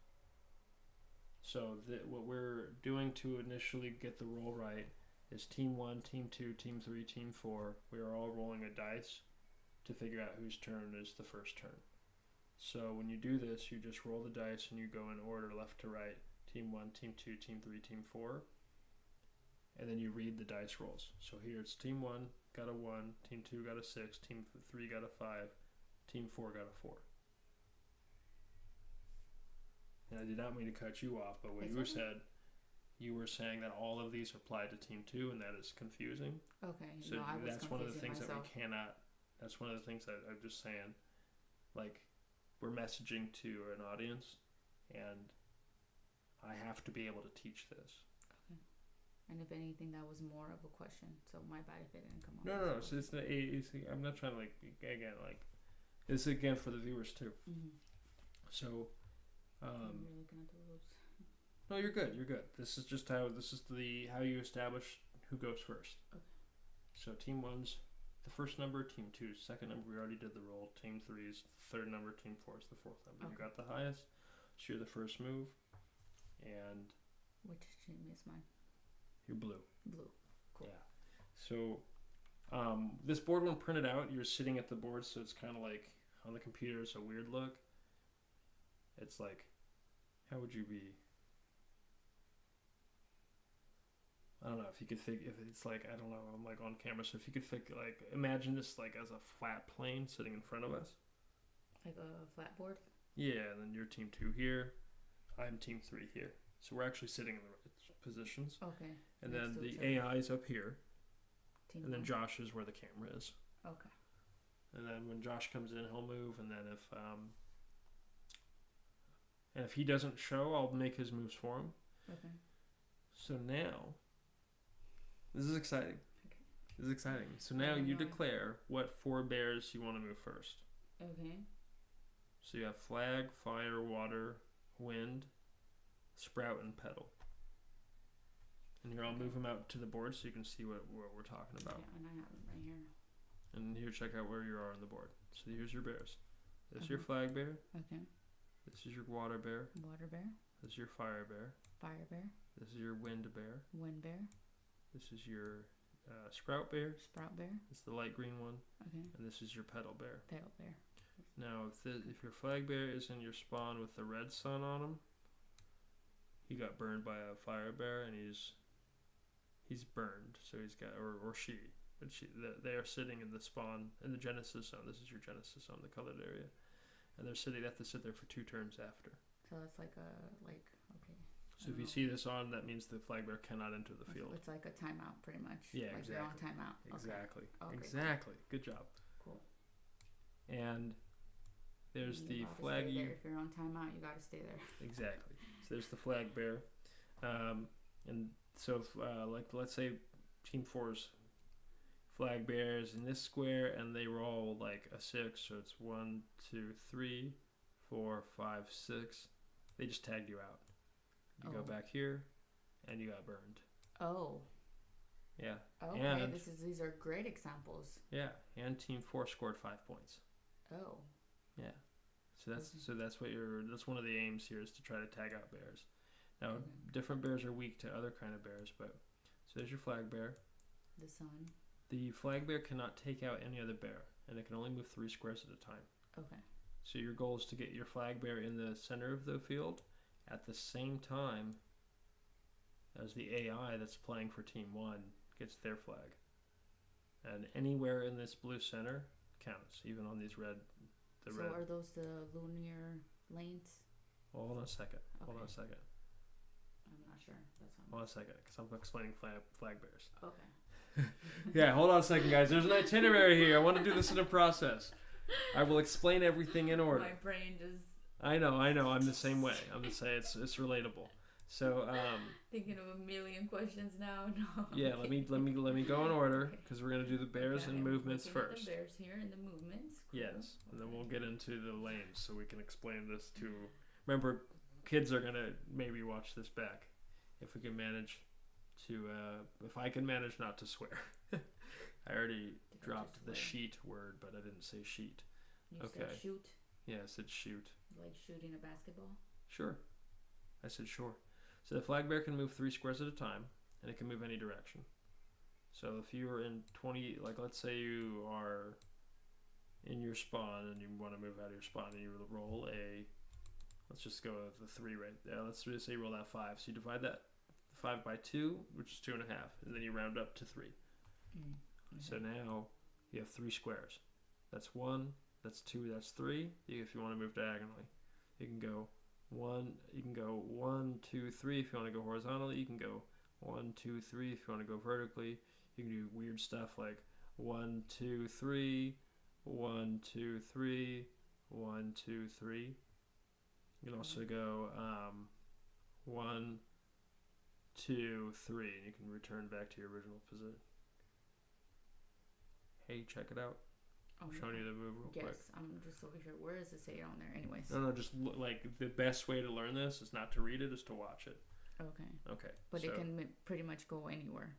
So what we're doing to initially get the roll right is Team 1, Team 2, Team 3, Team 4. We are all rolling a dice to figure out whose turn is the first turn. So when you do this, you just roll the dice and you go in order left to right. Team 1, Team 2, Team 3, Team 4. And then you read the dice rolls. So here it's Team 1 got a 1, Team 2 got a 6, Team 3 got a 5, Team 4 got a 4. And I did not mean to cut you off, but what you were saying that all of these apply to Team 2, and that is confusing. Okay. So no, I was that's one of the things myself. that we cannot. That's one of the things that I'm just saying. Like, we're messaging to an audience, and I have to be able to teach this. Okay. And if anything, that was more of a question. So my bad if it didn't come up. No. So I'm not trying to it's again for the viewers too. Mm-hmm. So. You're looking at the rules. No, you're good. You're good. This is just how you establish who goes first. Okay. So Team 1's the first number. Team 2's second number. We already did the roll. Team 3's third number. Team 4's the fourth number. Okay. You got the highest. So you're the first move. And which team is mine? You're blue. Blue. Cool. Yeah. So this board, when printed out, you're sitting at the board, so it's kind of like on the computer. It's a weird look. It's like, how would you be? I don't know if you could think if it's like, I don't know, I'm like on camera, so if you could think like, imagine this like as a flat plane sitting in front of us. Like a flat board? Yeah, and then you're Team 2 here, I'm Team 3 here. So we're actually sitting in the right positions. Okay. And then the AI is up here. Team and then 1. Josh is where the camera is. Okay. And then when Josh comes in, he'll move, and then if he doesn't show, I'll make his moves for him. Okay. So now, this is exciting. Okay. This is exciting. So now you declare what 4 bears you want to move first. Okay. So you have flag, fire, water, wind, sprout, and petal. And here, I'll move them out to the board so you can see what we're talking about. Yeah, and I have them right here. And here, check out where you are on the board. So here's your bears. This is your flag bear. Okay. This is your water bear. Water bear. This is your fire bear. Fire bear. This is your wind bear. Wind bear. This is your sprout bear. Sprout bear. It's the light green one. Okay. And this is your petal bear. Petal bear. Now, if your flag bear is in your spawn with the red sun on him, he got burned by a fire bear, and he's burned. So he's got, or she, but they are sitting in the spawn in the Genesis zone. This is your Genesis zone, the colored area, and they have to sit there for 2 turns after. So that's like okay. So if you see this on, that means the flag bear cannot enter the field. It's like a timeout, pretty much. Yeah, like exactly. You're on timeout. Exactly. Okay. Exactly. Good job. Cool. And there's the you flag. If you're on timeout, you got to stay there. Exactly. the flag bear, and so if, like let's say Team 4's flag bears in this square, and they roll like a 6, so it's 1, 2, 3, 4, 5, 6. They just tagged you out. You go back here, and you got burned. Oh. Yeah. Okay. And, These are great examples. Yeah, and Team 4 scored 5 points. Oh. Yeah. That's one of the aims here, is to try to tag out bears. Now, different bears are weak to other kind of bears, but so there's your flag bear. The sun. The flag bear cannot take out any other bear, and it can only move 3 squares at a time. Okay. So your goal is to get your flag bear in the center of the field at the same time as the AI that's playing for Team 1 gets their flag. And anywhere in this blue center counts, even on these red. So are those the linear lanes? Well, hold on a second. Okay. Hold on a second. I'm not sure. That's fine. Hold on a second, because I'm explaining flag bears. Okay. Yeah, hold on a second, guys. There's an itinerary here. I want to do this in a process. I will explain everything in order. My brain just... I know. I'm the same way. I'm the same. It's relatable. So thinking of a million questions now. No. Yeah, let me go in order, because we're gonna do the bears and movements first. The bears here and the movements. Cool. Yes, and then we'll get into the lanes, so we can explain this to. Remember, kids are gonna maybe watch this back, if we can manage to. If I can manage not to swear. I already dropped the sheet word, but I didn't say sheet. You said shoot? Yeah, I said shoot. Like shooting a basketball? Sure. I said sure. So the flag bear can move 3 squares at a time, and it can move any direction. So if you are in 20, like let's say you are in your spawn and you want to move out of your spawn, and you roll a, let's just go with the 3 right there. Let's just say you roll that 5. So you divide that 5 by 2, which is 2.5, and then you round up to 3. So now you have 3 squares. That's 1, that's 2, that's 3. If you want to move diagonally, you can go 1, 2, 3 if you want to go horizontally. You can go 1, 2, 3 if you want to go vertically. You can do weird stuff like 1, 2, 3, 1, 2, 3, 1, 2, 3. You can also go 1, 2, 3, and you can return back to your original position. Hey, check it out. I'm showing you the move real quick. Yes, I'm just over here. Where does it say it on there? Anyways. No, just like the best way to learn this is not to read it, is to watch it. Okay. But it can pretty much go anywhere,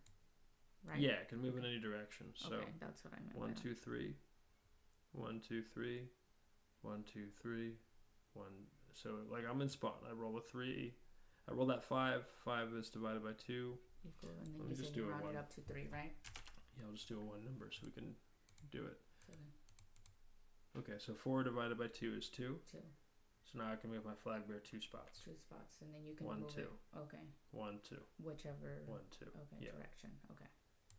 right? Yeah, it can move in any direction. So okay, that's what I meant. 1, 2, 3, 1, 2, 3, 1, 2, 3, 1. So like I'm in spawn. I roll a 3. I roll that 5. 5 is divided by 2. Equal, and then you said you round it up to 3, right? Yeah, I'll just do a 1 number so we can do it. Okay, so 4 divided by 2 is 2. 2. So now I can move my flag bear 2 spots. 2 spots, and then you can 1, move 2. it. Okay. 1, 2. Whichever. 1, 2. Okay, direction. Okay.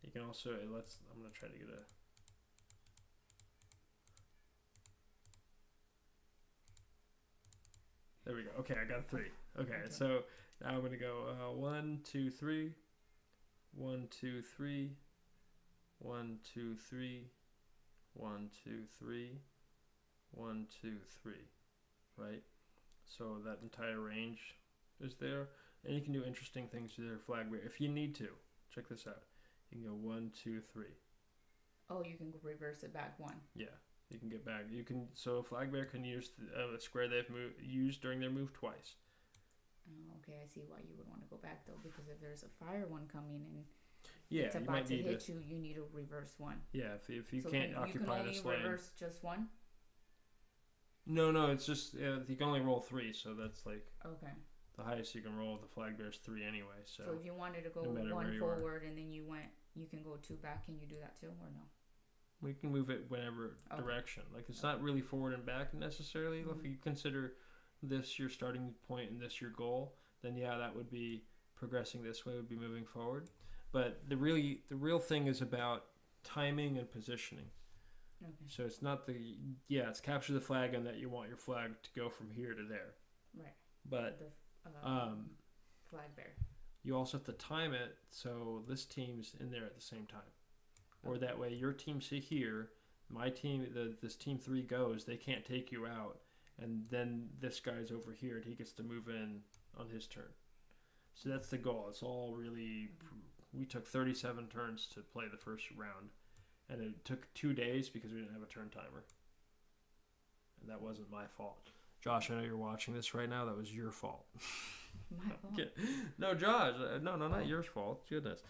You can also I'm gonna try to get a. There we go. Okay, I got a 3. Okay, so now I'm gonna go 1, 2, 3, 1, 2, 3, 1, 2, 3, 1, 2, 3, 1, 2, 3, right? So that entire range is there, and you can do interesting things with your flag bear if you need to. Check this out. You can go 1, 2, 3. Oh, you can reverse it back 1. Yeah, you can get back. You can. So a flag bear can use a square they've used during their move twice. Oh, okay, I see why you would want to go back though, because if there's a fire one coming and it's about to hit you, you need to reverse 1. Yeah, if you can't occupy this lane. You can only reverse just 1? No, it's just you can only roll 3, so that's like the highest you can roll with the flag bear is 3 anyway. So if you wanted to go 1 forward and then you can go 2 back. Can you do that too, or no? We can move it whenever direction. Like it's not really forward and back necessarily. If you consider this your starting point and this your goal, then that would be progressing this way, would be moving forward. But the real thing is about timing and positioning. Okay. So it's not it's capture the flag and that you want your flag to go from here to there. Right. But flag bear. You also have to time it so this team's in there at the same time. Or that way your team's here, my team, this team 3 goes, they can't take you out, and then this guy's over here and he gets to move in on his turn. So that's the goal. It's all really. We took 37 turns to play the first round, and it took 2 days because we didn't have a turn timer. And that wasn't my fault. Josh, I know you're watching this right now. That was your fault. My fault? No, Josh. No, not your fault. Goodness.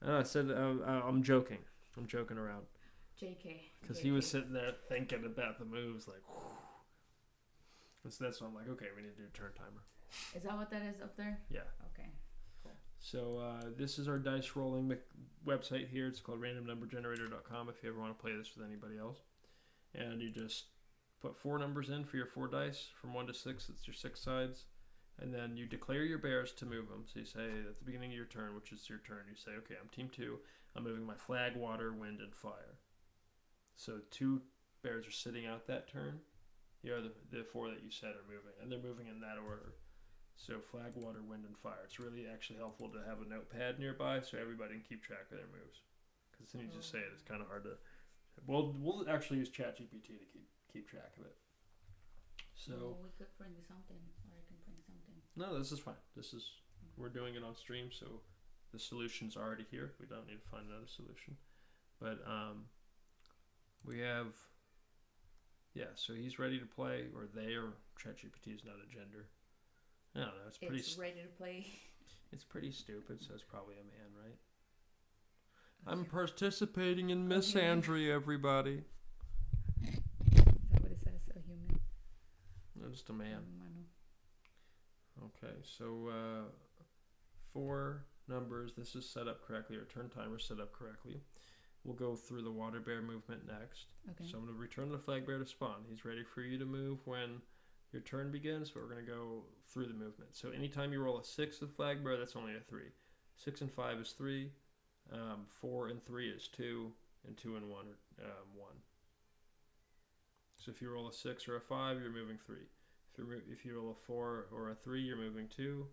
I said I'm joking. I'm joking around. JK. Because he was sitting there thinking about the moves, like, whew. And so that's when I'm like, okay, we need to do a turn timer. Is that what that is up there? Yeah. Okay. Cool. So this is our dice rolling website here. It's called randomnumbergenerator.com if you ever want to play this with anybody else. And you just put 4 numbers in for your 4 dice from 1 to 6. It's your 6 sides. And then you declare your bears to move them. So you say at the beginning of your turn, which is your turn, you say, okay, I'm team 2. I'm moving my flag, water, wind, and fire. So 2 bears are sitting out that turn. Here are the 4 that you said are moving. And they're moving in that order. So flag, water, wind, and fire. It's really actually helpful to have a notepad nearby so everybody can keep track of their moves. Because as soon as you say it, it's kind of hard to... We'll actually use ChatGPT to keep track of it. So well, we could bring something, or I can bring something. No, this is fine. We're doing it on stream, so the solution's already here. We don't need to find another solution. But we have... Yeah, so he's ready to play, or they, or ChatGPT is not a gender. I don't know. It's ready to play. It's pretty stupid, so it's probably a man, right? I'm participating in misandry, everybody. Is that what it says? A human? No, just a man. Okay, so 4 numbers. This is set up correctly, or turn timer set up correctly. We'll go through the water bear movement next. Okay. So I'm going to return the flag bear to spawn. He's ready for you to move when your turn begins, but we're going to go through the movement. So anytime you roll a 6 with flag bear, that's only a 3. 6 and 5 is 3. 4 and 3 is 2. And 2 and 1 are 1. So if you roll a 6 or a 5, you're moving 3. If you roll a 4 or a 3, you're moving 2.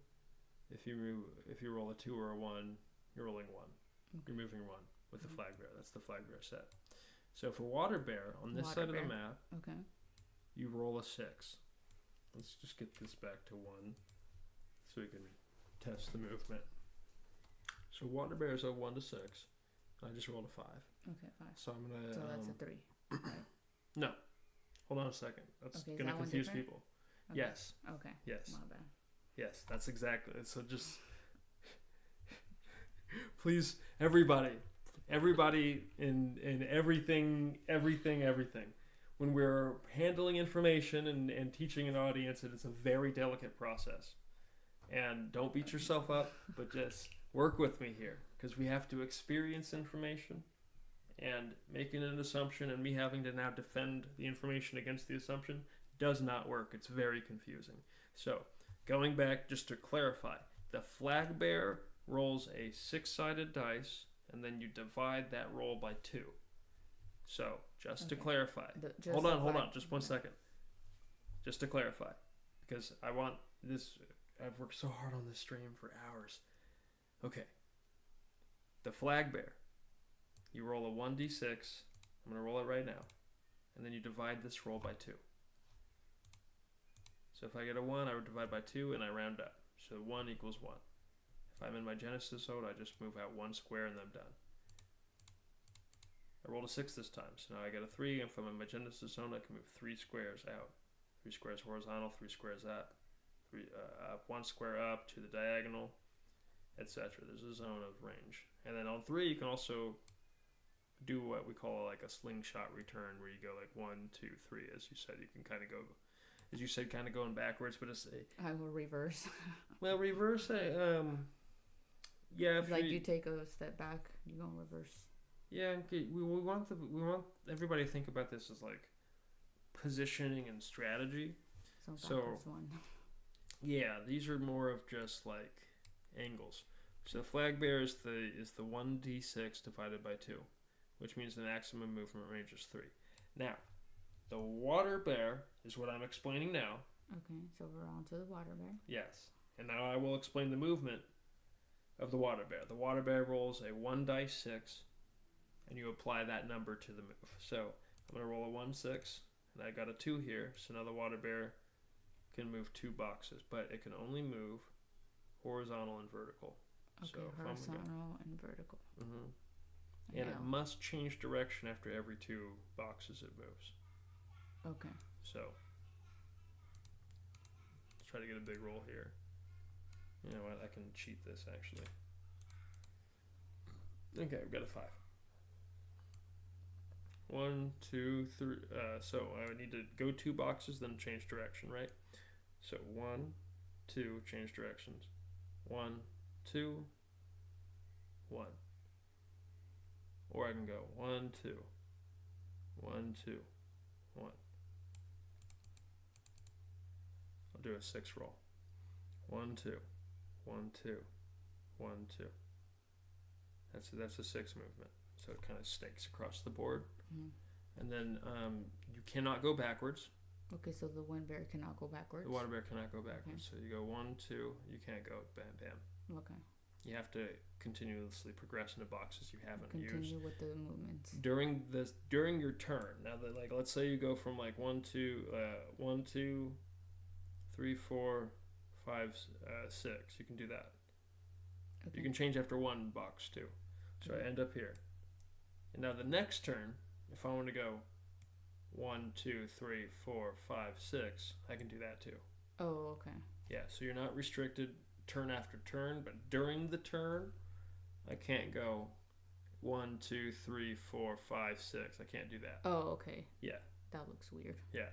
If you roll a 2 or a 1, you're rolling 1. Okay. You're moving 1 with the flag bear. That's the flag bear set. So for water bear, on this side of the map, you roll a 6. Let's just get this back to 1 so we can test the movement. So water bear is a 1 to 6. I just rolled a 5. Okay, 5. So I'm gonna. So that's a 3. Right. No, hold on a second. That's gonna confuse people. Okay. Yes. Okay. Yes. My bad. Yes, that's exactly. So just please, everybody in everything. When we're handling information and teaching an audience, it's a very delicate process. And don't beat yourself up, but just work with me here, because we have to experience information, and making an assumption and me having to now defend the information against the assumption does not work. It's very confusing. So going back, just to clarify, the flag bear rolls a 6-sided dice, and then you divide that roll by 2. So just to clarify, hold on, just 1 second. Just to clarify, because I want this. I've worked so hard on this stream for hours. Okay. The flag bear. You roll a 1d6. I'm going to roll it right now. And then you divide this roll by 2. So if I get a 1, I would divide by 2 and I round up. So 1 equals 1. If I'm in my Genesis zone, I just move out 1 square and then I'm done. I rolled a 6 this time. So now I get a 3. And if I'm in my Genesis zone, I can move 3 squares out. 3 squares horizontal, 3 squares up. 1 square up to the diagonal, etc. There's a zone of range. And then on 3, you can also do what we call like a slingshot return, where you go like 1, 2, 3. As you said, you can kind of go, as you said, kind of going backwards, but it's I will reverse. Well, reverse. Yeah. If like you take a step back, you go in reverse. Yeah, we want everybody to think about this as like positioning and strategy. So one. Yeah, these are more of just like angles. So the flag bear is the 1d6 divided by 2, which means the maximum movement range is 3. Now, the water bear is what I'm explaining now. Okay, so we're on to the water bear. Yes, and now I will explain the movement of the water bear. The water bear rolls a 1d6, and you apply that number to the move. So I'm going to roll a 1-6, and I got a 2 here, so now the water bear can move 2 boxes, but it can only move horizontal and vertical. Okay, So if I'm horizontal and vertical. And it Now. must change direction after every 2 boxes it moves. Okay. So let's try to get a big roll here. You know what? I can cheat this actually. Okay, we've got a 5. 1, 2, 3. So I would need to go 2 boxes, then change direction, right? So 1, 2, change directions. 1, 2, 1. Or I can go 1, 2, 1, 2, 1. I'll do a 6 roll. 1, 2, 1, 2, 1, 2. That's a 6 movement. So it kind of snakes across the board. And then you cannot go backwards. Okay, so the one bear cannot go backwards. The water bear cannot go backwards. So you go 1, 2. You can't go bam, bam. Okay. You have to continuously progress into boxes you haven't used. Continue with the movements. During your turn. Now that, like, let's say you go from like 1, 2, 1, 2, 3, 4, 5, 6. You can do that. Okay. You can change after 1 box too. So I end up here. And now the next turn, if I want to go 1, 2, 3, 4, 5, 6, I can do that too. Oh, okay. Yeah, so you're not restricted turn after turn, but during the turn, I can't go 1, 2, 3, 4, 5, 6. I can't do that. Oh, okay. Yeah. That looks weird. Yeah,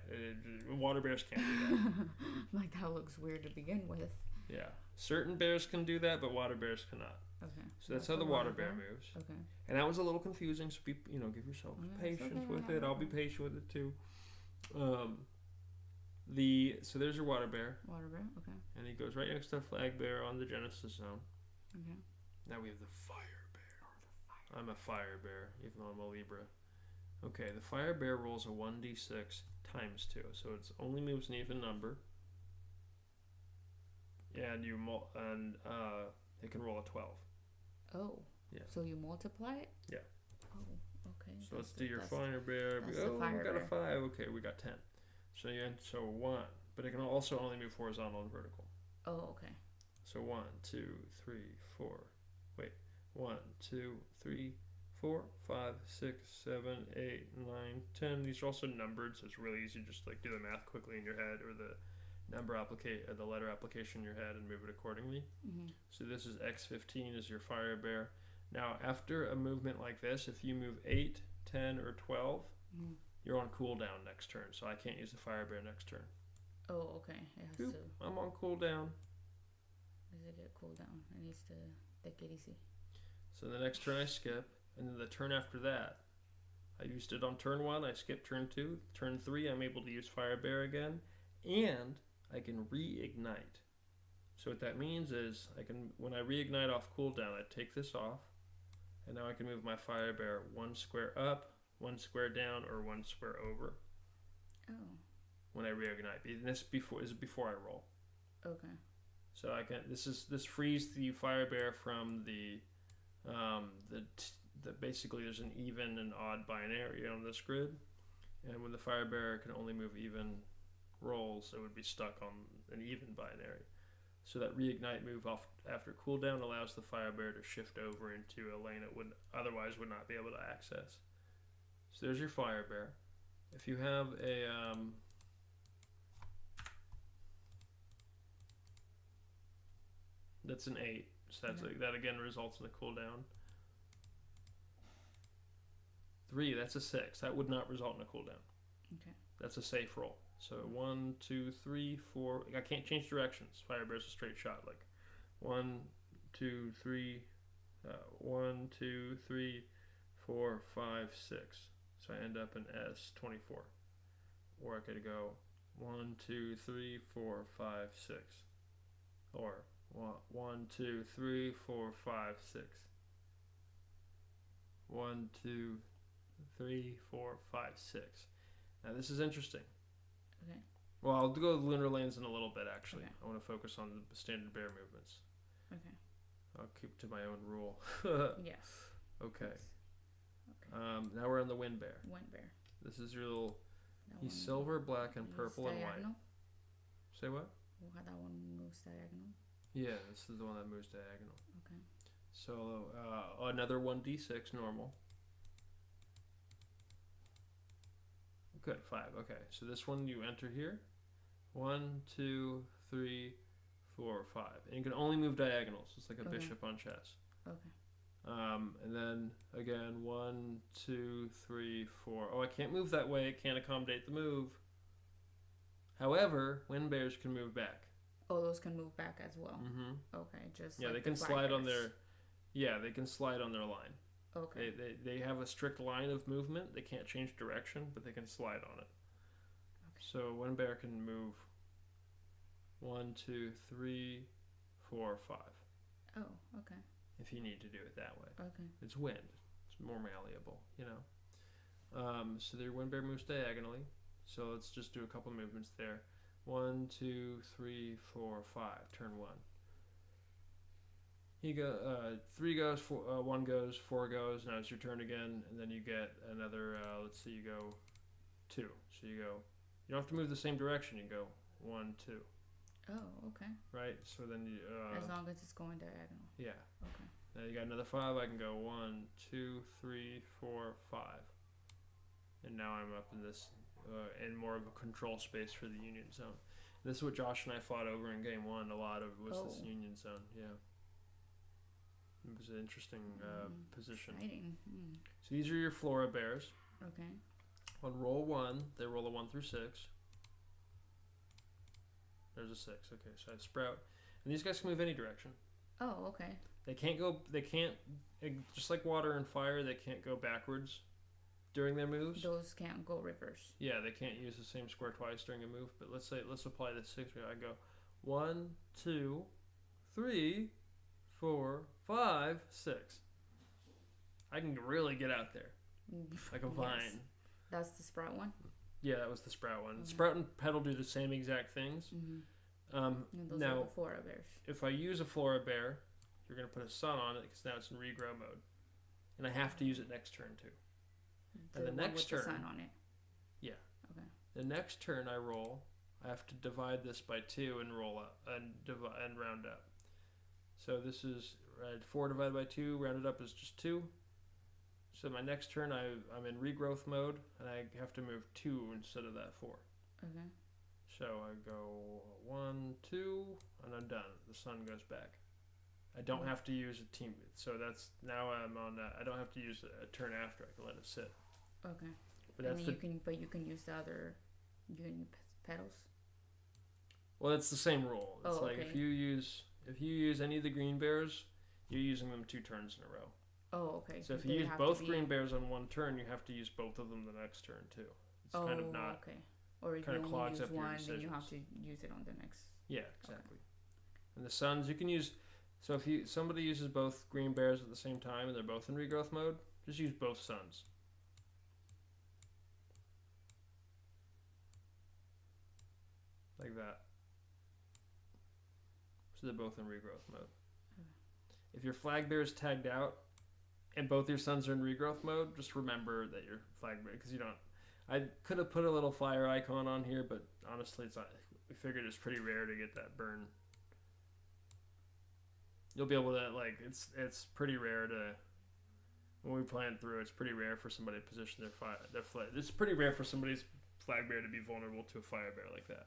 water bears can't do that. Like, that looks weird to begin with. Yeah, certain bears can do that, but water bears cannot. Okay. So that's how the water bear moves. Okay. And that was a little confusing, so give yourself patience with it. I'll be patient with it too. So there's your water bear. Water bear, okay. And he goes right next to the flag bear on the Genesis zone. Okay. Now we have the fire bear. I'm a fire bear, even though I'm a Libra. Okay, the fire bear rolls a 1d6 times 2, so it only moves an even number. And it can roll a 12. Oh. Yeah. So you multiply it? Yeah. Oh, okay. So let's do your fire bear. We got a 5. Okay, we got 10. So 1, but it can also only move horizontal and vertical. Oh, okay. So 1, 2, 3, 4. Wait. 1, 2, 3, 4, 5, 6, 7, 8, 9, 10. These are also numbered, so it's really easy to just like do the math quickly in your head, or the the letter application in your head, and move it accordingly. So this is X15 is your fire bear. Now after a movement like this, if you move 8, 10, or 12, you're on cooldown next turn, so I can't use the fire bear next turn. Oh, okay. It has to. I'm on cooldown. Does it get cooldown? It needs to take it easy. So the next turn I skip, and then the turn after that, I used it on turn 1, I skipped turn 2. Turn 3, I'm able to use fire bear again, and I can reignite. So what that means is when I reignite off cooldown, I take this off, and now I can move my fire bear 1 square up, 1 square down, or 1 square over. Oh. When I reignite, and this is before I roll. Okay. So this frees the fire bear from the basically there's an even and odd binary on this grid, and when the fire bear can only move even rolls, it would be stuck on an even binary. So that reignite move off after cooldown allows the fire bear to shift over into a lane it would not be able to access. So there's your fire bear. If you have a that's an 8, so that again results in a cooldown. 3, that's a 6. That would not result in a cooldown. Okay. That's a safe roll. So 1, 2, 3, 4. I can't change directions. Fire bear's a straight shot. Like 1, 2, 3, 1, 2, 3, 4, 5, 6. So I end up in S24. Or I could go 1, 2, 3, 4, 5, 6. Or 1, 2, 3, 4, 5, 6. 1, 2, 3, 4, 5, 6. Now this is interesting. Okay. Well, I'll go with lunar lanes in a little bit, actually. Okay. I want to focus on the standard bear movements. Okay. I'll keep to my own rule. Yes. Okay. Okay. Now we're on the wind bear. Wind bear. This is your little... He's silver, black, and purple, and white. Diagonal? Say what? That one moves diagonal. Yeah, this is the one that moves diagonal. Okay. So another 1d6 normal. Good, 5. Okay, so this one you enter here. 1, 2, 3, 4, 5. And you can only move diagonals. It's like a bishop on chess. Okay. And then again, 1, 2, 3, 4. Oh, I can't move that way. It can't accommodate the move. However, wind bears can move back. Oh, those can move back as well. Mm-hmm. Okay, just yeah, like they can the slide on bears. their. Yeah, they can slide on their line. Okay. They have a strict line of movement. They can't change direction, but they can slide on it. Okay. So one bear can move 1, 2, 3, 4, 5. Oh, okay. If you need to do it that way. Okay. It's wind. It's more malleable, you know. So their wind bear moves diagonally. So let's just do a couple movements there. 1, 2, 3, 4, 5. Turn 1. You go. 3 goes. 1 goes. 4 goes. Now it's your turn again, and then you get another. Let's see. You go 2. So you go. You don't have to move the same direction. You go 1, 2. Oh, okay. Right. So then you. As long as it's going diagonal. Yeah. Okay. Now you got another 5. I can go 1, 2, 3, 4, 5. And now I'm up in this, in more of a control space for the union zone. This is what Josh and I fought over in game 1. A lot of was this union zone. Yeah. It was an interesting position. Exciting. So these are your Flora bears. Okay. On roll 1, they roll a 1 through 6. There's a 6. Okay, so I sprout. And these guys can move any direction. Oh, okay. They can't go, just like water and fire, they can't go backwards during their moves. Those can't go reverse. Yeah, they can't use the same square twice during a move. But let's apply the 6. I go 1, 2, 3, 4, 5, 6. I can really get out there. Like a vine. Yes. That's the sprout one? Yeah, that was the sprout one. Okay. Sprout and petal do the same exact things. Mm-hmm. And those now, are the Flora bears. if I use a Flora bear, you're going to put a sun on it because now it's in regrow mode. And I have to use it next turn too. And the next turn. The sun on it. Yeah. Okay. The next turn I roll, I have to divide this by 2 and roll up and round up. So this is 4 divided by 2, rounded up is just 2. So my next turn I'm in regrowth mode and I have to move 2 instead of that 4. Okay. So I go 1, 2, and I'm done. The sun goes back. I don't have to use a team. So that's now I'm on. I don't have to use a turn after. I can let it sit. Okay. But that's you can use the other union petals. Well, it's the same rule. It's like okay. if you use any of the green bears, you're using them 2 turns in a row. Oh, okay. So if you use both green bears on one turn, you have to use both of them the next turn too. It's kind of not. Okay. Or if you kind of only clogs use up your one, then decisions. you have to use it on the next. Yeah, exactly. And the suns you can use. So if somebody uses both green bears at the same time and they're both in regrowth mode, just use both suns. Like that. So they're both in regrowth mode. If your flag bear is tagged out and both your suns are in regrowth mode, just remember that your flag bear, because you don't. I could have put a little fire icon on here, but honestly, it's not. We figured it's pretty rare to get that burn. You'll be able to it's pretty rare to. When we plan through, it's pretty rare for somebody to position their flag. It's pretty rare for somebody's flag bear to be vulnerable to a fire bear like that.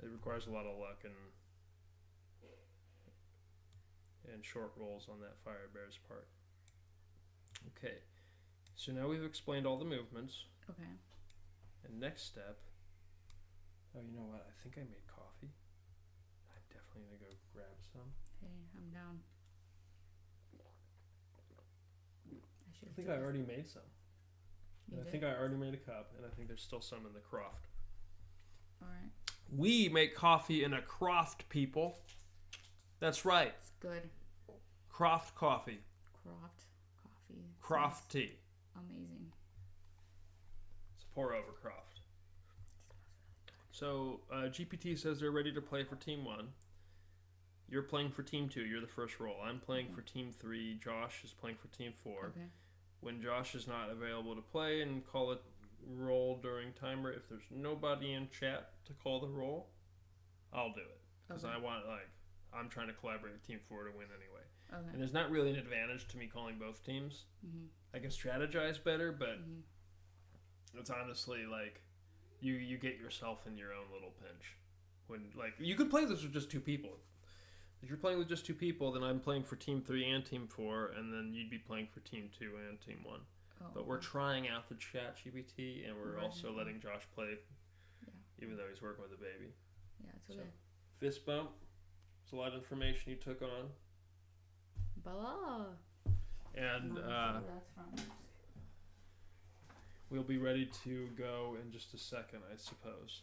It requires a lot of luck and short rolls on that fire bear's part. Okay, so now we've explained all the movements. Okay. And next step. Oh, you know what? I think I made coffee. I'm definitely gonna go grab some. Hey, I'm down. I think I already made some. And I think I already made a cup, and I think there's still some in the croft. All right. We make coffee in a croft, people. That's right. It's good. Croft coffee. Croft coffee. Croft tea. Amazing. It's pour over croft. So GPT says they're ready to play for Team 1. You're playing for Team 2. You're the first roll. I'm playing for Team 3. Josh is playing for Team 4. Okay. When Josh is not available to play and call it roll during timer, if there's nobody in chat to call the roll, I'll do it. because I want, like, I'm trying to collaborate with Team 4 to win anyway. Okay. And there's not really an advantage to me calling both teams. I can strategize better, but it's honestly like you get yourself in your own little pinch. When, like, you could play this with just 2 people. If you're playing with just 2 people, then I'm playing for Team 3 and Team 4, and then you'd be playing for Team 2 and Team 1. Oh, but we're trying out the chat GPT, and we're also letting Josh play, even though he's working with a baby. Yeah, it's okay. Fist bump. It's a lot of information you took on. Blah. And we'll be ready to go in just a second, I suppose.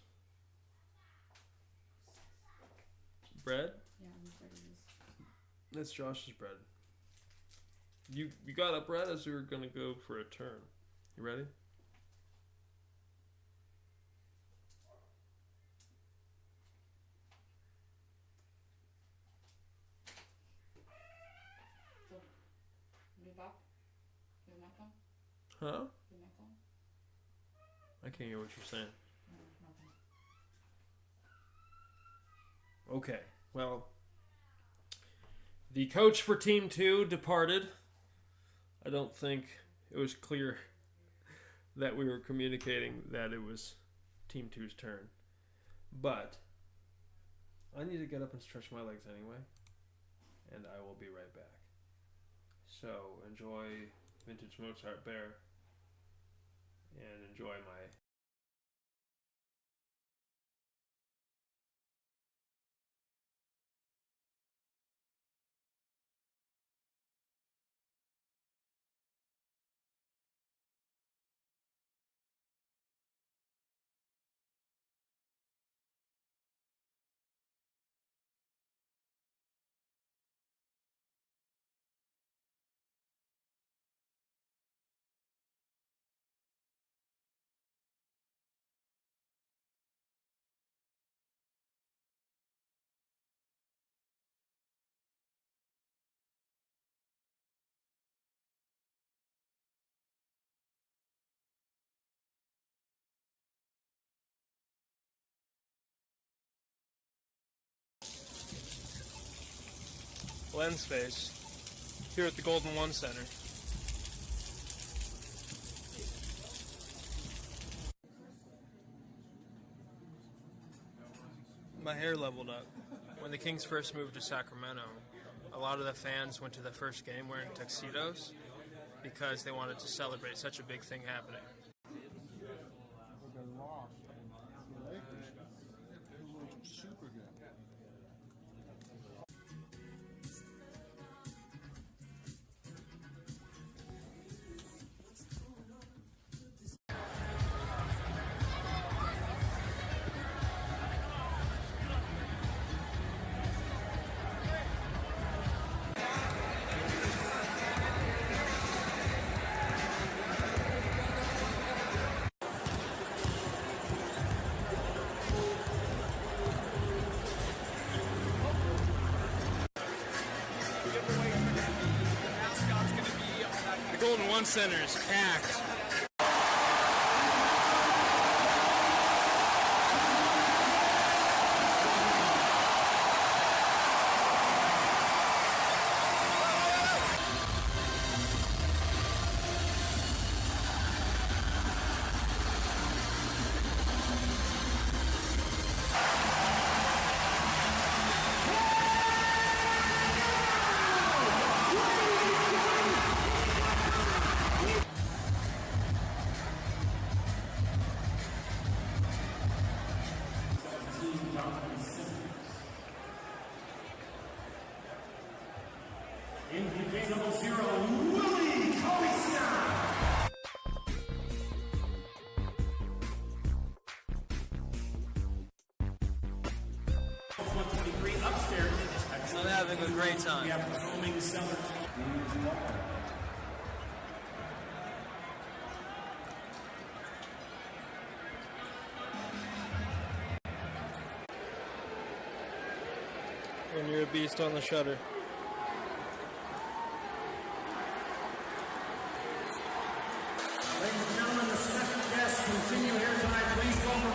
Bread? Yeah, I'm ready. That's Josh's bread. You got up bread as we were gonna go for a turn. You ready? Huh? I can't hear what you're saying. Okay, well, the coach for Team 2 departed. I don't think it was clear that we were communicating that it was Team 2's turn. But I need to get up and stretch my legs anyway, and I will be right back. So enjoy Vintage Mozart Bear, and enjoy my... Lens Face here at the Golden One Center. My hair leveled up. When the Kings first moved to Sacramento, a lot of the fans went to the first game wearing tuxedos because they wanted to celebrate such a big thing happening. The Golden One Center is packed. I'm having a great time. And you're a beast on the shutter. Ladies and gentlemen, the second guest continue here tonight. Please welcome.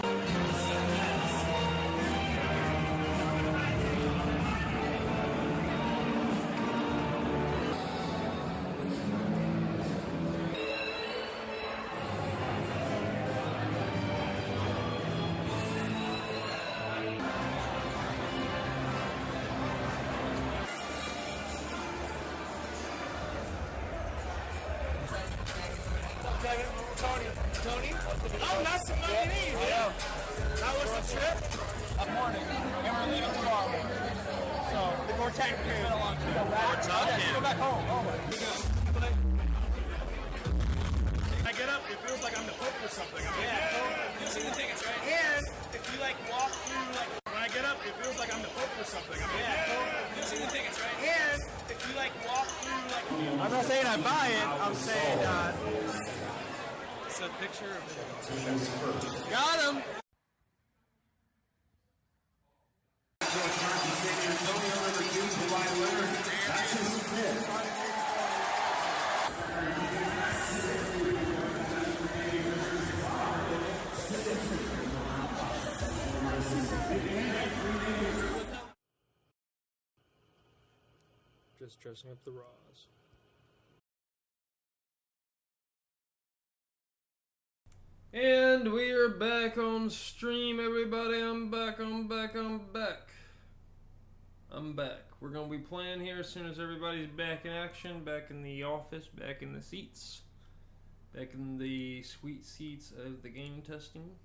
that's some money needs. Yeah. That was a trip. Up morning, and we're leaving tomorrow morning. So we're technically been a long trip. We're talking. Go back home. Oh my God. I get up, it feels like I'm the Pope or something. You've seen the tickets, right? And if you like walk through, like when I get up, it feels like I'm the Pope or something. You've seen the tickets, right? And if you like walk through, like I'm not saying I buy it. I'm saying it's a picture of it. Got him. Just dressing up the Raws. And we are back on stream, everybody. I'm back. We're gonna be playing here as soon as everybody's back in action, back in the office, back in the seats, back in the sweet seats of the game testing.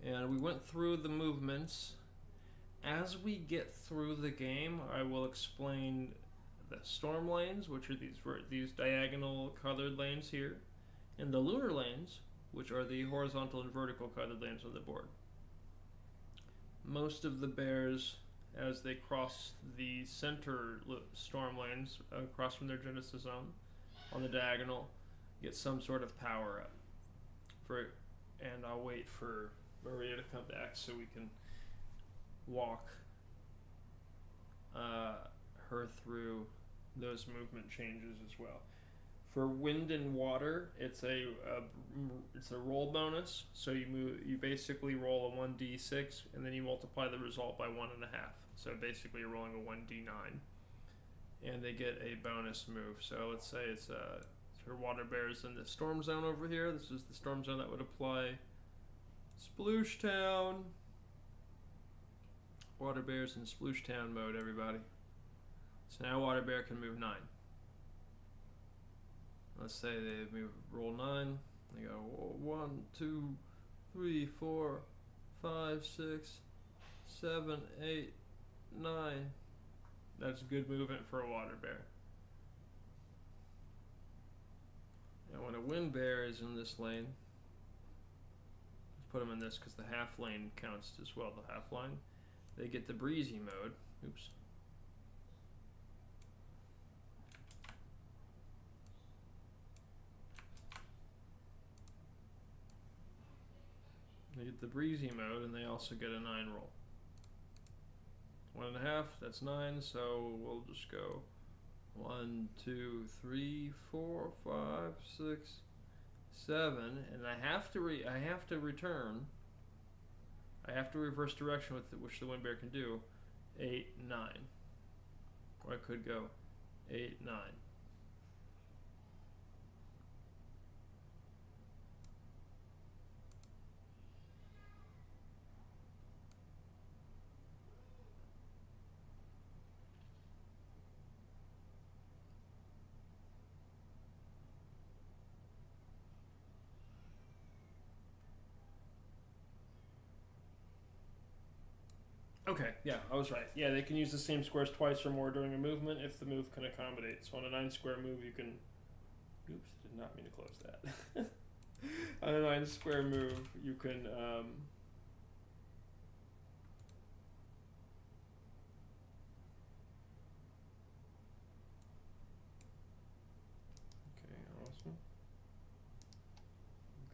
And we went through the movements. As we get through the game, I will explain the storm lanes, which are these diagonal colored lanes here, and the lunar lanes, which are the horizontal and vertical colored lanes on the board. Most of the bears, as they cross the center storm lanes across from their genesis zone on the diagonal, get some sort of power up. And I'll wait for Maria to come back so we can walk her through those movement changes as well. For wind and water, it's a roll bonus. So you basically roll a 1d6 and then you multiply the result by 1.5. So basically you're rolling a 1d9, and they get a bonus move. So let's say it's for water bears in the storm zone over here. This is the storm zone that would apply Sploosh Town. Water bears in Sploosh Town mode, everybody. So now water bear can move 9. Let's say they roll 9. They go 1, 2, 3, 4, 5, 6, 7, 8, 9. That's good movement for a water bear. And when a wind bear is in this lane, let's put them in this because the half lane counts as well, the half line. They get the breezy mode. Oops. They get the breezy mode, and they also get a 9 roll. 1.5, that's 9, so we'll just go 1, 2, 3, 4, 5, 6, 7, and I have to return. I have to reverse direction with which the wind bear can do 8, 9. Or I could go 8, 9. Okay, yeah, I was right. Yeah, they can use the same squares twice or more during a movement if the move can accommodate. So on a 9 square move, you can... Oops, did not mean to close that. On a 9 square move, you can... Okay, awesome.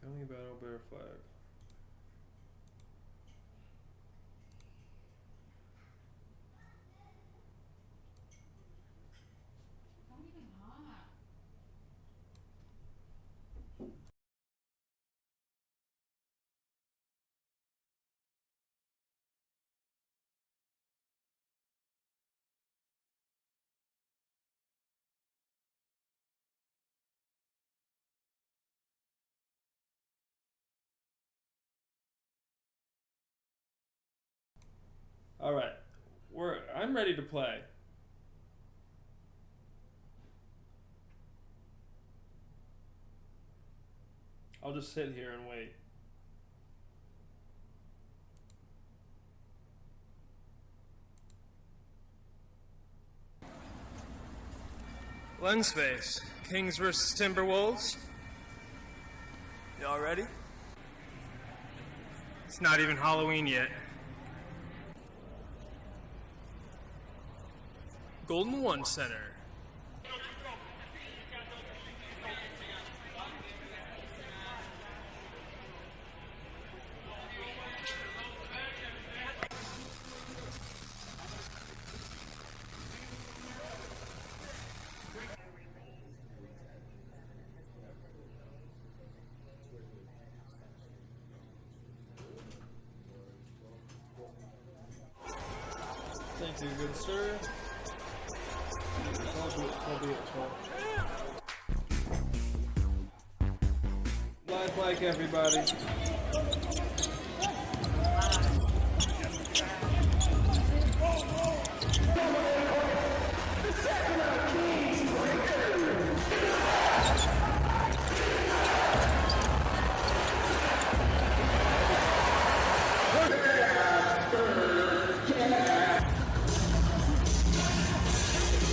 Gummy Battle Bear Flag. All right, I'm ready to play. I'll just sit here and wait. Lensface, Kings versus Timberwolves. Y'all ready? It's not even Halloween yet. Golden One Center. Thank you, good sir. Live like everybody.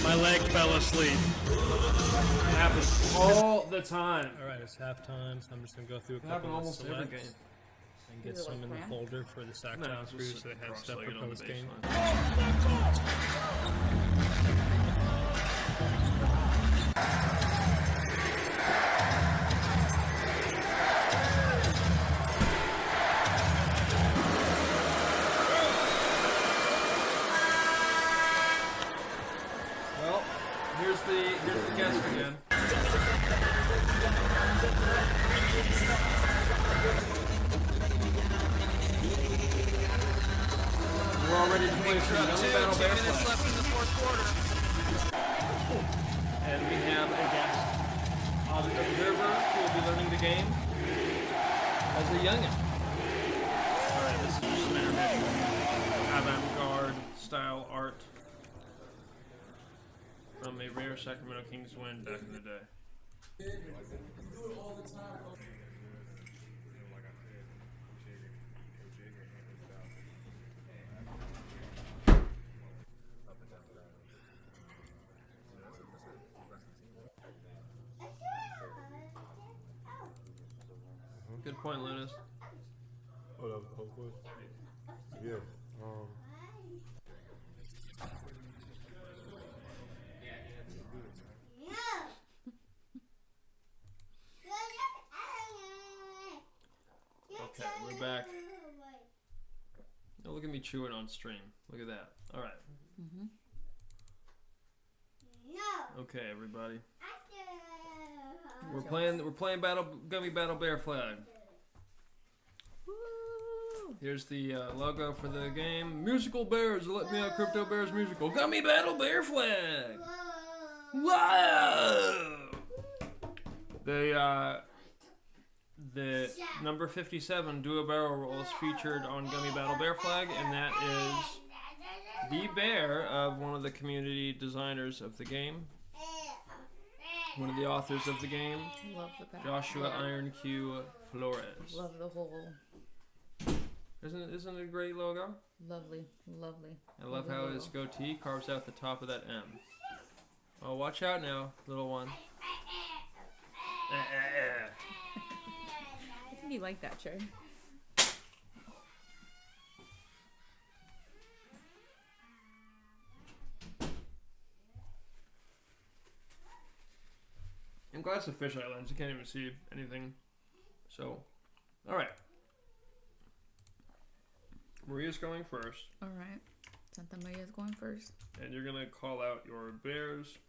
My leg fell asleep. It happens all the time. Alright, it's halftime, so I'm just going to go through a couple of almost every selects game. and get some in the folder for the Sacktown crew so they have stuff for post game. Well, here's the guest again. We're all ready to play some Battle Bear minutes left in the fourth quarter. And we have a guest, an observer who will be learning the game as a youngin. Alright, this is just an intermission. Avant-garde style art from a rare Sacramento Kings win back in the day. Good point, Linus. Oh, that was the whole point? Yeah. Okay, we're back. Oh, look at me chewing on stream. Look at that. All right. Okay, everybody. We're playing Gummy Battle Bear Flag. Here's the logo for the game. Musical Bears, let me out, Crypto Bears Musical. Gummy Battle Bear Flag. Whoa! The number 57 do a barrel roll is featured on Gummy Battle Bear Flag, and that is the bear of one of the community designers of the game. One of the authors of the game. Love the back. Joshua Iron Q Flores. Love the whole. Isn't it a great logo? Lovely, lovely. I love how his goatee carves out the top of that M. Oh, watch out now, little one. I think you like that, Cher. I'm glad it's a fisheye lens. You can't even see anything. So, all right. Maria's going first. All right. Santa Maria's going first. And you're gonna call out your bears.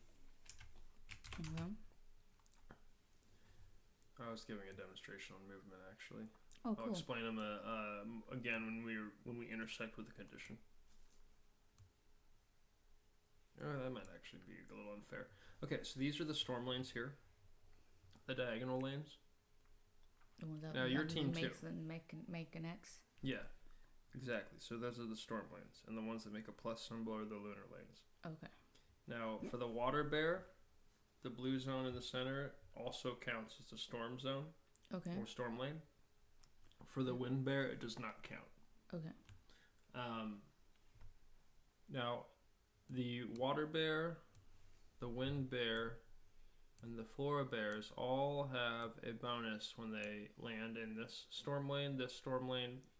I was giving a demonstration on movement, actually. Oh, cool. I'll explain them again when we intersect with the condition. That might actually be a little unfair. Okay, so these are the storm lanes here. The diagonal lanes. The ones that now your team too. Make an X. Yeah, exactly. So those are the storm lanes, and the ones that make a plus symbol are the lunar lanes. Okay. Now for the water bear, the blue zone in the center also counts as a storm zone. Okay. or storm lane. For the wind bear, it does not count. Okay. Now, the water bear, the wind bear, and the flora bears all have a bonus when they land in this storm lane.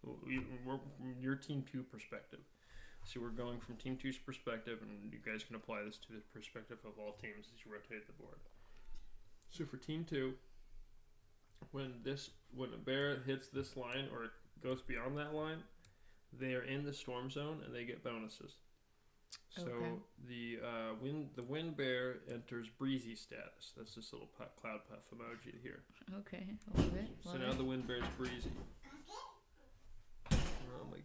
We're from your Team 2 perspective. So we're going from Team 2's perspective, and you guys can apply this to the perspective of all teams as you rotate the board. So for Team 2, when a bear hits this line or it goes beyond that line, they are in the storm zone and they get bonuses. So the wind bear enters breezy status. That's this little cloud puff emoji here. Okay, love it. So now the wind bear is breezy. Oh my.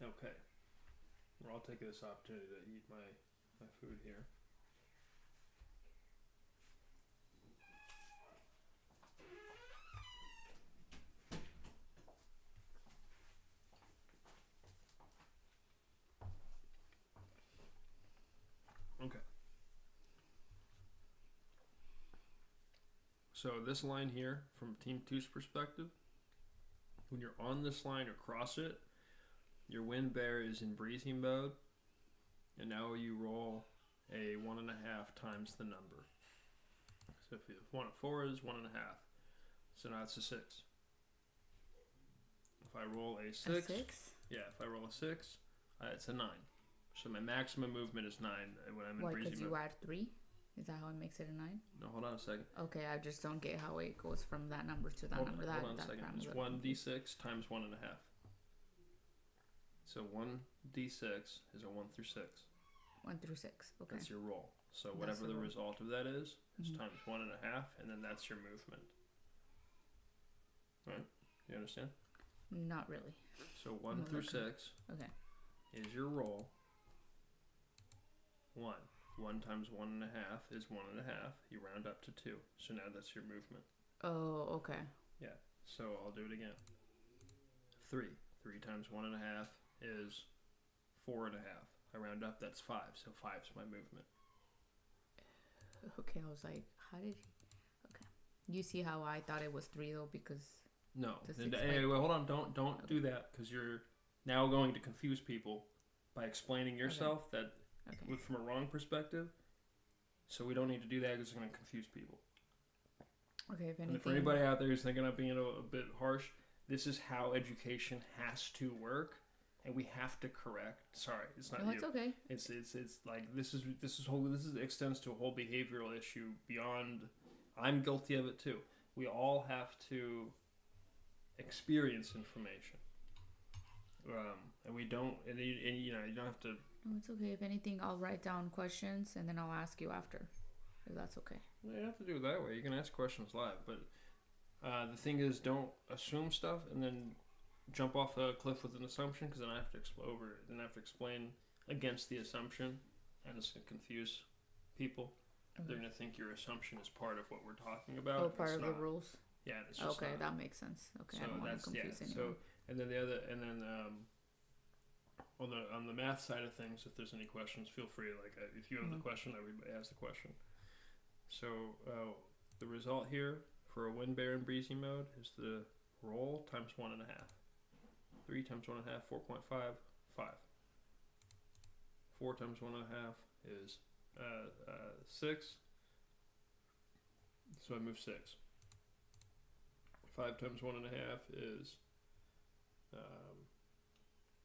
Okay. Well, I'll take this opportunity to eat my food here. Okay. So this line here, from Team 2's perspective, when you're on this line or cross it, your wind bear is in breezy mode, and now you roll a 1.5 times the number. So if 1 at 4 is 1.5, so now it's a 6. If I roll a 6, yeah, if I roll a 6, it's a 9. So my maximum movement is 9 when I'm in breezy mode. Because you add 3? Is that how it makes it a 9? No, hold on a second. Okay, I just don't get how it goes from that number to that number. Hold on a second. It's 1d6 times 1.5. So 1d6 is a 1 through 6. 1 through 6. Okay. That's your roll. So whatever the result of that is times 1.5, and then that's your movement. Right? You understand? Not really. So 1 through 6 is your roll. 1. 1 times 1.5 is 1.5. You round up to 2. So now that's your movement. Oh, okay. Yeah. So I'll do it again. 3. 3 times 1.5 is 4.5. I round up, that's 5. So 5's my movement. Okay, I was like, how did he? Okay. You see how I thought it was 3 though, because no. Anyway, hold on. Don't do that, because you're now going to confuse people by explaining yourself that from a wrong perspective. So we don't need to do that, because it's going to confuse people. Okay, if anything. And for anybody out there who's thinking of being a bit harsh, this is how education has to work, and we have to correct. Sorry, it's not you. It's okay. It's like this extends to a whole behavioral issue beyond. I'm guilty of it too. We all have to experience information, and we don't. And you don't have to. No, it's okay. If anything, I'll write down questions and then I'll ask you after, if that's okay. You don't have to do it that way. You can ask questions live, but the thing is, don't assume stuff and then jump off a cliff with an assumption, because then I have to explain against the assumption, and it's going to confuse people. They're going to think your assumption is part of what we're talking about. Oh, part of the rules. Yeah, it's just okay. not. That makes sense. Okay, so I don't want to confuse anyone. So on the math side of things, if there's any questions, feel free. Like if you have the question, everybody has the question. So the result here for a wind bear in breezy mode is the roll times 1.5. 3 times 1.5, 4.5, 5. 4 times 1.5 is 6. So I move 6. 5 times 1.5 is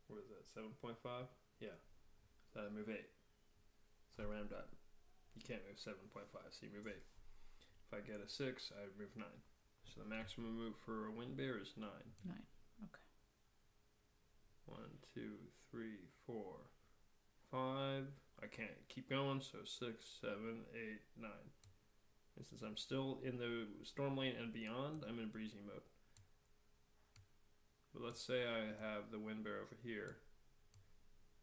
what is that? 7.5. Yeah. So I move 8. So I round up. You can't move 7.5, so you move 8. If I get a 6, I move 9. So the maximum move for a wind bear is 9. 9. Okay. 1, 2, 3, 4, 5. I can't keep going, so 6, 7, 8, 9. And since I'm still in the storm lane and beyond, I'm in breezy mode. But let's say I have the wind bear over here.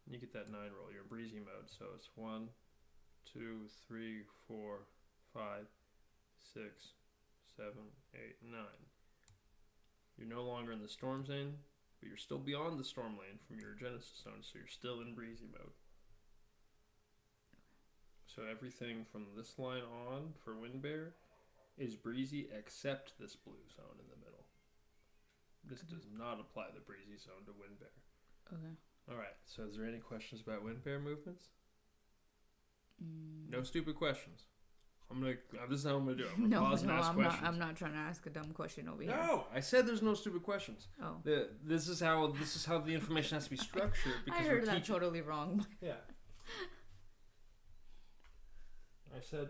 And you get that 9 roll. You're in breezy mode, so it's 1, 2, 3, 4, 5, 6, 7, 8, 9. You're no longer in the storm zone, but you're still beyond the storm lane from your genesis zone, so you're still in breezy mode. So everything from this line on for wind bear is breezy except this blue zone in the middle. This does not apply the breezy zone to wind bear. Okay. Alright, so is there any questions about wind bear movements? No stupid questions. This is how I'm gonna do it. I'm gonna pause and ask questions. I'm not trying to ask a dumb question over here. No, I said there's no stupid questions. Oh. This is how the information has to be structured. Because I heard that totally wrong. Yeah. I said.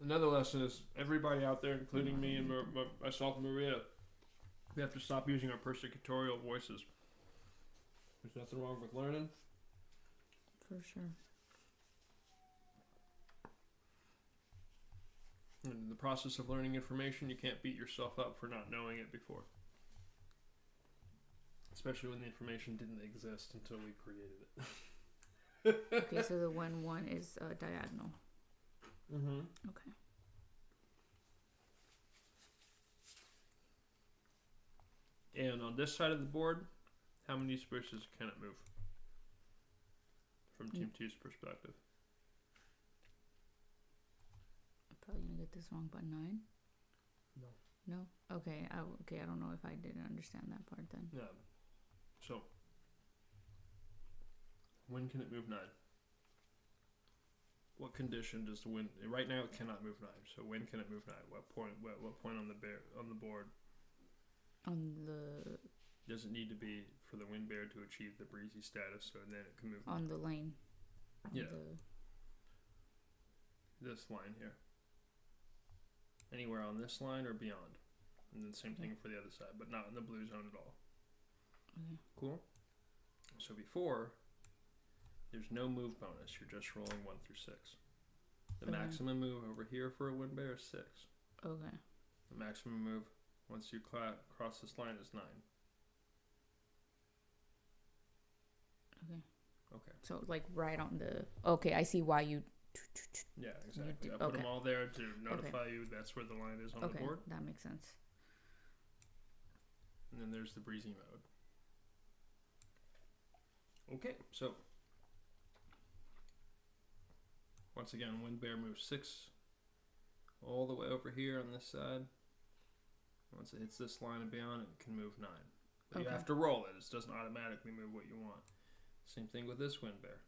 Another lesson is everybody out there, including me and myself and Maria, we have to stop using our persecutorial voices. There's nothing wrong with learning. For sure. In the process of learning information, you can't beat yourself up for not knowing it before. Especially when the information didn't exist until we created it. Okay, so the 1 is diagonal. Mm-hmm. Okay. And on this side of the board, how many spaces can it move? From Team 2's perspective. I'm probably gonna get this wrong, but 9? No. No? Okay, I don't know if I didn't understand that part then. Yeah. So, when can it move 9? What condition does the wind? Right now, it cannot move 9. So when can it move 9? What point? What point on the board? On the. Does it need to be for the wind bear to achieve the breezy status, so then it can move? On the lane. Yeah. This line here. Anywhere on this line or beyond, and then same thing for the other side, but not in the blue zone at all. Okay. Cool. So before. There's no move bonus. You're just rolling 1 through 6. The maximum move over here for a wind bear is 6. Okay. The maximum move once you cross this line is 9. Okay. Okay. So like right on the. Okay, I see why you. Yeah, exactly. I put them all there to notify you that's where the line is on the board. That makes sense. And then there's the breezy mode. Okay, so. Once again, wind bear moves 6 all the way over here on this side. Once it hits this line and beyond, it can move 9. But you have to roll it. It doesn't automatically move what you want. Same thing with this wind bear.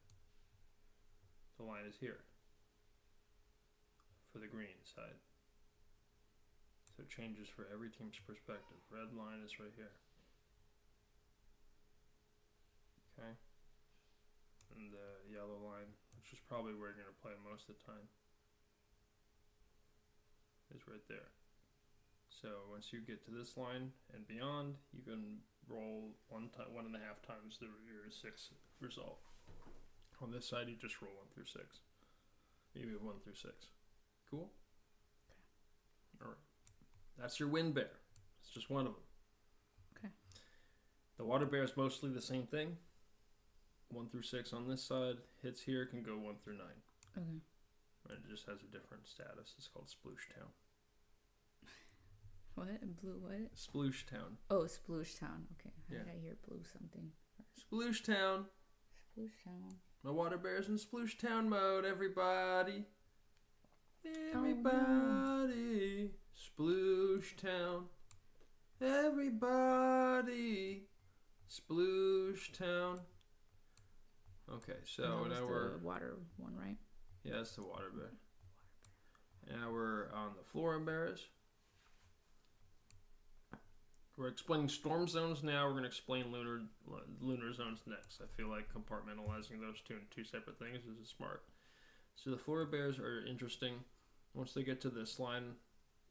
The line is here for the green side. So it changes for every team's perspective. Red line is right here. Okay. And the yellow line, which is probably where you're going to play most of the time, is right there. So once you get to this line and beyond, you can roll 1.5 times your 6 result. On this side, you just roll 1 through 6. You move 1 through 6. Cool? Okay. Alright. That's your wind bear. It's just one of them. Okay. The water bear is mostly the same thing. 1 through 6 on this side, hits here, can go 1 through 9. Okay. And it just has a different status. It's called Sploosh Town. What? Blue what? Sploosh Town. Oh, Sploosh Town. Okay. How Yeah. did I hear blue something? Sploosh Town. Sploosh Town. My water bear's in Sploosh Town mode, everybody. Everybody. Oh, no. Sploosh Town. Everybody. Sploosh Town. Okay, so now we're the water one, right? Yeah, that's the water bear. Now we're on the flora bears. We're explaining storm zones now. We're going to explain lunar zones next. I feel like compartmentalizing those two into 2 separate things is smart. So the flora bears are interesting. Once they get to this line,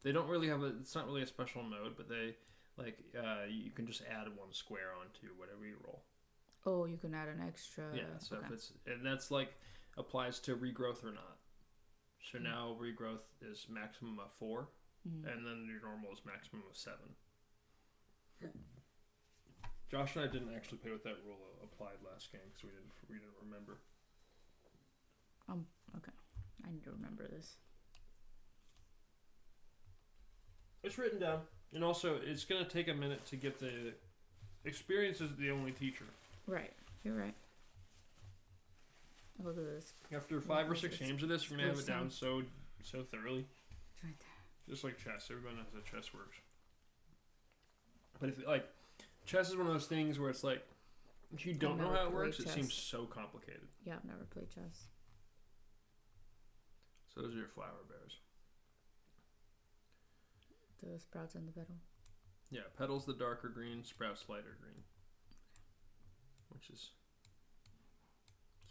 they don't really have it's not really a special mode, but they you can just add 1 square onto whatever you roll. Oh, you can add an extra. Yeah, so if it's, and that's applies to regrowth or not. So now regrowth is maximum of 4, and then your normal is maximum of 7. Josh and I didn't actually play with that rule applied last game because we didn't remember. Okay. I need to remember this. It's written down. And also, it's going to take a minute to get the... Experience is the only teacher. Right. You're right. Look at this. After 5 or 6 games of this, you're going to have it down sound. so thoroughly. It's right there. Just like chess. Everybody knows how chess works. But if, like, chess is one of those things where it's like, if you don't know how it works, it seems so complicated. Yeah, I've never played chess. So those are your flower bears. The sprouts and the petal. Yeah, petal's the darker green, sprouts lighter green. Which is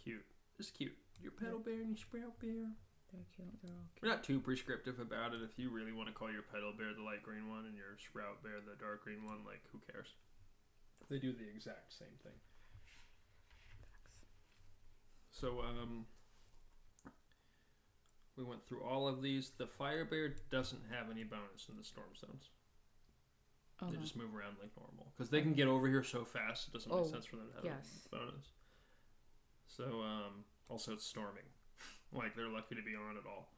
cute. Just cute. Your petal bear and your sprout bear. They're cute. They're all cute. We're not too prescriptive about it. If you really want to call your petal bear the light green one and your sprout bear the dark green one, like, who cares? They do the exact same thing. So, we went through all of these. The fire bear doesn't have any bonus in the storm zones. They just move around like normal. Because they can get over here so fast, it doesn't make sense for them to have a bonus. So, also it's storming. Like, they're lucky to be on at all.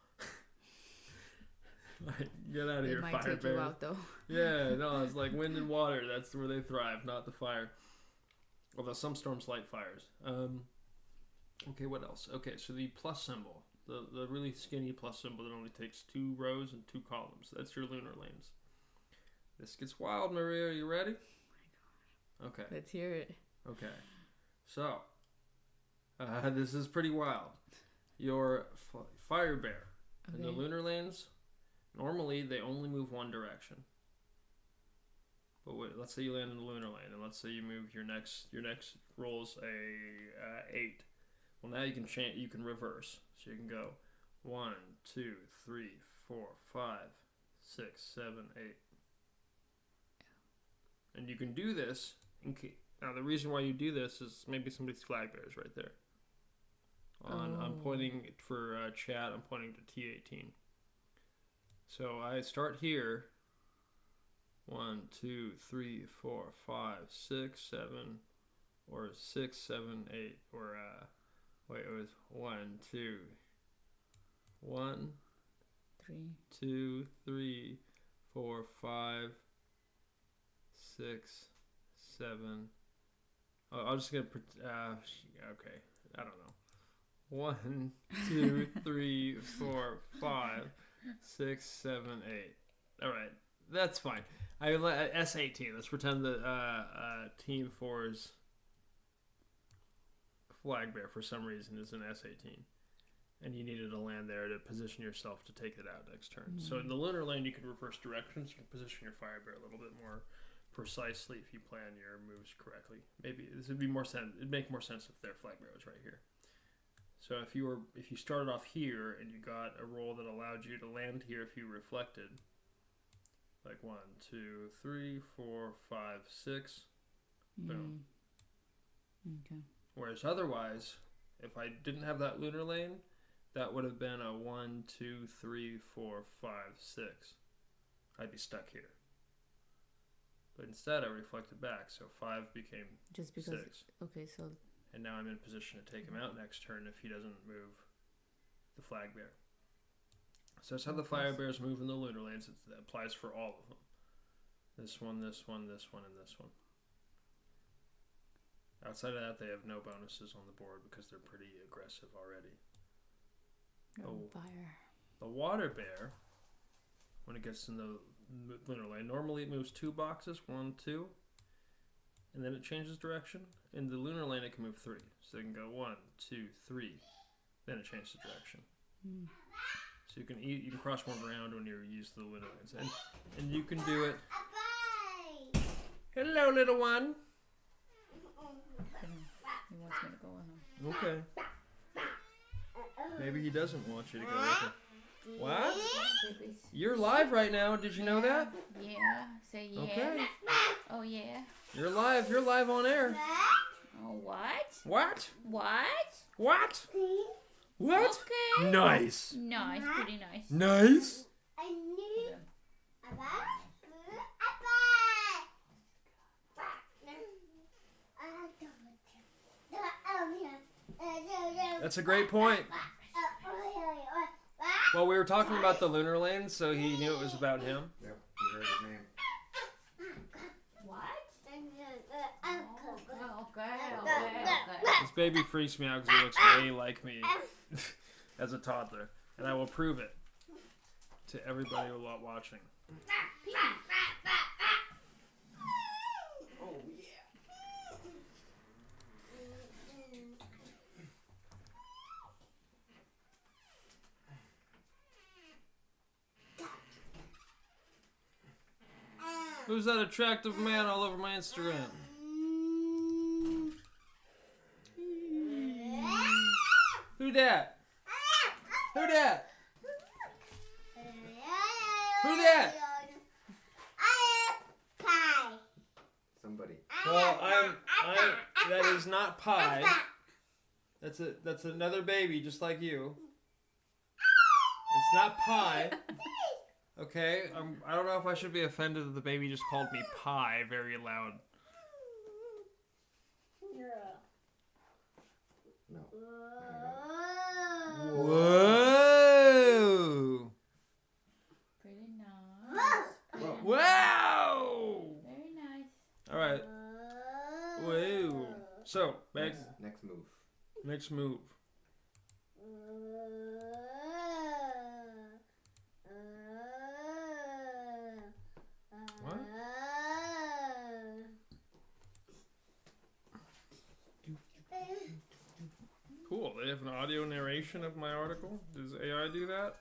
Like, get out of here, fire bear. Out, though. Yeah, no, it's like wind and water. That's where they thrive, not the fire. Although some storms light fires. Okay, what else? Okay, so the plus symbol. The really skinny plus symbol that only takes 2 rows and 2 columns. That's your lunar lanes. This gets wild, Maria. Are you ready? Oh my gosh. Okay. Let's hear it. Okay. So, this is pretty wild. Your fire bear in the lunar lanes, normally they only move one direction. But wait, let's say you land in the lunar lane, and let's say you move your next rolls a 8. Well, now you can reverse. So you can go 1, 2, 3, 4, 5, 6, 7, 8. And you can do this. Now, the reason why you do this is maybe somebody's flag bear is right there. I'm pointing for chat. I'm pointing to T18. So I start here. 1, 2, 3, 4, 5, 6, 7, or 6, 7, 8, or wait, it was 1, 2, 1, 3, 2, 3, 4, 5, 6, 7. Oh, I'm just gonna okay, I don't know. 1, 2, 3, 4, 5, 6, 7, 8. All right, that's fine. S18. Let's pretend that Team 4's flag bear for some reason is an S18, and you needed to land there to position yourself to take it out next turn. So in the lunar lane, you can reverse directions. You can position your fire bear a little bit more precisely if you plan your moves correctly. Maybe this would be more sense. It'd make more sense if their flag bear was right here. So if you started off here and you got a roll that allowed you to land here if you reflected, like 1, 2, 3, 4, 5, 6, boom. Okay. Whereas otherwise, if I didn't have that lunar lane, that would have been a 1, 2, 3, 4, 5, 6. I'd be stuck here. But instead, I reflected back, so 5 became just because, 6. Okay, so. And now I'm in position to take him out next turn if he doesn't move the flag bear. So that's how the fire bears move in the lunar lanes. It applies for all of them. This one, this one, this one, and this one. Outside of that, they have no bonuses on the board because they're pretty aggressive already. Fire. The water bear, when it gets in the lunar lane, normally it moves 2 boxes, 1, 2, and then it changes direction. In the lunar lane, it can move 3. So it can go 1, 2, 3, then it changes direction. So you can cross one around when you use the lunar lanes, and you can do it. Hello, little one. He wants me to go with him. Okay. Maybe he doesn't want you to go with him. What? You're live right now. Did you know that? Yeah. Say yeah. Okay. Oh yeah. You're live. You're live on air. Oh what? What? What? What? What? Okay. Nice. Nice. Pretty nice. Nice. I That's a great point. Well, we were talking about the lunar lane, so he knew it was about him. Yep, he heard his name. What? This baby freaks me out because he looks way like me as a toddler, and I will prove it to everybody watching. Oh yeah. Who's that attractive man all over my Instagram? Who dat? Who dat? Who that? Somebody. Well, that is not pie. That's another baby just like you. It's not pie. Okay, I don't know if I should be offended that the baby just called me pie very loud. No. Whoa! Pretty nice. Wow! Very nice. All right. Whoa! So Next move. Next move. What? Cool. They have an audio narration of my article. Does AI do that?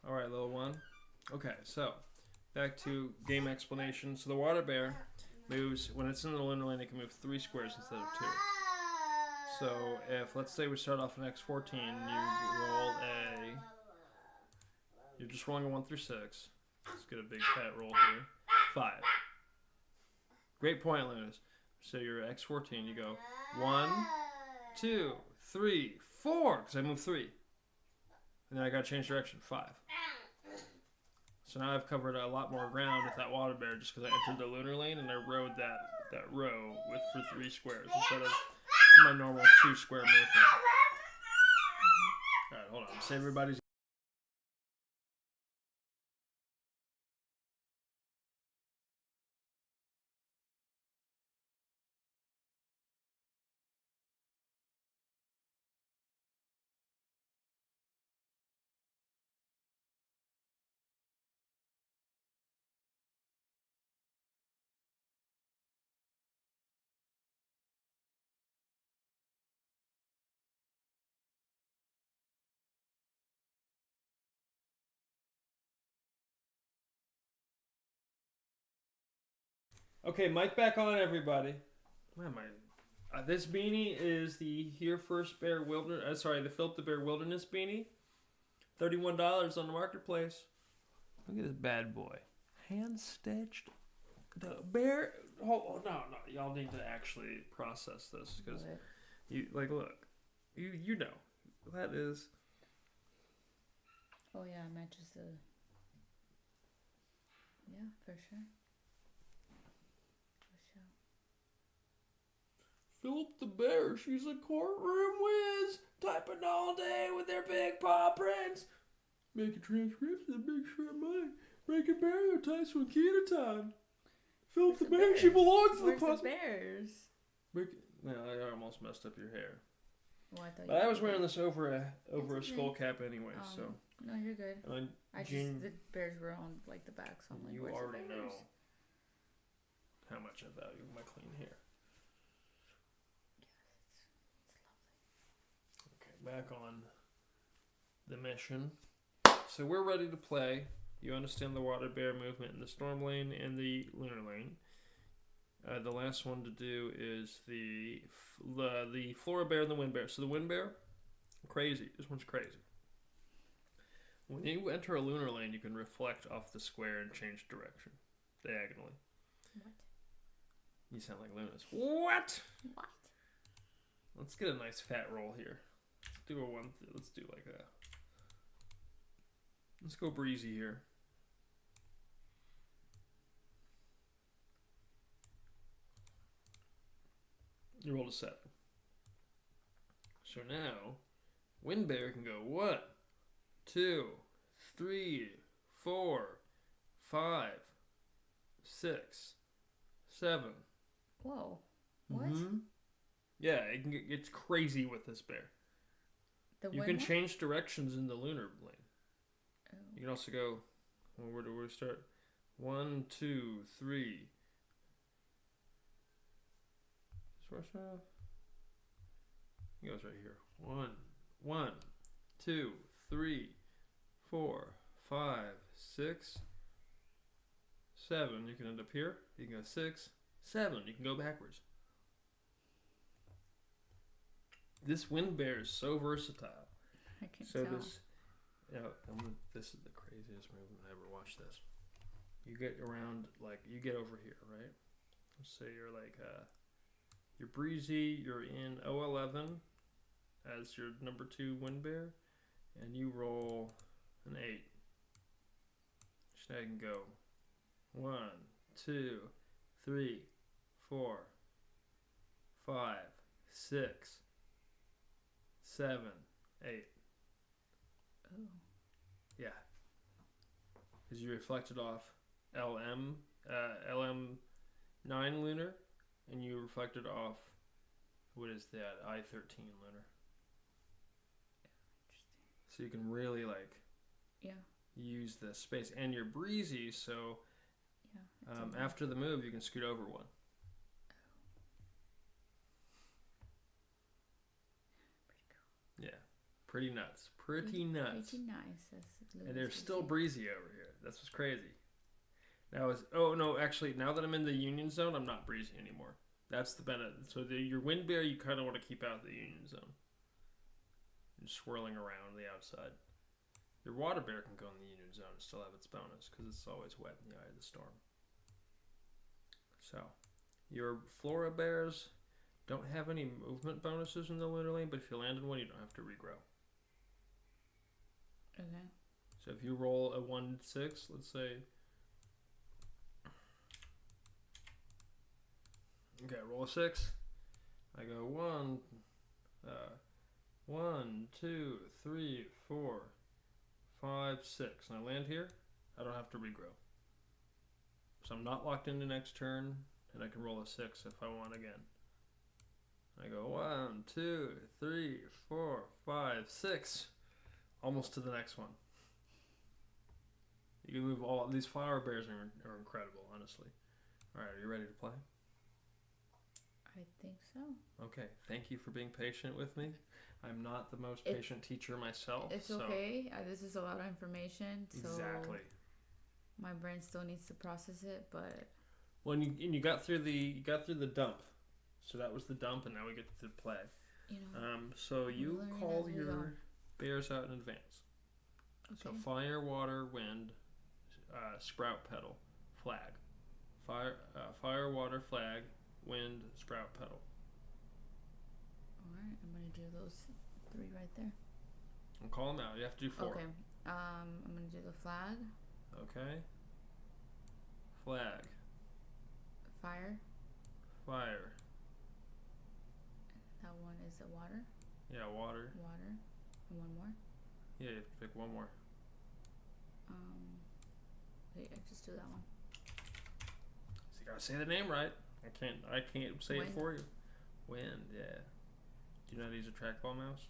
All right, little one. Okay, so back to game explanation. So the water bear moves, when it's in the lunar lane, it can move 3 squares instead of 2. So if, let's say we start off in X14, you roll you're just rolling a 1 through 6. Let's get a big fat roll here. 5. Great point, Lunas. So you're X14, you go 1, 2, 3, 4, because I moved 3. And then I got to change direction, 5. So now I've covered a lot more ground with that water bear just because I entered the lunar lane and I rode that row for 3 squares instead of my normal 2 square movement. Alright, hold on. Say everybody's. Okay, mic back on, everybody. Where am I? This beanie is the Here First Bear Wilderness. The Philip the Bear Wilderness beanie. $31 on the marketplace. Look at this bad boy. Hand stitched. The bear. Oh no! Y'all need to actually process this because you look. You know that is. Oh yeah, it matches the. Yeah, for sure. Philip the Bear, she's a courtroom whiz, typing all day with their big paw prints. Making transcriptions of big shrimp money, breaking stereotypes from key at a time. Philip the Bear, she belongs to the puzzle. Where's the bears? I almost messed up your hair. Well, I was wearing this over a skull cap anyway, so. No, you're good. The bears were on the backs. So you already know how much I value my clean hair. Back on the mission. So we're ready to play. You understand the water bear movement in the storm lane and the lunar lane. The last one to do is the flora bear and the wind bear. So the wind bear, crazy. This one's crazy. When you enter a lunar lane, you can reflect off the square and change direction diagonally. What? You sound like Lunas. What? What? Let's get a nice fat roll here. Let's go breezy here. You rolled a 7. So now, Wind Bear can go 1, 2, 3, 4, 5, 6, 7. Whoa. What? Mm-hmm. Yeah, it's crazy with this bear. You can change directions in the lunar lane. Oh. You can also go, well, where do we start? 1, 2, 3. He goes right here. 1, 2, 3, 4, 5, 6, 7. You can end up here. You can go 6, 7. You can go backwards. This Wind Bear is so versatile. I can tell. This is the craziest movement I ever watched. This. You get around, like, you get over here, right? Let's say you're like, you're breezy, you're in 011 as your number 2 Wind Bear, and you roll an 8. So now you can go 1, 2, 3, 4, 5, 6, 7, 8. Oh. Yeah. Because you reflected off LM9 lunar, and you reflected off, what is that, I13 lunar. Interesting. So you can really, like, use the space. And you're breezy, so after the move, you can scoot over 1. Yeah, pretty nuts. Pretty nuts. Pretty nice. And they're still breezy over here. That's what's crazy. Now actually, now that I'm in the Union Zone, I'm not breezy anymore. That's the benefit. So your Wind Bear, you kind of want to keep out of the Union Zone. And swirling around the outside. Your Water Bear can go in the Union Zone and still have its bonus, because it's always wet in the eye of the storm. So, your Flora Bears don't have any movement bonuses in the lunar lane, but if you land in one, you don't have to regrow. Okay. So if you roll a 1-6, let's say. Okay, roll a 6. I go 1, 2, 3, 4, 5, 6. And I land here, I don't have to regrow. So I'm not locked into next turn, and I can roll a 6 if I want again. I go 1, 2, 3, 4, 5, 6. Almost to the next one. You can move all these flower bears are incredible, honestly. All right, are you ready to play? I think so. Okay, thank you for being patient with me. I'm not the most patient teacher myself. It's okay. This is a lot of information, so exactly. My brain still needs to process it, but when you got through the dump, so that was the dump, and now we get to play. So you call your bears out in advance. Okay. So fire, water, wind, sprout, petal, flag. Fire, water, flag, wind, sprout, petal. Alright, I'm going to do those 3 right there. I'll call them out. You have to do 4. Okay. I'm going to do the flag. Okay. Flag. Fire. Fire. That one is the water. Yeah, water. Water. And one more. Yeah, you have to pick one more. Wait, I just do that one. So you gotta say the name right. I can't say it for you. Wind, yeah. Do you know how to use a trackball mouse?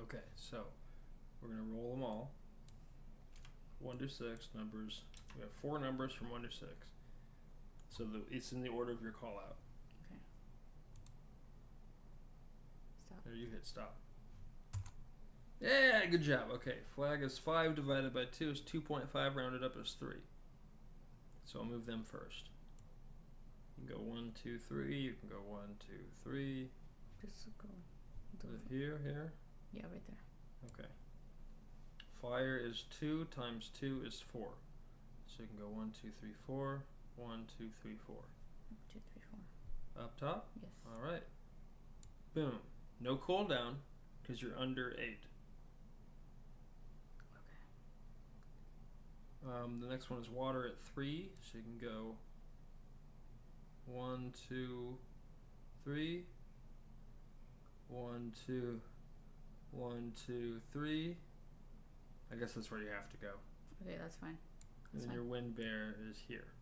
Okay, so we're gonna roll them all. 1 to 6 numbers. We have 4 numbers from 1 to 6. So it's in the order of your call out. Okay. Stop. There, you hit stop. Yeah, good job. Okay, flag is 5 divided by 2 is 2.5 rounded up is 3. So I'll move them first. You can go 1, 2, 3. You can go 1, 2, 3. Just go. Here. Yeah, right there. Okay. Fire is 2 times 2 is 4. So you can go 1, 2, 3, 4. 1, 2, 3, 4. 2, 3, 4. Up top? Yes. All right. Boom. No cooldown because you're under 8. Okay. The next one is water at 3, so you can go 1, 2, 3. 1, 2, 1, 2, 3. I guess that's where you have to go. Okay, that's fine. And then your wind bear is here.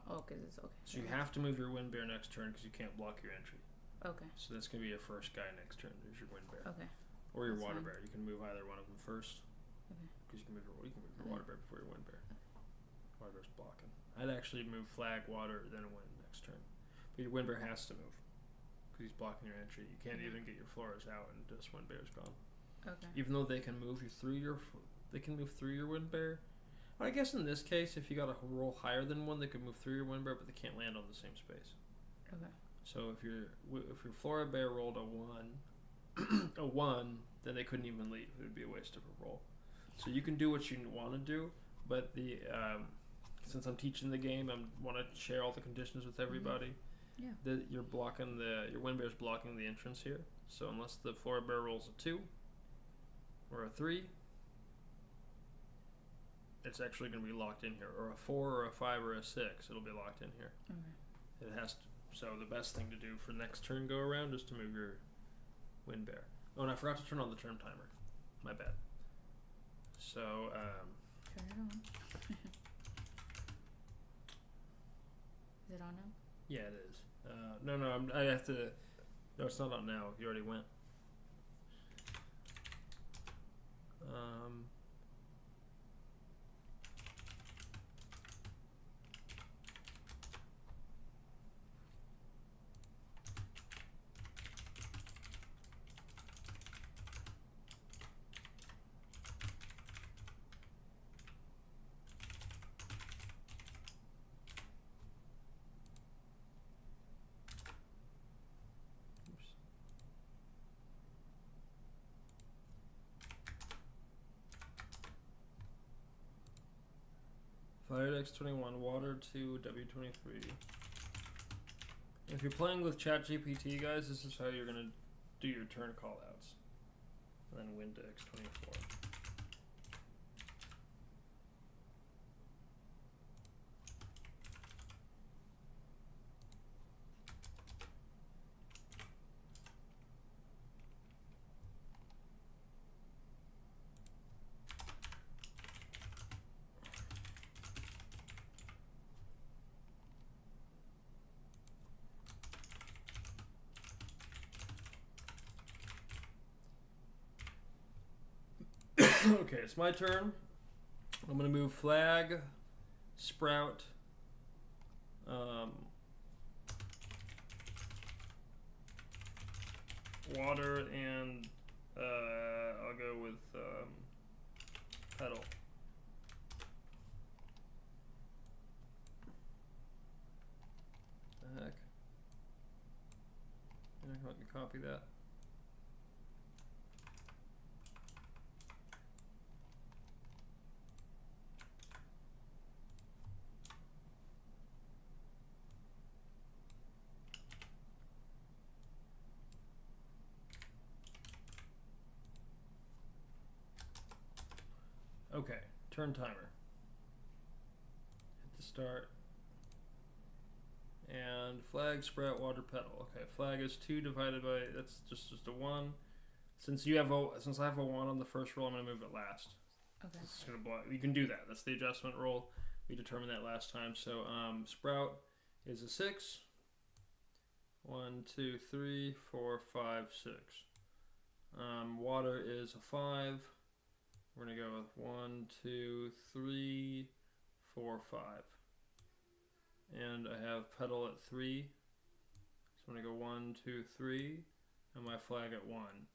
Oh, because it's okay. So you have to move your wind bear next turn because you can't block your entry. Okay. So that's going to be your first guy next turn. There's your wind bear. Okay. Or your That's water fine. bear. You can move either one of them first. Okay. Because you can move your water bear before your wind bear. Water bear's blocking. I'd actually move flag, water, then wind next turn. But your wind bear has to move because he's blocking your entry. You can't even get your floras out and just wind bear's gone. Okay. Even though they can move you through your, they can move through your wind bear. I guess in this case, if you got a roll higher than 1, they could move through your wind bear, but they can't land on the same space. Okay. So if your flora bear rolled a 1, then they couldn't even leave. It would be a waste of a roll. So you can do what you want to do, but the since I'm teaching the game, I want to share all the conditions with everybody. Yeah. That you're blocking your wind bear's blocking the entrance here. So unless the flora bear rolls a 2 or a 3. It's actually going to be locked in here, or a 4 or a 5 or a 6. It'll be locked in here. Okay. It has to. So the best thing to do for next turn go around is to move your wind bear. Oh, and I forgot to turn on the turn timer. My bad. So turn it on. Is it on now? Yeah, it is. No, I have to. No, it's not on now. You already went. Fire X21, water to W23. If you're playing with ChatGPT, guys, this is how you're going to do your turn callouts. And then wind to X24. Okay, it's my turn. I'm gonna move flag, sprout, water, and I'll go with petal. The heck? And I can copy that. Okay, turn timer. Hit the start. And flag, sprout, water, petal. Okay, flag is 2 divided by, that's just a 1. Since I have a 1 on the first roll, I'm gonna move it last. Okay. It's gonna block. You can do that. That's the adjustment roll. We determined that last time. So sprout is a 6. 1, 2, 3, 4, 5, 6. Water is a 5. We're gonna go with 1, 2, 3, 4, 5. And I have petal at 3. So I'm gonna go 1, 2, 3, and my flag at 1.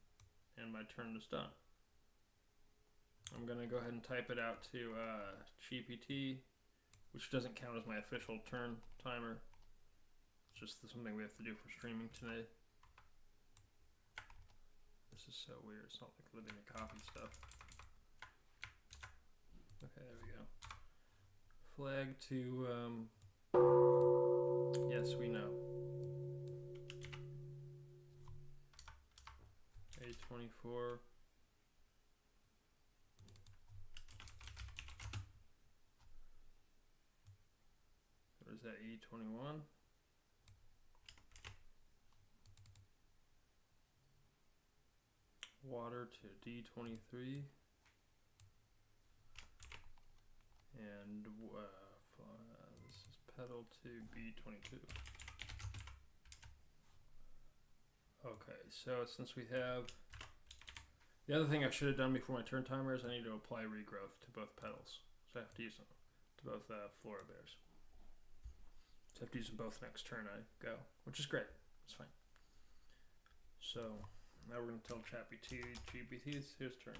And my turn is done. I'm gonna go ahead and type it out to GPT, which doesn't count as my official turn timer. It's just something we have to do for streaming today. This is so weird. It's not like letting me copy stuff. Okay, there we go. Flag to, yes, we know. A24. E21. Water to D23. And this is pedal to B22. Okay, so since we have... The other thing I should have done before my turn timer is I need to apply regrowth to both pedals. So I have to use them to both flora bears. So I have to use them both next turn I go, which is great. It's fine. So now we're going to tell GPT it's his turn.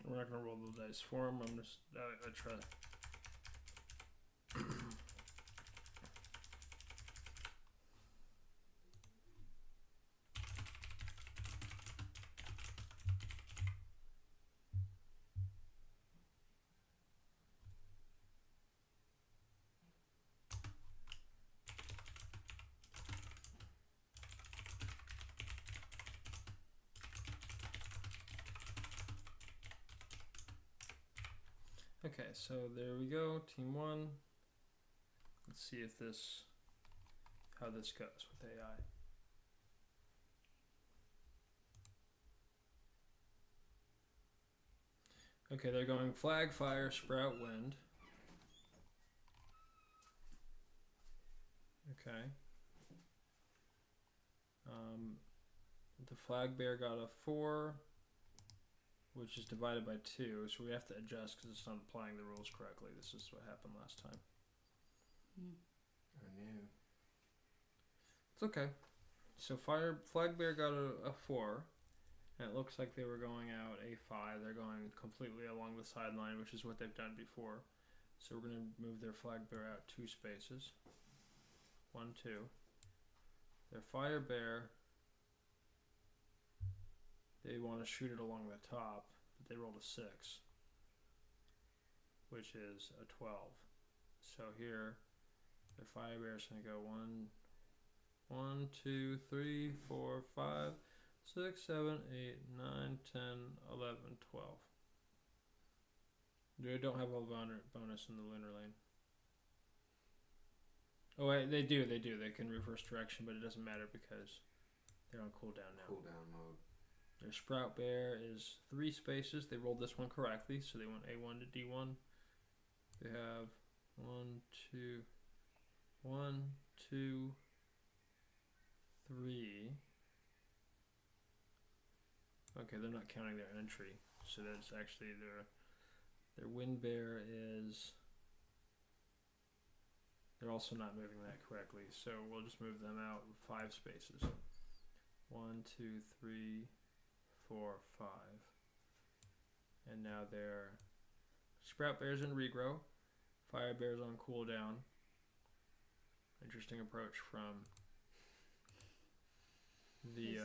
We're not going to roll the dice for him. I'm just, I try. Okay, so there we go, team 1. Let's see if how this goes with AI. Okay, they're going flag, fire, sprout, wind. Okay. The flag bear got a 4. Which is divided by 2, so we have to adjust because it's not applying the rules correctly. This is what happened last time. I knew. It's okay. So flag bear got a 4, and it looks like they were going out a 5. They're going completely along the sideline, which is what they've done before. So we're going to move their flag bear out 2 spaces. 1, 2. Their fire bear, they want to shoot it along the top, but they rolled a 6, which is a 12. So here, their fire bear is going to go 1, 2, 3, 4, 5, 6, 7, 8, 9, 10, 11, 12. They don't have a bonus in the lunar lane. Oh wait, they do. They can reverse direction, but it doesn't matter because they're on cooldown now. Cooldown mode. Their sprout bear is 3 spaces. They rolled this one correctly, so they went A1 to D1. They have 1, 2, 3. Okay, they're not counting their entry, so that's actually their wind bear is. They're also not moving that correctly, so we'll just move them out 5 spaces. 1, 2, 3, 4, 5. And now their sprout bear's in regrow. Fire bear's on cooldown. Interesting approach from the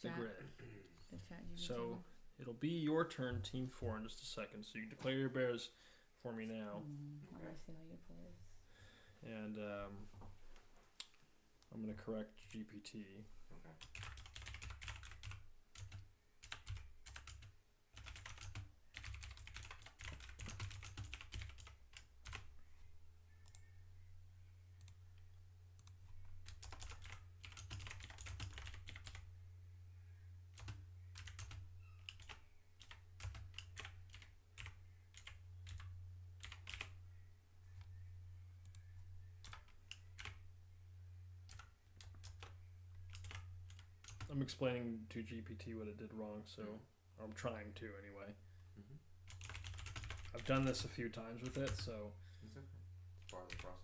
grid. So it'll be your turn, team 4, in just a second. So you declare your bears for me now. I see how you play this. And I'm going to correct GPT. Okay. I'm explaining to GPT what it did wrong, so I'm trying to anyway. I've done this a few times with it, so It's okay. It's part of the process.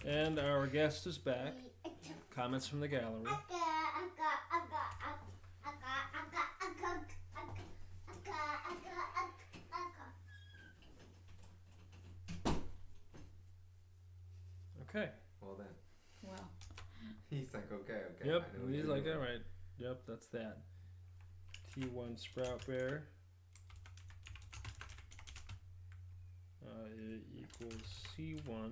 And our guest is back. Comments from the gallery. Okay. Well then. Well. He's like, okay. Yep. I know what He's you're like, doing. all right. Yep, that's that. T1 sprout bear. Equals C1.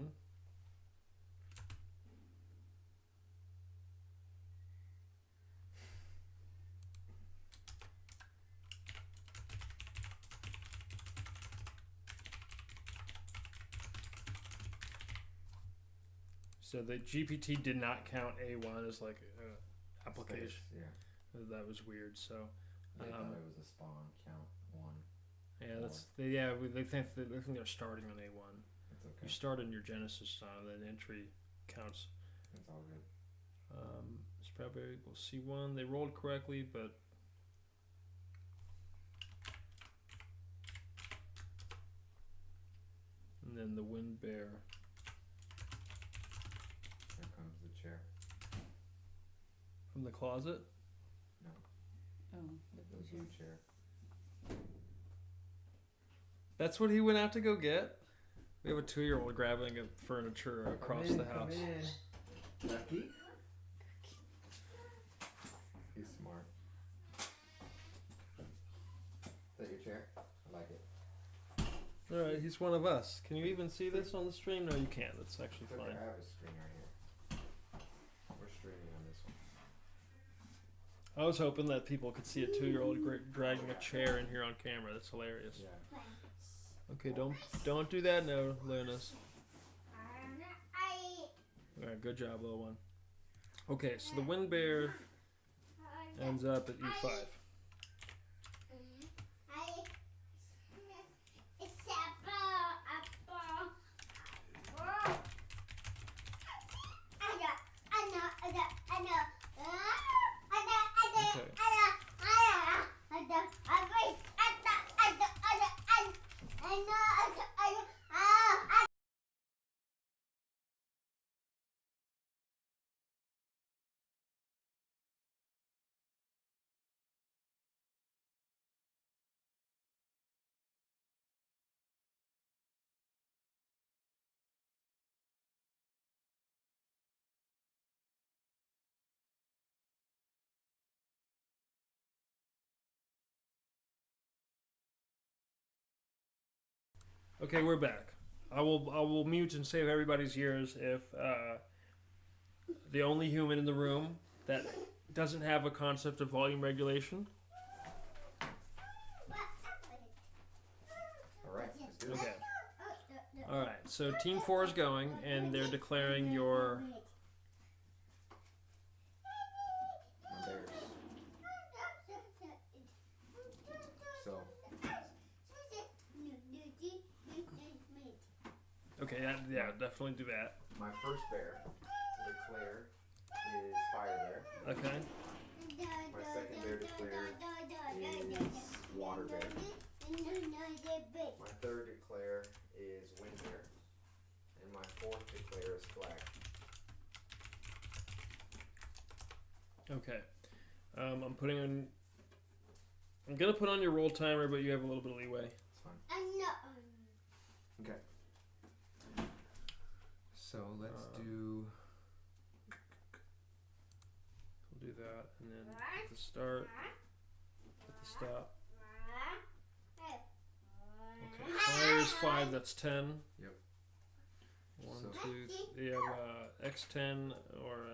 So the GPT did not count A1 as like application. Yeah. That was weird. So They thought it was a spawn count 1. yeah, that's they think they're starting on A1. It's okay. You start in your Genesis that entry counts. It's all good. Sprout bear equals C1. They rolled correctly, but and then the wind bear. Here comes the chair. From the closet? No. Oh, The blue chair. That's what he went out to go get? We have a 2-year-old grabbing a furniture across the house. Come in. Lucky? He's smart. Is that your chair? I like it. Alright, he's one of us. Can you even see this on the stream? No, you can't. That's actually It's okay, fine. I have a screen right here. We're streaming on this one. I was hoping that people could see a 2-year-old dragging a chair in here on camera. That's hilarious. Yeah. Okay, don't do that now, Lunas. Alright, good job, little one. Okay, so the wind bear ends up at E5. Okay, we're back. I will mute and save everybody's ears if the only human in the room that doesn't have a concept of volume regulation. Alright, let's do it. Okay. Alright, so Team 4 is going, and they're declaring your... My bears. So, Okay, yeah, definitely do that. my first bear to declare is fire bear. Okay. My second bear declare is water bear. My third declare is wind bear. And my fourth declare is flag. Okay. I'm gonna put on your roll timer, but you have a little bit of leeway. It's fine. Okay. So let's do. We'll do that, and then at the start, at the stop. Okay, fire is 5, that's 10. Yep. 1, So- 2, you have X10 or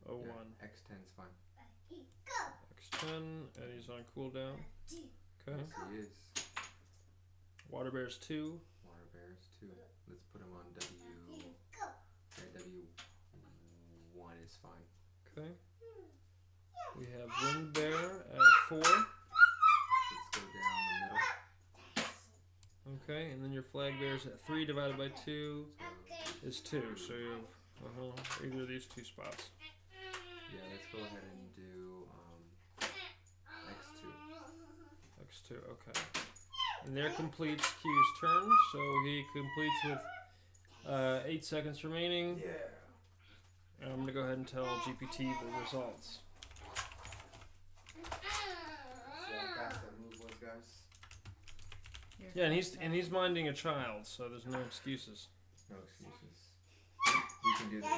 01. Yeah, X10's fine. X10, and he's on cooldown. Okay. Yes, he is. Water Bear's 2. Water Bears 2. Let's put him on W. Yeah, W1 is fine. Okay. We have Wind Bear at 4. Let's go down the middle. Okay, and then your Flag Bear's at 3 divided by 2 is 2. So you have either of these two spots. Yeah, let's go ahead and do X2. X2, okay. And there completes Q's turn, so he completes with 8 seconds remaining. Yeah. And I'm going to go ahead and tell GPT the results. See how fast that move was, guys? Yeah, and he's minding a child, so there's no excuses. No excuses. We can do this.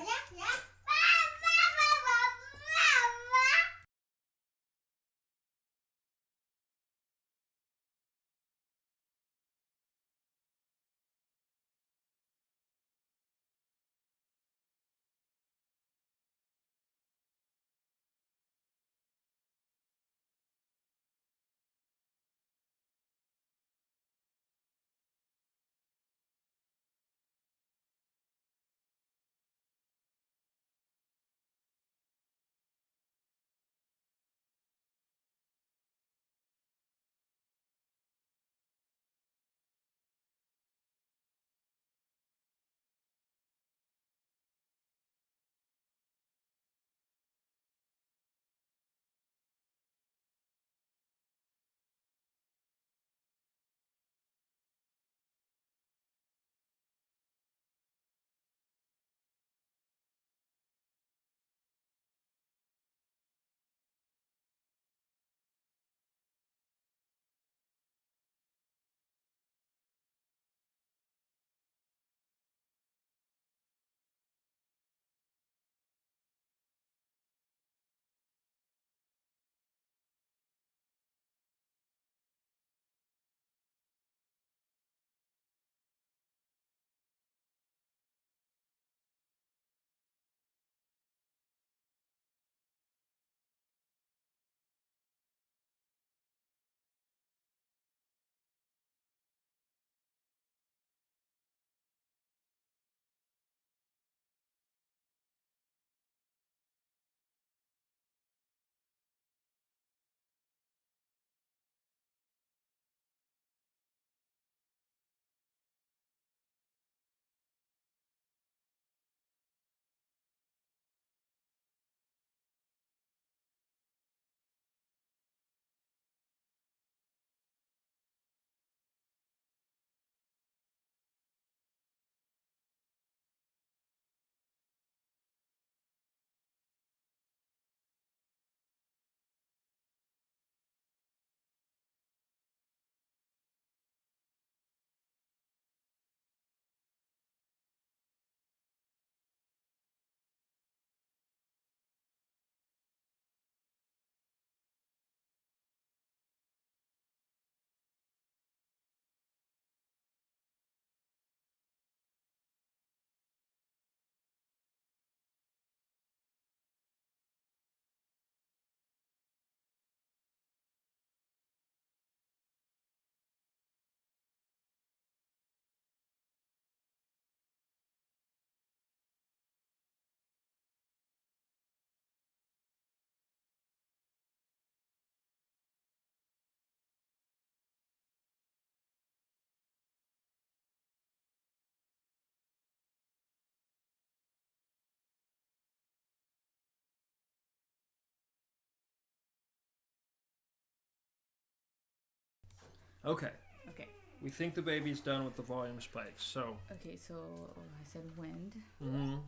Okay. Okay. We think the baby's done with the volume spikes, so. Okay, so I said wind. Mm-hmm. And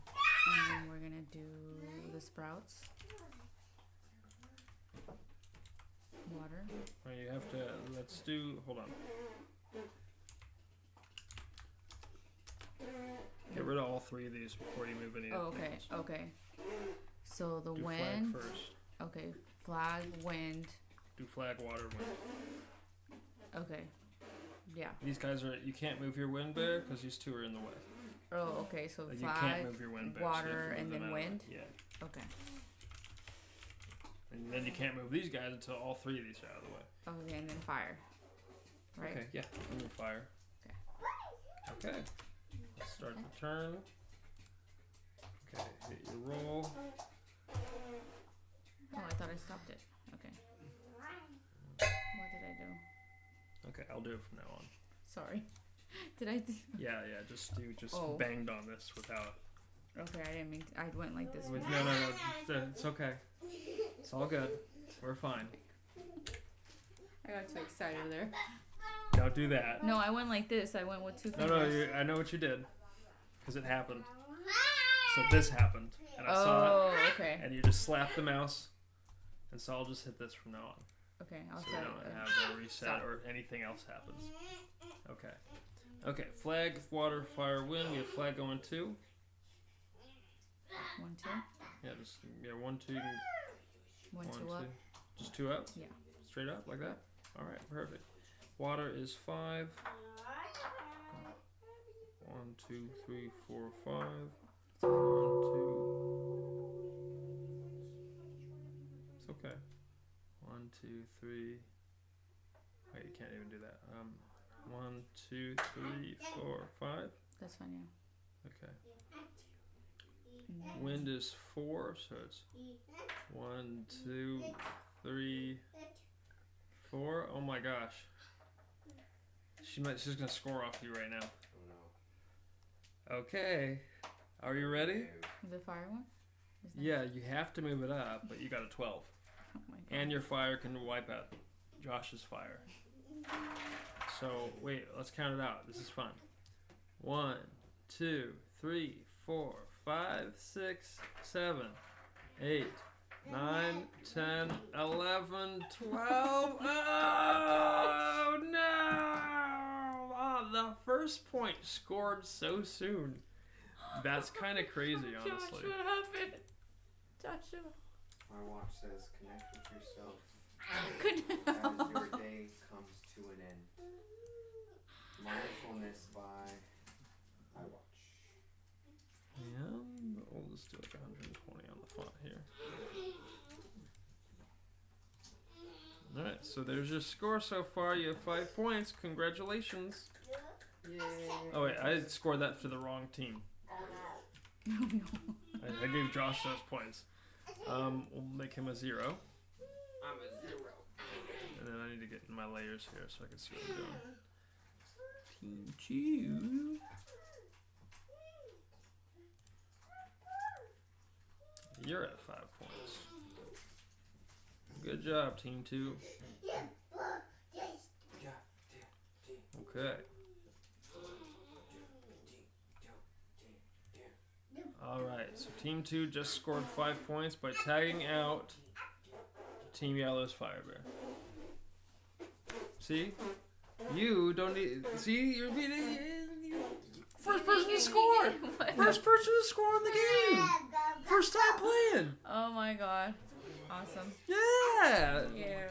then we're gonna do the sprouts. Water. Right, you have to, let's do, hold on. Get rid of all 3 of these before you move any Oh, of okay, these. okay. So the Do wind. flag first. Okay, flag, wind. Do flag, water, wind. Okay. Yeah. These guys are, you can't move your wind bear because these two are in the way. Oh, okay. So Like, 5, you can't move your wind bear, so you have water, to move and them then out of the way. wind? Yeah. Okay. And then you can't move these guys until all 3 of these are out of the way. Okay, and then fire. Right? Okay, yeah. Move fire. Okay. Okay. Let's start the turn. Okay, hit your roll. Oh, I thought I stopped it. Okay. What did I do? Okay, I'll do it from now on. Sorry. Did I? Yeah, you just Oh. banged on this without. Okay, I didn't mean. I went like this. No. It's okay. It's all good. We're fine. I got too excited there. Don't do that. No, I went like this. I went with 2 fingers. No, I know what you did. Because it happened. So this happened. And I saw it. Okay. And you just slapped the mouse. And so I'll just hit this from now on. Okay, I'll so we try. don't have a reset or anything else happens. Okay. Okay, flag, water, fire, wind. We have flag going 2. 1, 2. Yeah, just 1, 2. 1, 2 up. Just 2 up? Yeah. Straight up like that? Alright, perfect. Water is 5. 1, 2, 3, 4, 5. 1, 2. It's okay. 1, 2, 3. Wait, you can't even do that. 1, 2, 3, 4, 5. That's fine, yeah. Okay. Wind is 4, so it's 1, 2, 3, 4. Oh my gosh. She's gonna score off you right now. Oh no. Okay. Are you ready? The fire one? Yeah, you have to move it up, but you got a 12. Oh my god. And your fire can wipe out Josh's fire. So, wait, let's count it out. This is fun. 1, 2, 3, 4, 5, 6, 7, 8, 9, 10, 11, 12. Oh, no! Oh, the first point scored so soon. That's kind of crazy, honestly. Josh, what happened? Joshua. My watch says connect with yourself Couldn't as your day comes to an end. Mindfulness by iWatch. Yeah, we'll just do like 120 on the font here. Alright, so there's your score so far. You have 5 points. Congratulations. Yay. Oh wait, I scored that for the wrong team. No, no. I gave Josh those points. We'll make him a 0. I'm a 0. And then I need to get in my layers here so I can see what I'm doing. Team 2. You're at 5 points. Good job, Team 2. Okay. Alright, so Team 2 just scored 5 points by tagging out Team Yellow's Fire Bear. See? You don't need... See? You're beating... First person to score! First person to score in the game! First time playing! Oh my god. Awesome. Yeah! Yeah.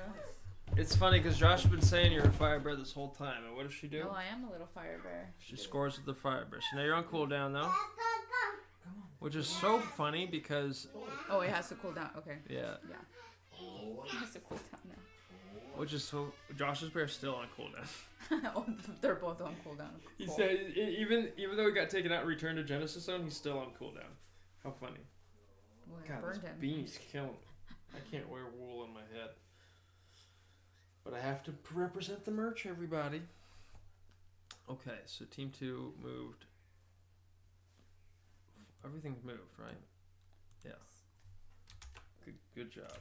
It's funny because Josh has been saying you're a fire bear this whole time, and what does she do? No, I am a little fire bear. She scores with the fire bear. So now you're on cooldown though. Which is so funny because... Oh, it has to cool down. Okay. Yeah. Yeah. It has to cool down now. Which is so... Josh's bear's still on cooldown. Oh, they're both on cooldown. He Cool. said even though he got taken out and returned to Genesis Zone, he's still on cooldown. How funny. Well, I God, burned this him. bean's killing me. I can't wear wool on my head. But I have to represent the merch, everybody. Okay, so Team 2 moved. Everything's moved, right? Yes. Good job.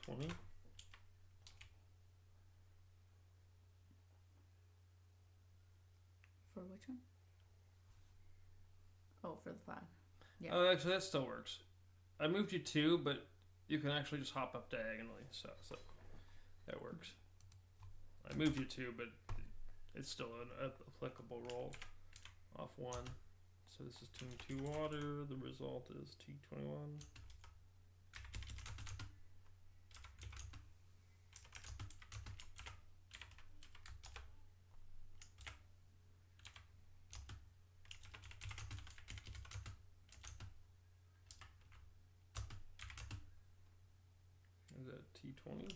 T20. For which one? Oh, for the flag. Yeah. Oh, actually, that still works. I moved you 2, but you can actually just hop up diagonally, so it's like, that works. I moved you 2, but it's still an applicable roll. Off 1. So this is team 2 water. The result is T21. Is that T20?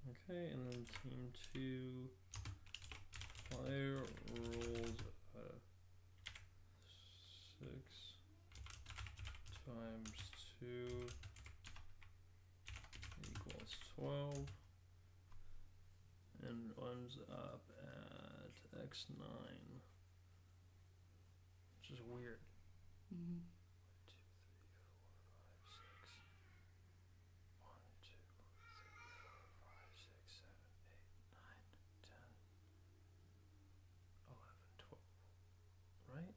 Okay, and then team 2 flyer rolls 6 times 2 equals 12 and runs up at x9, which is weird. Mm-hmm. 1, 2, 3, 4, 5, 6, 7, 8, 9, 10, 11, 12. Right?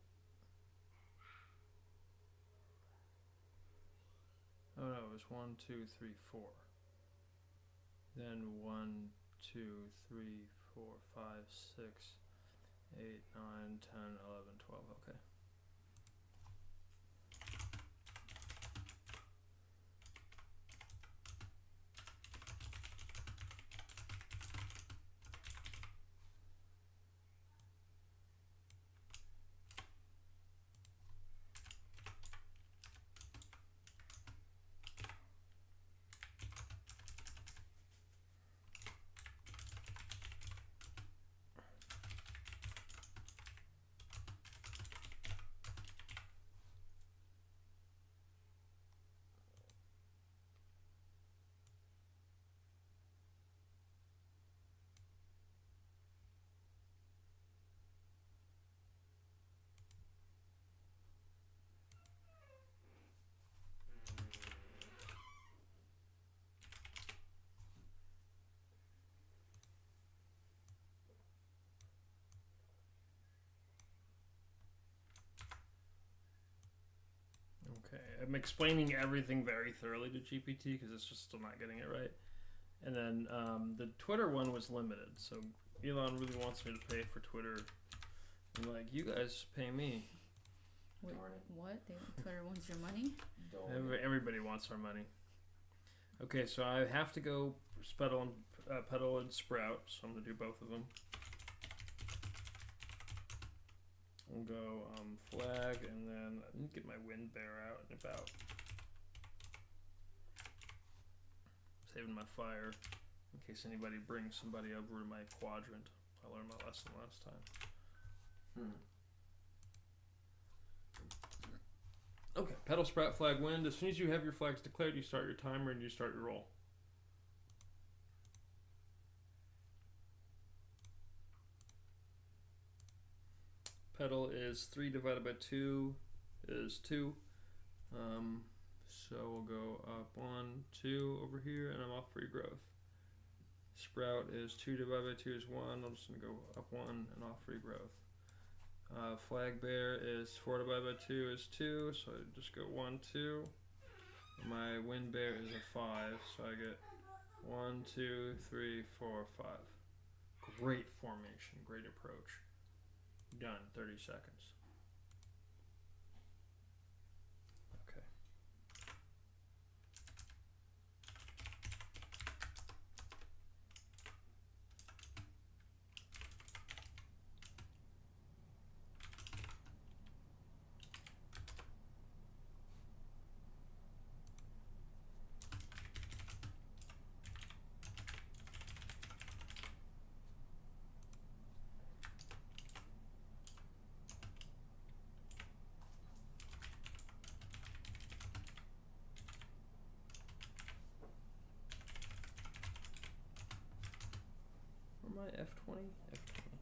Oh no, it was 1, 2, 3, 4. Then 1, 2, 3, 4, 5, 6, 8, 9, 10, 11, 12. Okay. I'm explaining everything very thoroughly to GPT because it's just still not getting it right. And then the Twitter one was limited, so Elon really wants me to pay for Twitter. I'm like, you guys pay me. Wait, what? Twitter wants your money? Everybody wants our money. Okay, so I have to go pedal and sprout, so I'm gonna do both of them. We'll go flag, and then I need to get my wind bear out and about. Saving my fire in case anybody brings somebody over to my quadrant. I learned my lesson last time. Okay, pedal, sprout, flag, wind. As soon as you have your flags declared, you start your timer and you start your roll. Pedal is 3 divided by 2 is 2. So we'll go up 1, 2 over here, and I'm off free growth. Sprout is 2 divided by 2 is 1. I'm just going to go up 1 and off free growth. Flag bear is 4 divided by 2 is 2, so I just go 1, 2. My wind bear is a 5, so I get 1, 2, 3, 4, 5. Great formation, great approach. Done, 30 seconds. Okay. My F20? F20.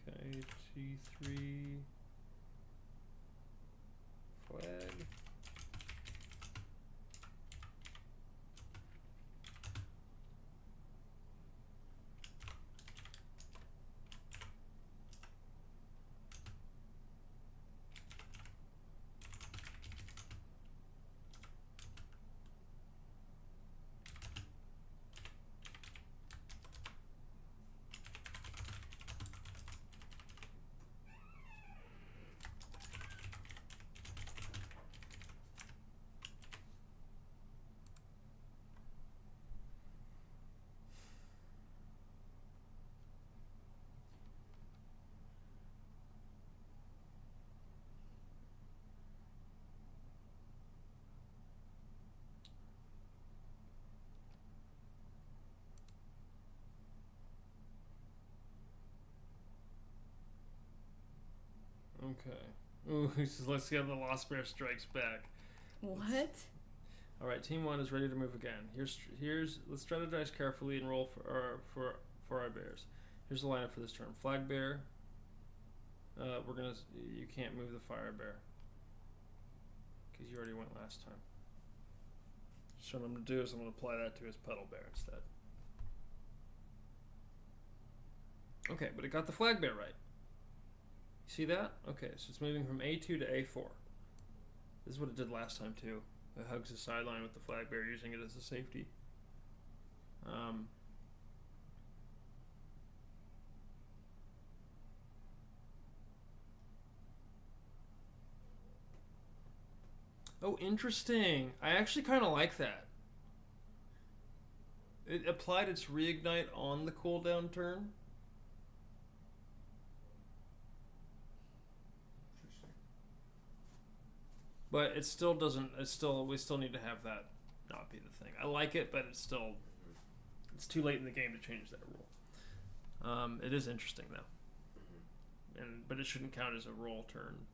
Okay, T3 flag. Okay. Ooh, he says, let's get the Lost Bear strikes back. What? All right, Team 1 is ready to move again. Here's let's strategize carefully and roll for our bears. Here's the lineup for this turn. Flag bear. You can't move the fire bear because you already went last time. So what I'm gonna do is I'm gonna apply that to his pedal bear instead. Okay, but it got the flag bear right. You see that? Okay, so it's moving from A2 to A4. This is what it did last time too. It hugs the sideline with the flag bear, using it as a safety. Oh, interesting. I actually kind of like that. It applied its reignite on the cooldown turn. But it still doesn't. We still need to have that not be the thing. I like it, but it's too late in the game to change that rule. It is interesting though, but it shouldn't count as a roll turn.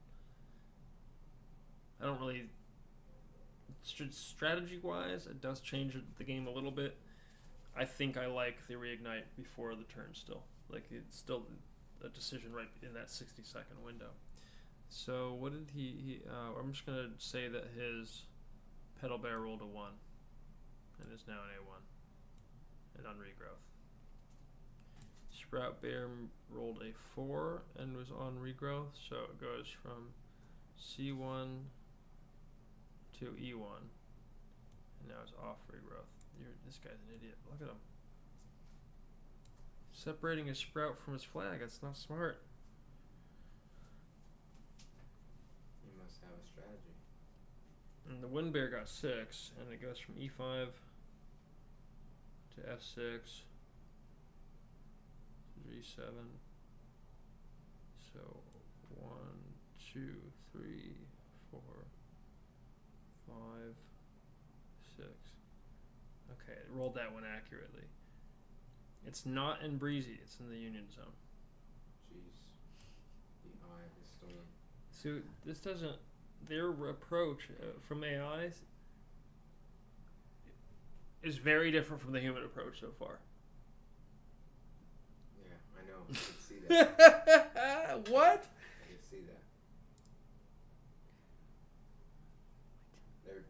I don't really. Strategy wise, it does change the game a little bit. I think I like the reignite before the turn still. Like it's still a decision right in that 60-second window. So what did I'm just gonna say that his pedal bear rolled a 1 and is now an A1 and on regrowth. Sprout bear rolled a 4 and was on regrowth, so it goes from C1 to E1 and now it's off regrowth. This guy's an idiot. Look at him. Separating his sprout from his flag, that's not smart. Have a strategy. And the wind bear got 6, and it goes from E5 to F6 to G7. So 1, 2, 3, 4, 5, 6. Okay, it rolled that one accurately. It's not in breezy, it's in the union zone. Jeez. The eye of the storm. So this doesn't. Their approach from AIs is very different from the human approach so far. Yeah, I know. I can see that. What? I can see that.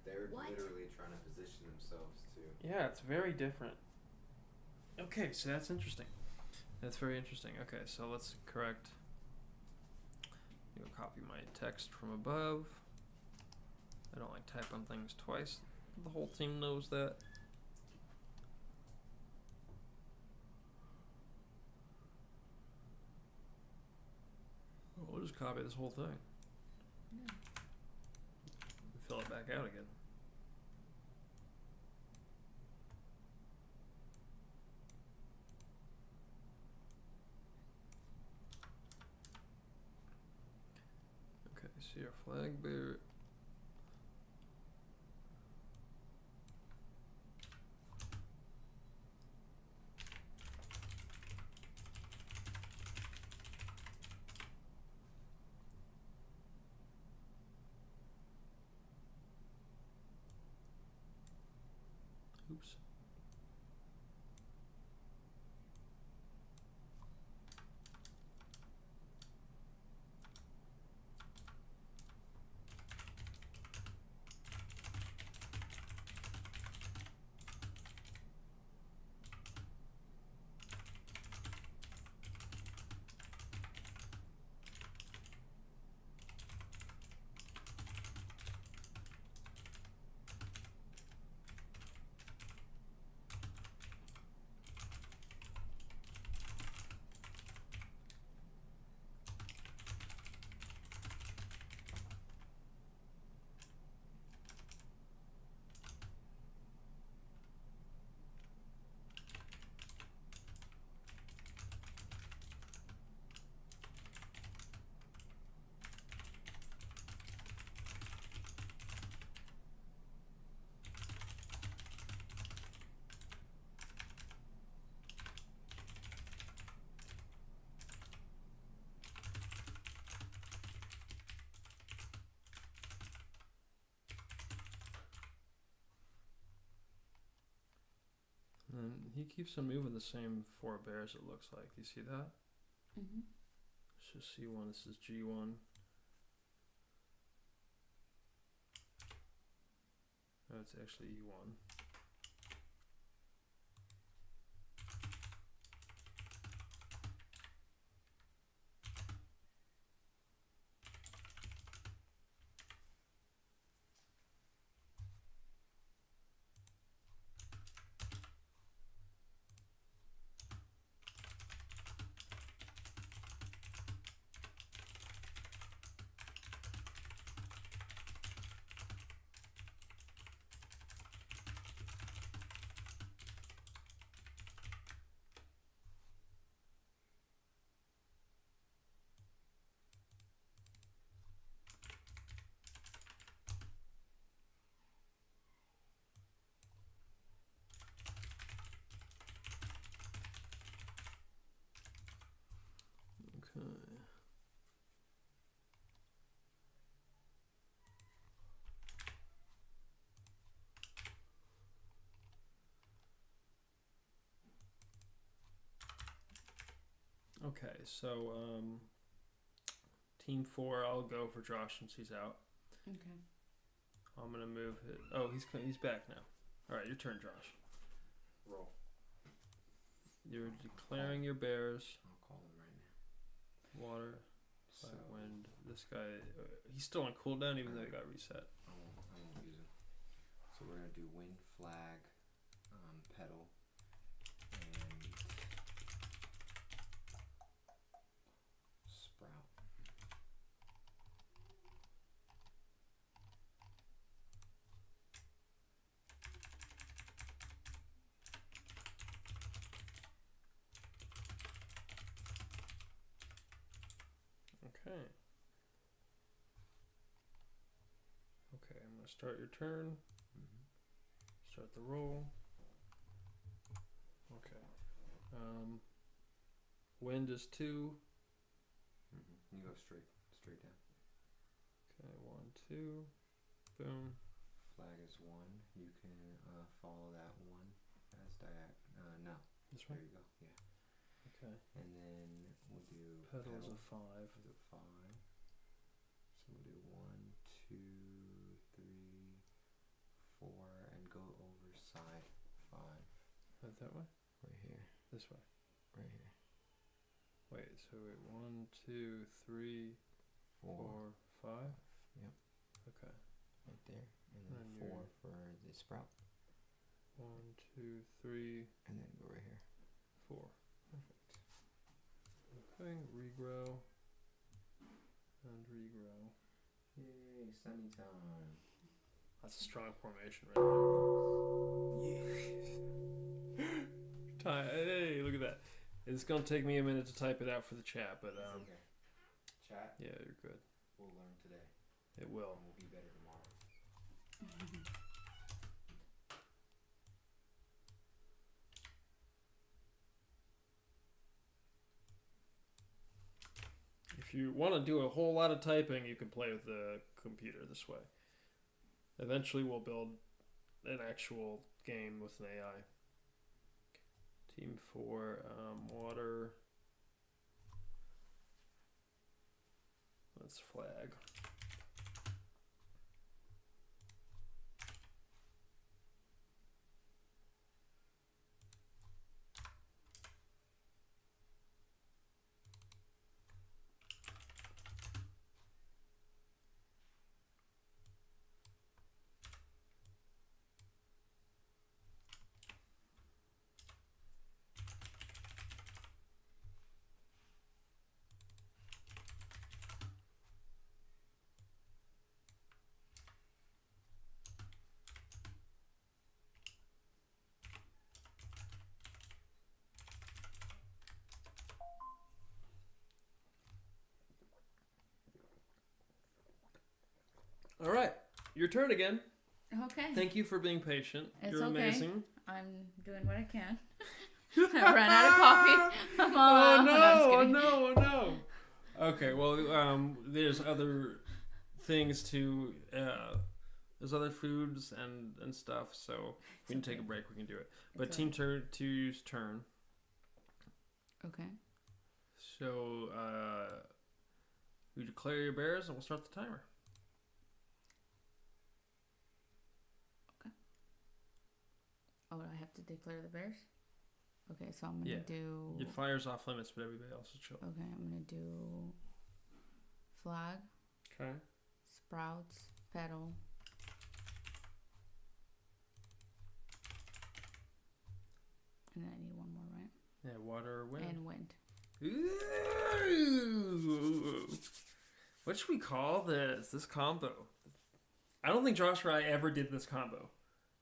They're literally trying to position themselves to. Yeah, it's very different. Okay, so that's interesting. That's very interesting. Okay, so let's correct. Copy my text from above. I don't like typing things twice. The whole team knows that. We'll just copy this whole thing. Yeah. Fill it back out again. See our flag bear. Oops. And he keeps on moving the same 4 bears, it looks like. You see that? Mm-hmm. This is C1, this is G1. No, it's actually E1. Okay, so team 4, I'll go for Josh since he's out. Okay. I'm gonna move it. Oh, he's back now. All right, your turn, Josh. Roll. You're declaring your bears. I'll call them right now. Water, fire, wind. This guy, he's still on cooldown even though he got reset. I won't use him. So we're gonna do wind, flag, pedal, and sprout. Okay. Okay, I'm gonna start your turn. Start the roll. Okay. Wind is 2. You go straight down. Okay, 1, 2. Boom. Flag is 1. You can follow that 1 as no. This one? There you go. Yeah. Okay. And then we'll do Pedal is a 5. We'll do 5. So we'll do 1, 2, 3, 4, and go over side 5. Right that way? Right here. This way. Right here. Wait, so wait, 1, 2, 3, 4, 5? Yep. Okay. Right there. And then 4 for the sprout. 1, 2, 3. And then go right here. 4. Perfect. Okay, regrow. And regrow. Yay, sunny time. That's a strong formation right there. Hey, look at that. It's gonna take me a minute to type it out for the chat, but okay. Chat. Yeah, you're good. We'll learn today. It will. And we'll be better tomorrow. If you want to do a whole lot of typing, you can play with the computer this way. Eventually, we'll build an actual game with an AI. Team 4, water. Let's flag. All right, your turn again. Okay. Thank you for being patient. It's You're okay. amazing. I'm doing what I can. I ran out of coffee. I'm all out. Oh no! Okay, well, there's other things to There's other foods and stuff, so if we can take a break, we can do it. But It's team two's turn. Okay. So you declare your bears, and we'll start the timer. Okay. Oh, I have to declare the bears? Okay, so I'm going to do... Your fire's off limits, but everybody else is chill. Okay, I'm going to do flag. Okay. Sprouts. Petal. And then I need one more, right? Yeah, water or wind. And wind. Ooh. What should we call this combo? I don't think Josh or I ever did this combo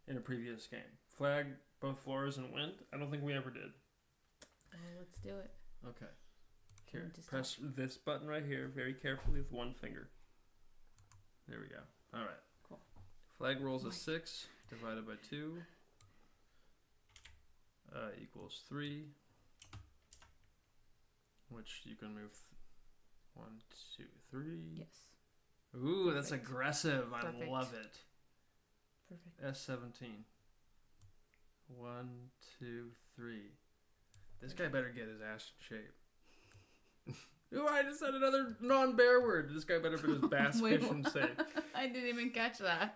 in a previous game. Flag, both floors, and wind. I don't think we ever did. Well, let's do it. Okay. Here, press this button right here very carefully with one finger. There we go. All right. Cool. Flag rolls a 6 divided by 2 equals 3, which you can move 1, 2, 3. Yes. Ooh, Perfect. That's aggressive. Perfect. I love it. Perfect. S17. 1, 2, 3. This guy better get his ass in shape. Ooh, I just said another non-bear word. This guy better put his bass Wait, fishing safe. I didn't even catch that.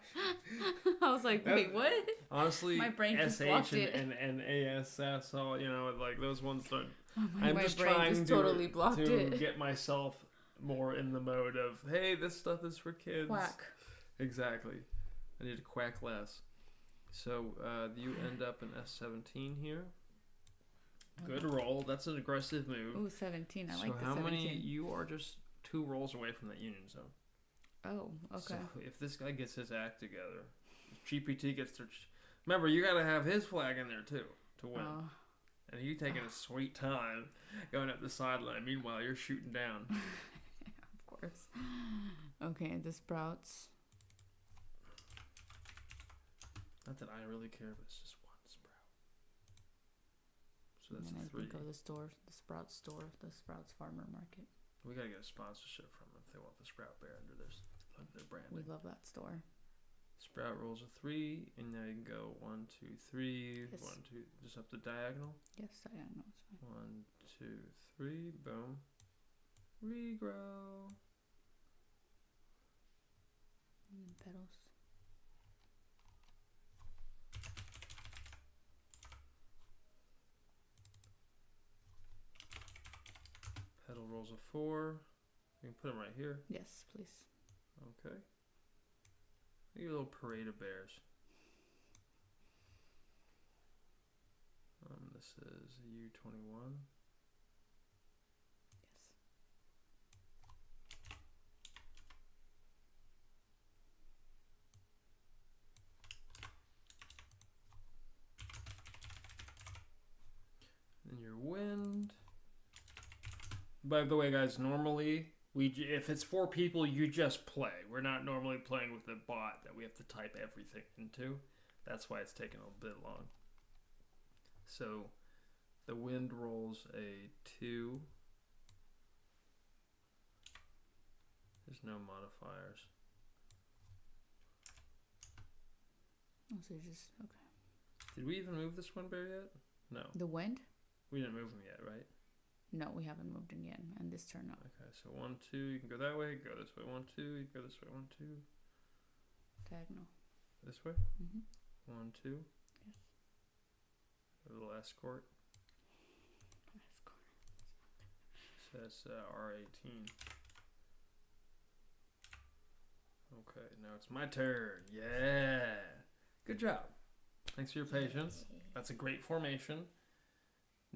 I was like, wait, what? Honestly, my brain just SH blocked it. and ASS, all, like those ones don't. My I'm just brain trying just totally blocked to it. get myself more in the mode of, hey, this stuff is for kids. Quack. Exactly. I need to quack less. So you end up in S17 here. Good roll. That's an aggressive move. Ooh, 17. I like the 17. So how many? You are just 2 rolls away from that union zone. Oh, okay. So if this guy gets his act together, if GPT gets their... Remember, you got to have his flag in there too to win. Oh. And you taking a sweet time going up the sideline. Meanwhile, you're shooting down. Of course. Okay, the sprouts. Not that I really care, but it's just one sprout. So that's and then a 3. I think of the store, the Sprouts store, the Sprouts Farmer Market. We gotta get a sponsorship from them if they want the Sprout Bear under their branding. We love that store. Sprout rolls a 3, and now you can go 1, 2, 3, Yes. 1, 2, just up the diagonal. Yes, diagonal is fine. 1, 2, 3, boom. Regrow. And then petals. Petal rolls a 4. You can put them right here. Yes, please. Okay. Maybe a little parade of bears. This is U21. And your wind. By the way, guys, normally if it's 4 people, you just play. We're not normally playing with a bot that we have to type everything into. That's why it's taking a bit long. So the wind rolls a 2. There's no modifiers. Oh, so you're just okay. Did we even move this one bear yet? No. The wind? We didn't move him yet, right? No, we haven't moved in yet, and this turn up. Okay, so 1, 2, you can go that way, go this way, 1, 2, you can go this way, 1, 2. Diagonal. This way? Mm-hmm. 1, 2. Yes. A little escort. So that's R18. Okay, now it's my turn. Yeah. Good job. Thanks for your patience. That's a great formation.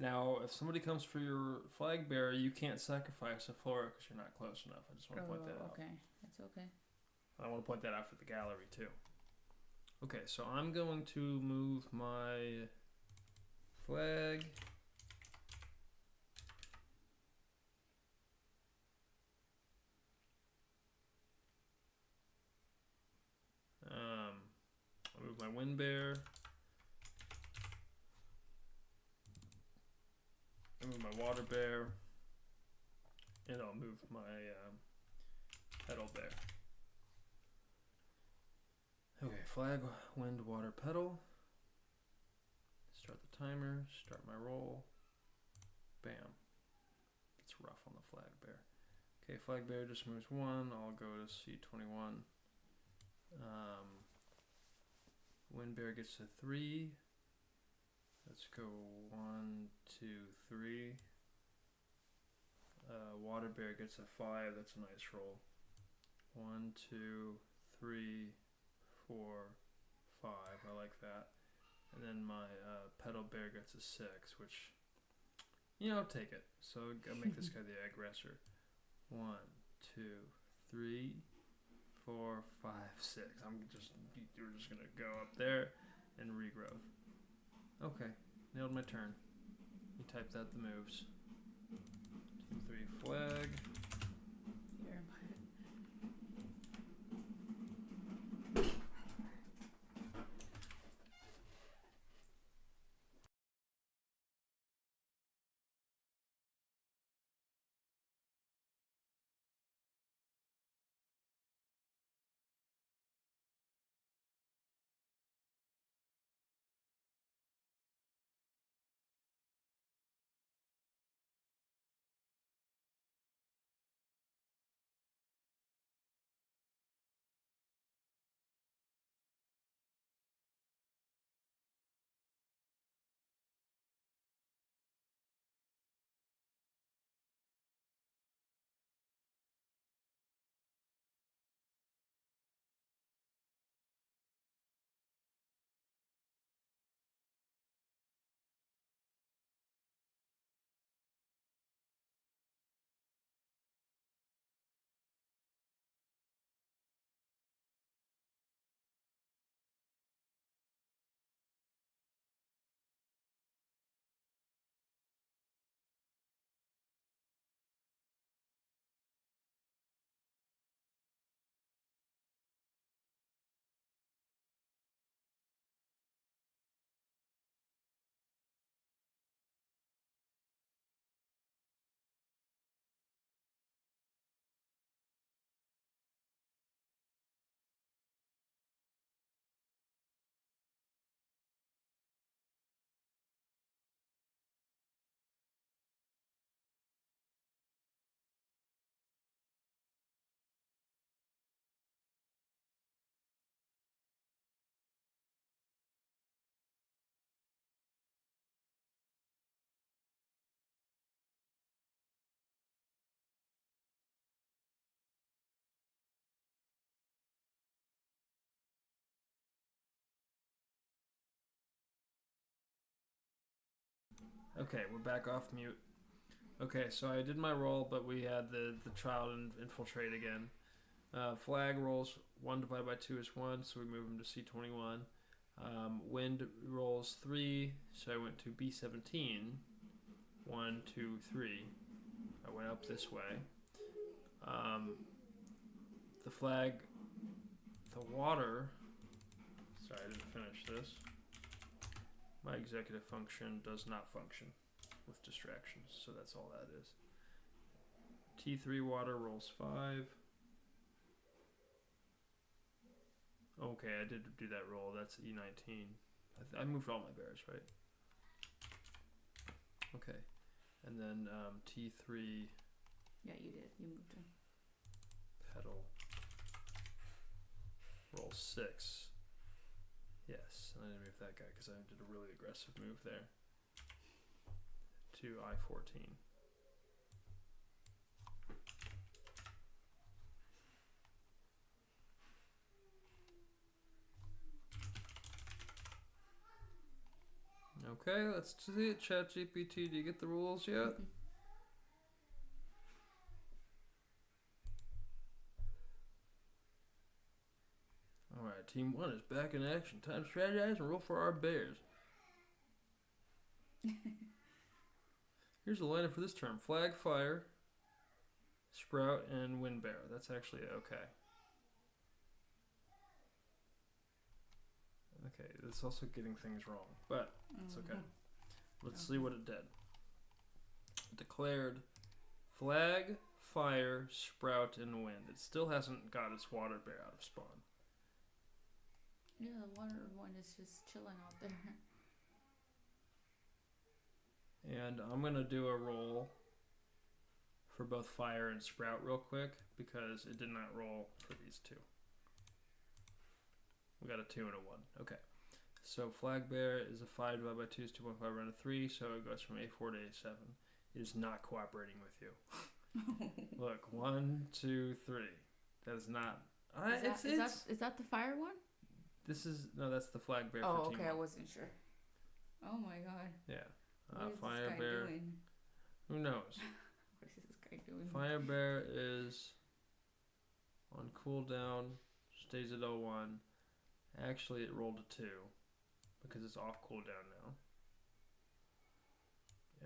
Now, if somebody comes for your flag bearer, you can't sacrifice a flora because you're not close enough. I just want to point that out. Okay, that's okay. I want to point that out for the gallery too. Okay, so I'm going to move my flag. I'll move my wind bear. I'll move my water bear. And I'll move my petal bear. Okay, flag, wind, water, pedal. Start the timer, start my roll. Bam. It's rough on the flag bear. Okay, flag bear just moves 1. I'll go to C21. Wind bear gets to 3. Let's go 1, 2, 3. Water bear gets a 5. That's a nice roll. 1, 2, 3, 4, 5. I like that. And then my pedal bear gets a 6, which, you know, take it. So I'll make this guy the aggressor. 1, 2, 3, 4, 5, 6. You're just gonna go up there and regrowth. Okay, nailed my turn. You typed out the moves. 2, 3, flag. Here. Okay, we're back off mute. Okay, so I did my roll, but we had the child infiltrate again. Flag rolls 1 divided by 2 is 1, so we move him to C21. Wind rolls 3, so I went to B17. 1, 2, 3. I went up this way. The flag, the water. Sorry, I didn't finish this. My executive function does not function with distractions, so that's all that is. T3 water rolls 5. Okay, I did do that roll. That's E19. I moved all my bears, right? Okay. And then T3. Yeah, you did. You moved him. Pedal. Roll 6. Yes, and I didn't move that guy because I did a really aggressive move there. To I-14. Okay, let's see it. ChatGPT, do you get the rules yet? Alright, Team 1 is back in action. Time to strategize and roll for our bears. Here's the lineup for this term. Flag, fire, sprout, and wind bear. That's actually okay. Okay, it's also getting things wrong, but it's okay. Let's see what it did. Declared flag, fire, sprout, and wind. It still hasn't got its water bear out of spawn. Yeah, the water one is just chilling out there. And I'm going to do a roll for both fire and sprout real quick because it did not roll for these two. We got a 2 and a 1. Okay. So flag bear is a 5 divided by 2 is 2.5 round of 3, so it goes from A4 to A7. It is not cooperating with you. Look, 1, 2, 3. That is not. Is that the fire one? This is no. That's the flag bear. Oh, for okay. Team I wasn't sure. Oh my god. Yeah. What is Fire this guy bear. doing? Who knows? What is this guy doing? Fire bear is on cooldown. Stays at 01. Actually, it rolled a 2 because it's off cooldown now.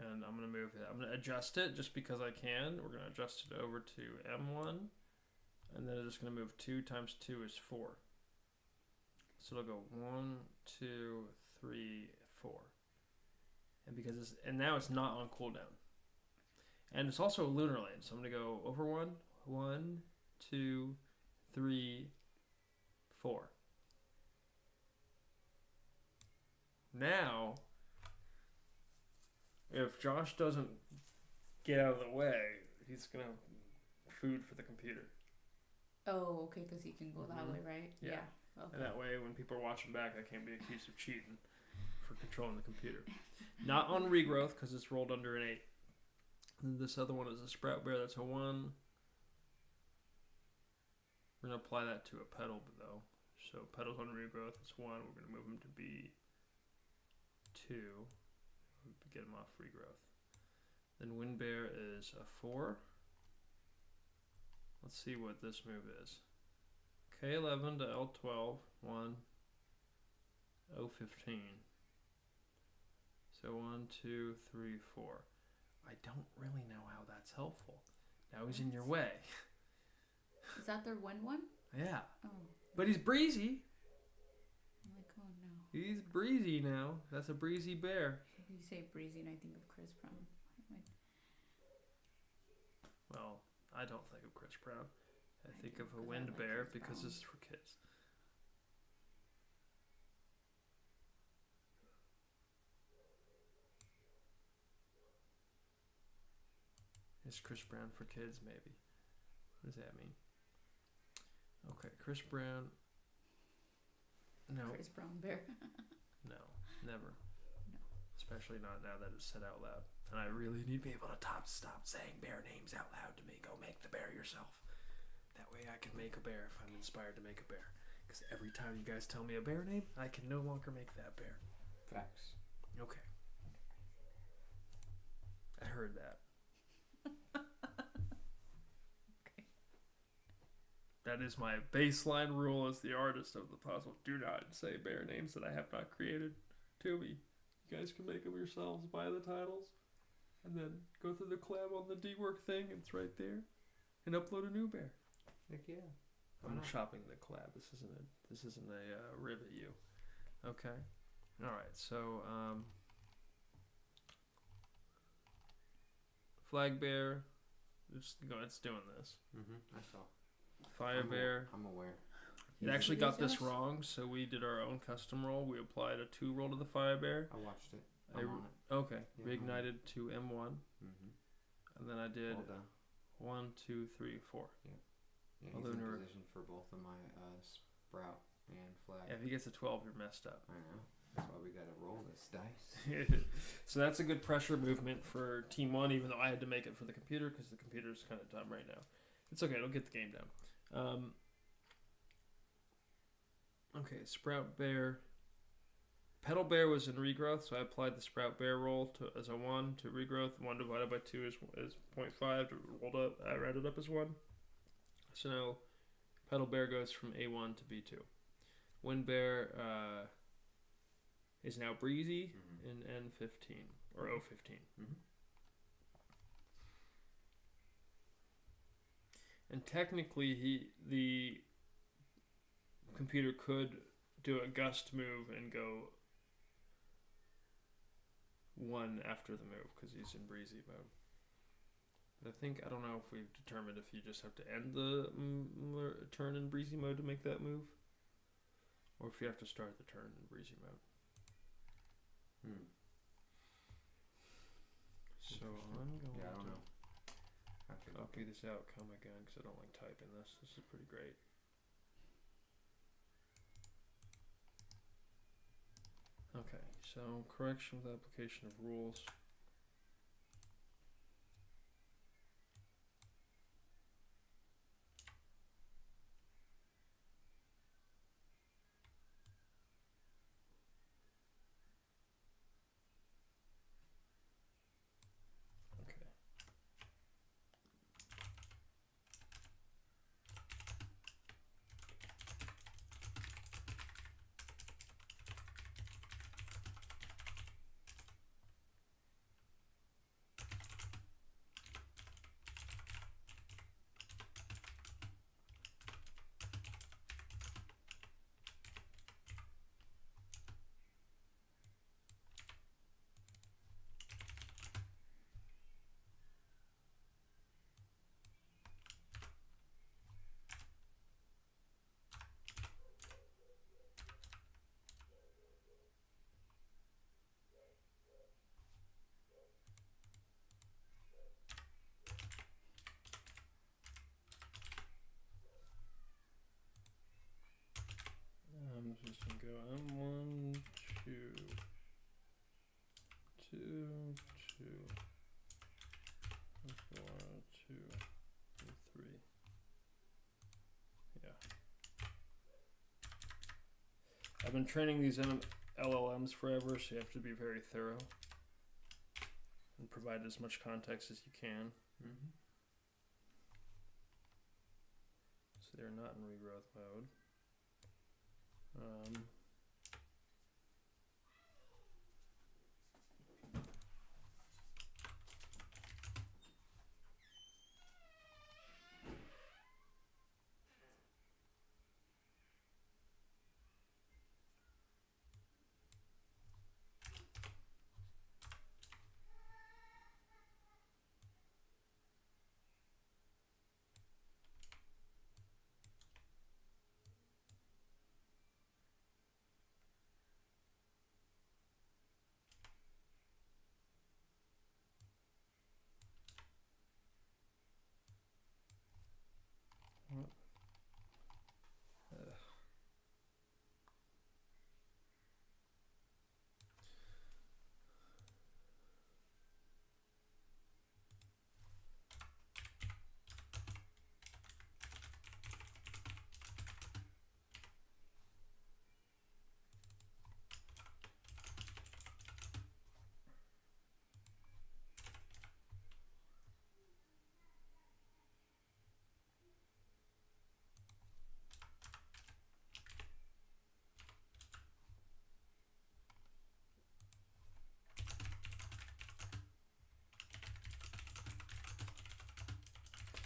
And I'm going to move it. I'm going to adjust it just because I can. We're going to adjust it over to M1. And then it's going to move 2 times 2 is 4. So it'll go 1, 2, 3, 4. And because it's, and now it's not on cooldown. And it's also a lunar lane. So I'm going to go over 1, 1, 2, 3, 4. Now, if Josh doesn't get out of the way, he's going to have food for the computer. Oh, okay, because he can go that way, right? Yeah. Okay. And that way, when people are watching back, I can't be accused of cheating for controlling the computer. Not on regrowth, because it's rolled under an 8. And this other one is a sprout bear, that's a 1. We're going to apply that to a petal, though. So petals on regrowth is 1. We're going to move them to be 2. Get them off regrowth. Then wind bear is a 4. Let's see what this move is. K11 to L12, 1, O15. So 1, 2, 3, 4. I don't really know how that's helpful. Now he's in your way. Is that their win one? Yeah. Oh. But he's breezy. I'm like, oh no. He's breezy now. That's a breezy bear. You say breezy and I think of Chris Brown. Well, I don't think of Chris Brown. I think of a wind bear because this is for kids. Is Chris Brown for kids? Maybe. What does that mean? Okay, Chris Brown. No. Chris Brown bear. No, never. No. Especially not now that it's said out loud. And I really need to be able to stop saying bear names out loud to me. Go make the bear yourself. That way I can make a bear if I'm inspired to make a bear. Because every time you guys tell me a bear name, I can no longer make that bear. Facts. Okay. I heard that. Okay. That is my baseline rule as the artist of the puzzle. Do not say bear names that I have not created to me. You guys can make them yourselves, buy the titles, and then go through the collab on the D-Work thing. It's right there. And upload a new bear. Heck yeah. I'm shopping the collab. This isn't a rib at you. Okay. All right. So flag bear. It's doing this. I saw. Fire bear. I'm aware. It actually got this wrong, so we did our own custom roll. We applied a 2 roll to the fire bear. I watched it. I'm on it. Okay. Yeah, Reignited to M1. And then I did 1, 2, 3, 4. Yeah. Yeah, he's in position for both of my sprout and flag. Yeah, if he gets a 12, you're messed up. I know. That's why we gotta roll this dice. So that's a good pressure movement for Team 1, even though I had to make it for the computer because the computer's kind of dumb right now. It's okay, it'll get the game down. Okay, Sprout Bear. Petal Bear was in regrowth, so I applied the Sprout Bear roll as a 1 to regrowth. 1 divided by 2 is 0.5. Rolled up, I rounded up as 1. So now Petal Bear goes from A1 to B2. Wind Bear is now breezy in N15 or O15. And technically, the computer could do a gust move and go 1 after the move because he's in breezy mode. But I don't know if we've determined if you just have to end the turn in breezy mode to make that move, Or if you have to start the turn in breezy mode. So I'm going I don't to know. copy this out, come again, because I don't like typing this. This is pretty great. Okay, so correction with application of rules. I'm just gonna go M1, 2, 2, 2, 4, 2, 3. Yeah. I've been training these LLMs forever, so you have to be very thorough and provide as much context as you can. So they're not in regrowth mode.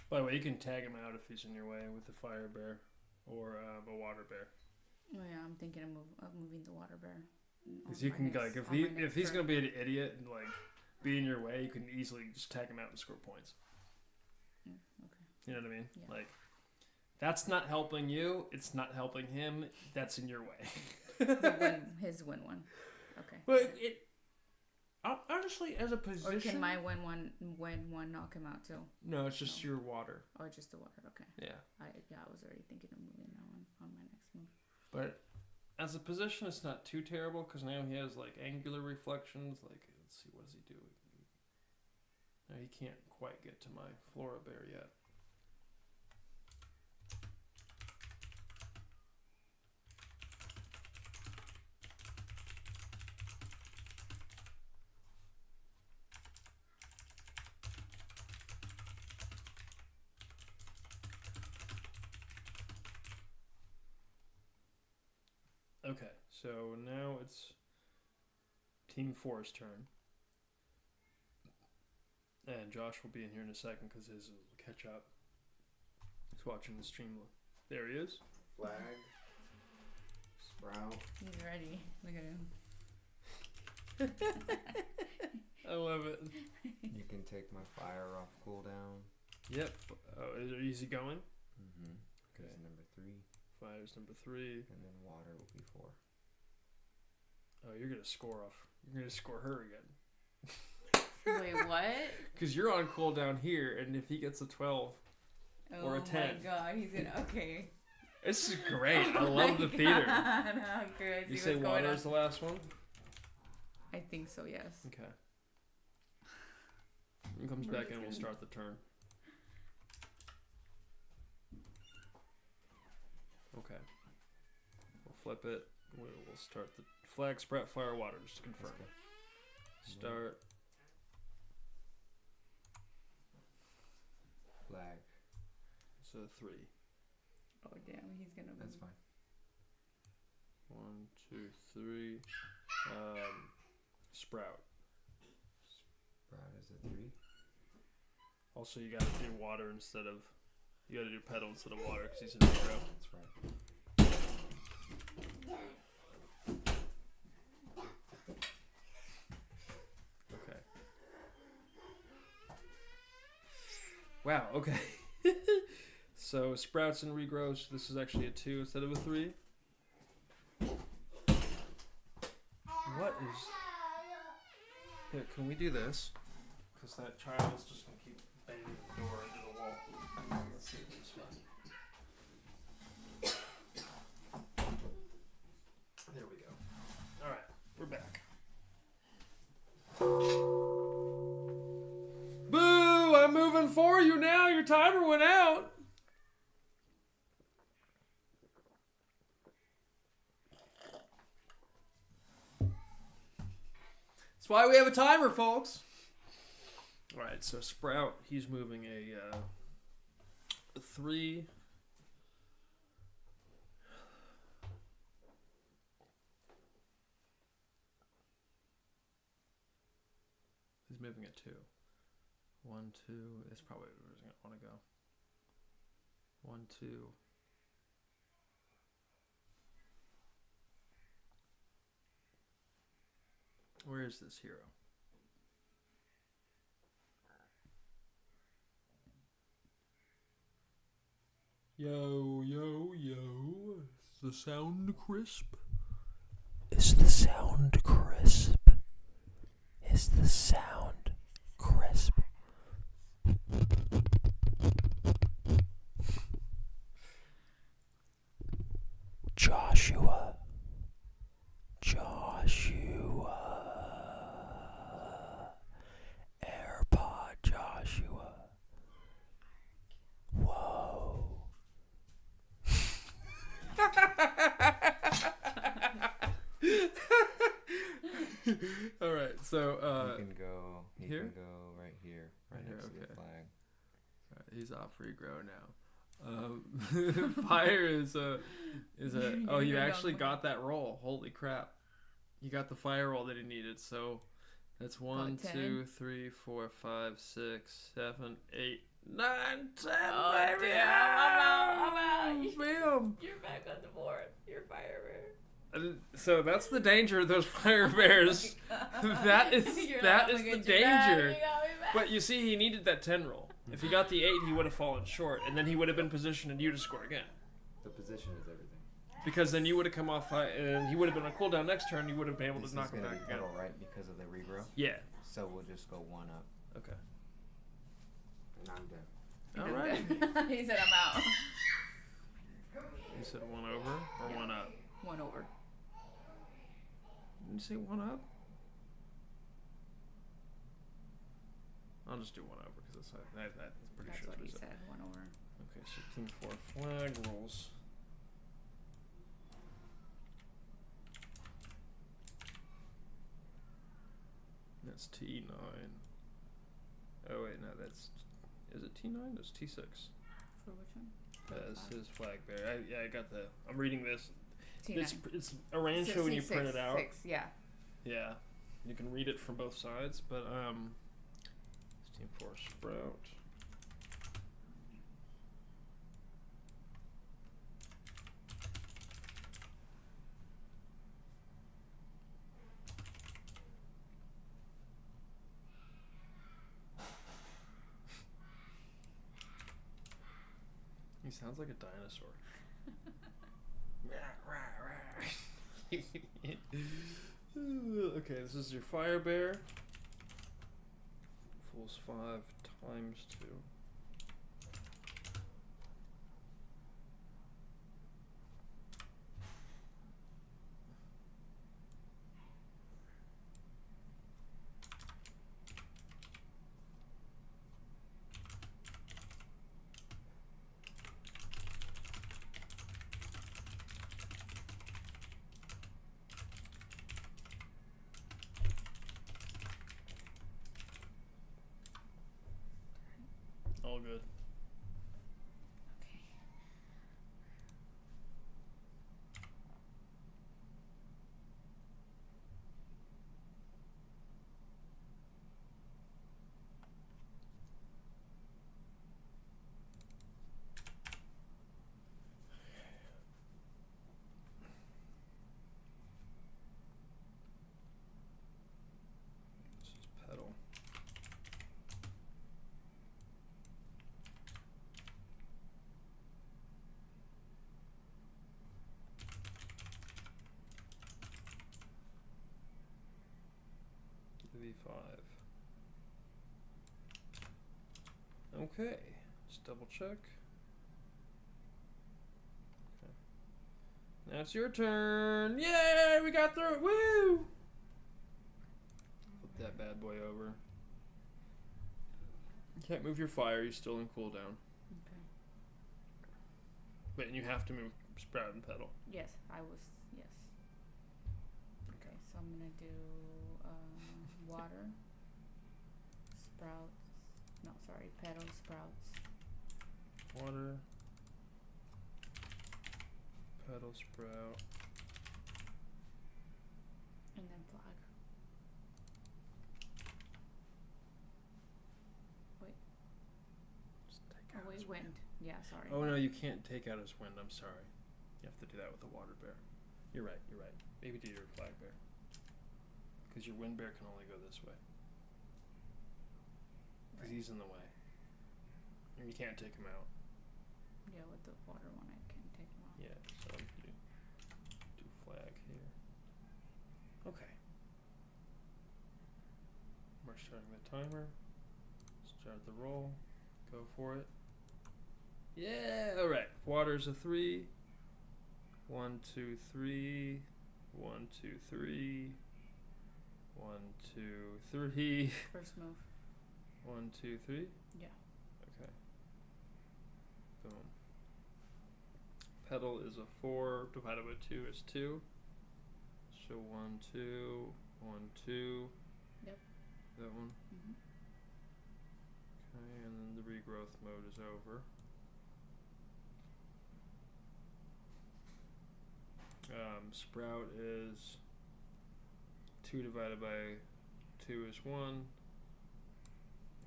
By the way, you can tag him out if he's in your way with the fire bear or a water bear. Oh yeah, I'm thinking of moving the water bear. Because you can if he's gonna be an idiot and like be in your way, you can easily just tag him out and score points. Okay. You know what I mean? Yeah. Like that's not helping you. It's not helping him. That's in your way. His win one. Okay. But it honestly, as a position, or can my win one knock him out too? No, it's just your water. Or just the water. Okay. Yeah. I was already thinking of moving that one on my next move. But as a position, it's not too terrible because now he has like angular reflections. Like, let's see, what does he do? No, he can't quite get to my flora bear yet. Okay, so now it's Team 4's turn. And Josh will be in here in a second because his will catch up. He's watching the stream. There he is. Flag. Sprout. He's ready. Look at him. I love it. You can take my fire off cooldown. Yep. Oh, is he going? Mm-hmm. Okay. Number 3. Fire's number 3. And then water will be 4. Oh, you're gonna score off. You're gonna score her again. Wait, what? Because you're on cooldown here, and if he gets a 12 or a 10. Oh my god, he's gonna. Okay. This is great. I love the theater. How crazy. You say water is the last one? I think so, yes. Okay. He comes back in, we'll start the turn. Okay. We'll flip it. We'll start the flag, sprout, fire, water, just to confirm. Start. Flag. So 3. Oh damn, he's gonna. That's fine. 1, 2, 3. Sprout. Sprout is a 3. Also, you gotta do water instead of. You gotta do pedal instead of water because he's in zero. That's right. Okay. Wow, okay. So, sprouts and regrows, this is actually a 2 instead of a 3. What is... Here, can we do this? Because that child is just going to keep banging the door into the wall. Let's see if it's fun. There we go. Alright, we're back. Boo! I'm moving for you now! Your timer went out! That's why we have a timer, folks. Alright, so Sprout, he's moving a 3. He's moving a 2. 1, 2. That's probably where he's going to want to go. 1, 2. Where is this hero? Yo, yo, yo. Is the sound crisp? Is the sound crisp? Is the sound crisp? Joshua. AirPod Joshua. Whoa. Alright, so he can go here? Can go right here. Right here, next to okay. the flag. Alright, he's off regrow now. Fire is a oh, you actually got that roll. Holy crap. You got the fire roll that he needed, so that's 1, 2, 3, 4, 5, 6, 7, 8, 9, 10, baby! I'm out. Bam! You're back on the board. You're fire bear. So that's the danger of those fire bears. That is the danger. But you see, he needed that 10 roll. If he got the 8, he would have fallen short, and then he would have been positioned and you to score again. The position is everything. Because then you would have come off, and he would have been on cooldown next turn. You would have been able to knock him back again. Pedal, right? Because of the regrow. Yeah. So we'll just go 1 up. Okay. And I'm dead. Alright. He said I'm out. You said 1 over or 1 up? 1 over. Didn't you say 1 up? I'll just do 1 over because that's pretty That's sure what he it's said. 1 over. Okay, so team 4 flag rolls. That's T9. Oh wait, no, is it T9? That's T6. For which one? That's his flag bear. I got the. I'm reading this. T9. It's a Rancho when you print it out. 6, yeah. Yeah, you can read it from both sides, but it's team 4 Sprout. He sounds like a dinosaur. Okay, this is your fire bear. Fools 5 times 2. All good. Okay. This is pedal. V5. Okay, just double check. Okay. Now it's your turn. Yay, we got through it. Woo! Flip that bad boy over. You can't move your fire, you're still in cooldown. Okay. But you have to move sprout and pedal. Yes, I was. Yes. Okay, so I'm gonna do water, sprouts. No, sorry, pedal, sprouts. Water, pedal, sprout. And then flag. Wait. Just take Oh, out wait, his wind. Yeah, sorry. Oh no, you can't take out his wind. I'm sorry. You have to do that with the water bear. You're right. You're right. Maybe do your flag bear. Because your wind bear can only go this way. Because he's in the way. And you can't take him out. Yeah, with the water one, I can take them out. Yeah, so you do flag here. Okay. We're starting the timer. Start the roll. Go for it. Yeah, alright. Water's a 3. 1, 2, 3. 1, 2, 3. 1, 2, 3. First move. 1, 2, 3. Yeah. Okay. Boom. Pedal is a 4 divided by 2 is 2. So 1, 2, 1, 2. Yep. That one. Mhm. Okay, and then the regrowth mode is over. Sprout is 2 divided by 2 is 1.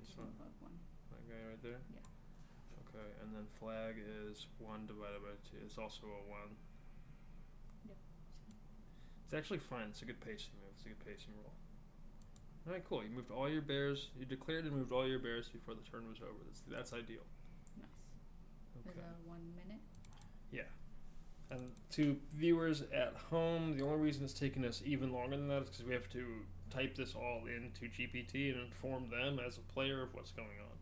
It's not One. that guy right there? Yeah. Okay, and then flag is 1 divided by 2. It's also a 1. Yep. It's actually fine. It's a good pacing move. It's a good pacing roll. Alright, cool. You moved all your bears. You declared and moved all your bears before the turn was over. That's ideal. Nice. Okay. Is that 1 minute? Yeah. And to viewers at home, the only reason it's taking us even longer than that is because we have to type this all into GPT and inform them as a player of what's going on.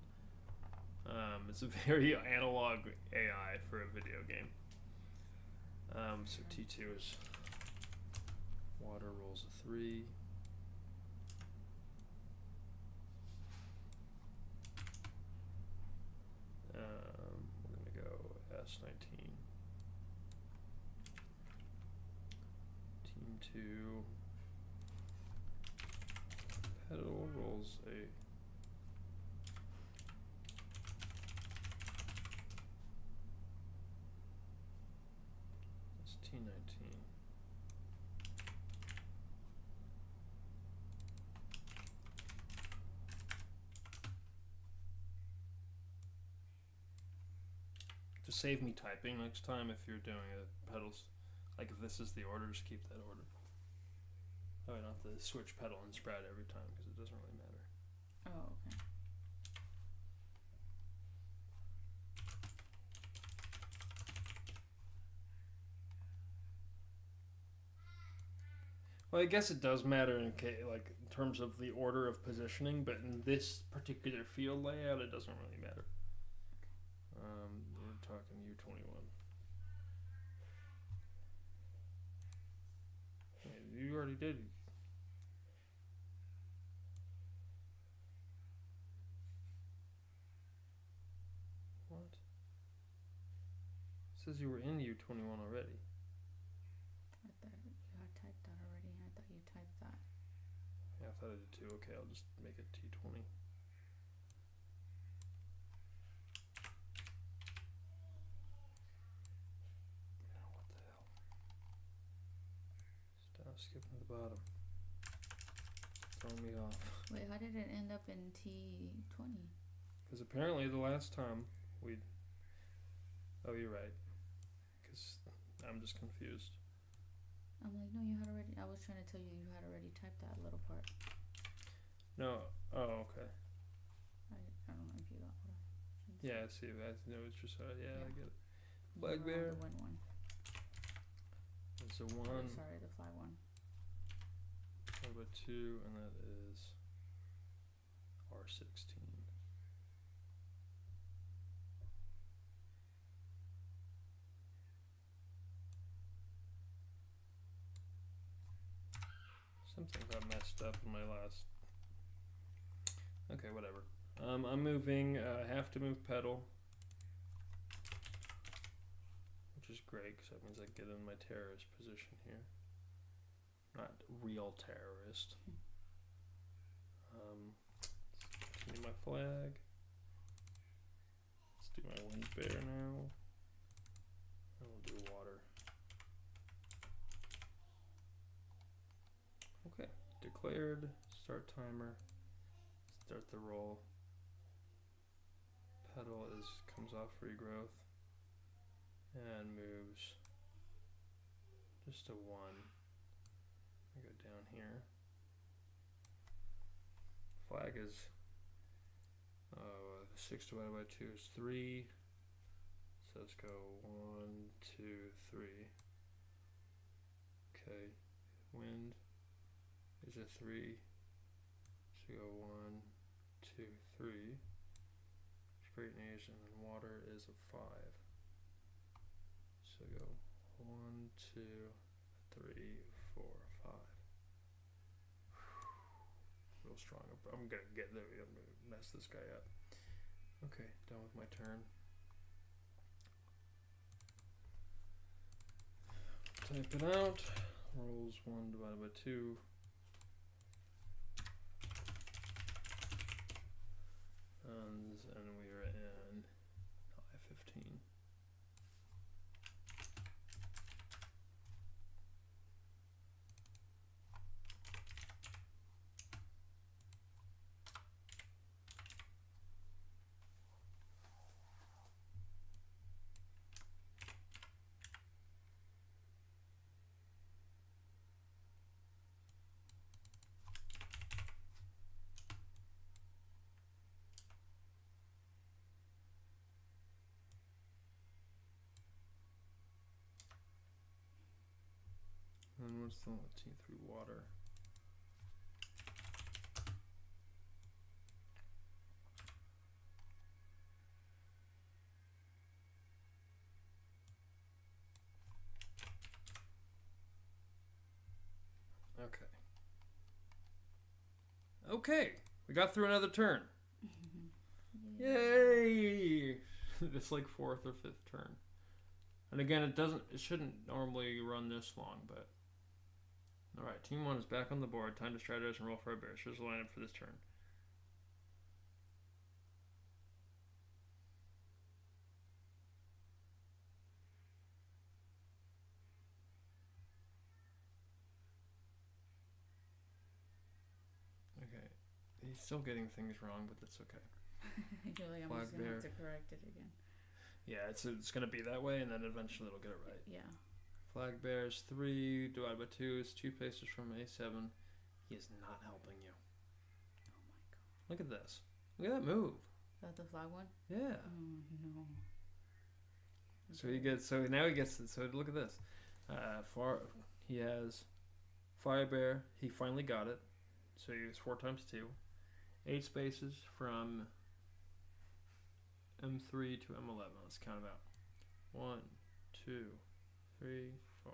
It's a very analog AI for a video game. So T2 is water rolls a 3. We're going to go S19. Team 2. Pedal rolls a... It's T19. Just save me typing next time if you're doing a pedals. Like if this is the order, just keep that order. Oh, I don't have to switch pedal and sprout every time because it doesn't really matter. Oh, okay. Well, I guess it does matter in terms of the order of positioning, but in this particular field layout, it doesn't really matter. We're talking U21. Yeah, you already did. What? It says you were in U21 already. I thought you had typed that already. I thought you typed that. Yeah, I thought I did too. Okay, I'll just make it T20. Oh, what the hell? Stop skipping to the bottom. Throwing me off. Wait, how did it end up in T20? Because apparently the last time we... Oh, you're right. Because I'm just confused. I'm like, no, you had already... I was trying to tell you you had already typed that little part. No. Oh, okay. I don't know if you got what I... Yeah, I see. I know it's just... yeah, I get it. You were Black on bear. the win one. It's a 1. Oh, sorry, the fly one. What about 2? And that is R16. Something got messed up in my last... Okay, whatever. I'm moving, I have to move pedal. Which is great, because that means I get in my terrorist position here. Not real terrorist. Continue my flag. Let's do my wind bear now. And we'll do water. Okay, declared, start timer, start the roll. Pedal comes off regrowth and moves just to 1. I go down here. Flag is 6 divided by 2 is 3. So let's go 1, 2, 3. Okay, wind is a 3. So go 1, 2, 3. Straight A's, and then water is a 5. So go 1, 2, 3, 4, 5. Real strong. I'm gonna get there. I'm gonna mess this guy up. Okay, done with my turn. Type it out. Rolls 1 divided by 2. And we are in I-15. And what's the T3 water? Okay. Okay, we got through another turn. Yay! It's like 4th or 5th turn. And again, it shouldn't normally run this long, but... Alright, team 1 is back on the board. Time to strategize and roll for our bears. Here's the lineup for this turn. Okay, he's still getting things wrong, but that's okay. You're like, I'm just going to have to correct it again. Yeah, it's going to be that way, and then eventually it'll get it right. Yeah. Flag bears 3 divided by 2 is 2 paces from A7. He is not helping you. Oh my god. Look at this. Look at that move. Is that the flag one? Yeah. Oh no. So he gets. So now he gets. So look at this. He has Fire Bear, he finally got it. So he was 4 times 2. 8 spaces from M3 to M11. Let's count them out. 1, 2, 3, 4,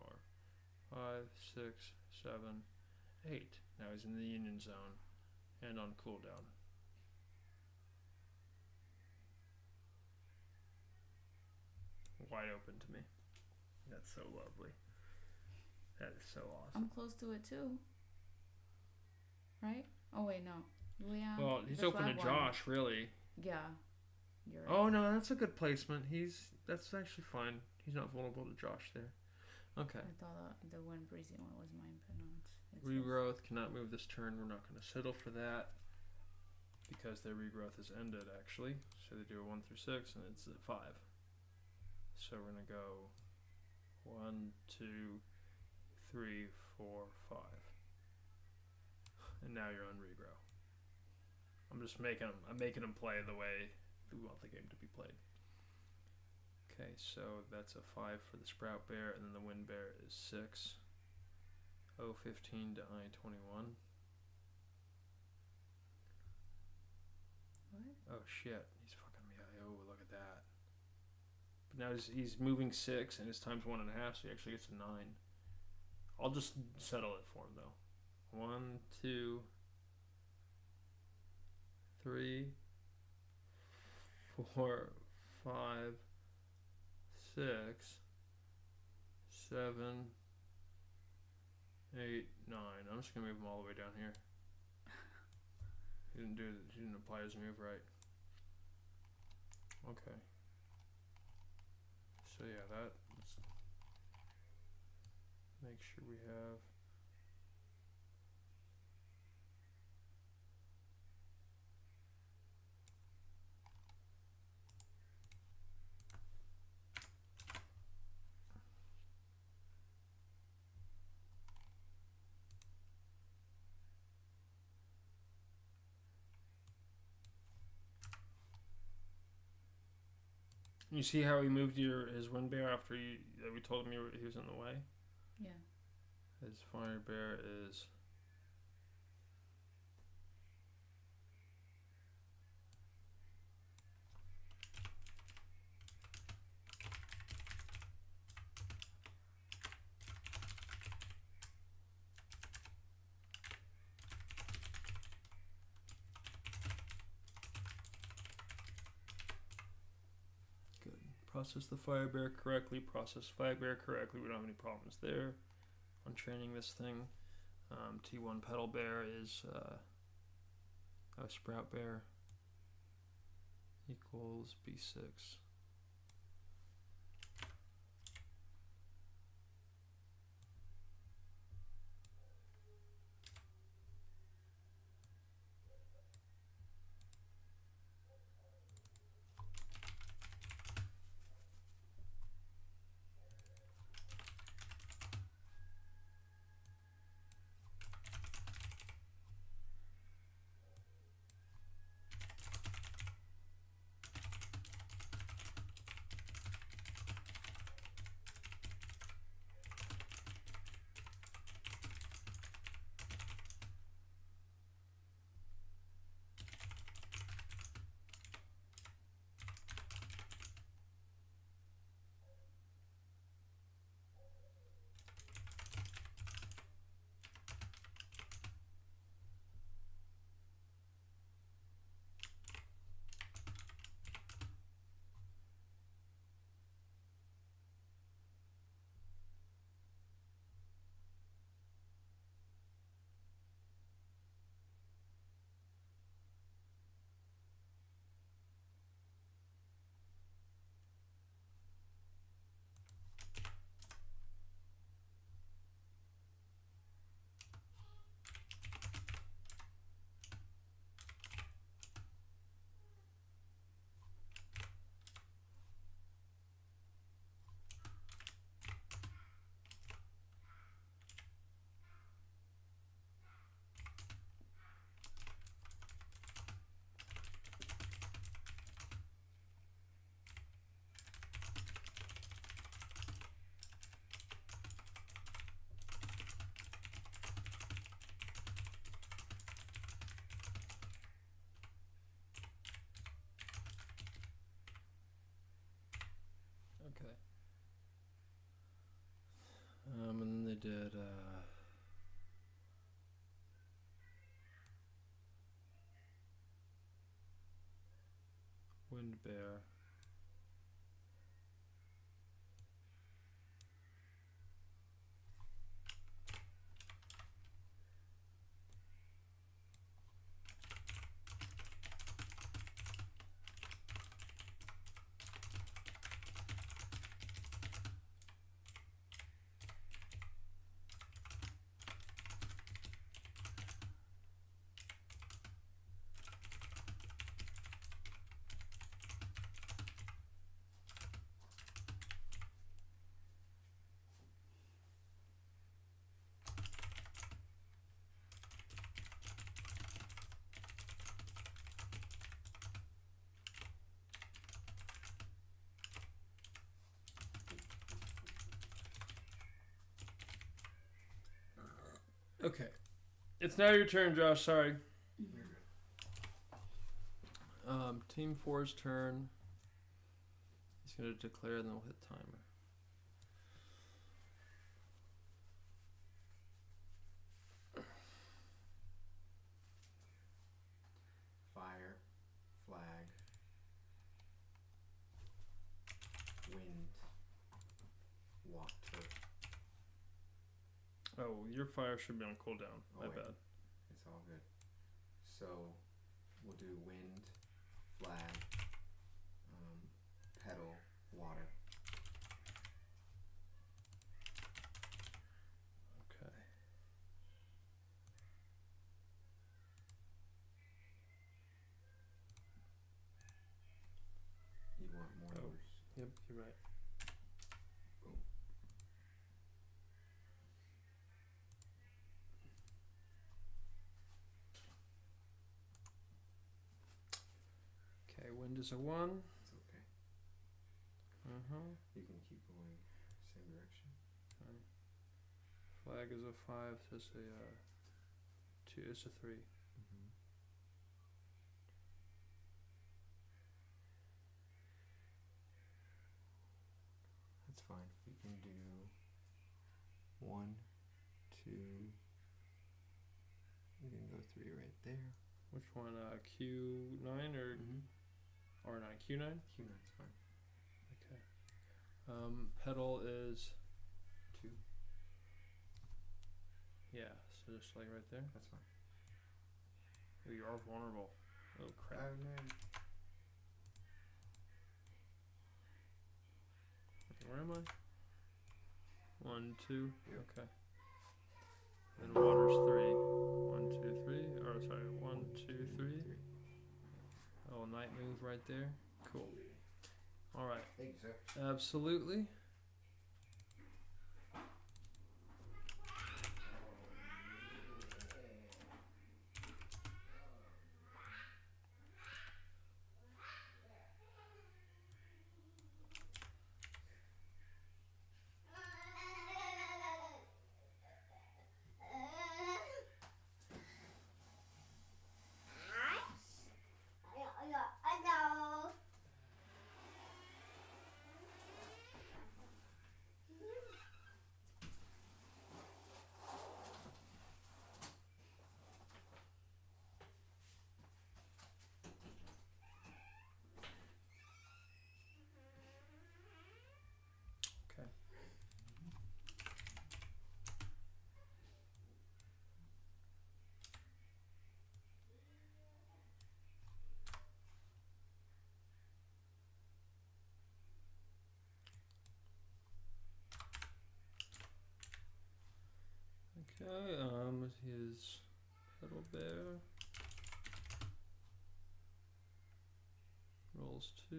5, 6, 7, 8. Now he's in the Union Zone and on cooldown. Wide open to me. That's so lovely. That is so awesome. I'm close to it too. Right? Oh wait, no. Yeah. Well, he's open to Josh, really. Yeah. You're right. Oh no, that's a good placement. That's actually fine. He's not vulnerable to Josh there. Okay. I thought the one breezy one was mine, but no. Regrowth cannot move this turn. We're not going to settle for that because their regrowth is ended actually. So they do a 1 through 6 and it's a 5. So we're going to go 1, 2, 3, 4, 5. And now you're on regrow. I'm making them play the way we want the game to be played. Okay, so that's a 5 for the Sprout Bear, and then the Wind Bear is 6. O15 to I21. What? Oh shit, he's fucking me. Oh, look at that. But now he's moving 6, and his time's 1.5, so he actually gets a 9. I'll just settle it for him though. 1, 2, 3, 4, 5, 6, 7, 8, 9. I'm just gonna move him all the way down here. He didn't apply his move right. Okay. So yeah, let's make sure we have. You see how he moved his Wind Bear after we told him he was in the way? Yeah. His Fire Bear is... Process the Fire Bear correctly, process Fire Bear correctly. We don't have any problems there on training this thing. T1 Petal Bear is a Sprout Bear equals B6. did wind bear. Okay. It's now your turn, Josh. Sorry. Team 4's turn. He's going to declare and then we'll hit timer. Fire, flag, wind, water. Oh, your fire should be on cooldown. My wait. bad. It's all good. So we'll do wind, flag, pedal, water. Okay. You want more numbers? Yep, you're right. Boom. Okay, wind is a 1. It's okay. Uh-huh. You can keep going same direction. Flag is a 5. This is a 2. It's a 3. Mm-hmm. That's fine. We can do 1, 2. We can go 3 right there. Which one? Q9 or R9? Q9? Q9's fine. Okay. Pedal is 2. Yeah, so just like right there. That's fine. Oh, you are vulnerable. Oh crap. Oh man. Okay, where am I? 1, 2. Yep. Okay. Then water's 3. 1, 2, 3. Or sorry, 1, 2, 3. Oh, night move right there. Cool. All right. Thank you, sir. Absolutely. Okay. Okay, his pedal bear rolls 2.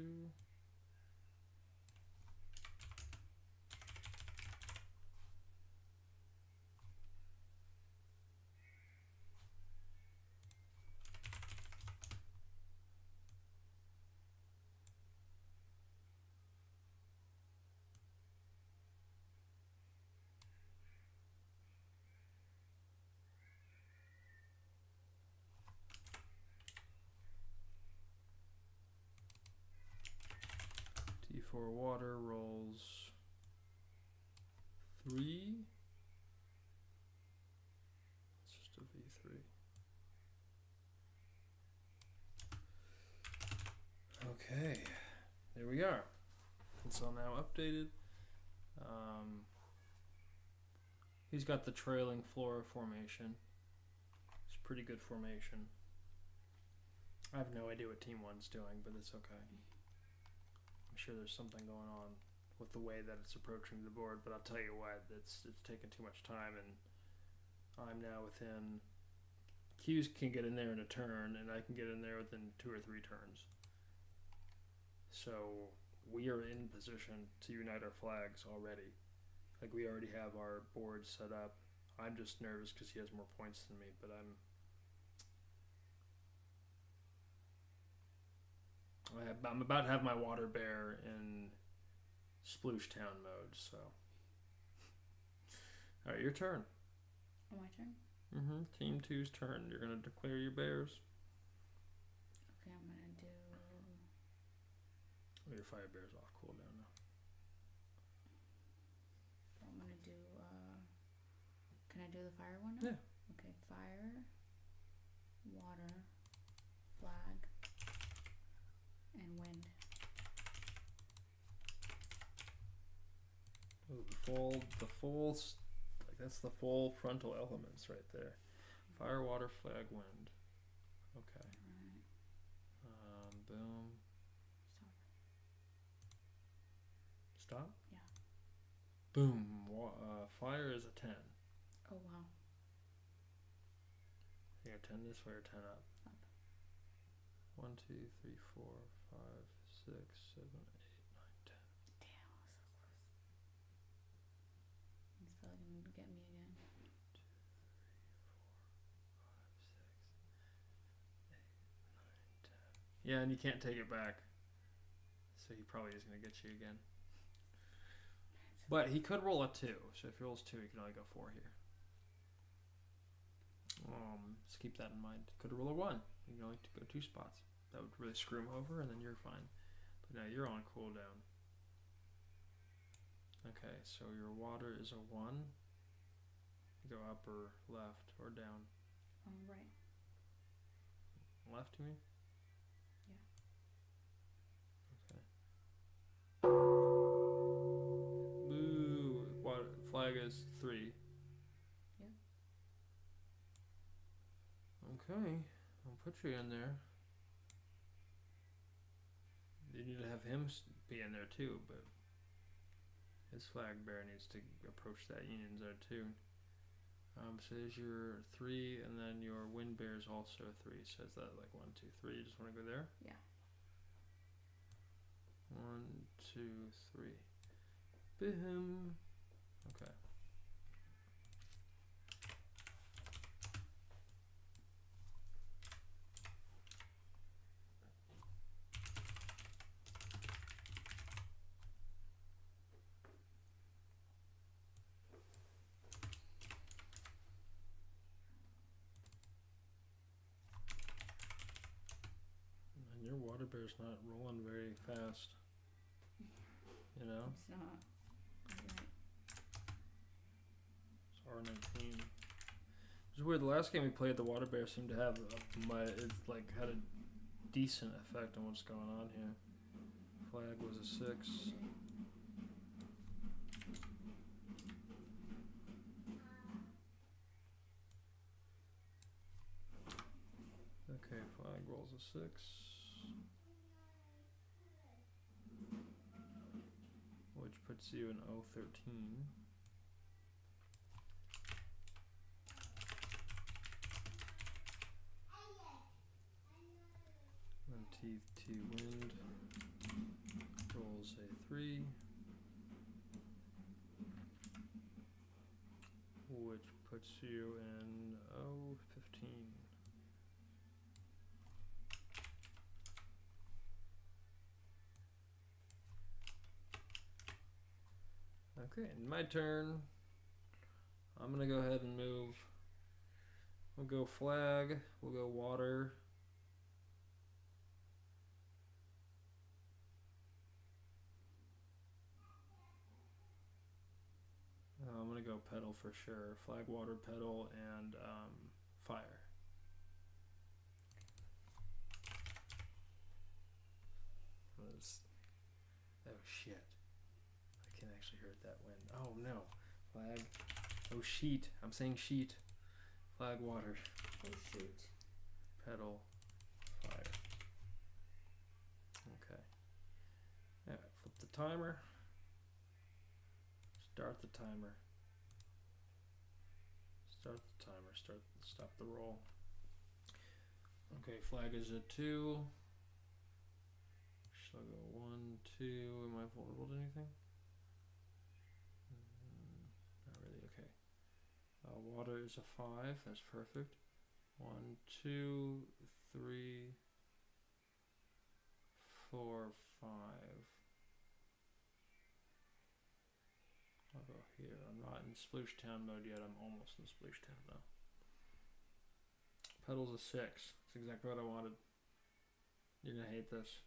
T4 water rolls 3. Okay, there we are. It's all now updated. He's got the trailing flora formation. It's pretty good formation. I have no idea what Team 1's doing, but it's okay. I'm sure there's something going on with the way that it's approaching the board, but I'll tell you what, it's taken too much time, and I'm now within... Q's can get in there in a turn, and I can get in there within 2 or 3 turns. So we are in position to unite our flags already. Like, we already have our board set up. I'm just nervous because he has more points than me, but I'm about to have my water bear in Sploosh Town mode, so. Alright, your turn. Oh, my turn? Mm-hmm. Team 2's turn. You're gonna declare your bears. Okay, I'm gonna do... Oh, your fire bear's off cooldown now. I'm gonna do, can I do the fire one now? Yeah. Okay, fire, water, flag, and wind. Oh, like, that's the full frontal elements right there. Fire, water, flag, wind. Okay. Alright. Boom. Stop? Yeah. Boom. Fire is a 10. Oh, wow. Here, 10 this way or 10 up? Up. 1, 2, 3, 4, 5, 6, 7, 8, 9, 10. Damn, I was so close. He's probably gonna get me again. 1, 2, 3, 4, 5, 6, 8, 9, 10. Yeah, and you can't take it back. So he probably is going to get you again. But he could roll a 2. So if he rolls 2, he can only go 4 here. Just keep that in mind. Could roll a 1. You can only go 2 spots. That would really screw him over, and then you're fine. But now you're on cooldown. Okay, so your water is a 1. You go up or left or down. Right. Left, you mean? Yeah. Okay. Boo! Water, flag is 3. Yeah. Okay, I'll put you in there. You need to have him be in there too, but his flag bearer needs to approach that union zone too. So there's your 3, and then your wind bear is also 3. So is that like 1, 2, 3? You just want to go there? Yeah. 1, 2, 3. Boom. Okay. And your water bear's not rolling very fast. You know? It's not. Right. It's R19. It's weird. The last game we played, the water bear seemed to have it's like had a decent effect on what's going on here. Flag was a 6. Okay, flag rolls a 6. Which puts you in 013. Then T2 wind rolls a 3. Which puts you in 015. Okay, my turn. I'm gonna go ahead and move. We'll go flag, we'll go water. I'm gonna go pedal for sure. Flag, water, pedal, and fire. Oh shit. I can actually hurt that wind. Oh no. Flag. Oh sheet. I'm saying sheet. Flag water. Oh shoot. Pedal. Fire. Okay. Alright, flip the timer. Start the timer. Start the timer. Stop the roll. Okay, flag is at 2. Shall I go 1, 2? Am I vulnerable to anything? Not really. Okay. Water is a 5. That's perfect. 1, 2, 3, 4, 5. I'll go here. I'm not in Sploosh Town mode yet. I'm almost in Sploosh Town though. Pedal's a 6. That's exactly what I wanted. You're gonna hate this.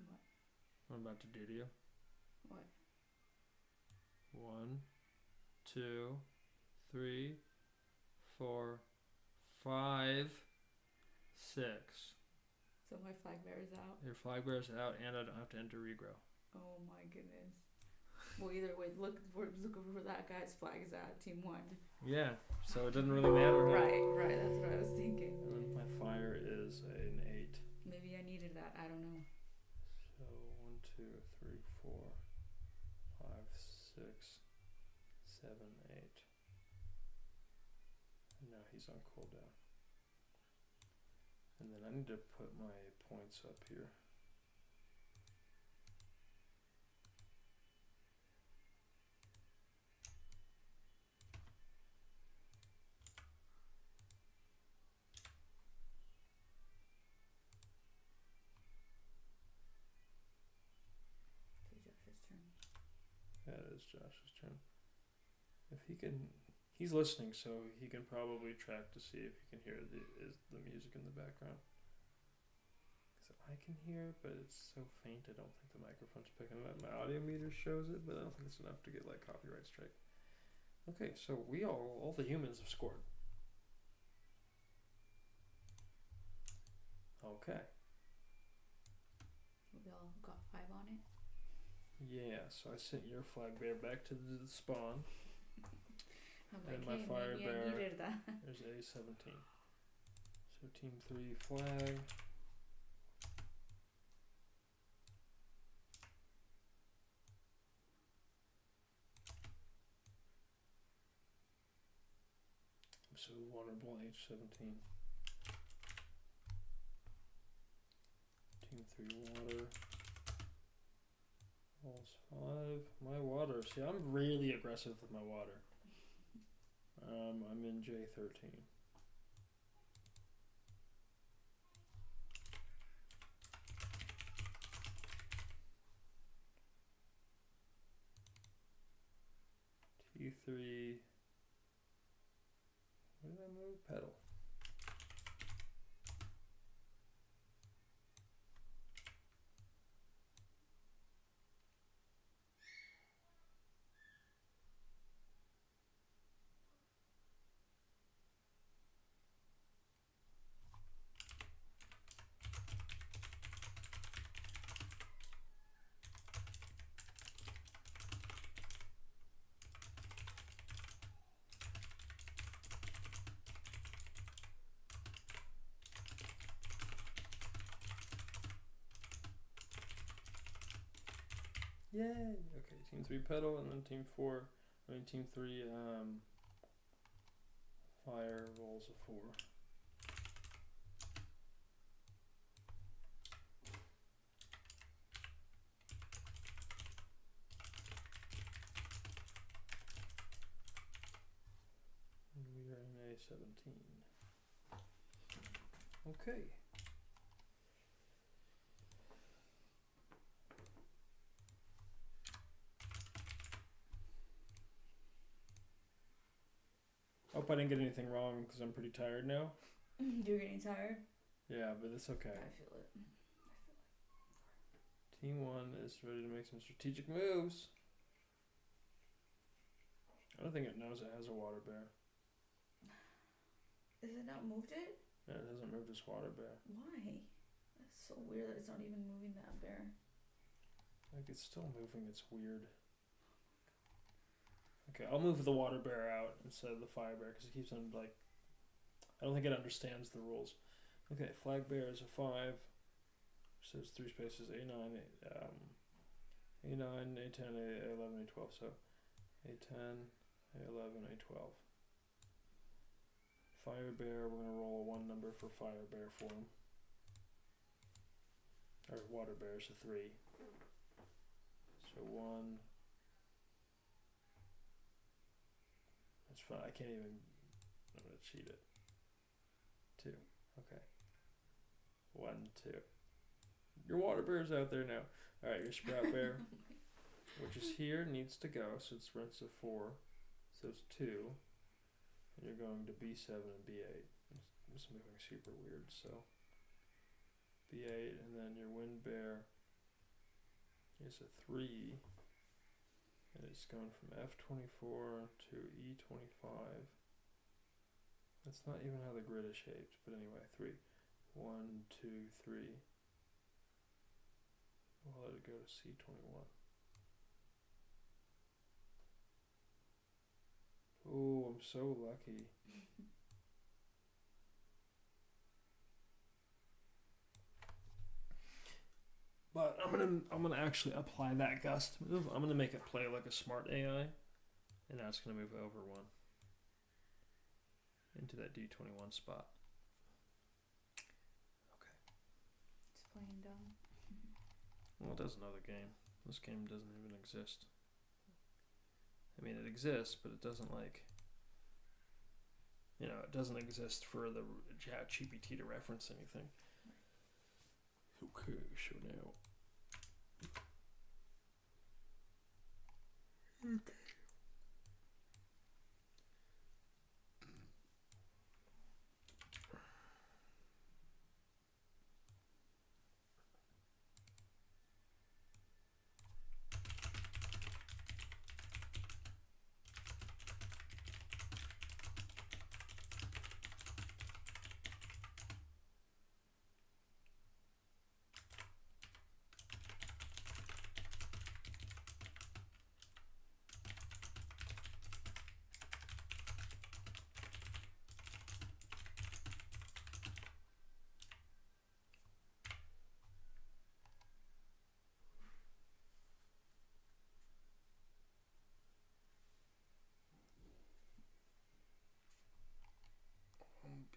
What? What I'm about to do to you. What? 1, 2, 3, 4, 5, 6. So my flag bear is out? Your flag bear is out, and I don't have to enter regrow. Oh my goodness. Well, either way, look for that guy's flag is out, team 1. Yeah, so it doesn't really matter. Right, that's what I was thinking. And then my fire is an 8. Maybe I needed that, I don't know. So 1, 2, 3, 4, 5, 6, 7, 8. And now he's on cooldown. And then I need to put my points up here. That is Josh's turn. If he can, he's listening, so he can probably track to see if he can hear the music in the background. Because I can hear it, but it's so faint. I don't think the microphone's picking it up. My audio meter shows it, but I don't think it's enough to get like copyright strike. Okay, so all the humans have scored. Okay. We all got 5 on it. Yeah, so I sent your flag bear back to the spawn. I'm and like, my fire maybe bear, I needed that. There's A17. So team 3 flag. So vulnerable H17. Team 3 water. Walls 5. My water. See, I'm really aggressive with my water. I'm in J13. T3. Where did I move? Pedal. Yay! Okay, team 3 pedal, and then team 3 fire rolls a 4. And we are in A17. Okay. Hope I didn't get anything wrong because I'm pretty tired now. You're getting tired? Yeah, but it's okay. I feel it. Team 1 is ready to make some strategic moves. I don't think it knows it has a water bear. Has it not moved it? Yeah, it hasn't moved its water bear. Why? That's so weird that it's not even moving that bear. Like it's still moving. It's weird. Okay, I'll move the water bear out instead of the fire bear because it keeps on like. I don't think it understands the rules. Okay, flag bear is a 5. So it's 3 spaces. A9, A9, A10, A11, A12. So A10, A11, A12. Fire bear. We're gonna roll a 1 number for fire bear for him. Or water bear is a 3. So 1. That's fine. I can't even. I'm gonna cheat it. 2. Okay. 1, 2. Your water bear's out there now. Alright, your sprout bear, which is here, needs to go. So it's rinse of 4. So it's 2. And you're going to B7 and B8. It's moving super weird. So B8, and then your wind bear is a 3. And it's going from F24 to E25. That's not even how the grid is shaped, but anyway, 3. 1, 2, 3. We'll let it go to C21. Oh, I'm so lucky. But I'm gonna actually apply that gust move. I'm gonna make it play like a smart AI, and that's gonna move over 1 into that D21 spot. Okay. It's playing dumb. Well, it does another game. This game doesn't even exist. I mean, it exists, but it doesn't like. You know, it doesn't exist for the ChatGPT to reference anything. Okay, so now. Okay.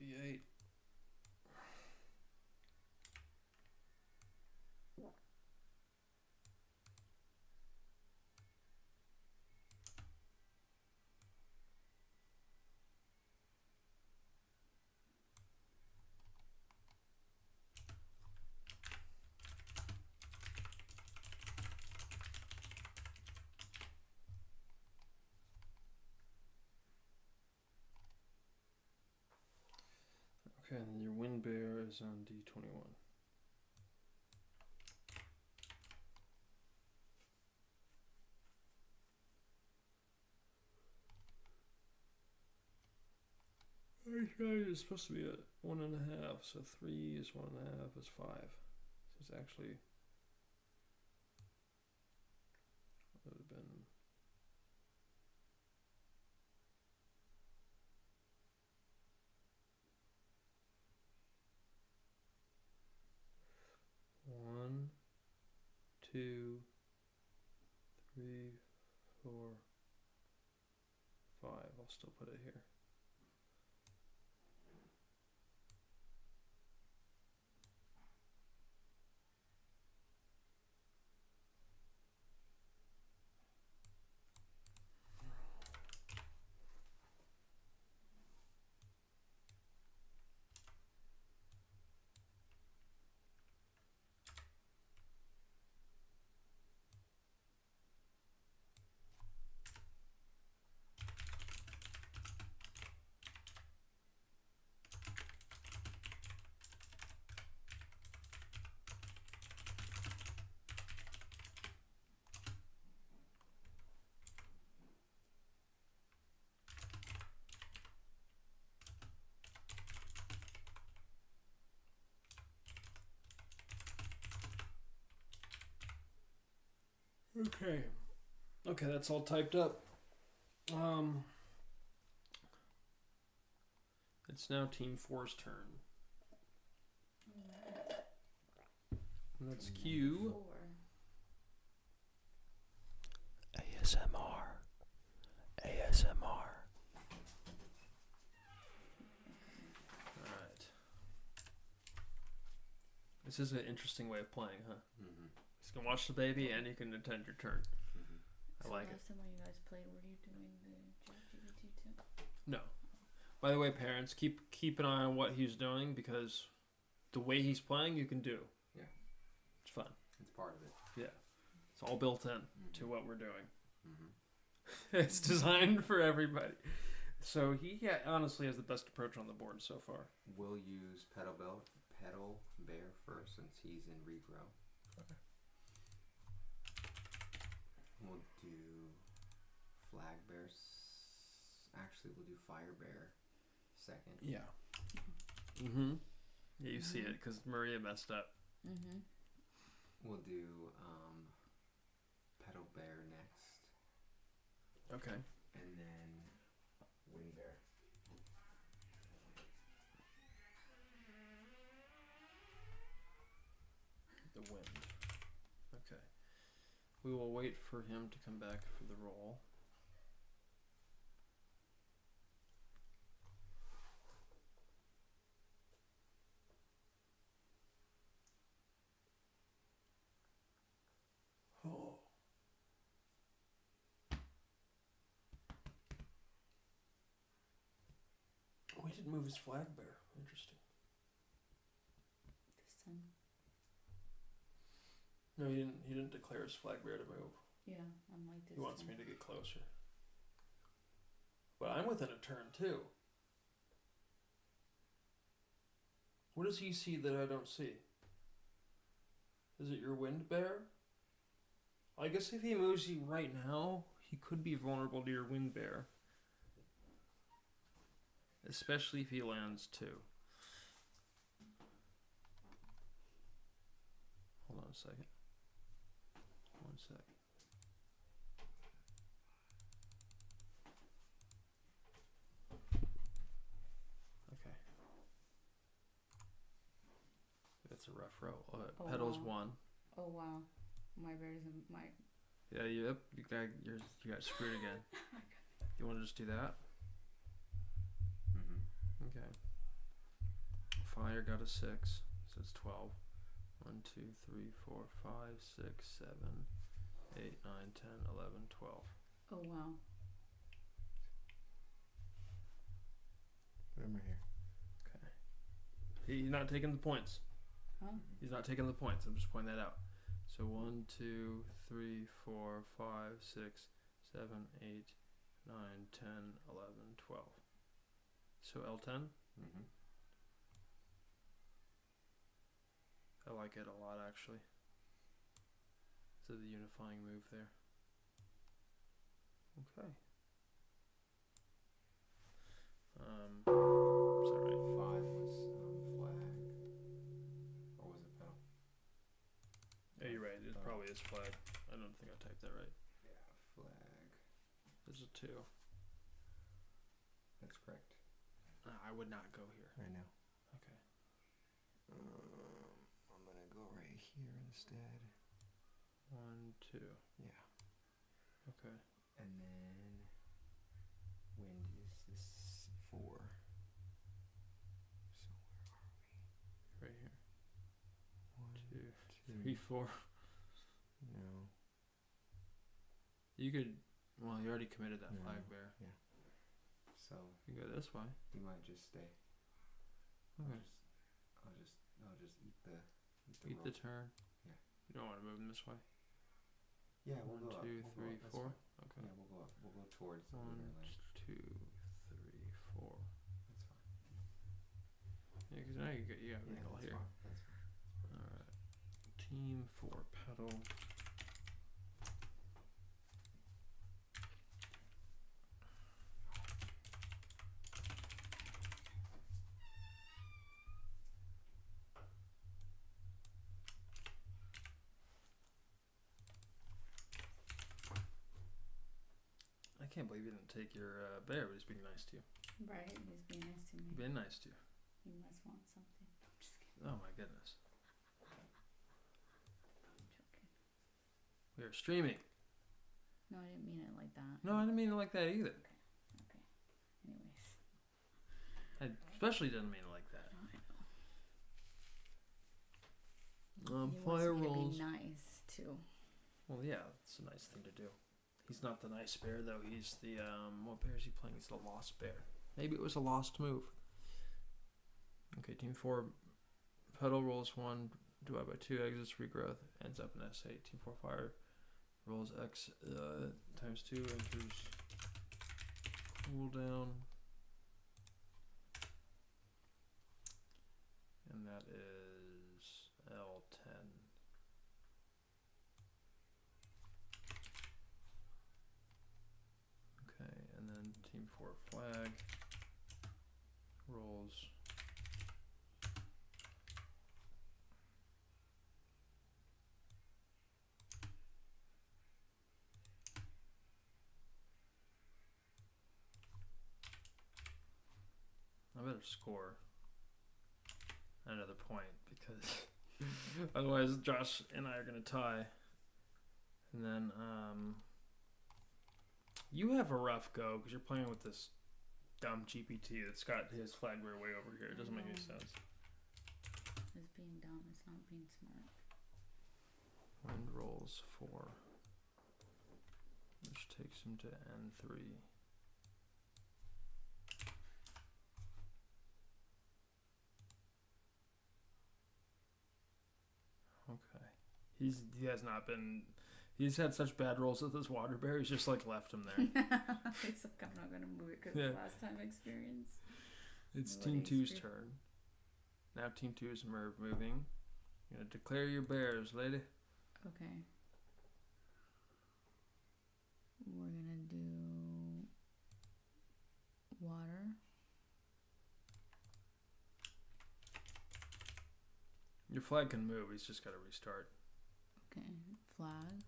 B8. Okay, and then your wind bear is on D21. It's supposed to be a 1.5, so 3 is 1.5 is 5. So it's actually would have been one, 2, 3, 4, 5. I'll still put it here. Okay. Okay, that's all typed up. It's now Team 4's turn. And that's Q. ASMR. ASMR. Alright. This is an interesting way of playing, huh? Mm-hmm. You can watch the baby and you can attend your turn. So I like it. last time when you guys played, were you doing the ChatGPT too? No. By the way, parents, keep an eye on what he's doing because the way he's playing, you can do. Yeah. It's fun. It's part of it. Yeah. It's all built in to what we're doing. Mm-hmm. It's designed for everybody. So he honestly has the best approach on the board so far. We'll use Petal Bear first since he's in regrow. Okay. We'll do Flag Bear. Actually, we'll do Fire Bear second. Yeah. Mm-hmm. Yeah, you see it because Maria messed up. Mm-hmm. We'll do Petal Bear next. Okay. And then Wind Bear. The wind. Okay. We will wait for him to come back for the roll. Oh. Oh, he didn't move his flag bear. Interesting. This time. No, he didn't declare his flag bear to move. Yeah, I'm like this. He wants time. me to get closer. But I'm within a turn too. What does he see that I don't see? Is it your wind bear? I guess if he moves you right now, he could be vulnerable to your wind bear. Especially if he lands too. Hold on a second. One sec. Okay. That's a rough row. Oh, Petals wow. 1. Oh wow, my bear isn't my. Yeah, you got screwed again. You want to just do that? Mm-hmm. Okay. Fire got a 6, so it's 12. 1, 2, 3, 4, 5, 6, 7, 8, 9, 10, 11, 12. Oh wow. Put him right here. Okay. He's not taking the points. Huh? He's not taking the points. I'm just pointing that out. So 1, 2, 3, 4, 5, 6, 7, 8, 9, 10, 11, 12. So L10? Mm-hmm. I like it a lot, actually. So the unifying move there. Okay. Sorry. 5 was flag. Or was it petal? Yeah, you're right. It probably is flag. I don't think I typed that right. Yeah, flag. There's a 2. That's correct. I would not go here. Right now. Okay. I'm gonna go right here instead. 1, 2. Yeah. Okay. And then wind is this 4. So where are we? Right here. 1, 2, 3, 4. No. You could. Well, you already committed that No, flag bear. Yeah. So You can go this way. you might just stay. Okay. I'll just eat the Eat the roll. turn. Yeah. You don't want to move him this way. Yeah, we'll 1, go up. 2, We'll 3, go up. 4. That's fine. Okay. Yeah, we'll go up. We'll go towards the 1, lunar land. 2, 3, 4. That's fine. Yeah, because now you got Yeah, Michael that's here. fine. That's fine. All right. Team 4 pedal. can't believe you didn't take your bear, but he's being nice to you. Right, he's being nice to me. Being nice to you. He must want something. I'm just kidding. Oh my goodness. I'm joking. We are streaming. No, I didn't mean it like that. No, I didn't mean it like that either. Okay. Anyways. I especially didn't mean it like that. He Fire wants me rolls. to be nice too. Well, yeah, it's a nice thing to do. He's not the nice bear though. He's the what bear is he playing? He's the lost bear. Maybe it was a lost move. Okay, team 4 pedal rolls 1 divided by 2 exits regrowth ends up in S8. Team 4 fire rolls X times 2 enters cooldown. And that is L10. Okay, and then team 4 flag rolls I better score another point because otherwise Josh and I are gonna tie. And then you have a rough go because you're playing with this dumb GPT that's got his flag way over here. It doesn't make any sense. It's being dumb. It's not being smart. Wind rolls 4, which takes him to N3. Okay. He has not been. He's had such bad rolls with this water bear. He's just like left him there. He's like, I'm not gonna move it because Yeah. the last time experience. It's What Team 2's experience? turn. Now Team 2 is moving. You're gonna declare your bears, lady. Okay. We're gonna do water. Your flag can move. He's just got to restart. Okay. Flag.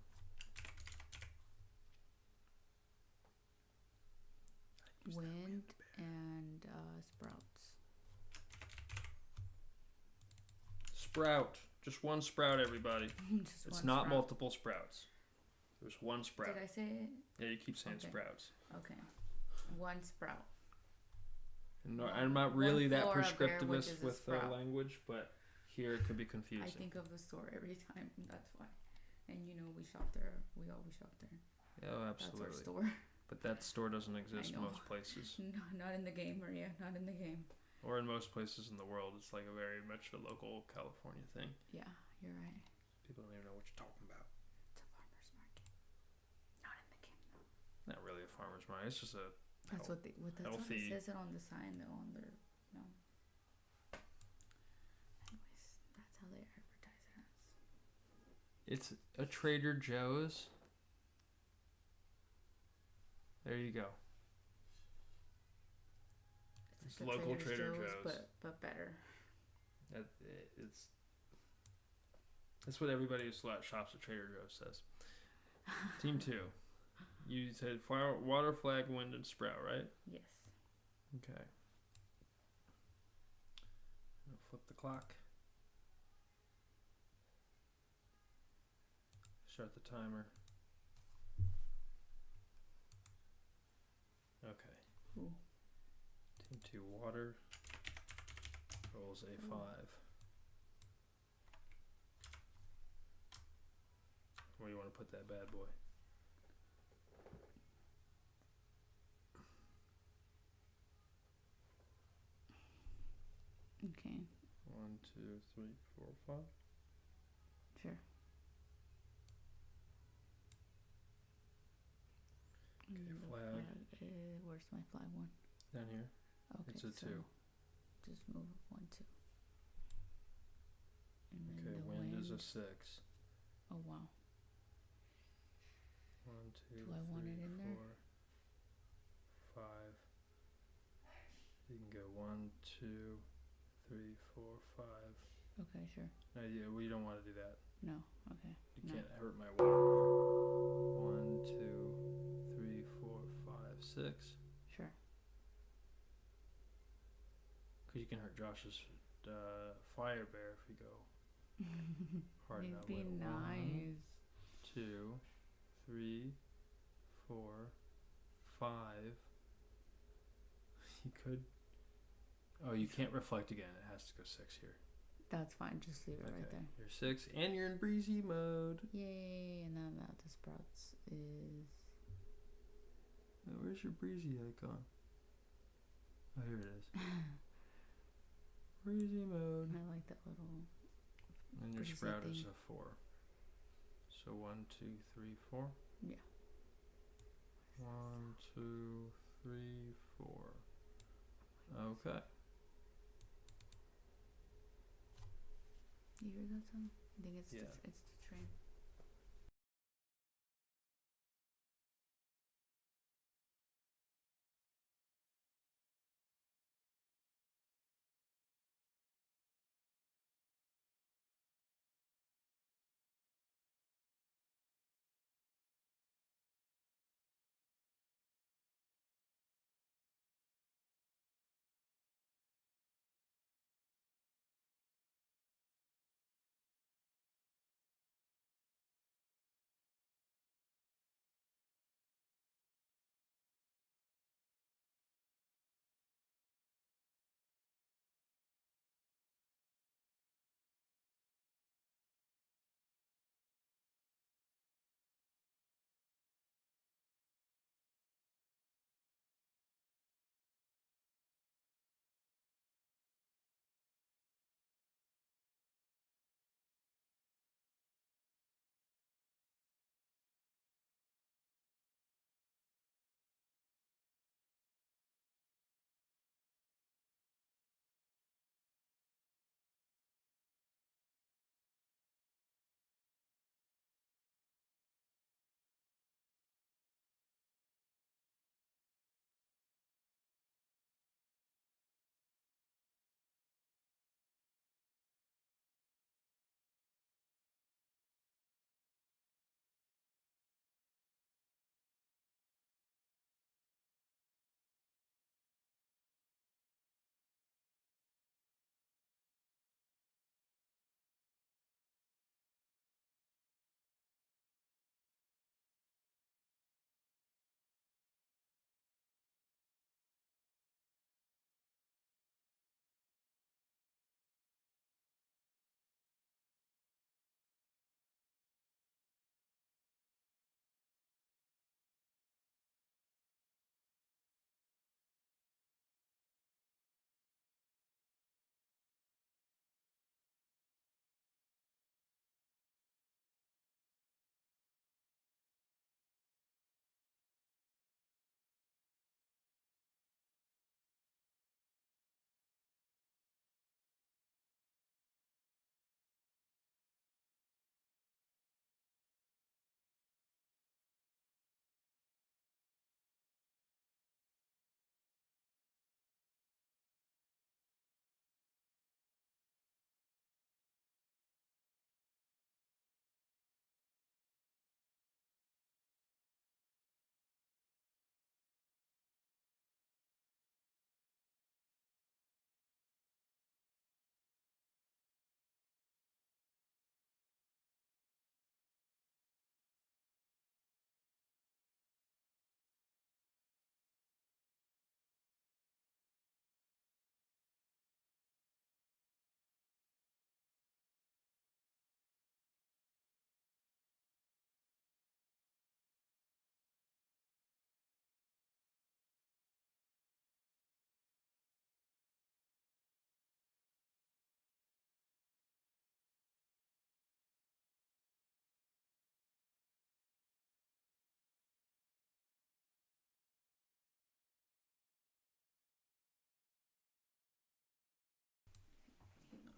Wind and sprouts. Sprout. Just one sprout, everybody. Just It's one not sprout. multiple sprouts. There's one sprout. Did I say it? Yeah, you keep saying Okay. sprouts. Okay. One sprout. No, One- I'm not really one that flora bear, which prescriptivist is a with the sprout. language, but here it could be confusing. I think of the store every time. That's why. And you know, we shop there. We always shop there. Oh, absolutely. That's our store. But that store doesn't exist I know. most places. No, not in the game, Maria. Not in the game. Or in most places in the world. It's like a very much a local California thing. Yeah, you're right. People don't even know what you're talking about. It's a farmer's market. Not in the game though. Not really a farmer's market. It's just a That's what they. That's what healthy. it says it on the sign though. On their no. Anyways, that's how they advertise it as. It's a Trader Joe's. There you go. It's It's like a local Trader Joe's. but better. It's that's what everybody who shops at Trader Joe's says. Team 2. You said fire, water, flag, wind, and sprout, right? Yes. Okay. I'll flip the clock. Start the timer. Okay. Ooh. Team 2 water rolls A5. Where do you want to put that bad boy? Okay. 1, 2, 3, 4, 5. Sure. Okay, The flag. where's my flag one? Down here. Okay. It's a so 2. Just move 1, 2. And then Okay, the wind is a 6. Oh wow. 1, 2, Do I want 3, it in there? 4, 5. You can go 1, 2, 3, 4, 5. Okay, sure. No, yeah, we don't want to do that. No. Okay. You No. can't hurt my water. 1, 2, 3, 4, 5. 6. Sure. Because you can hurt Josh's fire bear if you go hard enough. Be nice. 1, 2, 3, 4, 5. You could. Oh, you can't reflect again. It has to go 6 here. That's fine. Just leave it right there. You're 6, and you're in breezy mode. Yay! And then that sprouts is. Oh, where's your breezy icon? Oh, here it is. Breezy mode. I like that little. And your sprout is a 4. So 1, 2, 3, 4. Yeah. 1, 2, 3, 4. Okay. You hear that sound? I think it's Yeah. it's the train.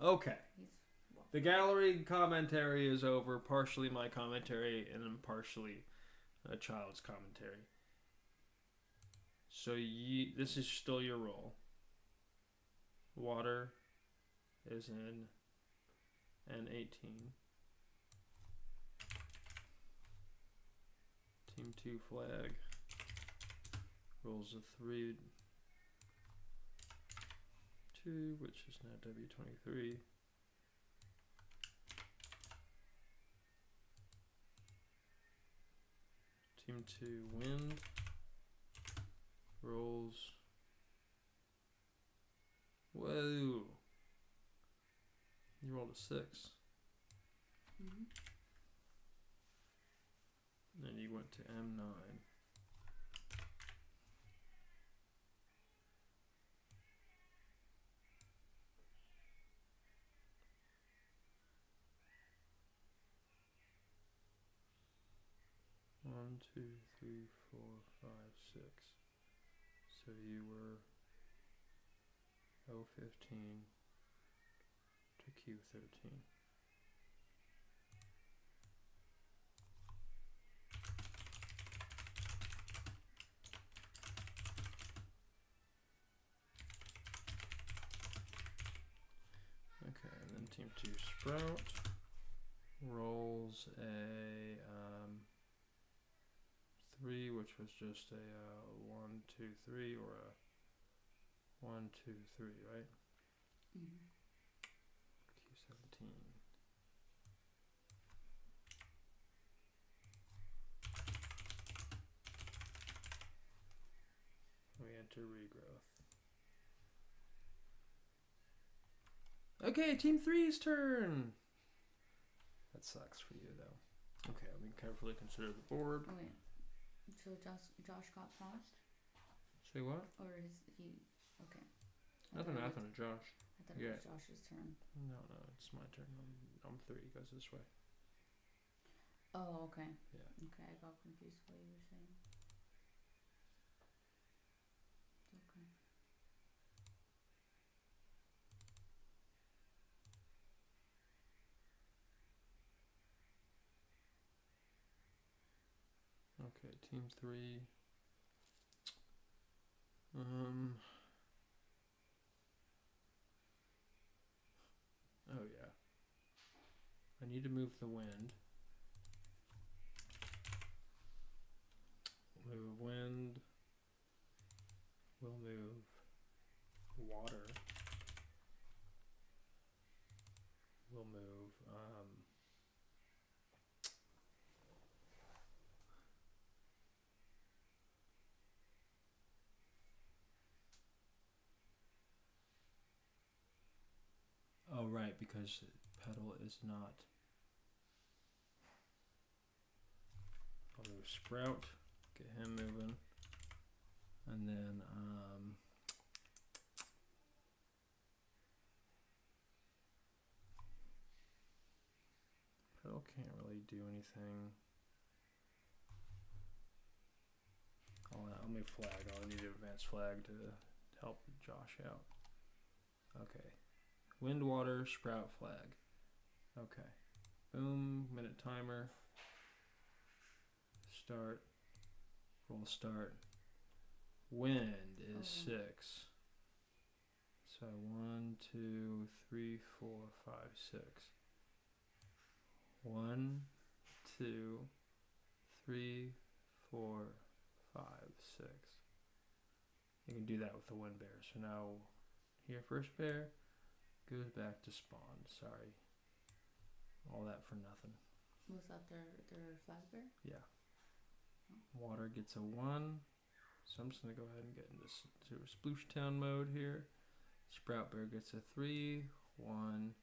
Okay. The gallery commentary is over. Partially my commentary and then partially a child's commentary. So this is still your role. Water is in N18. Team 2 flag. rolls a 3, 2, which is now W23. Team 2 wind rolls. Whoa! You rolled a 6. Mm-hmm. Then you went to M9. One, 2, 3, 4, 5, 6. So you were O15 to Q13. Okay, and then team 2 Sprout rolls a 3, which was just a 1, 2, 3, or a 1, 2, 3, right? Mm-hmm. Q17. We enter regrowth. Okay, team 3's turn. That sucks for you, though. Okay, let me carefully consider the board. Oh, wait. So Josh got paused? Say what? Or is he... Okay. Nothing happened to Josh. I thought it was Josh's turn. No, it's my turn. I'm 3, goes this way. Oh, okay. Yeah. Okay, I got confused what you were saying. Okay. Okay, team 3. Oh yeah. I need to move the wind. Move wind. We'll move water. We'll move oh right, because pedal is not. I'll move Sprout, get him moving, and then pedal can't really do anything. I'll move flag. I'll need an advanced flag to help Josh out. Okay. Wind, water, Sprout, flag. Okay. Boom, minute timer. Start. Roll start. Wind is 6. So 1, 2, 3, 4, 5, 6. 1, 2, 3, 4, 5, 6. You can do that with the wind bear. So now here first bear goes back to spawn. Sorry. All that for nothing. Was that their flag bear? Yeah. Water gets a 1. So I'm just going to go ahead and get into Sploosh Town mode here. Sprout bear gets a 3. 1,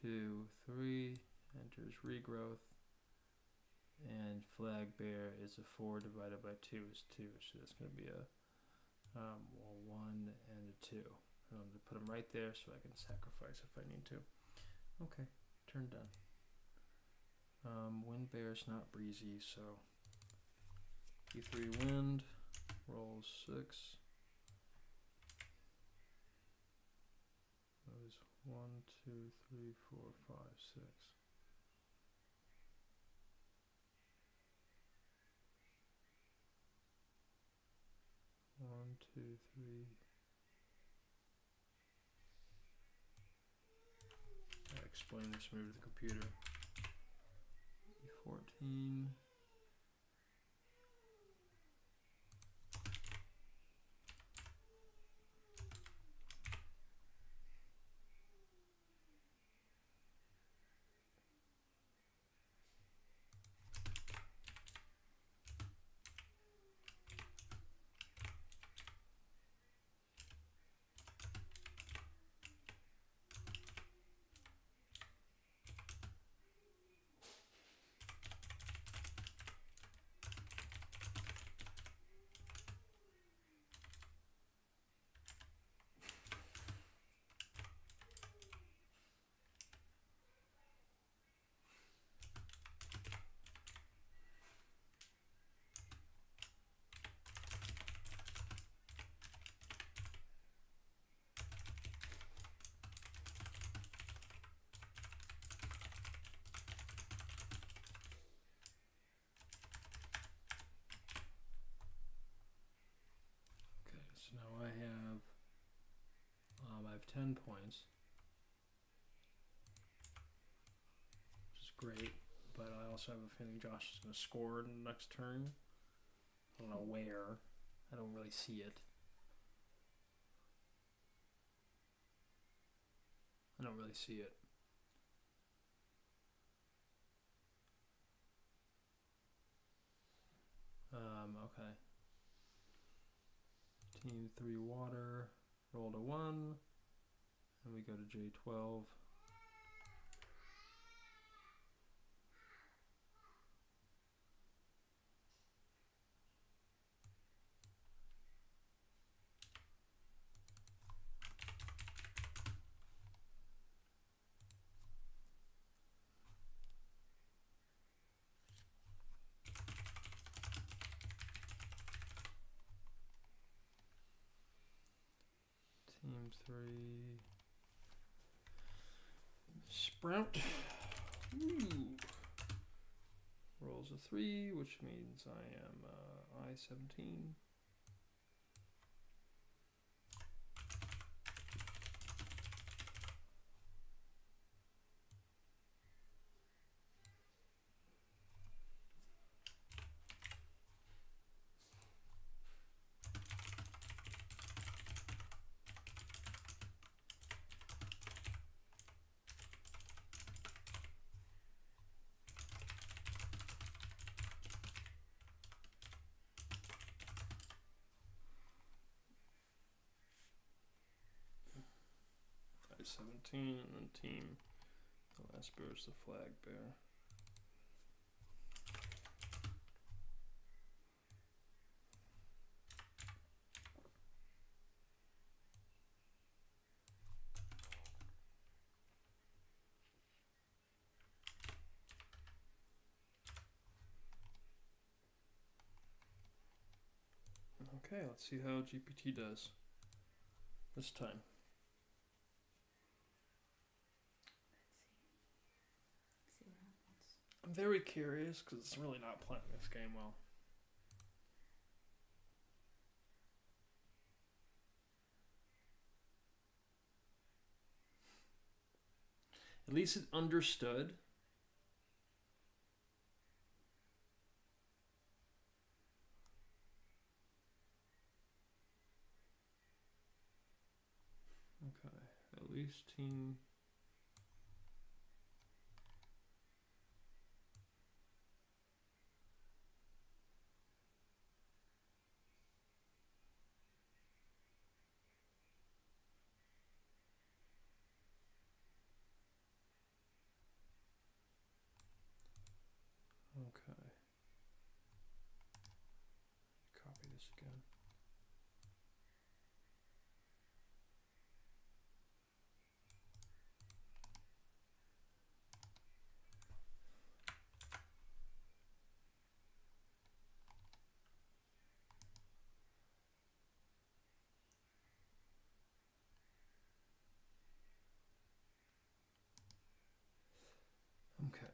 2, 3. Enters regrowth. And flag bear is a 4 divided by 2 is 2. So that's going to be a 1 and a 2. I'm going to put them right there so I can sacrifice if I need to. Okay, turn done. Wind bear's not breezy, so E3 wind rolls 6. Those 1, 2, 3, 4, 5, 6. One, 2, 3. I explain this move to the computer. E14. 10 points. Which is great, but I also have a feeling Josh is going to score in the next turn. I don't know where. I don't really see it. I don't really see it. Okay. Team 3 water, rolled a 1, and we go to J12. Team 3. Sprout. Ooh. Rolls a 3, which means I am I-17. I-17, and then team. The last bear is the flag bear. Okay, let's see how GPT does this time. I'm very curious because it's really not playing this game well. At least it understood. Okay, at least team. Okay. Copy this again. Okay.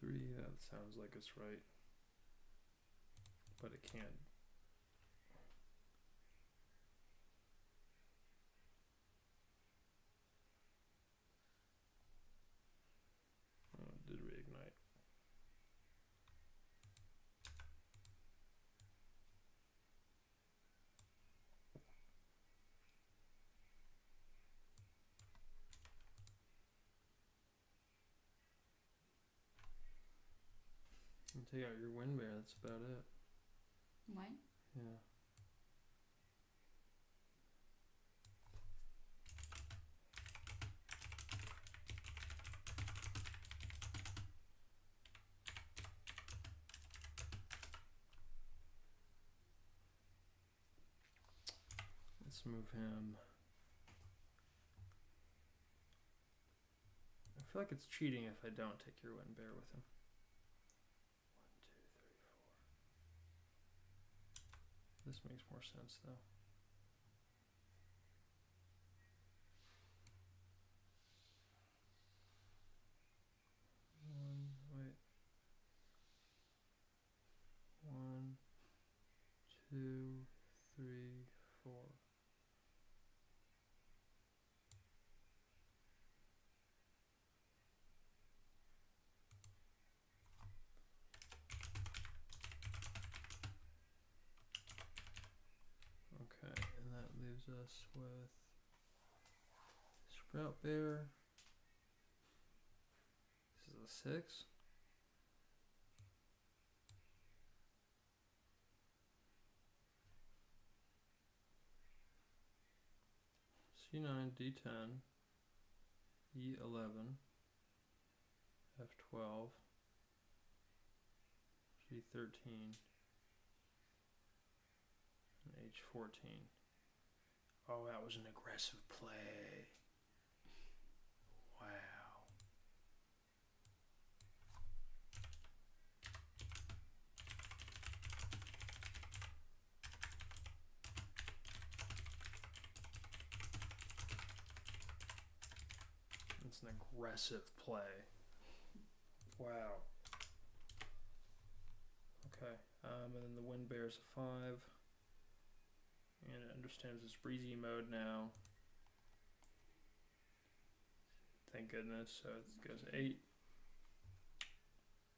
Three, that sounds like it's right. But it can't. Oh, it did reignite. You take out your wind bear, that's about it. What? Yeah. Let's move him. I feel like it's cheating if I don't take your wind bear with him. 1, 2, 3, 4. This makes more sense though. Wait. 1. 2, 3, 4. Okay, and that leaves us with Sprout Bear. This is a 6. C9, D10, E11, F12, G13, and H14. Oh, that was an aggressive play. Wow. It's an aggressive play. Wow. Okay. And then the wind bear's a 5. And it understands its breezy mode now. Thank goodness. So it goes 8.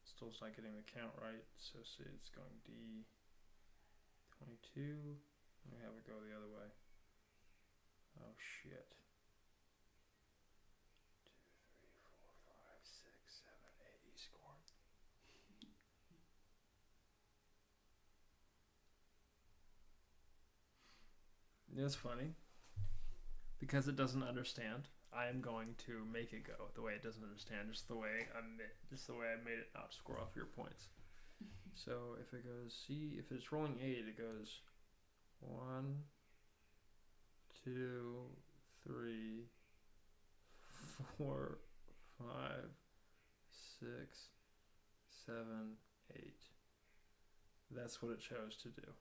Still not getting the count right. So see, it's going D 22. And we have it go the other way. Oh shit. 8. He scored. It's funny because it doesn't understand. I am going to make it go the way it doesn't understand, just the way I made it not score off your points. So if it goes C, if it's rolling 8, it goes 1, 2, 3, 4, 5, 6, 7, 8. That's what it chose to do.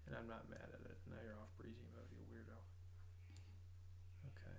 And I'm not mad at it. Now you're off breezy mode, you weirdo. Okay.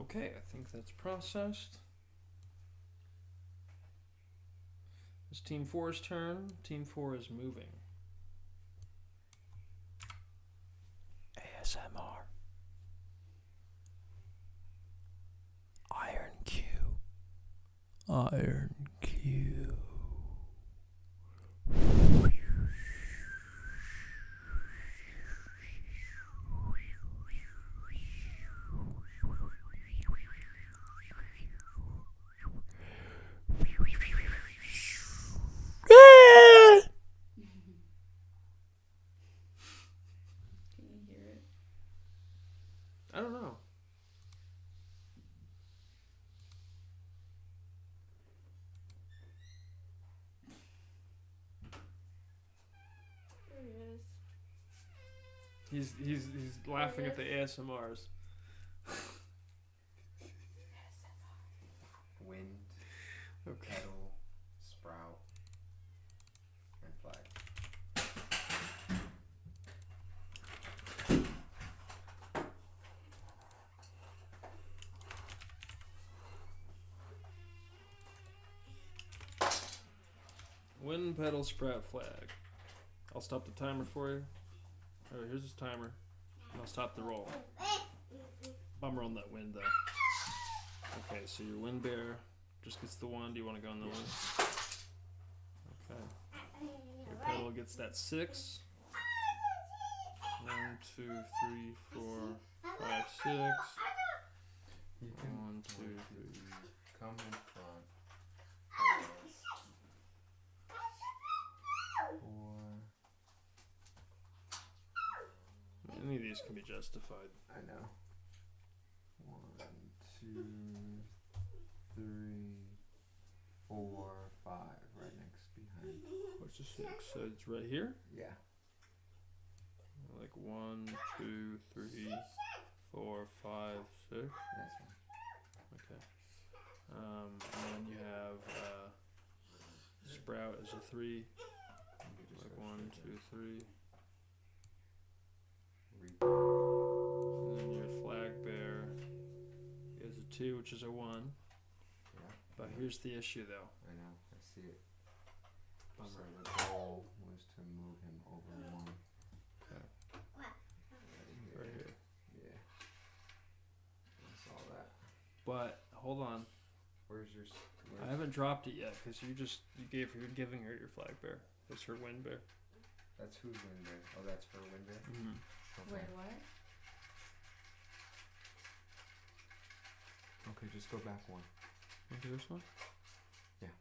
Okay, I think that's processed. It's Team 4's turn. Team 4 is moving. ASMR. Iron Q. Iron Q. Can you hear it? I don't know. There he is. He's laughing at the ASMRs. Wind, Okay. petal, sprout, and flag. Wind, pedal, sprout, flag. I'll stop the timer for you. Alright, here's this timer. And I'll stop the roll. Bummer on that wind though. Okay, so your wind bear just gets the 1. Do you want to go on the 1? Okay. Your petal gets that 6. 1, 2, 3, 4, 5, 6. You can 1, 2, 3. Come in front. 4. Any of these can be justified. I know. 1, 2, 3, 4, 5. Right next behind. What's the 6? So it's right here? Yeah. Like 1, 2, 3, 4, 5, 6. That's fine. Okay. And then you have sprout as a 3. Like 1, 2, 3. And then your flag bear is a 2, which is a 1. Yeah. But here's the issue, though. I know. I see it. So the goal was to move him over 1. Okay. Right here. Yeah. I saw that. But hold on. Where's your? I haven't dropped it yet because you're giving her your flag bear. It's her wind bear. That's whose wind bear? Oh, that's her wind bear. Mm-hmm. Okay. Wait, what? Okay, just go back 1. Okay, this one? Yeah.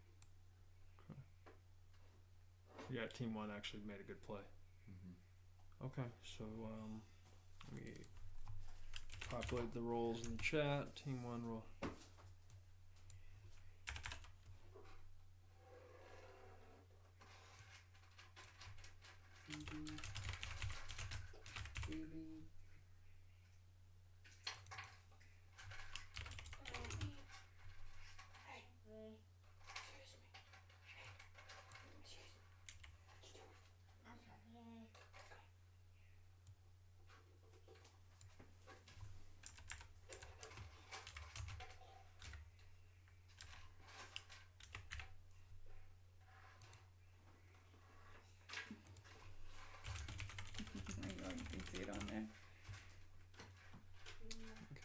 Okay. Yeah, Team 1 actually made a good play. Mm-hmm. Okay, so let me populate the roles in the chat. Team 1 roll.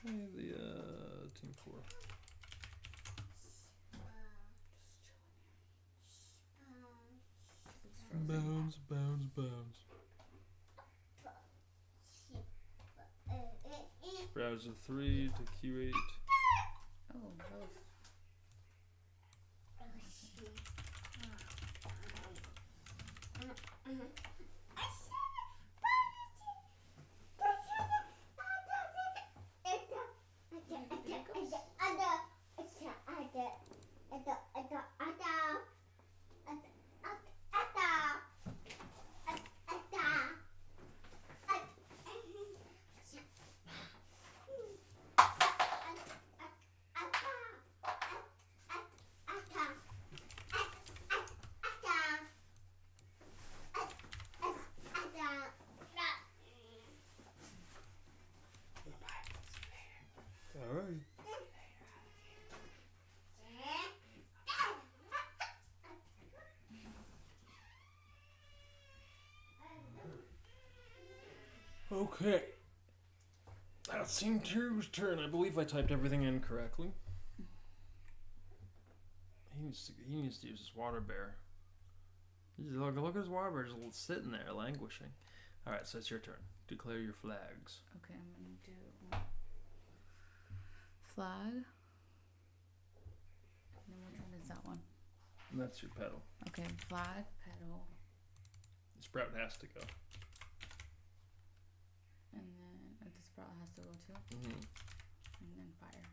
Okay, the Team 4. Bounce, bounce, bounce. Browse a 3 to Q8. Oh, both. Alright. Okay. That's Team 2's turn. I believe I typed everything in correctly. He needs to use his water bear. Look at his water bear just sitting there languishing. Alright, so it's your turn. Declare your flags. Okay, I'm gonna do flag. And then which one is that one? And that's your petal. Okay, flag, petal. The sprout has to go. And then the sprout has to go too. Mm-hmm. And then fire.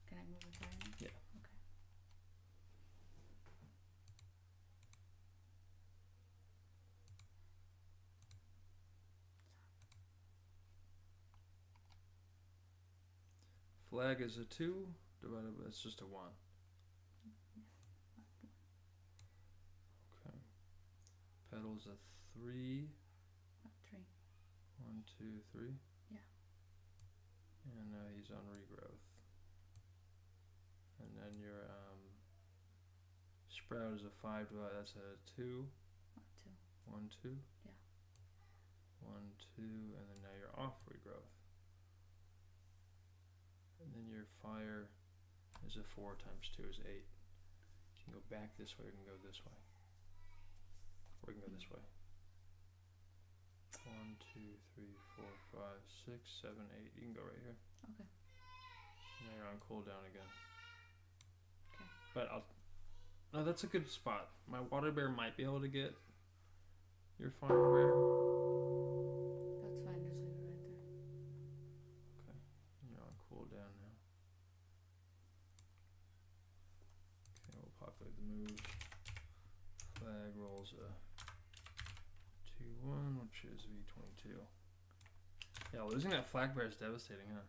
Can I move the fire now? Yeah. Okay. Flag is a 2 divided by, it's just a 1. Okay. Petal is a 3. 3. 1, 2, 3. Yeah. And he's on regrowth. And then your sprout is a 5 divided, that's a 2. 2. 1, 2. Yeah. 1, 2, and then now you're off regrowth. And then your fire is a 4 times 2 is 8. You can go back this way or you can go this way. Or you can go this way. 1, 2, 3, 4, 5, 6, 7, 8. You can go right here. Okay. Now you're on cooldown again. Okay. But no, that's a good spot. My water bear might be able to get your fire bear. That's fine, just leave it right there. Okay. You're on cooldown now. Okay, we'll populate the moves. Flag rolls a 2-1, which is V22. Yeah, losing that flag bear is devastating, huh?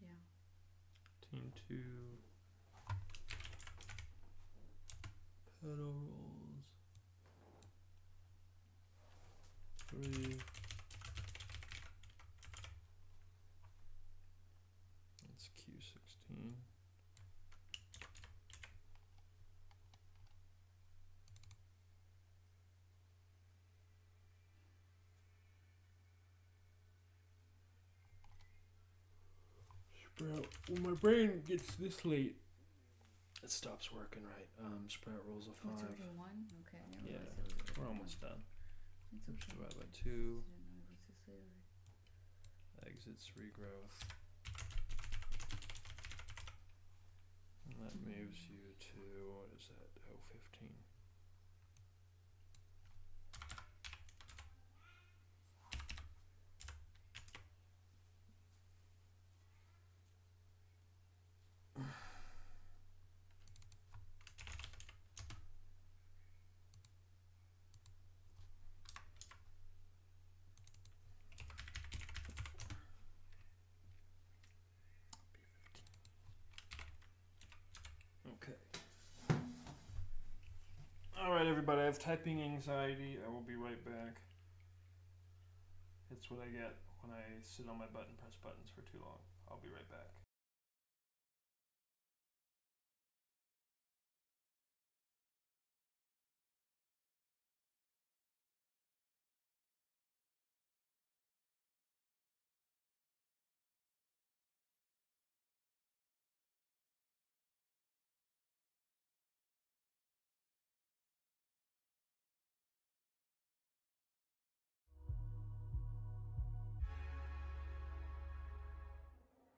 Yeah. Team 2. Pedal rolls. 3. That's Q16. Sprout. When my brain gets this late, it stops working right. Sprout rolls a 5. What's over 1? Okay. I didn't Yeah, realize it was we're over almost 1. done. It's Oops, okay. divided by 2. I didn't know it was this late already. Exits regrowth. And that moves you to, what is that? Oh, 15. Okay. Alright, everybody, I have typing anxiety. I will be right back. It's what I get when I sit on my butt and press buttons for too long. I'll be right back.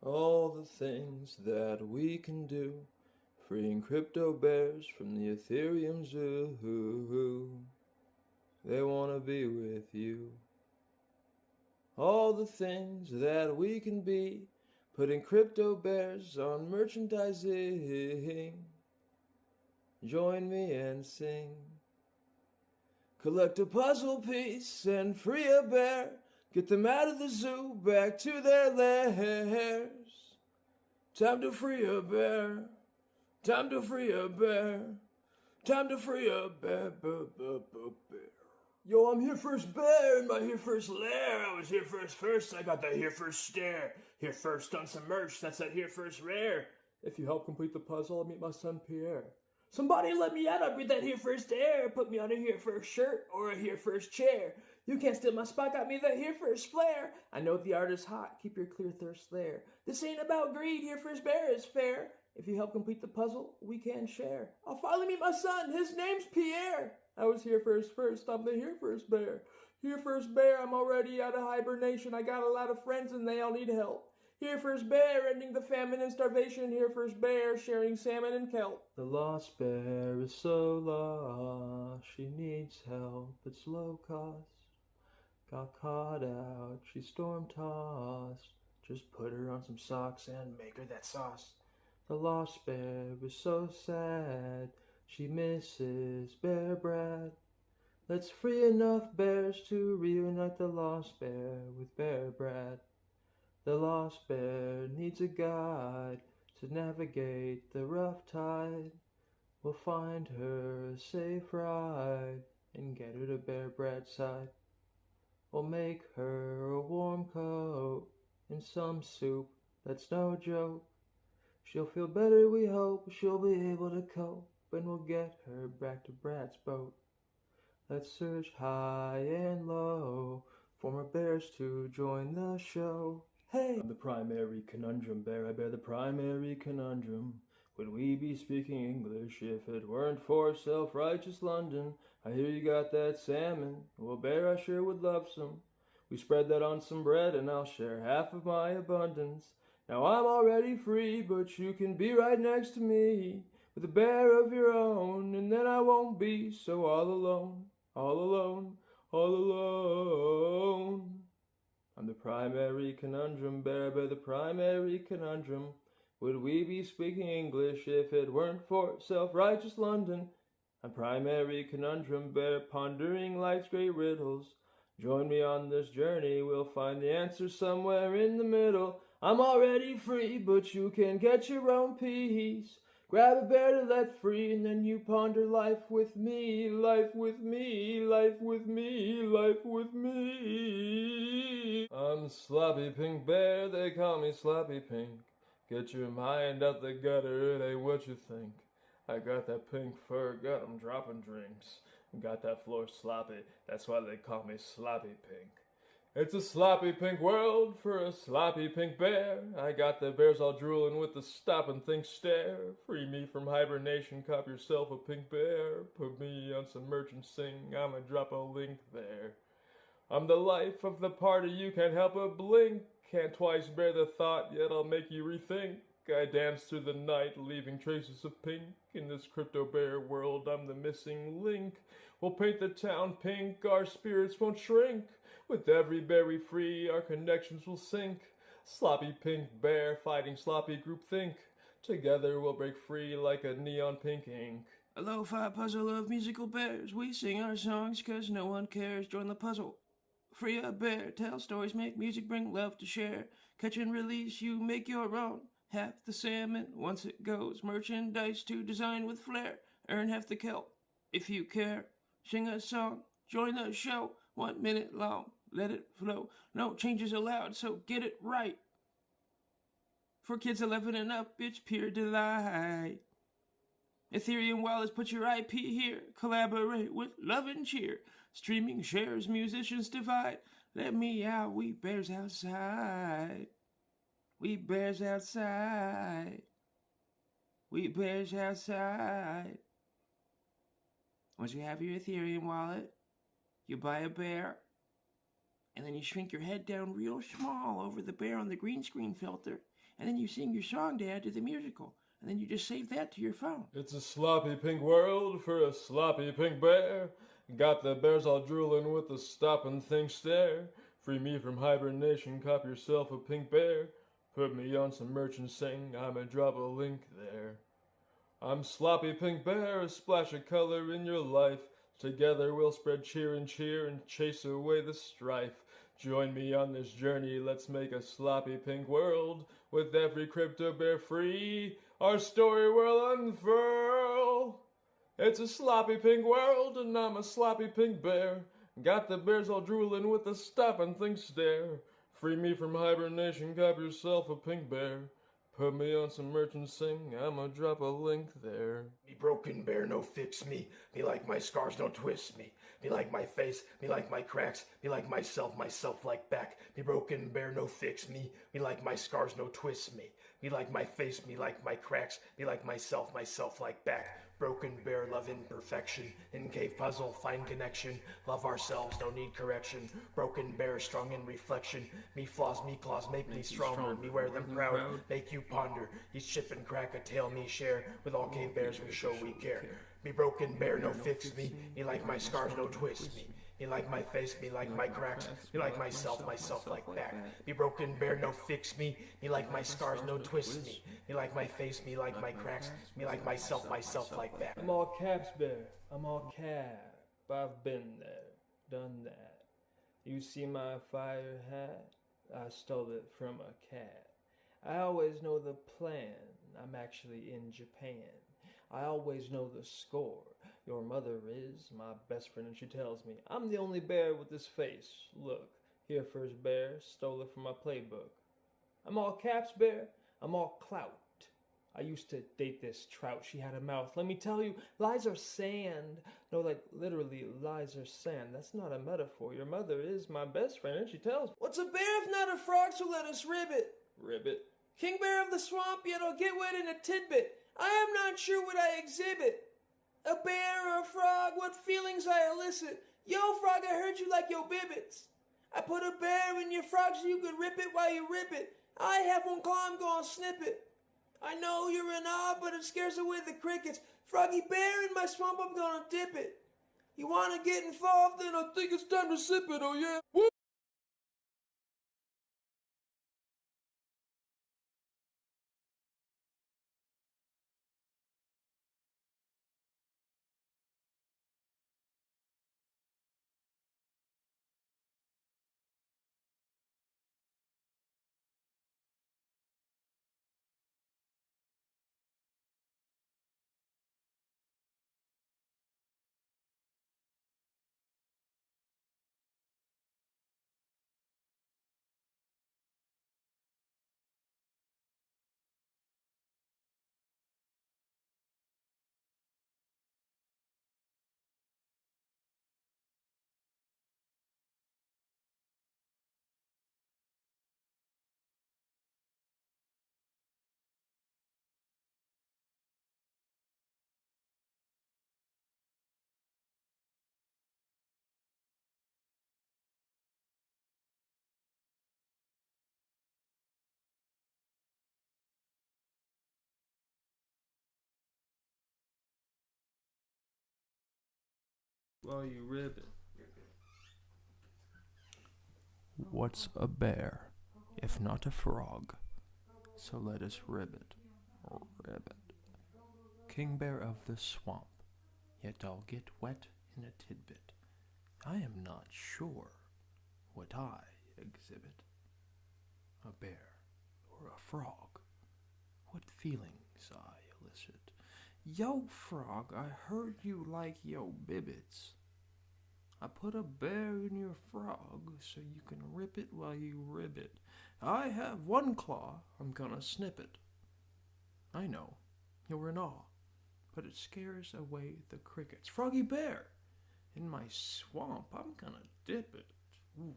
All the things that we can do, freeing crypto bears from the Ethereum zoo. They wanna be with you. All the things that we can be, putting crypto bears on merchandising. Join me and sing. Collect a puzzle piece and free a bear. Get them out of the zoo, back to their lairs. Time to free a bear. Time to free a bear. Time to free a bear, bear. Yo, I'm here first bear in my here first lair. I was here first. I got that here first stare. Here first on some merch, that's that here first rare. If you help complete the puzzle, I'll meet my son Pierre. Somebody let me out, I breathe that here first air. Put me on a here first shirt or a here first chair. You can't steal my spot, got me that here first flair. I know the art is hot, keep your clear thirst there. This ain't about greed, here first bear is fair. If you help complete the puzzle, we can share. I'll finally meet my son, his name's Pierre. I was here first, I'm the here first bear. Here first bear, I'm already out of hibernation. I got a lot of friends and they all need help. Here first bear, ending the famine and starvation. Here first bear, sharing salmon and kelp. The lost bear is so lost, she needs help, it's low cost. Got caught out, she's storm tossed. Just put her on some socks and make her that sauce. The lost bear is so sad, she misses Bear Brad. Let's free enough bears to reunite the lost bear with Bear Brad. The lost bear needs a guide to navigate the rough tide. We'll find her a safe ride and get her to Bear Brad's side. We'll make her a warm coat and some soup, that's no joke. She'll feel better, we hope, she'll be able to cope, and we'll get her back to Brad's boat. Let's search high and low for more bears to join the show. Hey! I'm the primary conundrum bear, I bear the primary conundrum. Would we be speaking English if it weren't for self-righteous London? I hear you got that salmon. Well, bear, I sure would love some. We spread that on some bread and I'll share half of my abundance. Now I'm already free, but you can be right next to me with a bear of your own, and then I won't be so all alone, all alone, all alone. I'm the primary conundrum bear, bear the primary conundrum. Would we be speaking English if it weren't for self-righteous London? I'm primary conundrum bear, pondering life's great riddles. Join me on this journey, we'll find the answer somewhere in the middle. I'm already free, but you can get your own peace. Grab a bear to let free, and then you ponder life with me, life with me, life with me, life with me. I'm Sloppy Pink Bear, they call me Sloppy Pink. Get your mind out the gutter, it ain't what you think. I got that pink fur, got 'em dropping drinks. Got that floor sloppy, that's why they call me Sloppy Pink. It's a sloppy pink world for a sloppy pink bear. I got the bears all drooling with the stop and think stare. Free me from hibernation, cop yourself a pink bear. Put me on some merchant sing, I'ma drop a link there. I'm the life of the party, you can't help but blink. Can't twice bear the thought, yet I'll make you rethink. I dance through the night, leaving traces of pink. In this crypto bear world, I'm the missing link. We'll paint the town pink, our spirits won't shrink. With every berry free, our connections will sink. Sloppy pink bear, fighting sloppy groupthink. Together we'll break free like a neon pink ink. A lo-fi puzzle of musical bears. We sing our songs cause no one cares. Join the puzzle. Free a bear, tell stories, make music, bring love to share. Catch and release, you make your own. Half the salmon, once it goes. Merchandise to design with flair. Earn half the kelp, if you care. Sing a song, join the show. 1 minute long, let it flow. No changes allowed, so get it right. For kids 11 and up, it's pure delight. Ethereum Wallet, put your IP here. Collaborate with love and cheer. Streaming shares, musicians divide. Let me out, we bears outside. We bears outside. We bears outside. Once you have your Ethereum wallet, you buy a bear, and then you shrink your head down real small over the bear on the green screen filter, and then you sing your song to add to the musical, and then you just save that to your phone. It's a sloppy pink world for a sloppy pink bear. Got the bears all drooling with the stop and think stare. Free me from hibernation, cop yourself a pink bear. Put me on some merchant sing, I'ma drop a link there. I'm Sloppy Pink Bear, a splash of color in your life. Together we'll spread cheer and chase away the strife. Join me on this journey, let's make a sloppy pink world. With every crypto bear free, our story will unfurl. It's a sloppy pink world, and I'm a sloppy pink bear. Got the bears all drooling with the stop and think stare. Free me from hibernation, cop yourself a pink bear. Put me on some merchant sing, I'ma drop a link there. Me broken bear, no fix me. Me like my scars, don't twist me. Me like my face, me like my cracks. Me like myself like back. Me broken bear, no fix me. Me like my scars, no twist me. Me like my face, me like my cracks. Me like myself like back. Broken bear, love imperfection. In cave puzzle, find connection. Love ourselves, no need correction. Broken bear, strong in reflection. Me flaws, me claws, make me stronger. Me wear them proud, make you ponder. Each chip and crack a tale me share. With all cave bears we show we care. Me broken bear, no fix me. Me like my scars, no twist me. Me like my face, me like my cracks. Me like myself like back. Me broken bear, no fix me. Me like my scars, no twist me. Me like my face, me like my cracks. Me like myself like back. I'm all caps bear, I'm all cap. I've been there, done that. You see my fire hat? I stole it from a cat. I always know the plan, I'm actually in Japan. I always know the score. Your mother is my best friend and she tells me I'm the only bear with this face. Look, here first bear, stole it from my playbook. I'm all caps bear, I'm all clout. I used to date this trout. She had a mouth. Let me tell you, lies are sand. No, like literally, lies are sand. That's not a metaphor. Your mother is my best friend, and she tells me, what's a bear if not a frog, so let us ribbit. Ribbit. King bear of the swamp, yet I'll get wet in a tidbit. I am not sure what I exhibit. A bear or a frog, what feelings I elicit. Yo, frog, I heard you like yo bibbits. I put a bear in your frog so you could rip it while you rip it. I have one claw, I'm gonna snip it. I know you're in awe, but it scares away the crickets. Froggy bear in my swamp, I'm gonna dip it. You wanna get involved, then I think it's time to sip it, oh yeah. Woo! While you ribbit. What's a bear, if not a frog? So let us ribbit, ribbit. King bear of the swamp, yet I'll get wet in a tidbit. I am not sure what I exhibit. A bear or a frog, what feelings I elicit. Yo, frog, I heard you like yo bibbits. I put a bear in your frog so you can rip it while you ribbit. I have one claw, I'm gonna snip it. I know, you're in awe, but it scares away the crickets. Froggy bear, in my swamp, I'm gonna dip it. Ooh.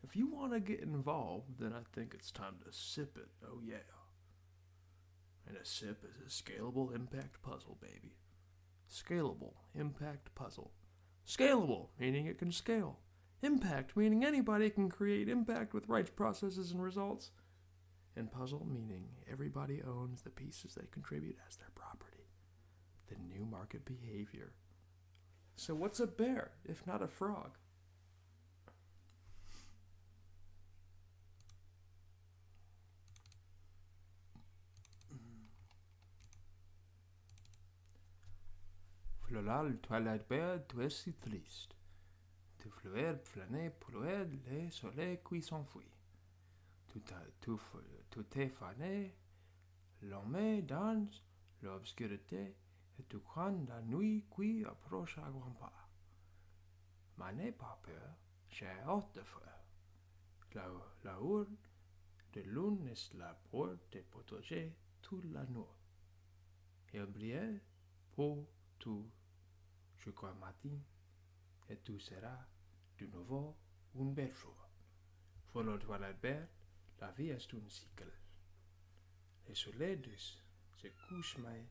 If you want to get involved, then I think it's time to sip it, oh yeah. And a sip is a scalable impact puzzle, baby. Scalable impact puzzle. Scalable, meaning it can scale. Impact, meaning anybody can create impact with rights, processes, and results. And puzzle, meaning everybody owns the pieces they contribute as their property. The new market behavior. So what's a bear, if not a frog? Flolal, twilight bear, tu es si triste. Tu fluer, flâner, plouer, le soleil qui s'enfuit. Tu t'es fané, l'homme dans l'obscurité, et tu crains la nuit qui approche à grands pas. Mais n'aie pas peur, j'ai hâte de faire. La horde de lune est là pour te protéger toute la nuit. Il brille pour tout jusqu'au matin, et tu seras de nouveau une belle jour. Pour le toilette belle, la vie est un cycle. Le soleil se couche mais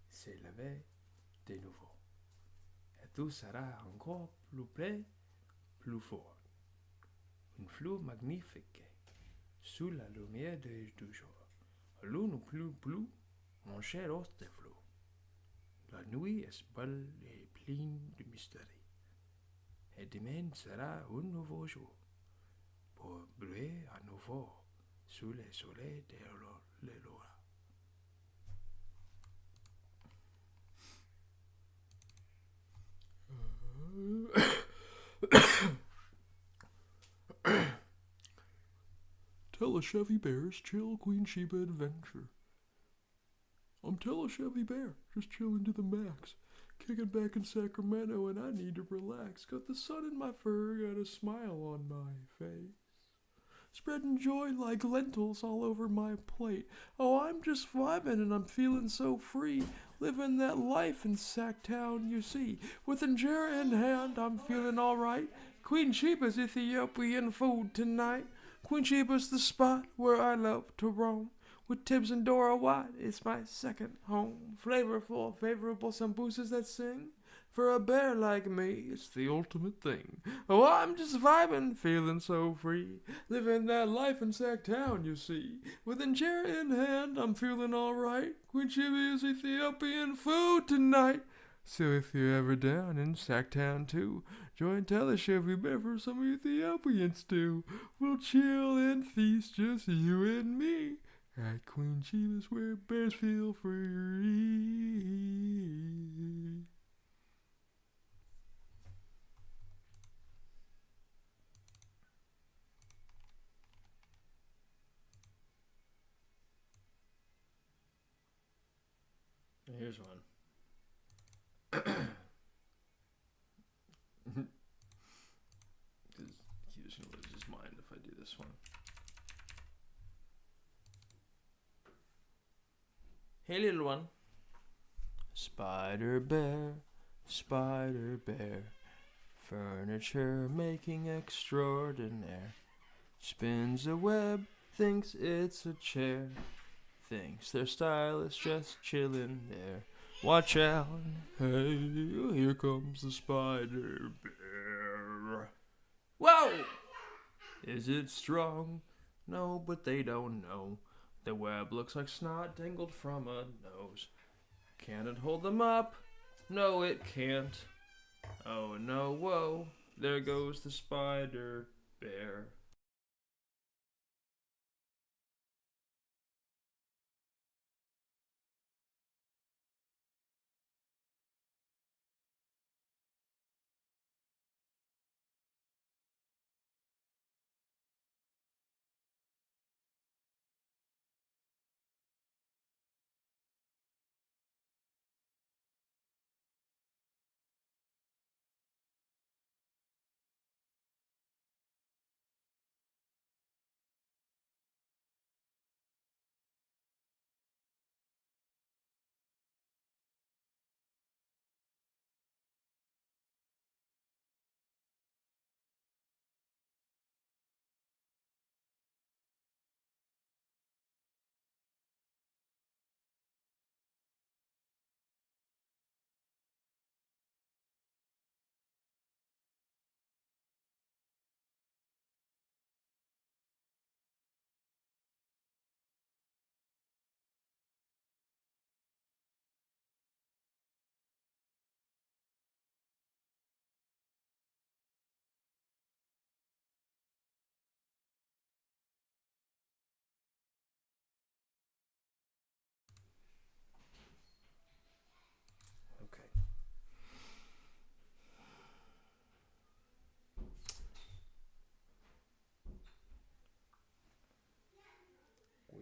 s'est levé de nouveau. Et tu seras encore plus près, plus fort. Un flou magnifique, sous la lumière du jour. L'une plus bleue, mon cher hôte de flou. La nuit est belle et pleine de mystère. Et demain sera un nouveau jour, pour briller à nouveau sous le soleil de l'aurore. Tell a Chevy Bear's Chill Queen Sheba Adventure. I'm Tell a Chevy Bear, just chilling to the max. Kicking back in Sacramento and I need to relax. Got the sun in my fur, got a smile on my face. spreading joy like lentils all over my plate. Oh, I'm just vibing and I'm feeling so free, living that life in Sacktown, you see. With injera in hand, I'm feeling alright. Queen Sheba's Ethiopian food tonight. Queen Sheba's the spot where I love to roam. With Tibbs and Dora White, it's my second home. Flavorful, favorable sambucas that sing. For a bear like me, it's the ultimate thing. Oh, I'm just vibing, feeling so free. Living that life in Sacktown, you see. With injera in hand, I'm feeling alright. Queen Sheba's Ethiopian food tonight. So if you're ever down in Sacktown too, join Teleshow Bear for some Ethiopian stew. We'll chill and feast, just you and me. At Queen Sheba's where bears feel free. Here's one. He's just gonna lose his mind if I do this one. Hey, little one. Spider bear, furniture making extraordinaire. Spins a web, thinks it's a chair. Thinks their style is just chillin' there. Watch out, hey, here comes the spider bear. Whoa! Is it strong? No, but they don't know. The web looks like snot dangled from a nose. Can it hold them up? No, it can't. Oh no, whoa, there goes the spider bear.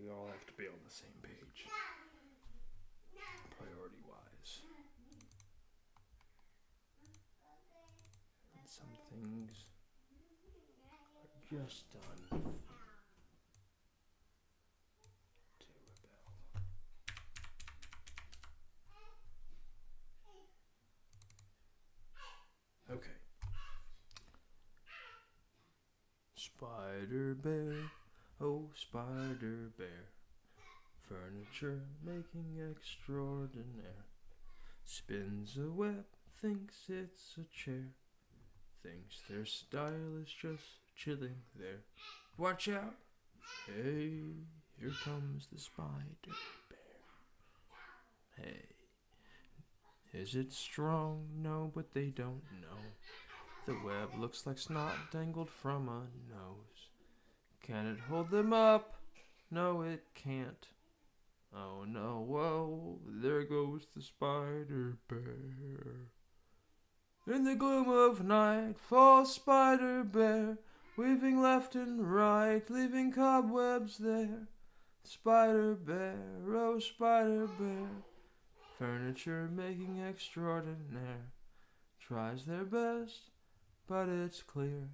We all have to be on the same page, priority-wise. And some things are just done to rebel. Okay. Spider bear, oh spider bear, furniture making extraordinaire. Spins a web, thinks it's a chair. Thinks their style is just chilling there. Watch out! Hey, here comes the spider bear. Hey, is it strong? No, but they don't know. The web looks like snot dangled from a nose. Can it hold them up? No, it can't. Oh no, whoa, there goes the spider bear. In the gloom of night falls spider bear, weaving left and right, leaving cobwebs there. Spider bear, oh spider bear, furniture making extraordinaire. Tries their best, but it's clear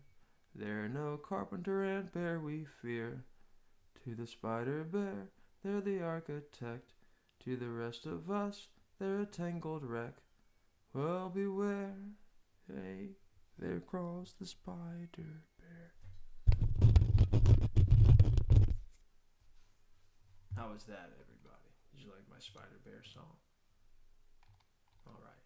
They're no carpenter ant bear we fear. To the spider bear, they're the architect. To the rest of us, they're a tangled wreck. Well, beware, hey, there crawls the spider bear. How was that, everybody? Did you like my spider bear song? All right.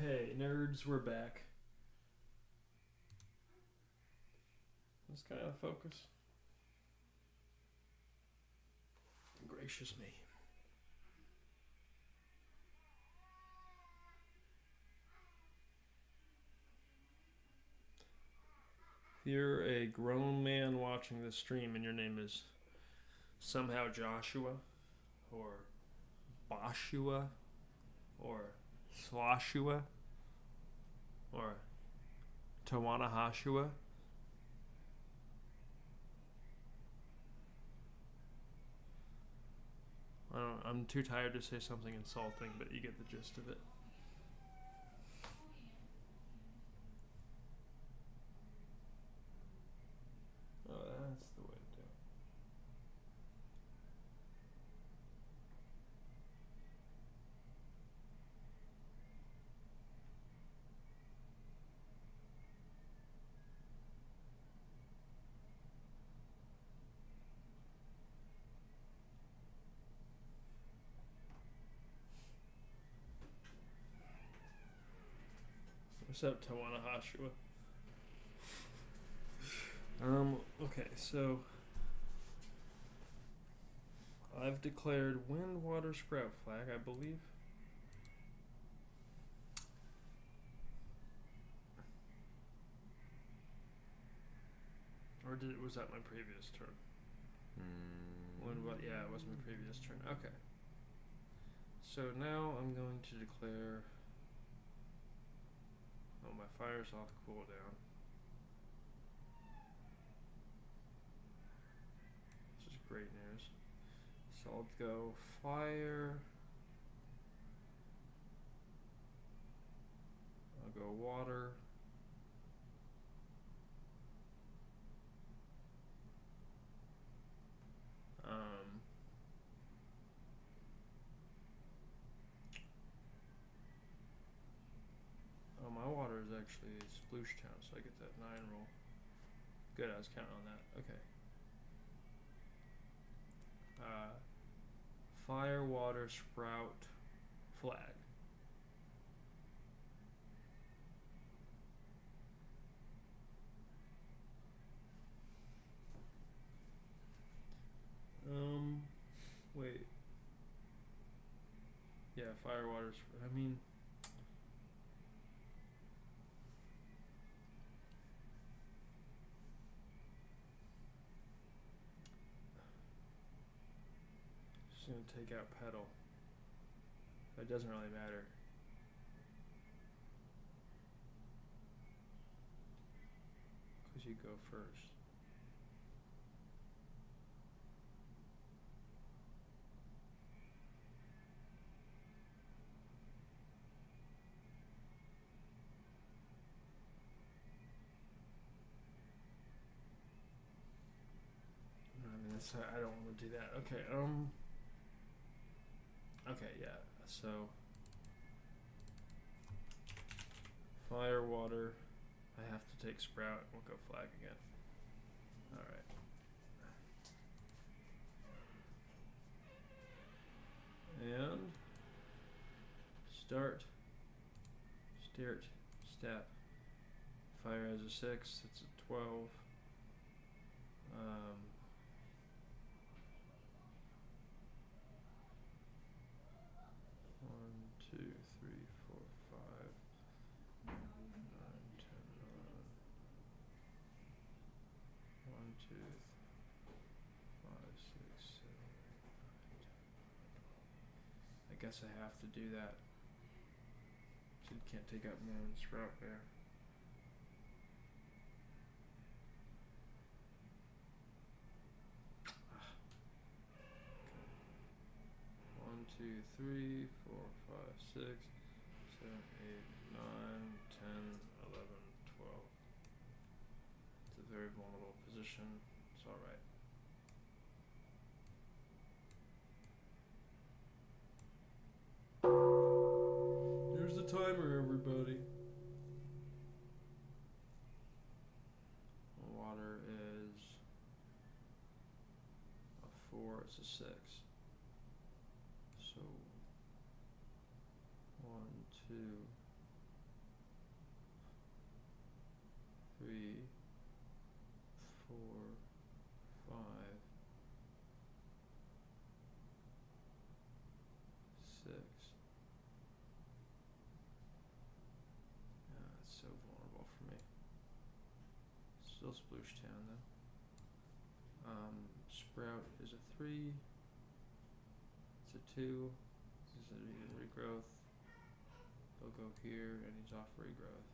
Okay, nerds, we're back. Let's kind of focus. Gracious me. If you're a grown man watching this stream and your name is somehow Joshua, or Boshua, or Sloshua, or Tawanahashua, I'm too tired to say something insulting, but you get the gist of it. Oh, that's the way to do it. What's up, Tawanahashua? Okay, so I've declared wind, water, sprout flag, I believe. Or was that my previous turn? Yeah, it was my previous turn. Okay. So now I'm going to declare. Oh, my fire's off cooldown. This is great news. So I'll go fire. I'll go water. Oh, my water is actually Sploosh Town, so I get that 9 roll. Good, I was counting on that. Okay. Fire, water, sprout, flag. Wait. Yeah, fire, water, I mean... Just gonna take out pedal. It doesn't really matter. Because you go first. I don't want to do that. Okay, okay, yeah, so fire, water, I have to take sprout, we'll go flag again. Alright. And start, step. Fire has a 6, it's a 12. 1, 2, 3, 4, 5, 9, 10, 11. 1, 2, 5, 6, 7, 8, 9, 10. I guess I have to do that. So you can't take out more than sprout bear. One, 2, 3, 4, 5, 6, 7, 8, 9, 10, 11, 12. It's a very vulnerable position. It's alright. Here's the timer, everybody. Water is a 4, it's a 6. So 1, 2, Still Sploosh Town though. Sprout is a 3. It's a 2. This is a regrowth. He'll go here and he's off regrowth.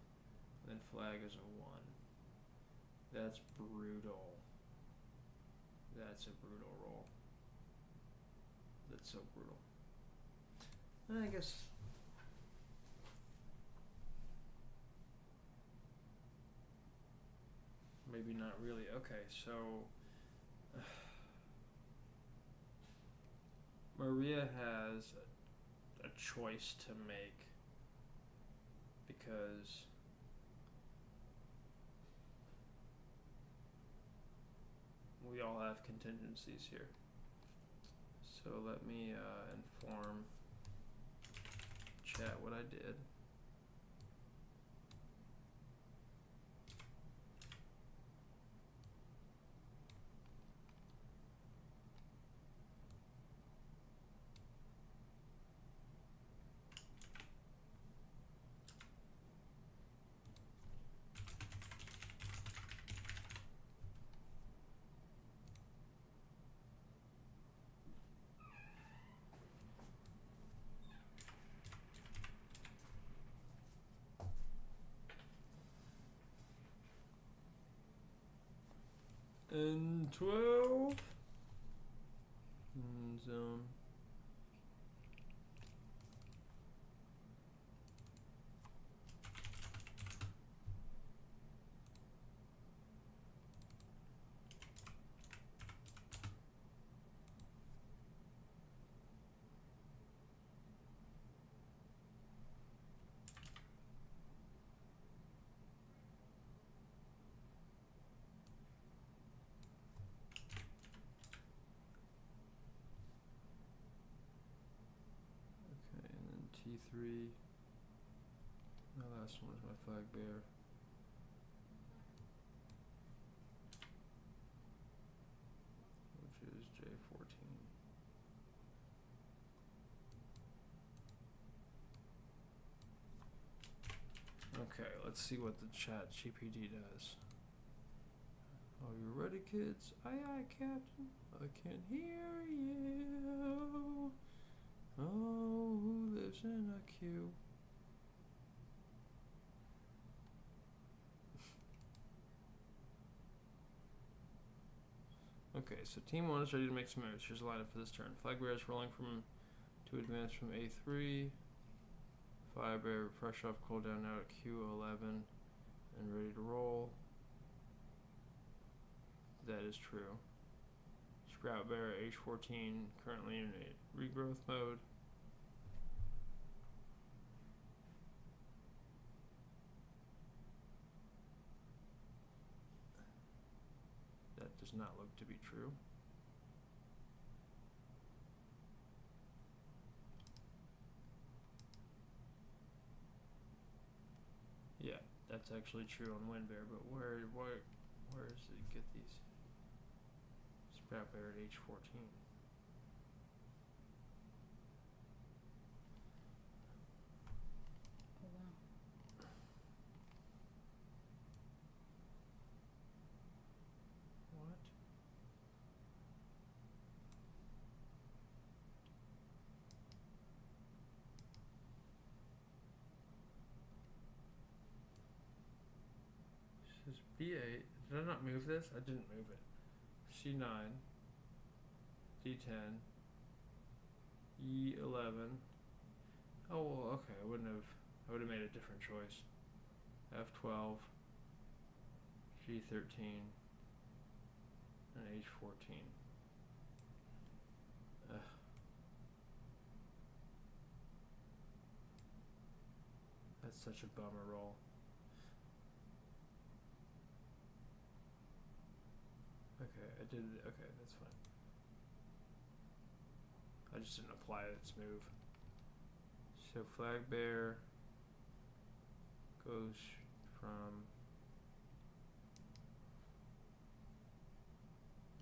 And then flag is a 1. That's brutal. That's a brutal roll. That's so brutal. I guess maybe not really. Okay, so Maria has a choice to make because we all have contingencies here. So let me inform chat what I did. And 12 zone. T3. My last one is my flag bear. Which is J14. Okay, let's see what the chat GPD does. Are you ready, kids? Aye, aye, Captain. I can hear you. Oh, who lives in a queue? Okay, so team 1 is ready to make some moves. Here's a lineup for this turn. Flag bear is rolling to advance from A3. Fire bear fresh off cooldown now at Q11 and ready to roll. That is true. Sprout bear H14 currently in a regrowth mode. That does not look to be true. Yeah, that's actually true on Wind Bear, but where does it get these? Sprout bear at H14. Oh wow. What? This is B8. Did I not move this? I didn't move it. C9. D10, E11. Oh well, okay. I would have made a different choice. F12, G13, and H14. Ugh. That's such a bummer roll. Okay, I did. Okay, that's fine. I just didn't apply its move. So flag bear goes from.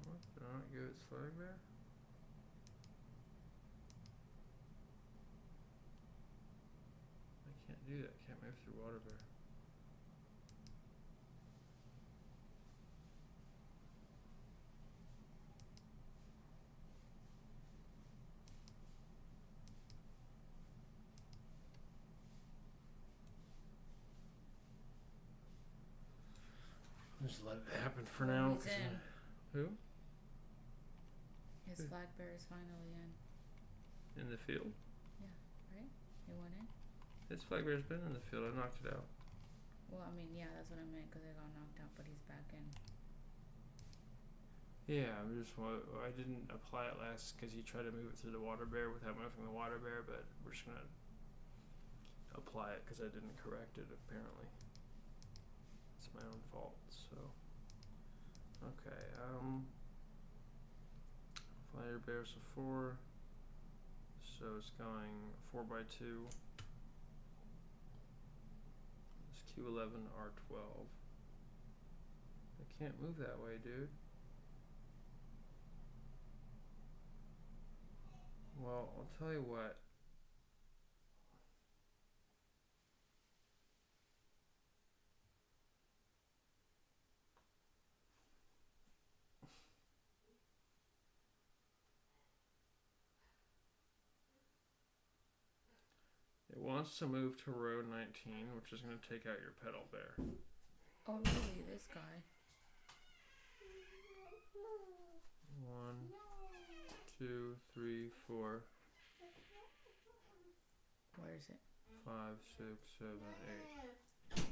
What? Did I not give its flag bear? I can't do that. I can't move through water bear. Just let it happen for now. He's in. Who? His flag bearer is finally in. In the field? Yeah, right? He went in? His flag bearer's been in the field. I knocked it out. Well, I mean, yeah, that's what I meant because it got knocked out, but he's back in. Yeah, I didn't apply it last because he tried to move it through the water bear without moving the water bear, but we're just gonna apply it because I didn't correct it apparently. It's my own fault. So, okay, flyer bear's a 4, so it's going 4x2. It's Q11 R12. I can't move that way, dude. Well, I'll tell you what. It wants to move to row 19, which is going to take out your pedal bear. Oh, really? This guy? 1, 2, 3, 4. Where is it? 5, 6, 7, 8.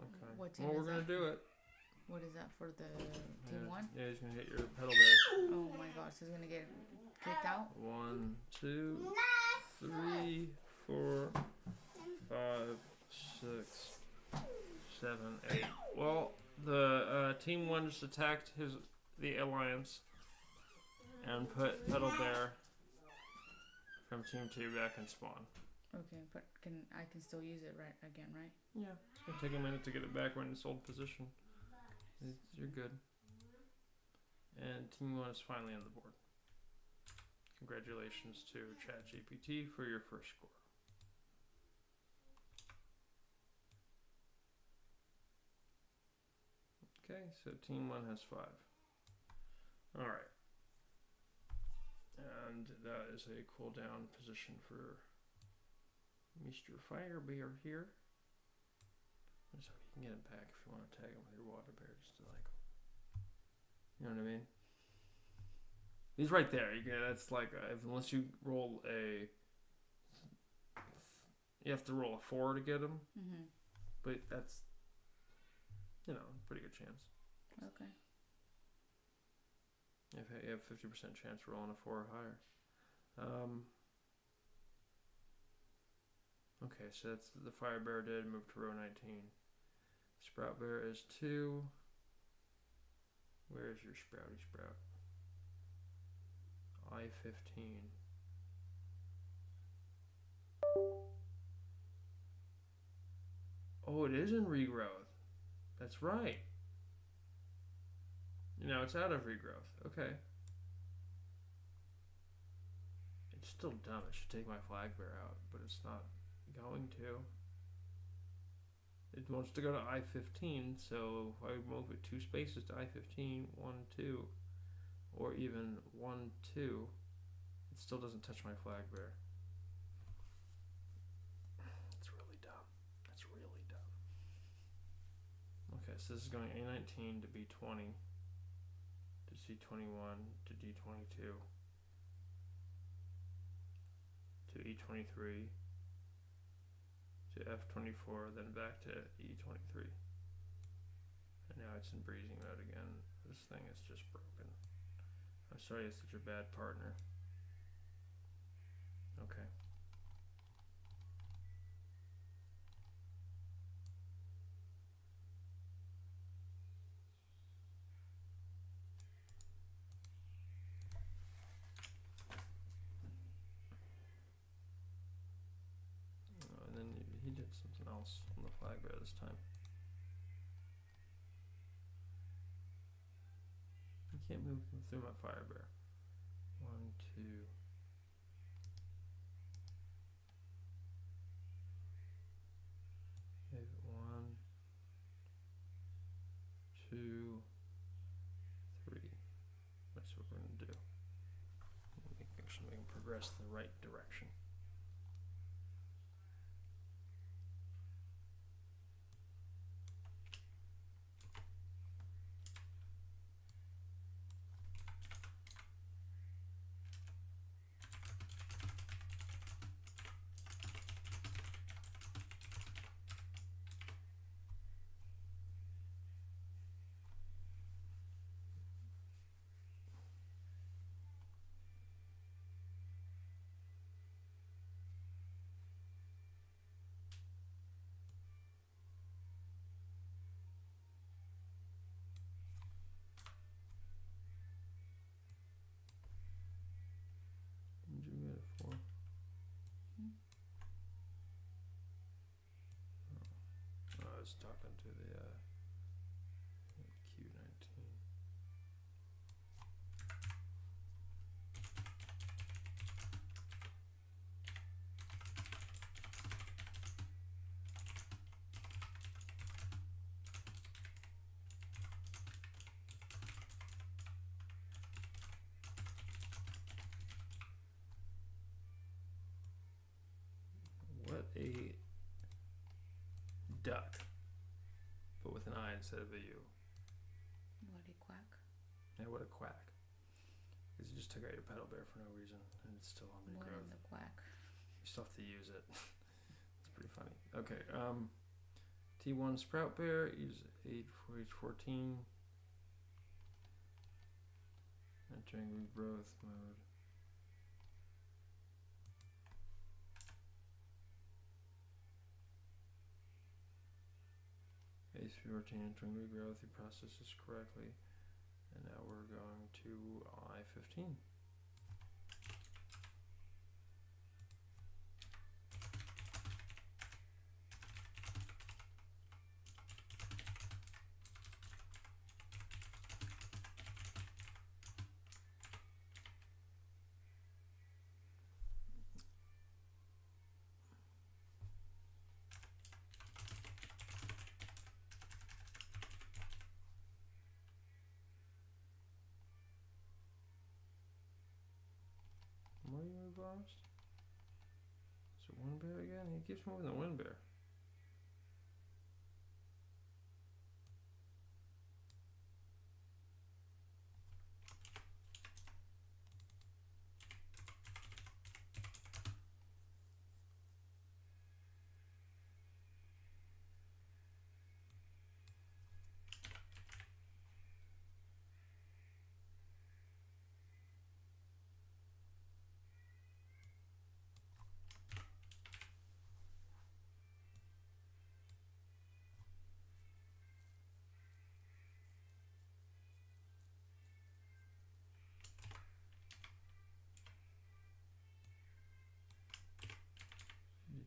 Okay. What team well, we're is gonna that? do it. What is that for the team 1? Yeah, he's gonna hit your pedal bear. Oh my gosh, he's gonna get kicked out? 1, 2, 3, 4, 5, 6, 7, 8. Well, the team 1 just attacked the alliance and put pedal bear from team 2 back in spawn. Okay, but I can still use it again, right? Yeah. It's gonna take a minute to get it back when it's old position. You're good. And team 1 is finally on the board. Congratulations to ChatGPT for your first score. Okay, so team 1 has 5. Alright. And that is a cooldown position for Mr. Firebear here. So you can get him back if you want to tag him with your water bear just to like, you know what I mean? He's right there. That's like unless you roll you have to roll a 4 to get him. Mm-hmm. But that's, pretty good chance. Okay. You have 50% chance rolling a 4 or higher. Okay, so that's the fire bear did move to row 19. Sprout bear is 2. Where is your sprouty sprout? I-15. Oh, it is in regrowth. That's right. It's out of regrowth. Okay. It's still dumb. It should take my flag bear out, but it's not going to. It wants to go to I-15, so if I move it 2 spaces to I-15, 1, 2, or even 1, 2, it still doesn't touch my flag bear. It's really dumb. That's really dumb. Okay, so this is going A19 to B20, to C21, to D22, to E23, to F24, then back to E23. And now it's in breezing mode again. This thing is just broken. I'm sorry it's such a bad partner. Okay. And then he did something else on the flag bear this time. You can't move through my fire bear. 1, 2. Okay, 1, 2, 3. That's what we're going to do. Make sure we can progress in the right direction. was talking to the Q19. What a duck, but with an I instead of a U. What a quack. Yeah, what a quack. Because you just took out your pedal bear for no reason, and it's still on What regrowth. in the quack. You still have to use it. It's pretty funny. Okay, T1 sprout bear, use 8 for H14. Entering regrowth mode. H14 entering regrowth, you process this correctly. And now we're going to I-15. What do you move last? Is it one bear again? He keeps moving the one bear.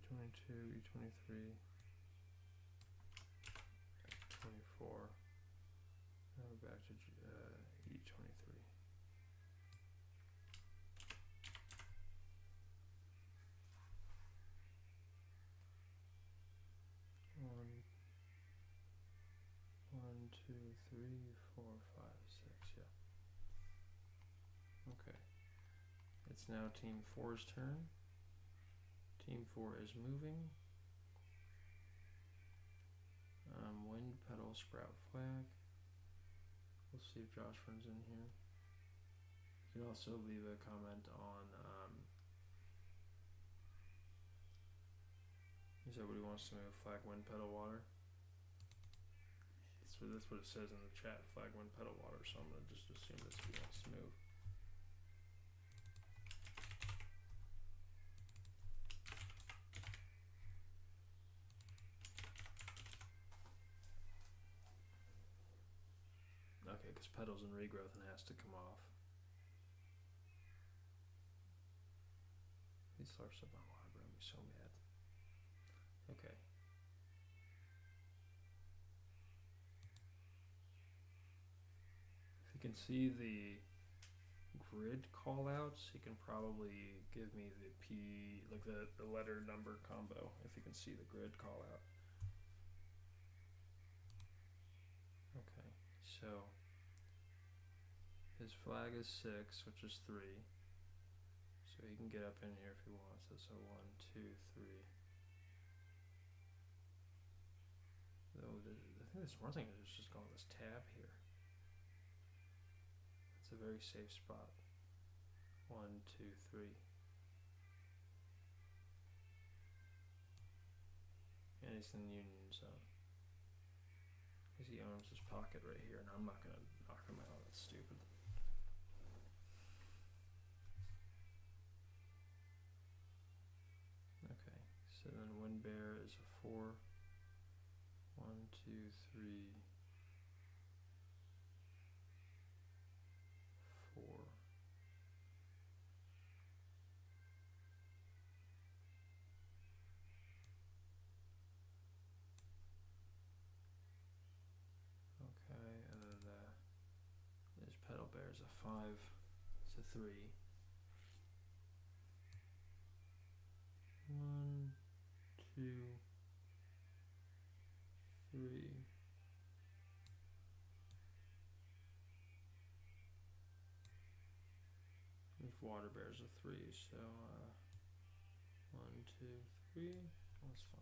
E22, E23, F24. Now we're back to E23. One, two, three, 4, 5, 6. Yeah. Okay. It's now Team 4's turn. Team 4 is moving. Wind pedal sprout flag. We'll see if Josh runs in here. You can also leave a comment on. He said what he wants to move. Flag, wind pedal, water. That's what it says in the chat. Flag, wind pedal, water. So I'm gonna just assume that's what he wants to move. Okay, because pedal's in regrowth and has to come off. He slurps up my water, bro. I'm so mad. Okay. If you can see the grid callouts, he can probably give me the P, like the letter number combo, if you can see the grid callout. Okay, so his flag is 6, which is 3. So he can get up in here if he wants it. So 1, 2, 3. Though I think this one thing is just going this tab here. It's a very safe spot. 1, 2, 3. And he's in the Union Zone. Because he owns his pocket right here, and I'm not gonna knock him out. That's stupid. Okay, so then Wind Bear is a 4. 1, 2, 3, 4. is a 5. It's a 3. 1, 2, 3. If water bear is a 3, so 1, 2, 3. That's fine.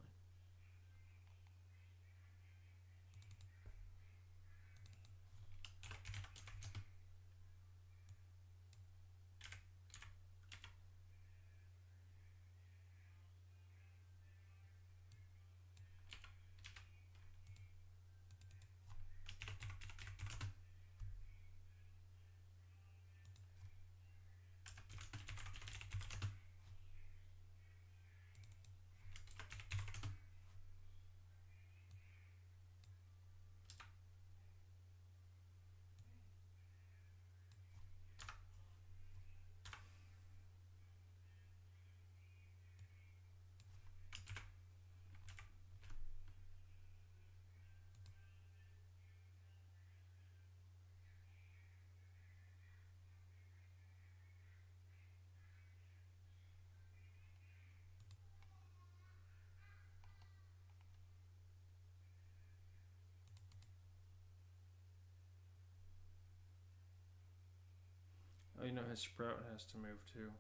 Oh, you know his sprout has to move too.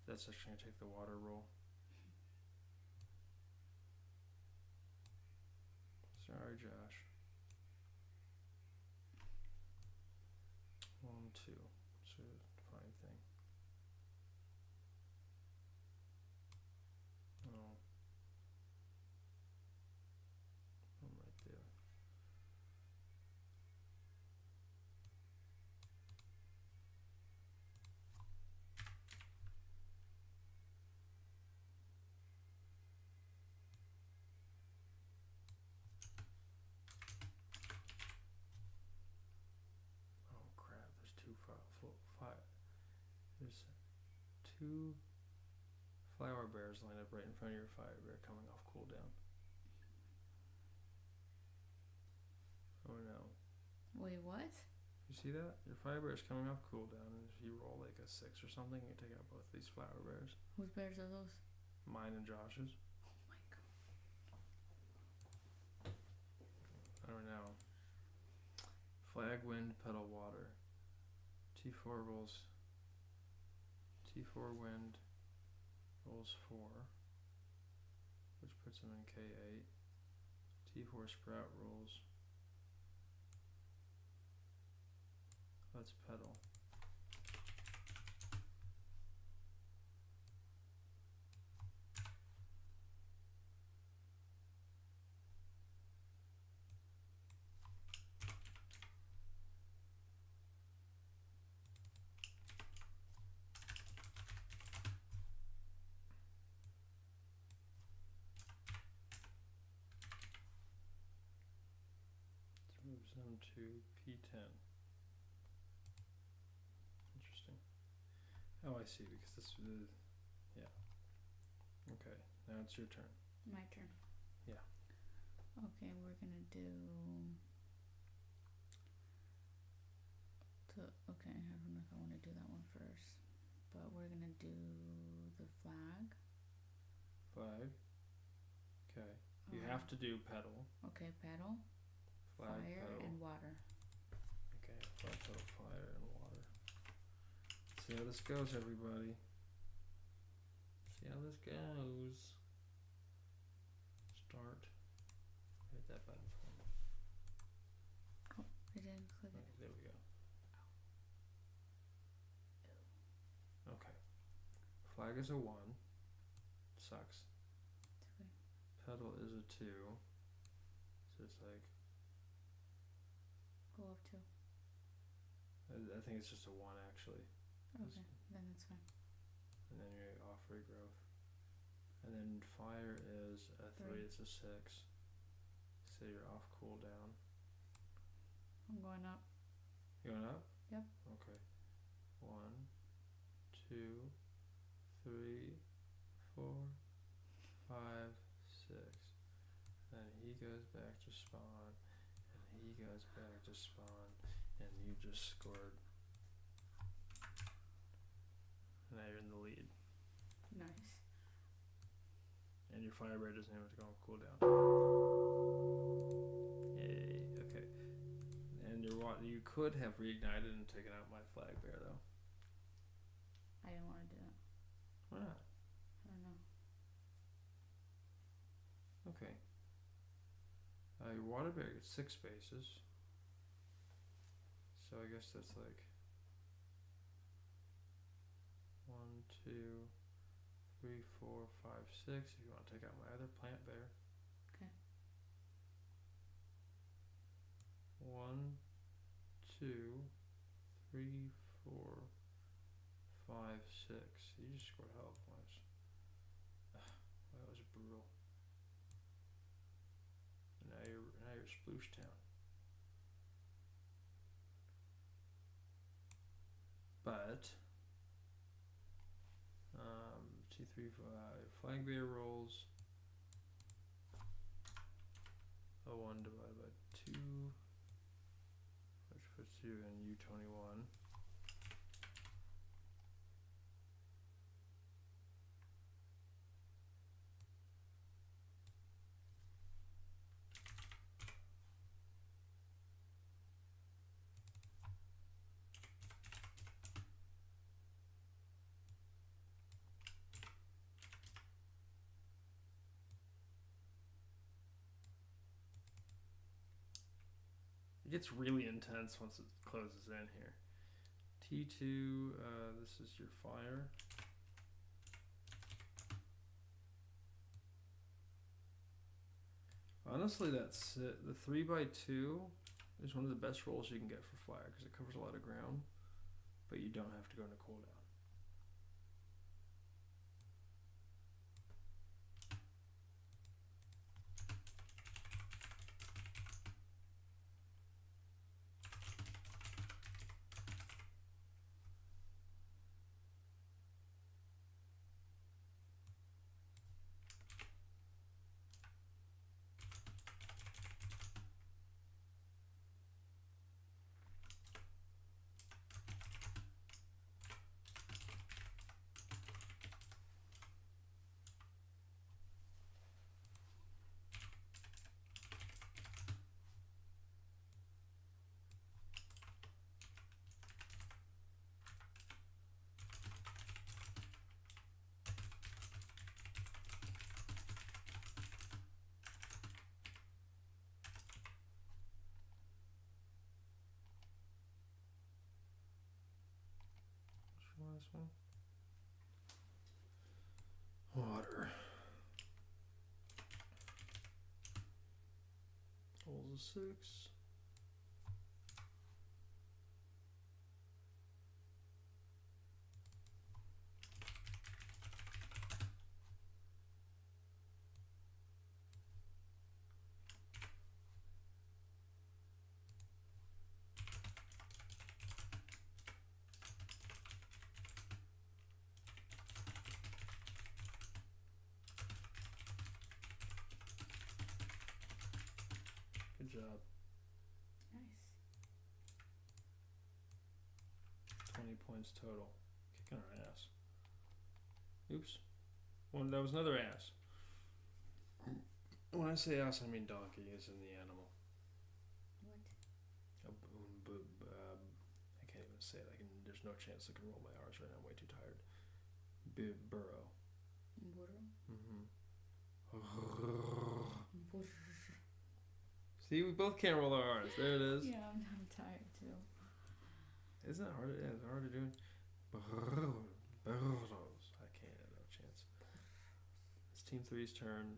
That's actually going to take the water roll. Sorry, Josh. 1, 2. It's a fine thing. Oh. I'm right there. Oh crap, there's 2 there's 2 flower bears lined up right in front of your fire bear coming off cooldown. Oh no. Wait, what? You see that? Your fire bear is coming off cooldown, and if you roll like a 6 or something, you take out both these flower bears. Whose bears are those? Mine and Josh's. Oh my god. I don't know. Flag, wind, pedal, water. T4 rolls. T4 wind rolls 4, which puts him in K8. T4 sprout rolls. Let's pedal. Moves him to P10. Interesting. Oh, I see, because this is, yeah. Okay, now it's your turn. My turn. Yeah. Okay, we're gonna do okay, I don't know if I want to do that one first, but we're gonna do the flag. Flag. Okay. You have to do pedal. Okay, pedal. Flag, fire pedal. and water. Okay, flag, pedal, fire, and water. See how this goes, everybody. See how this goes. Start. Hit that button for me. Oh, I didn't click it. Okay, there we go. Okay. Flag is a 1. Sucks. It's okay. Pedal is a 2. So it's like, Go up to. I think it's just a 1 actually. Okay, then that's fine. And then you're off regrowth. And then fire is a 3, it's a 6. So you're off cooldown. I'm going up. You going up? Yep. Okay. 1, 2, 3, 4, 5, 6. Then he goes back to spawn. And he goes back to spawn. And you just scored. Now you're in the lead. Nice. And your Firebird doesn't have to go on cooldown. Yay, okay. And you could have reignited and taken out my flag bear though. I didn't want to do that. Why not? I don't know. Okay. Your water bear gets 6 spaces. So I guess that's like 1, 2, 3, 4, 5, 6. If you want to take out my other plant bear. Okay. 1, 2, 3, 4, 5, 6. You just scored hell of points. That was brutal. And now you're Sploosh Town. But 2, 3, 5 flag bear rolls. 1 divided by 2, which puts you in U21. It gets really intense once it closes in here. T2, this is your fire. Honestly, that's it. The 3x2 is one of the best rolls you can get for fire because it covers a lot of ground, but you don't have to go into cooldown. This one. Water. Rolls a 6. Good job. Nice. 20 points total. Kicking our ass. Oops. That was another ass. When I say ass, I mean donkey is in the animal. What? I can't even say it. There's no chance I can roll my R's right now. I'm way too tired. Burrow. Burrow? Mm-hmm. See, we both can't roll our R's. There it is. Yeah, I'm tired too. Isn't it hard? Yeah, it's hard to do. Burrows. I can't. No chance. It's Team 3's turn.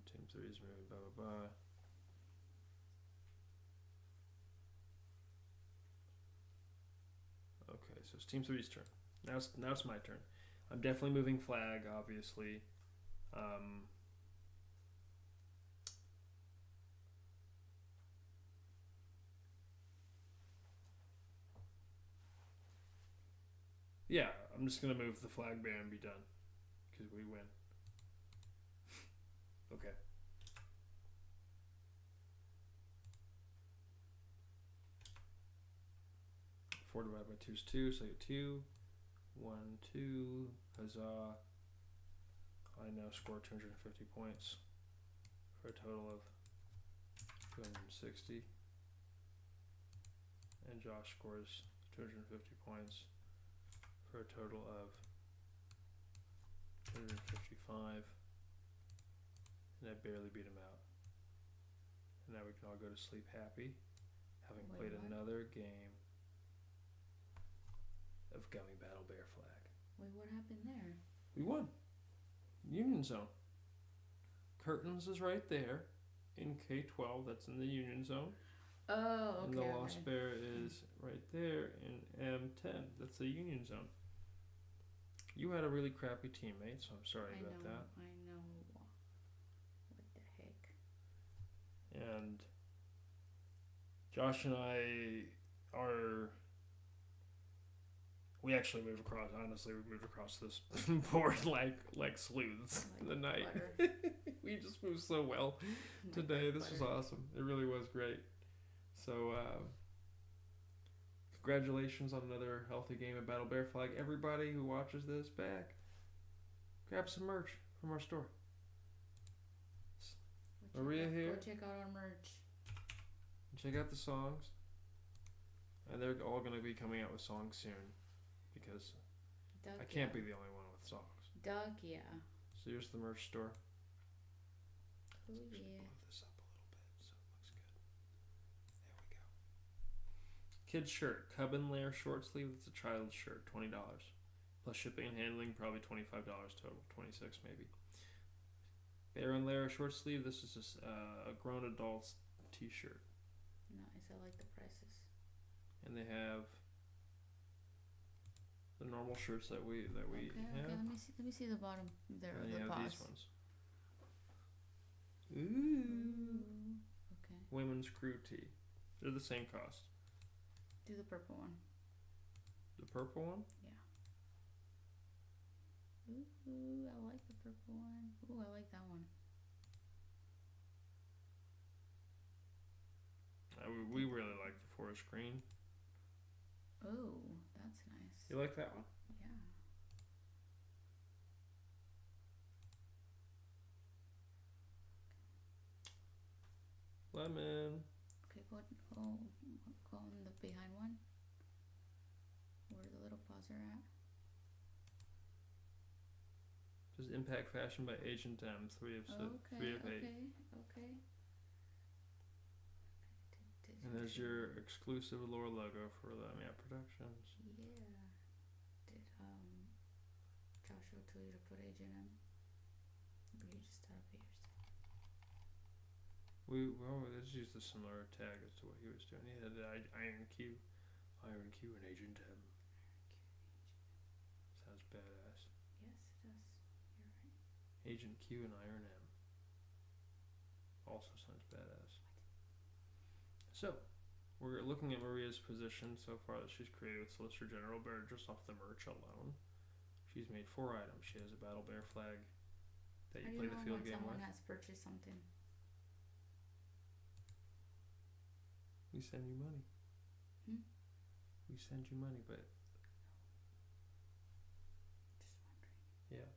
Team 3's moving. Blah blah blah. Okay, so it's Team 3's turn. Now it's my turn. I'm definitely moving flag, obviously. Yeah, I'm just gonna move the flag bear and be done, because we win. Okay. 4 divided by 2 is 2, so I get 2. 1, 2, huzzah. I now score 250 points for a total of 260. And Josh scores 250 points for a total of 255. And I barely beat him out. And now we can all go to sleep happy, having played another game of Gummy Battle Bear Flag. Wait, what happened there? We won. Union Zone. Curtains is right there in K-12. That's in the Union Zone. Oh, okay. And the Lost Bear is right there in M10. That's the Union Zone. You had a really crappy teammate, so I'm sorry about that. I know. What the heck? And Josh and I are... We actually moved across, honestly, we moved across this board like sleuths the night. We just moved so well today. This was awesome. It really was great. So, congratulations on another healthy game of Battle Bear Flag. Everybody who watches this back, grab some merch from our store. Maria here. Go check out our merch. Check out the songs. And they're all going to be coming out with songs soon. Because I can't be the only one with songs. Doug, yeah. So here's the merch store. Oh, Just yeah. blow this up a little bit so it looks good. There we go. Kid's shirt. Cub and Lair short sleeve. It's a child's shirt. $20. Plus shipping and handling, probably $25 total. $26 maybe. Bear and Lair short sleeve. This is just a grown adult's t-shirt. Nice. I like the prices. And they have the normal shirts that we have. Okay, let me see the bottom there of And the you have paws. these ones. Ooh. Okay. Women's crew tee. They're the same cost. Do the purple one. The purple one? Yeah. Ooh, I like the purple one. Ooh, I like that one. We really like the forest green. Oh, that's nice. You like that one? Yeah. Lemon. Okay, go on the behind one. Where the little paws are at. Just Impact Fashion by Agent M. 3 of 8. Okay. And there's your exclusive lore logo for Lamia Productions. Yeah. Did Joshua tell you to put Agent M? Or you just thought of it yourself? Let's use the similar tag as to what he was doing. He had Iron Q and Agent M. Sounds badass. Yes, it does. You're right. Agent Q and Iron M. Also sounds badass. So, we're looking at Maria's position so far that she's created with Solicitor General Bear just off the merch alone. She's made 4 items. She has a Battle Bear flag that you play the field game with. Someone has purchased something. We send you money. We send you money, but... Just wondering. Yeah.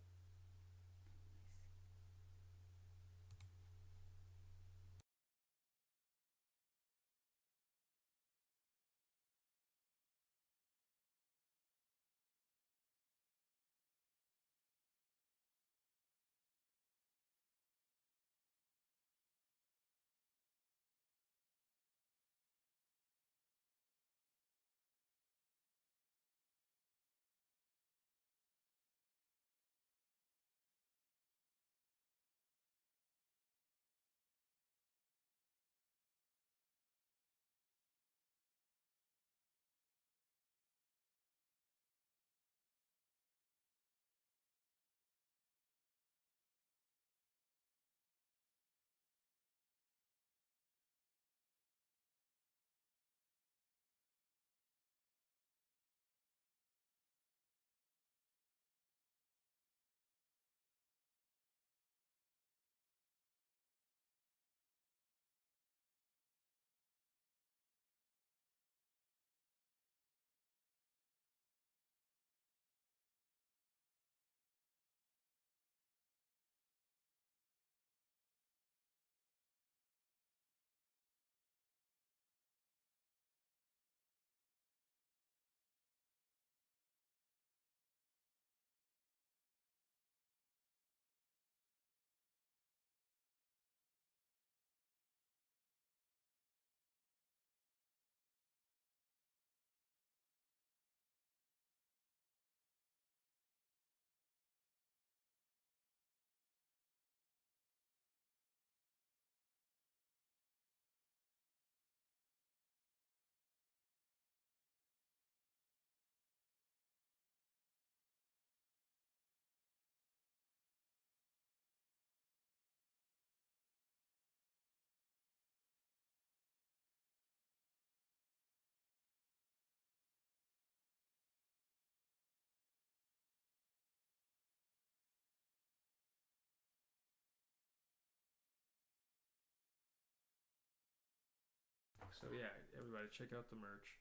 So yeah, everybody check out the merch,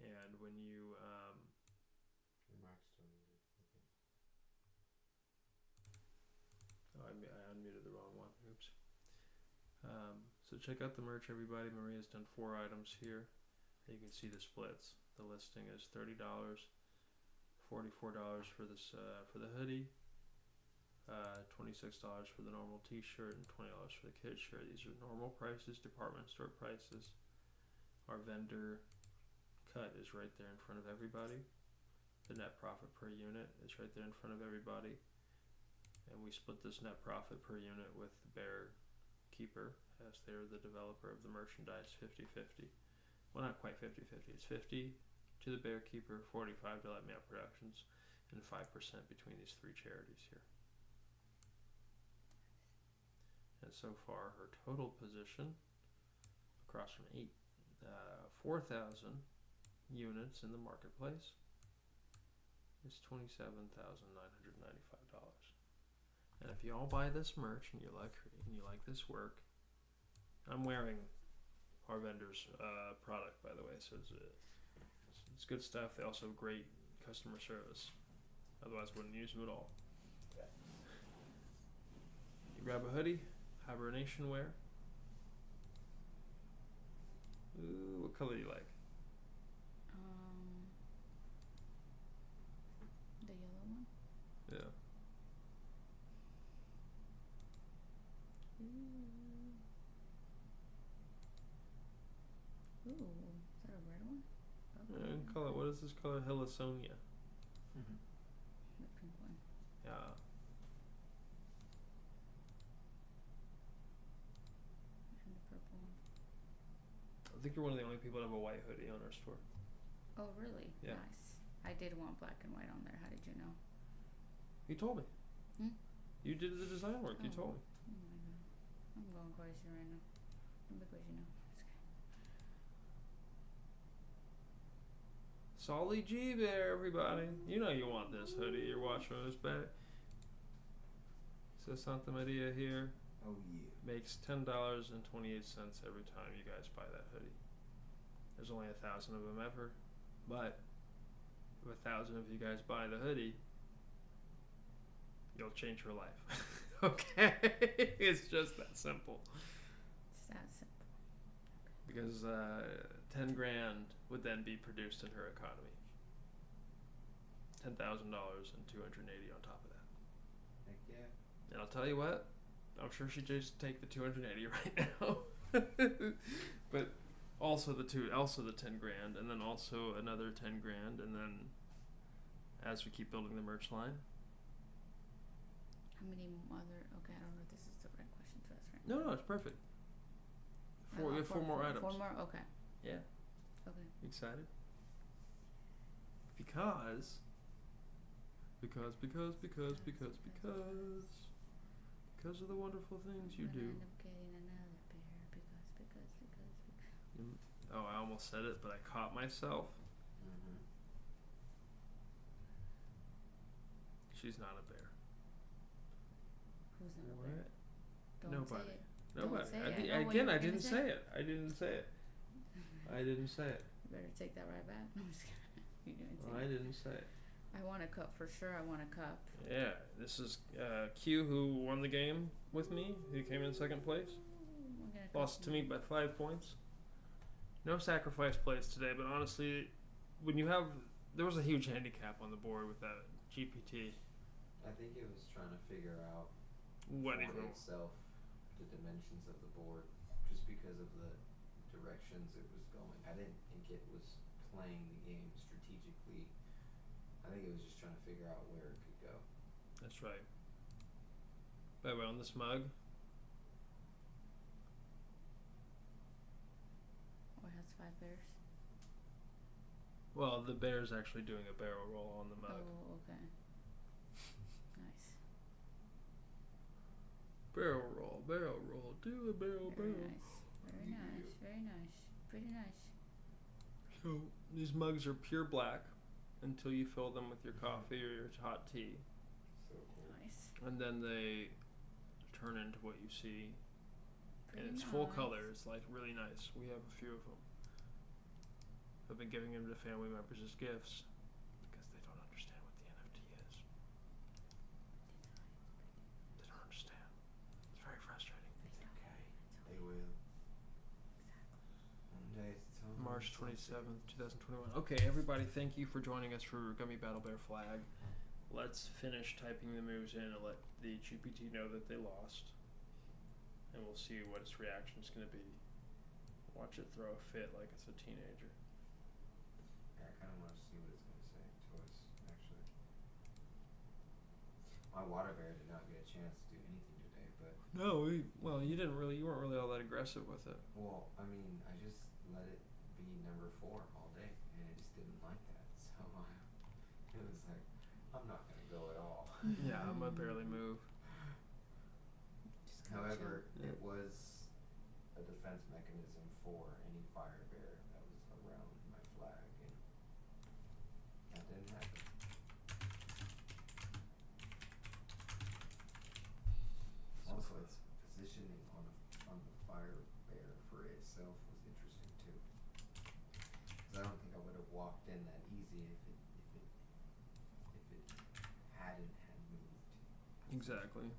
and when you oh, I unmuted the wrong one. Oops. So check out the merch, everybody. Maria's done 4 items here. You can see the splits. The listing is $30, $44 for this for the hoodie, $26 for the normal T-shirt, and $20 for the kids shirt. These are normal prices, department store prices. Our vendor cut is right there in front of everybody. The net profit per unit is right there in front of everybody. And we split this net profit per unit with the Bear Keeper, as they're the developer of the merchandise, 50-50. Well, not quite 50-50. It's 50 to the Bear Keeper, 45 to Let Me Out Productions, and 5% between these 3 charities here. And so far, her total position, across from 4,000 units in the marketplace, is $27,995. And if you all buy this merch and you like this work, I'm wearing our vendor's product, by the way, so it's good stuff. They also have great customer service. Otherwise, I wouldn't use them at all. You grab a hoodie, hibernation wear. Ooh, what color do you like? The yellow one? Yeah. Ooh, is that a red one? Color. What is this color? Helisonia. The pink one. Yeah. And the purple one. I think you're one of the only people that have a white hoodie on our store. Oh, really? Yeah. Nice. I did want black and white on there. How did you know? You told me. Hmm? You did the design work. You told me. Oh my god. I'm going crazy right now. Because you know. Solly G there, everybody. You know you want this hoodie. You're watching this back. So Santa Maria here. Oh yeah. Makes $10.28 every time you guys buy that hoodie. There's only 1,000 of them ever, but if 1,000 of you guys buy the hoodie, you'll change your life. Okay, it's just that simple. It's that simple. Because 10 grand would then be produced in her economy. $10,000 and $280 on top of that. Heck yeah. And I'll tell you what, I'm sure she'd just take the 280 right now. But also the 10 grand, and then also another 10 grand, and then as we keep building the merch line. How many other? Okay, I don't know if this is the right question to ask right now. No, it's perfect. We have 4 more items. 4 more? Okay. Yeah. Okay. Excited? Because of the wonderful things you do. End up getting another pair because. Oh, I almost said it, but I caught myself. Mm-hmm. She's not a bear. Who's not a What? bear? Don't Nobody. say it. Nobody. Don't say it. Again, I didn't say it. I didn't say it. I didn't say it. You better take that right back. No, I'm just kidding. You didn't say I didn't say it. I want a cup for sure. I want a cup. Yeah, this is Q who won the game with me. He came in second place. Lost to me by 5 points. No sacrifice plays today, but honestly, when you have, there was a huge handicap on the board with that GPT. I think it was trying to figure out What for itself the dimensions of the board, just because of the directions it was going. I didn't think it was playing the game strategically. I think it was just trying to figure out where it could go. That's right. By the way, on this mug, Or has 5 bears? well, the bear's actually doing a barrel roll on the mug. Oh, okay. Nice. Barrel roll, do a barrel. Very nice. Very nice. Very nice. Pretty nice. So these mugs are pure black until you fill them with your coffee or your hot tea. So cool. Nice. And then they turn into what you see And it's full color. It's like really nice. We have a few of them. I've been giving them to family members as gifts because they don't understand what the NFT is. They don't understand. It's very frustrating. It's okay. They will. One day it's time. March 27th, 2021. Okay, everybody, thank you for joining us for Gummy Battle Bear Flag. Let's finish typing the moves in and let the GPT know that they lost. And we'll see what its reaction is going to be. Watch it throw a fit like it's a teenager. Yeah, I kind of want to see what it's going to say to us, actually. My water bear did not get a chance to do anything today, but... No, you weren't really all that aggressive with it. Well, I mean, I just let it be number 4 all day, and it just didn't like that. So it was like, I'm not going to go at all. Yeah, I'm going to barely move. However, it was a defense mechanism for any fire bear that was around my flag, and that didn't happen. Also, its positioning on the fire bear for itself was interesting too, because I don't think I would have walked in that easy if it hadn't had moved. Exactly.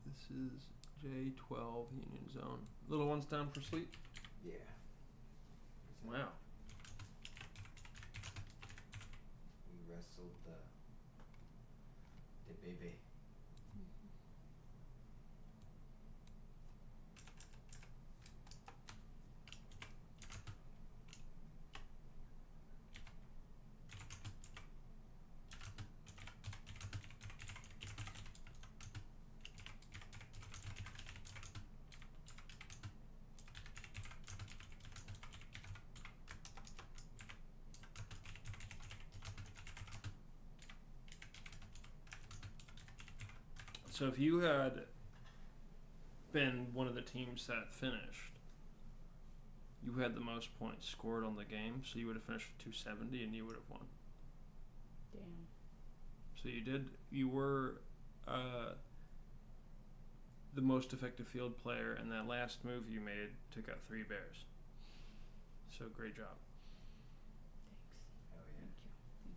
This is J12 Union Zone. Little one's down for sleep? Yeah. Wow. We wrestled the baby. So if you had been one of the teams that finished, you had the most points scored on the game, so you would have finished with 270 and you would have won. Damn. So you were the most effective field player, and that last move you made took out 3 bears. So great job. Thanks. Oh yeah. Thank you.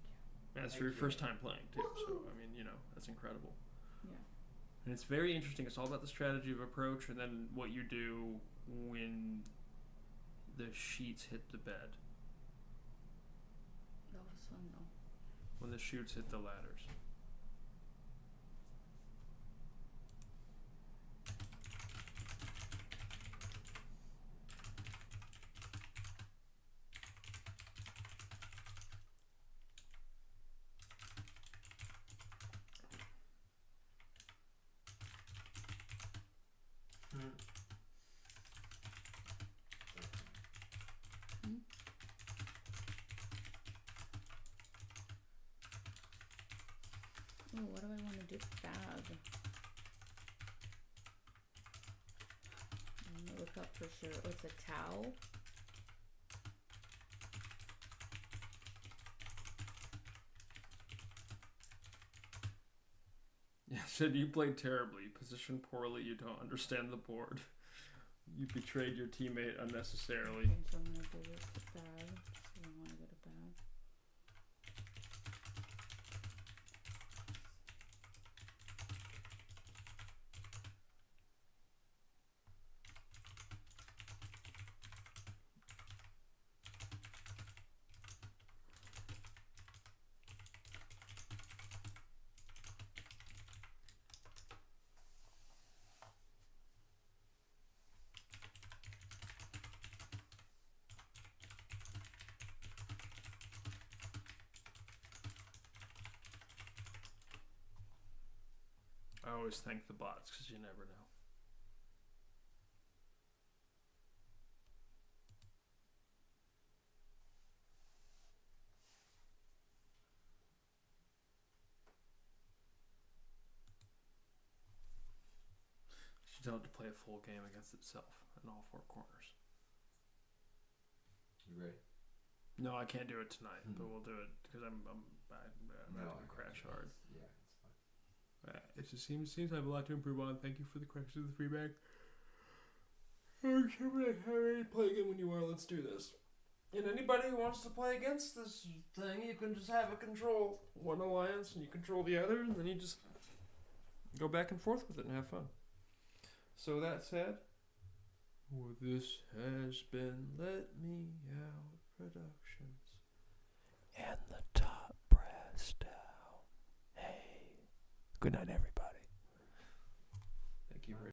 And that's for your first time playing too, so I mean, that's incredible. Yeah. And it's very interesting. It's all about the strategy of approach and then what you do when the sheets hit the bed. That was fun though. When the shoots hit the ladders. Oh, what do I want to do? Bag. I'm gonna look up for sure. Oh, it's a towel. Yeah, said you played terribly. Positioned poorly. You don't understand the board. You betrayed your teammate unnecessarily. Okay, so I'm gonna do this with bag. So I want to get a bag. I always thank the bots because you never know. You tell it to play a full game against itself in all 4 corners. You ready? No, I can't do it tonight, but we'll do it because I'm No, crash hard. Yeah, it's fine. It just seems I have a lot to improve on. Thank you for the correction of the feedback. Okay, play again when you are. Let's do this. And anybody who wants to play against this thing, you can just have a control one alliance and you control the other, and then you just go back and forth with it and have fun. So that said, well, this has been Let Me Out Productions. And the top brass down. Hey. Good night, everybody. Thank you very much.